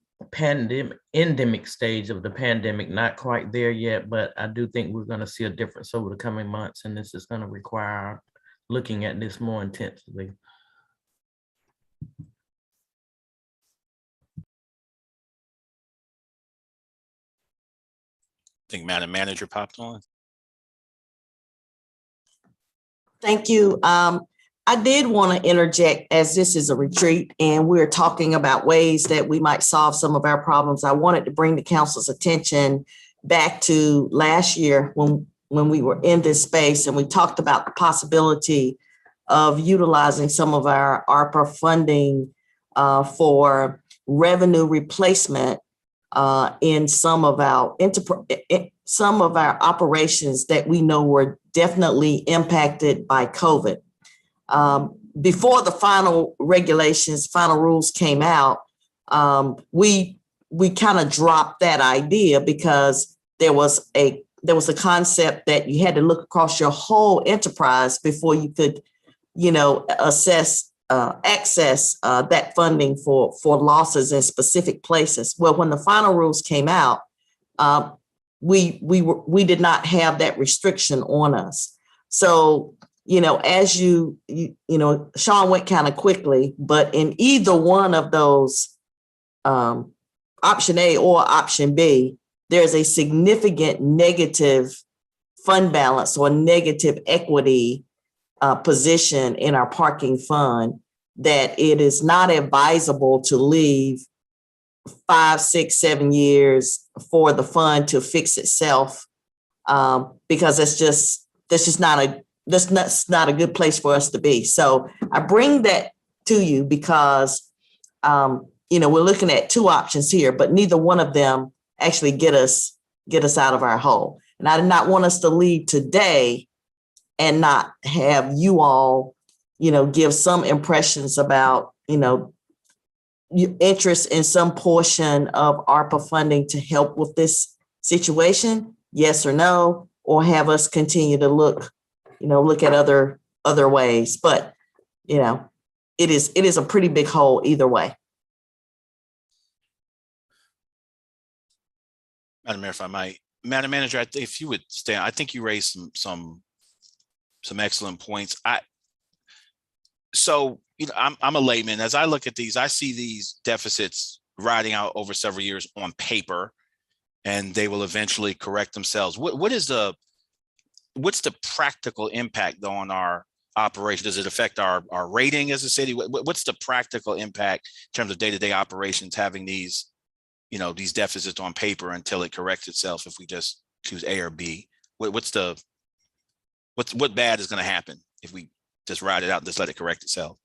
G: endemic stage of the pandemic, not quite there yet, but I do think we're going to see a difference over the coming months, and this is going to require looking at this more intensively.
I: I think Madam Manager popped on.
B: Thank you. I did want to interject, as this is a retreat and we're talking about ways that we might solve some of our problems. I wanted to bring the council's attention back to last year when we were in this space and we talked about the possibility of utilizing some of our ARPA funding for revenue replacement in some of our operations that we know were definitely impacted by COVID. Before the final regulations, final rules came out, we kind of dropped that idea because there was a concept that you had to look across your whole enterprise before you could, access that funding for losses in specific places. Well, when the final rules came out, we did not have that restriction on us. So, as Sean went kind of quickly, but in either one of those, option A or option B, there's a significant negative fund balance or negative equity position in our parking fund that it is not advisable to leave 5, 6, 7 years for the fund to fix itself, because that's not a good place for us to be. So I bring that to you because we're looking at two options here, but neither one of them actually get us out of our hole. And I did not want us to leave today and not have you all, give some impressions about, interest in some portion of ARPA funding to help with this situation, yes or no, or have us continue to look at other ways. But, it is a pretty big hole either way.
I: Madam Mayor, if I might, Madam Manager, if you would stand, I think you raised some excellent points. I'm a layman. As I look at these, I see these deficits riding out over several years on paper, and they will eventually correct themselves. What's the practical impact on our operation? Does it affect our rating as a city? What's the practical impact in terms of day-to-day operations having these deficits on paper until it corrects itself if we just choose A or B? What bad is going to happen if we just ride it out and just let it correct itself?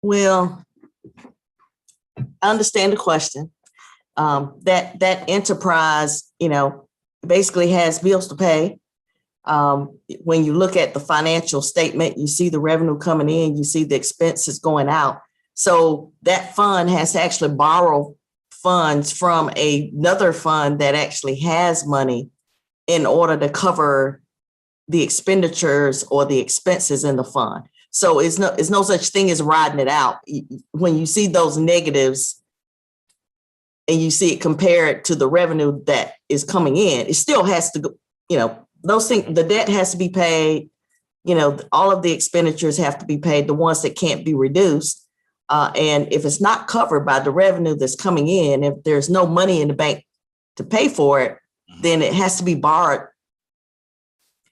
B: Well, I understand the question. That enterprise, basically has bills to pay. When you look at the financial statement, you see the revenue coming in, you see the expenses going out. So that fund has to actually borrow funds from another fund that actually has money in order to cover the expenditures or the expenses in the fund. So it's no such thing as riding it out. When you see those negatives and you see it compared to the revenue that is coming in, it still has to go, those things, the debt has to be paid, all of the expenditures have to be paid, the ones that can't be reduced. And if it's not covered by the revenue that's coming in, if there's no money in the bank to pay for it, then it has to be borrowed,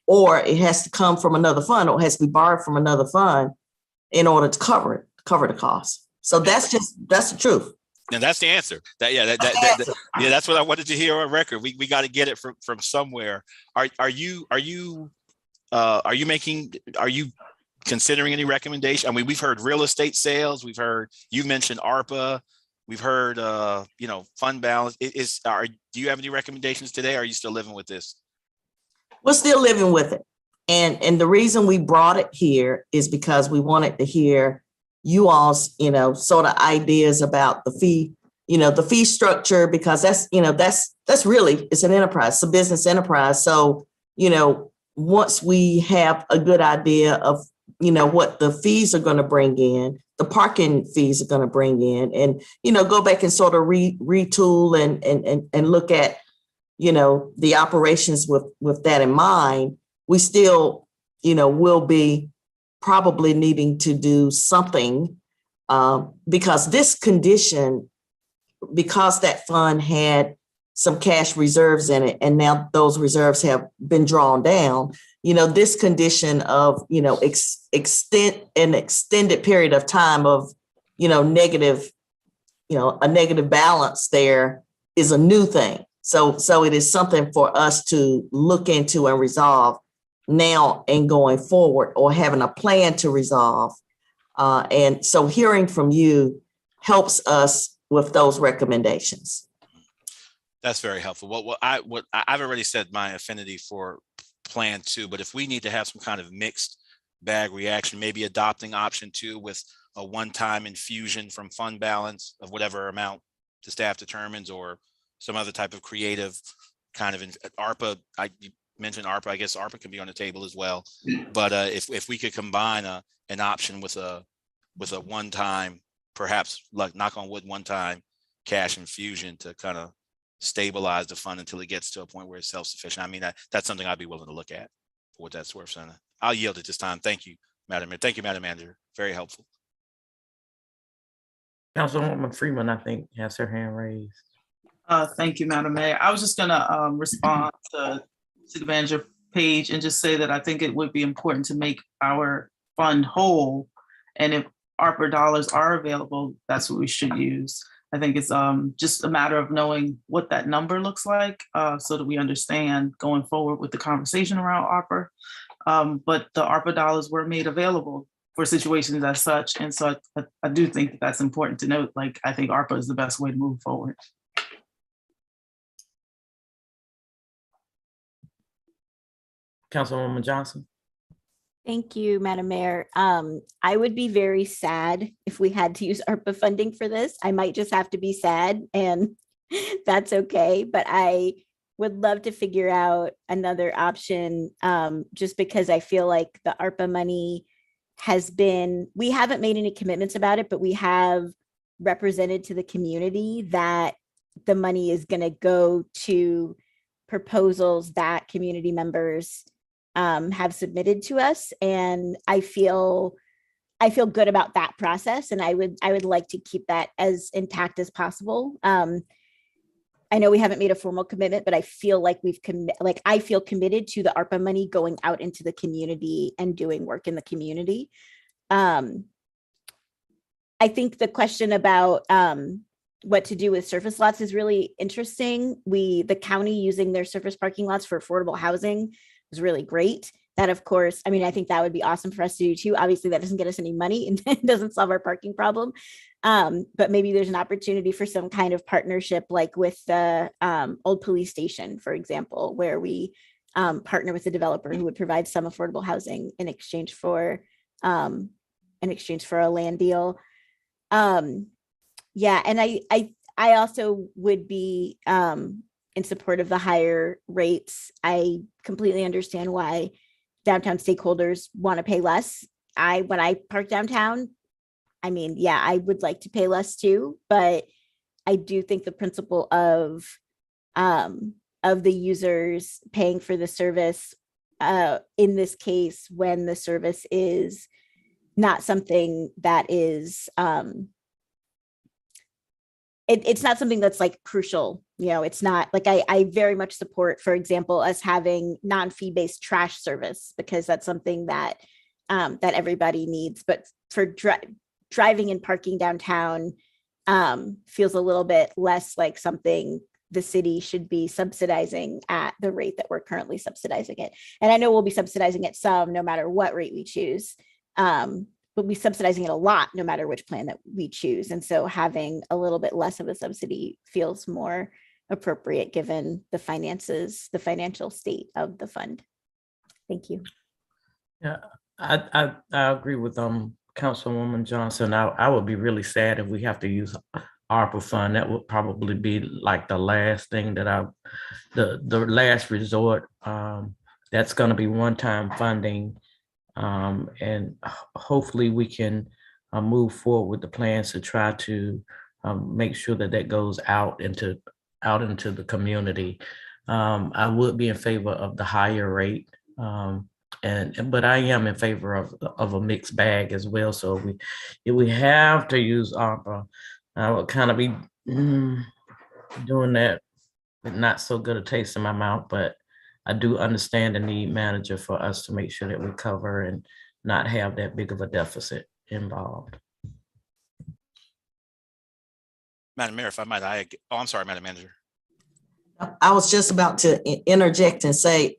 B: or it has to come from another fund, or it has to be borrowed from another fund in order to cover the cost. So that's the truth.
I: And that's the answer. That's what I wanted to hear on record. We got to get it from somewhere. Are you considering any recommendation? I mean, we've heard real estate sales. You mentioned ARPA. We've heard, fund balance. Do you have any recommendations today? Or are you still living with this?
B: We're still living with it. And the reason we brought it here is because we wanted to hear you all's, sort of ideas about the fee structure, because that's really, it's an enterprise, it's a business enterprise. So, once we have a good idea of, what the fees are going to bring in, the parking fees are going to bring in, and, go back and sort of retool and look at, the operations with that in mind, we still, will be probably needing to do something because this condition, because that fund had some cash reserves in it, and now those reserves have been drawn down, this condition of, an extended period of time of, negative, a negative balance there is a new thing. So it is something for us to look into and resolve now and going forward, or having a plan to resolve. And so hearing from you helps us with those recommendations.
I: That's very helpful. I've already said my affinity for Plan 2, but if we need to have some kind of mixed bag reaction, maybe adopting option 2 with a one-time infusion from fund balance of whatever amount the staff determines, or some other type of creative kind of ARPA. You mentioned ARPA. I guess ARPA can be on the table as well. But if we could combine an option with a one-time, perhaps like knock on wood, one-time cash infusion to kind of stabilize the fund until it gets to a point where it's self-sufficient. I mean, that's something I'd be willing to look at for what that's worth. So I'll yield at this time. Thank you, Madam Mayor. Thank you, Madam Manager. Very helpful.
G: Councilwoman Freeman, I think, has her hand raised.
L: Thank you, Madam Mayor. I was just gonna respond to City Manager Page and just say that I think it would be important to make our fund whole. And if ARPA dollars are available, that's what we should use. I think it's just a matter of knowing what that number looks like so that we understand going forward with the conversation around ARPA. But the ARPA dollars were made available for situations as such. And so I do think that that's important to note. Like, I think ARPA is the best way to move forward.
G: Councilwoman Johnson.
H: Thank you, Madam Mayor. I would be very sad if we had to use ARPA funding for this. I might just have to be sad, and that's okay. But I would love to figure out another option, just because I feel like the ARPA money we haven't made any commitments about it, but we have represented to the community that the money is going to go to proposals that community members have submitted to us. And I feel good about that process. And I would like to keep that as intact as possible. I know we haven't made a formal commitment, but I feel like I feel committed to the ARPA money going out into the community and doing work in the community. I think the question about what to do with surface lots is really interesting. The county using their surface parking lots for affordable housing was really great. That, of course, I mean, I think that would be awesome for us to do too. Obviously, that doesn't get us any money and it doesn't solve our parking problem. But maybe there's an opportunity for some kind of partnership, like with the old police station, for example, where we partner with a developer who would provide some affordable housing in exchange for a land deal. Yeah, and I also would be in support of the higher rates. I completely understand why downtown stakeholders want to pay less. When I park downtown, I mean, yeah, I would like to pay less too, but I do think the principle of the users paying for the service, in this case, when the service is not something that is, it's not something that's like crucial. It's not like I very much support, for example, us having non-fee-based trash service, because that's something that that everybody needs. But for driving and parking downtown feels a little bit less like something the city should be subsidizing at the rate that we're currently subsidizing it. And I know we'll be subsidizing it some, no matter what rate we choose. But we're subsidizing it a lot, no matter which plan that we choose. And so having a little bit less of a subsidy feels more appropriate given the financial state of the fund. Thank you.
G: Yeah, I agree with Councilwoman Johnson. I would be really sad if we have to use ARPA fund. That would probably be like the last thing that the last resort. That's going to be one-time funding. And hopefully we can move forward with the plans to try to make sure that goes out into the community. I would be in favor of the higher rate, but I am in favor of a mixed bag as well. So if we have to use ARPA, I would kind of be doing that with not so good a taste in my mouth, but I do understand the need, manager, for us to make sure that we cover and not have that big of a deficit involved.
I: Madam Mayor, if I might, I'm sorry, Madam Manager.
B: I was just about to interject and say,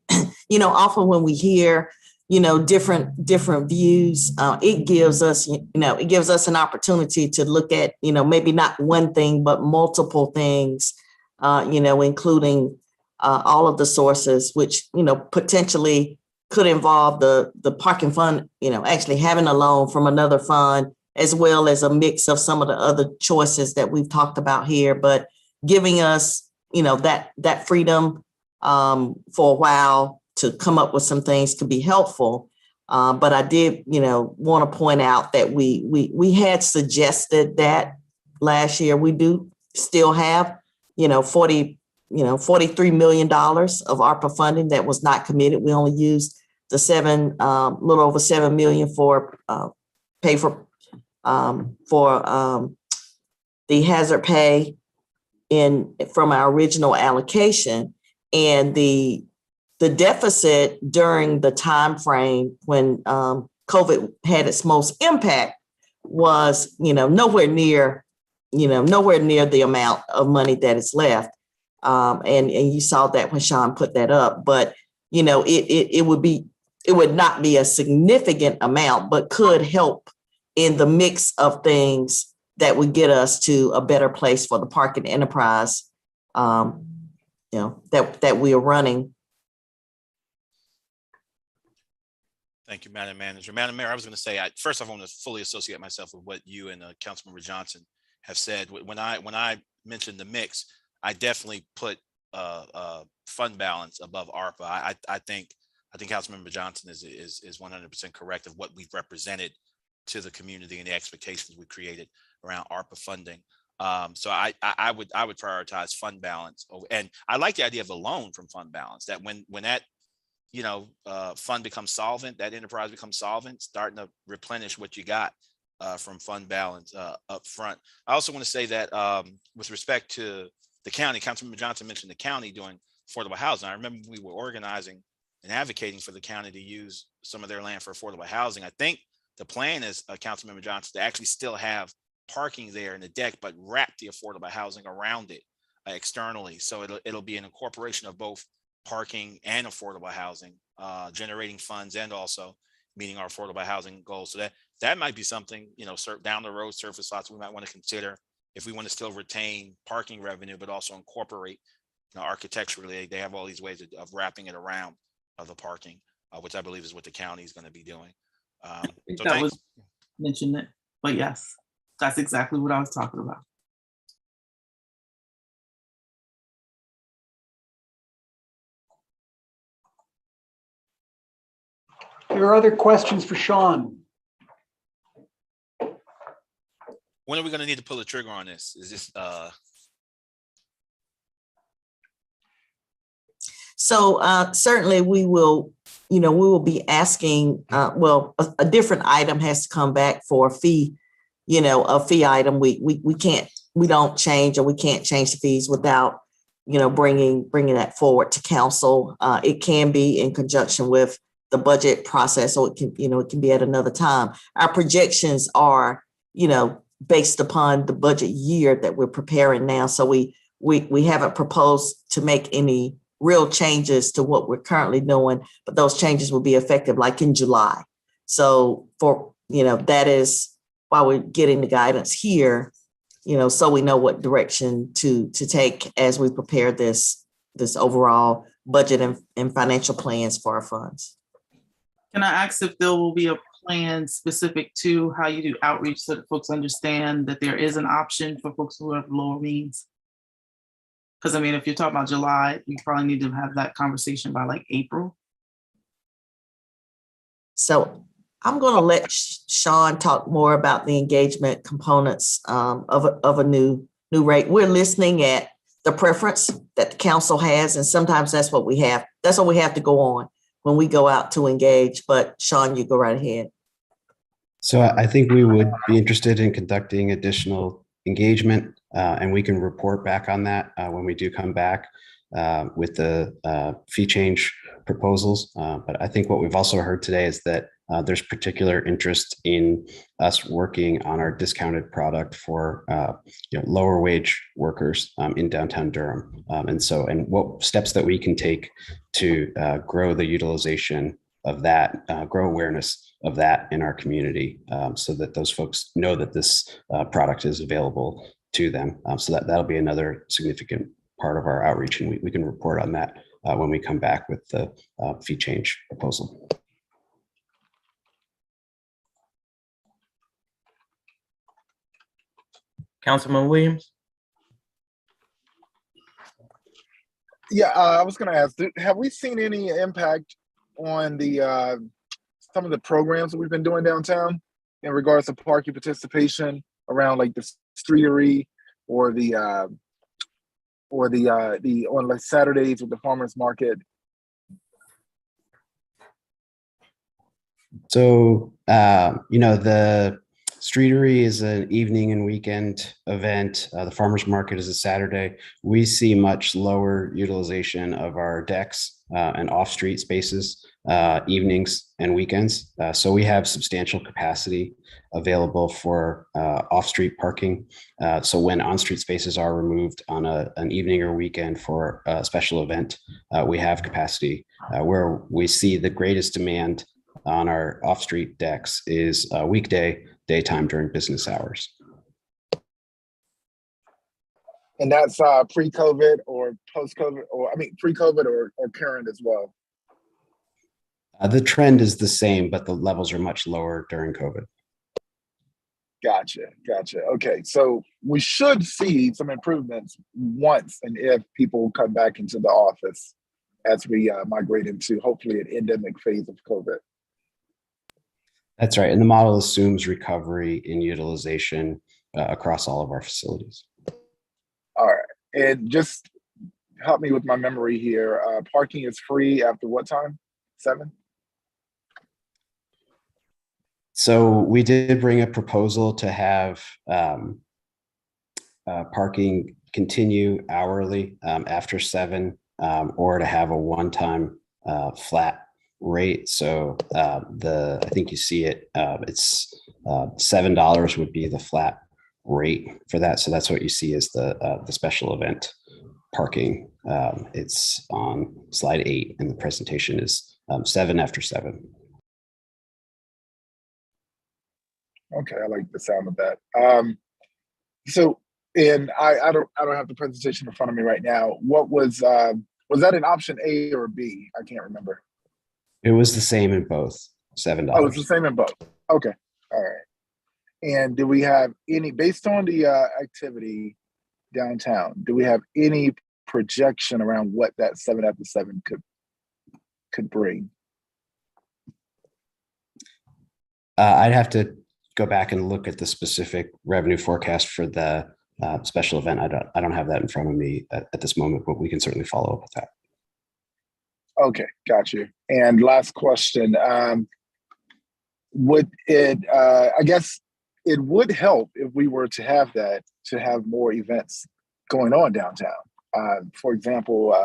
B: often when we hear, different views, it gives us, it gives us an opportunity to look at, maybe not one thing, but multiple things, including all of the sources, which, potentially could involve the parking fund, actually having a loan from another fund, as well as a mix of some of the other choices that we've talked about here, but giving us, that freedom for a while to come up with some things could be helpful. But I did, want to point out that we had suggested that last year. We do still have, $43 million of ARPA funding that was not committed. We only used the little over $7 million for pay for the hazard pay from our original allocation, and the deficit during the time frame when COVID had its most impact was, nowhere near the amount of money that is left. And you saw that when Sean put that up, but it would not be a significant amount, but could help in the mix of things that would get us to a better place for the parking enterprise, that we are running.
I: Thank you, Madam Manager. Madam Mayor, I was going to say, first off, I want to fully associate myself with what you and Councilmember Johnson have said. When I mentioned the mix, I definitely put fund balance above ARPA. I think Councilmember Johnson is 100% correct of what we've represented to the community and the expectations we created around ARPA funding. So I would prioritize fund balance, and I like the idea of a loan from fund balance. That when that fund becomes solvent, that enterprise becomes solvent, starting to replenish what you got from fund balance up front. I also want to say that with respect to the county, Councilmember Johnson mentioned the county doing affordable housing. I remember we were organizing and advocating for the county to use some of their land for affordable housing. I think the plan is, Councilmember Johnson, to actually still have parking there in the deck, but wrap the affordable housing around it externally. So it'll be an incorporation of both parking and affordable housing, generating funds and also meeting our affordable housing goals. So that might be something, down the road, surface lots we might want to consider if we want to still retain parking revenue, but also incorporate, architecturally, they have all these ways of wrapping it around the parking, which I believe is what the county is going to be doing. So
L: that was mentioned it, but yes, that's exactly what I was talking about.
A: There are other questions for Sean.
I: When are we going to need to pull the trigger on this? Is this
B: So certainly we will, we will be asking, a different item has to come back for a fee, a fee item. We don't change, or we can't change the fees without, bringing that forward to council. It can be in conjunction with the budget process, or it can be at another time. Our projections are, based upon the budget year that we're preparing now. So we haven't proposed to make any real changes to what we're currently doing, but those changes will be effective like in July. So that is why we're getting the guidance here, so we know what direction to take as we prepare this overall budget and financial plans for our funds.
L: Can I ask if there will be a plan specific to how you do outreach so that folks understand that there is an option for folks who have lower means? Because if you're talking about July, you probably need to have that conversation by like April.
B: So I'm going to let Sean talk more about the engagement components of a new rate. We're listening at the preference that the council has, and sometimes that's what we have. That's what we have to go on when we go out to engage. But Sean, you go right ahead.
Q: So I think we would be interested in conducting additional engagement, and we can report back on that when we do come back with the fee change proposals. But I think what we've also heard today is that There's particular interest in us working on our discounted product for lower wage workers in downtown Durham. And what steps that we can take to grow the utilization of that, grow awareness of that in our community, so that those folks know that this product is available to them. So that'll be another significant part of our outreach, and we can report on that when we come back with the fee change proposal.
G: Councilman Williams?
E: Yeah, I was going to ask, have we seen any impact on the some of the programs that we've been doing downtown in regards to parking participation around like the streetery or the on like Saturdays with the farmers market?
Q: So, the streetery is an evening and weekend event. The farmers market is a Saturday. We see much lower utilization of our decks and off-street spaces evenings and weekends. So we have substantial capacity available for off-street parking. So when on-street spaces are removed on an evening or weekend for a special event, we have capacity. Where we see the greatest demand on our off-street decks is weekday, daytime during business hours.
E: And that's pre-COVID or post-COVID, or I mean, pre-COVID or current as well?
Q: The trend is the same, but the levels are much lower during COVID.
E: Gotcha. Okay, so we should see some improvements once and if people come back into the office as we migrate into hopefully an endemic phase of COVID.
Q: That's right. And the model assumes recovery in utilization across all of our facilities.
E: All right. And just help me with my memory here. Parking is free after what time? 7?
Q: So we did bring a proposal to have parking continue hourly after 7, or to have a one-time flat rate. So I think you see it, it's $7 would be the flat rate for that. So that's what you see as the special event parking. It's on slide 8, and the presentation is 7 after 7.
E: Okay, I like the sound of that. And I don't have the presentation in front of me right now. What was that an option A or B? I can't remember.
Q: It was the same in both, $7.
E: Oh, it's the same in both. Okay, all right. And do we have any, based on the activity downtown, do we have any projection around what that 7 after 7 could bring?
Q: I'd have to go back and look at the specific revenue forecast for the special event. I don't have that in front of me at this moment, but we can certainly follow up with that.
E: Okay, got you. And last question, would it, I guess it would help if we were to have that, to have more events going on downtown. For example,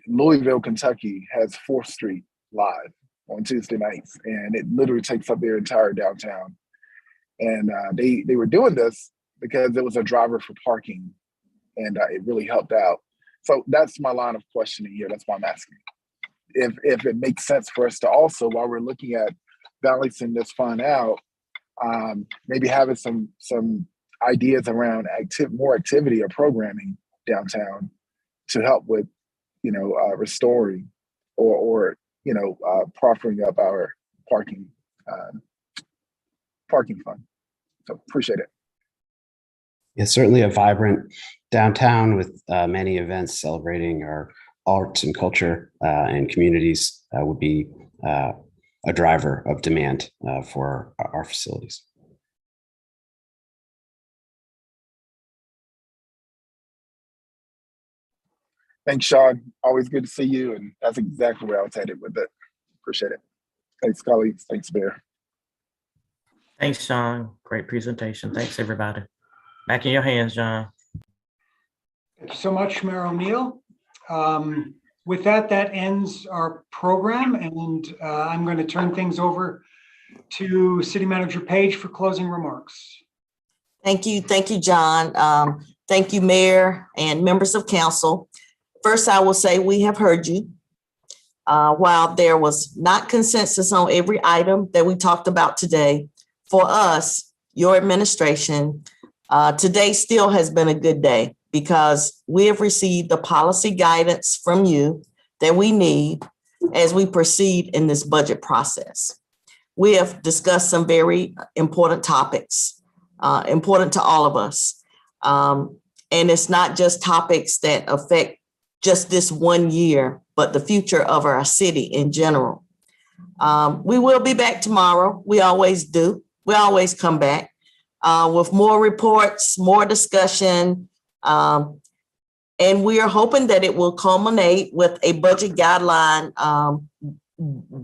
E: Louisville, Kentucky has 4th Street live on Tuesday nights, and it literally takes up their entire downtown. And they were doing this because there was a driver for parking, and it really helped out. So that's my line of questioning here. That's why I'm asking if it makes sense for us to also, while we're looking at balancing this fund out, maybe having some ideas around more activity or programming downtown to help with, restoring or proffering up our parking fund. So appreciate it.
Q: It's certainly a vibrant downtown with many events celebrating our arts and culture and communities would be a driver of demand for our facilities.
E: Thanks, Sean. Always good to see you. And that's exactly where I was headed with it. Appreciate it. Thanks, colleagues. Thanks, Mayor.
G: Thanks, Sean. Great presentation. Thanks, everybody. Back in your hands, John.
A: Thank you so much, Mayor O'Neill. with that, that ends our program, and I'm going to turn things over to City Manager Page for closing remarks.
B: Thank you, John. Thank you, Mayor and members of council. First, I will say we have heard you. While there was not consensus on every item that we talked about today, for us, your administration, today still has been a good day because we have received the policy guidance from you that we need as we proceed in this budget process. We have discussed some very important topics, important to all of us. And it's not just topics that affect just this one year, but the future of our city in general. We will be back tomorrow. We always do. We always come back with more reports, more discussion. And we are hoping that it will culminate with a budget guideline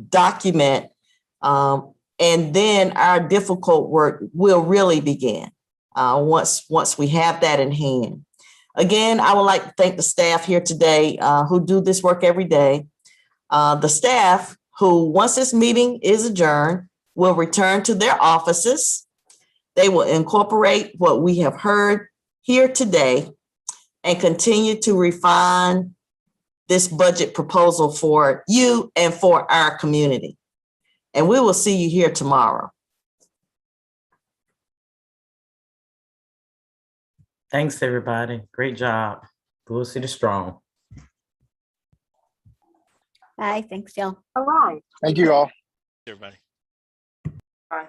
B: document. And then our difficult work will really begin once we have that in hand. Again, I would like to thank the staff here today who do this work every day. The staff who, once this meeting is adjourned, will return to their offices. They will incorporate what we have heard here today and continue to refine this budget proposal for you and for our community. And we will see you here tomorrow.
G: Thanks, everybody. Great job. Blue City strong.
H: Bye. Thanks, y'all.
E: Thank you all.
I: Everybody.
L: Bye.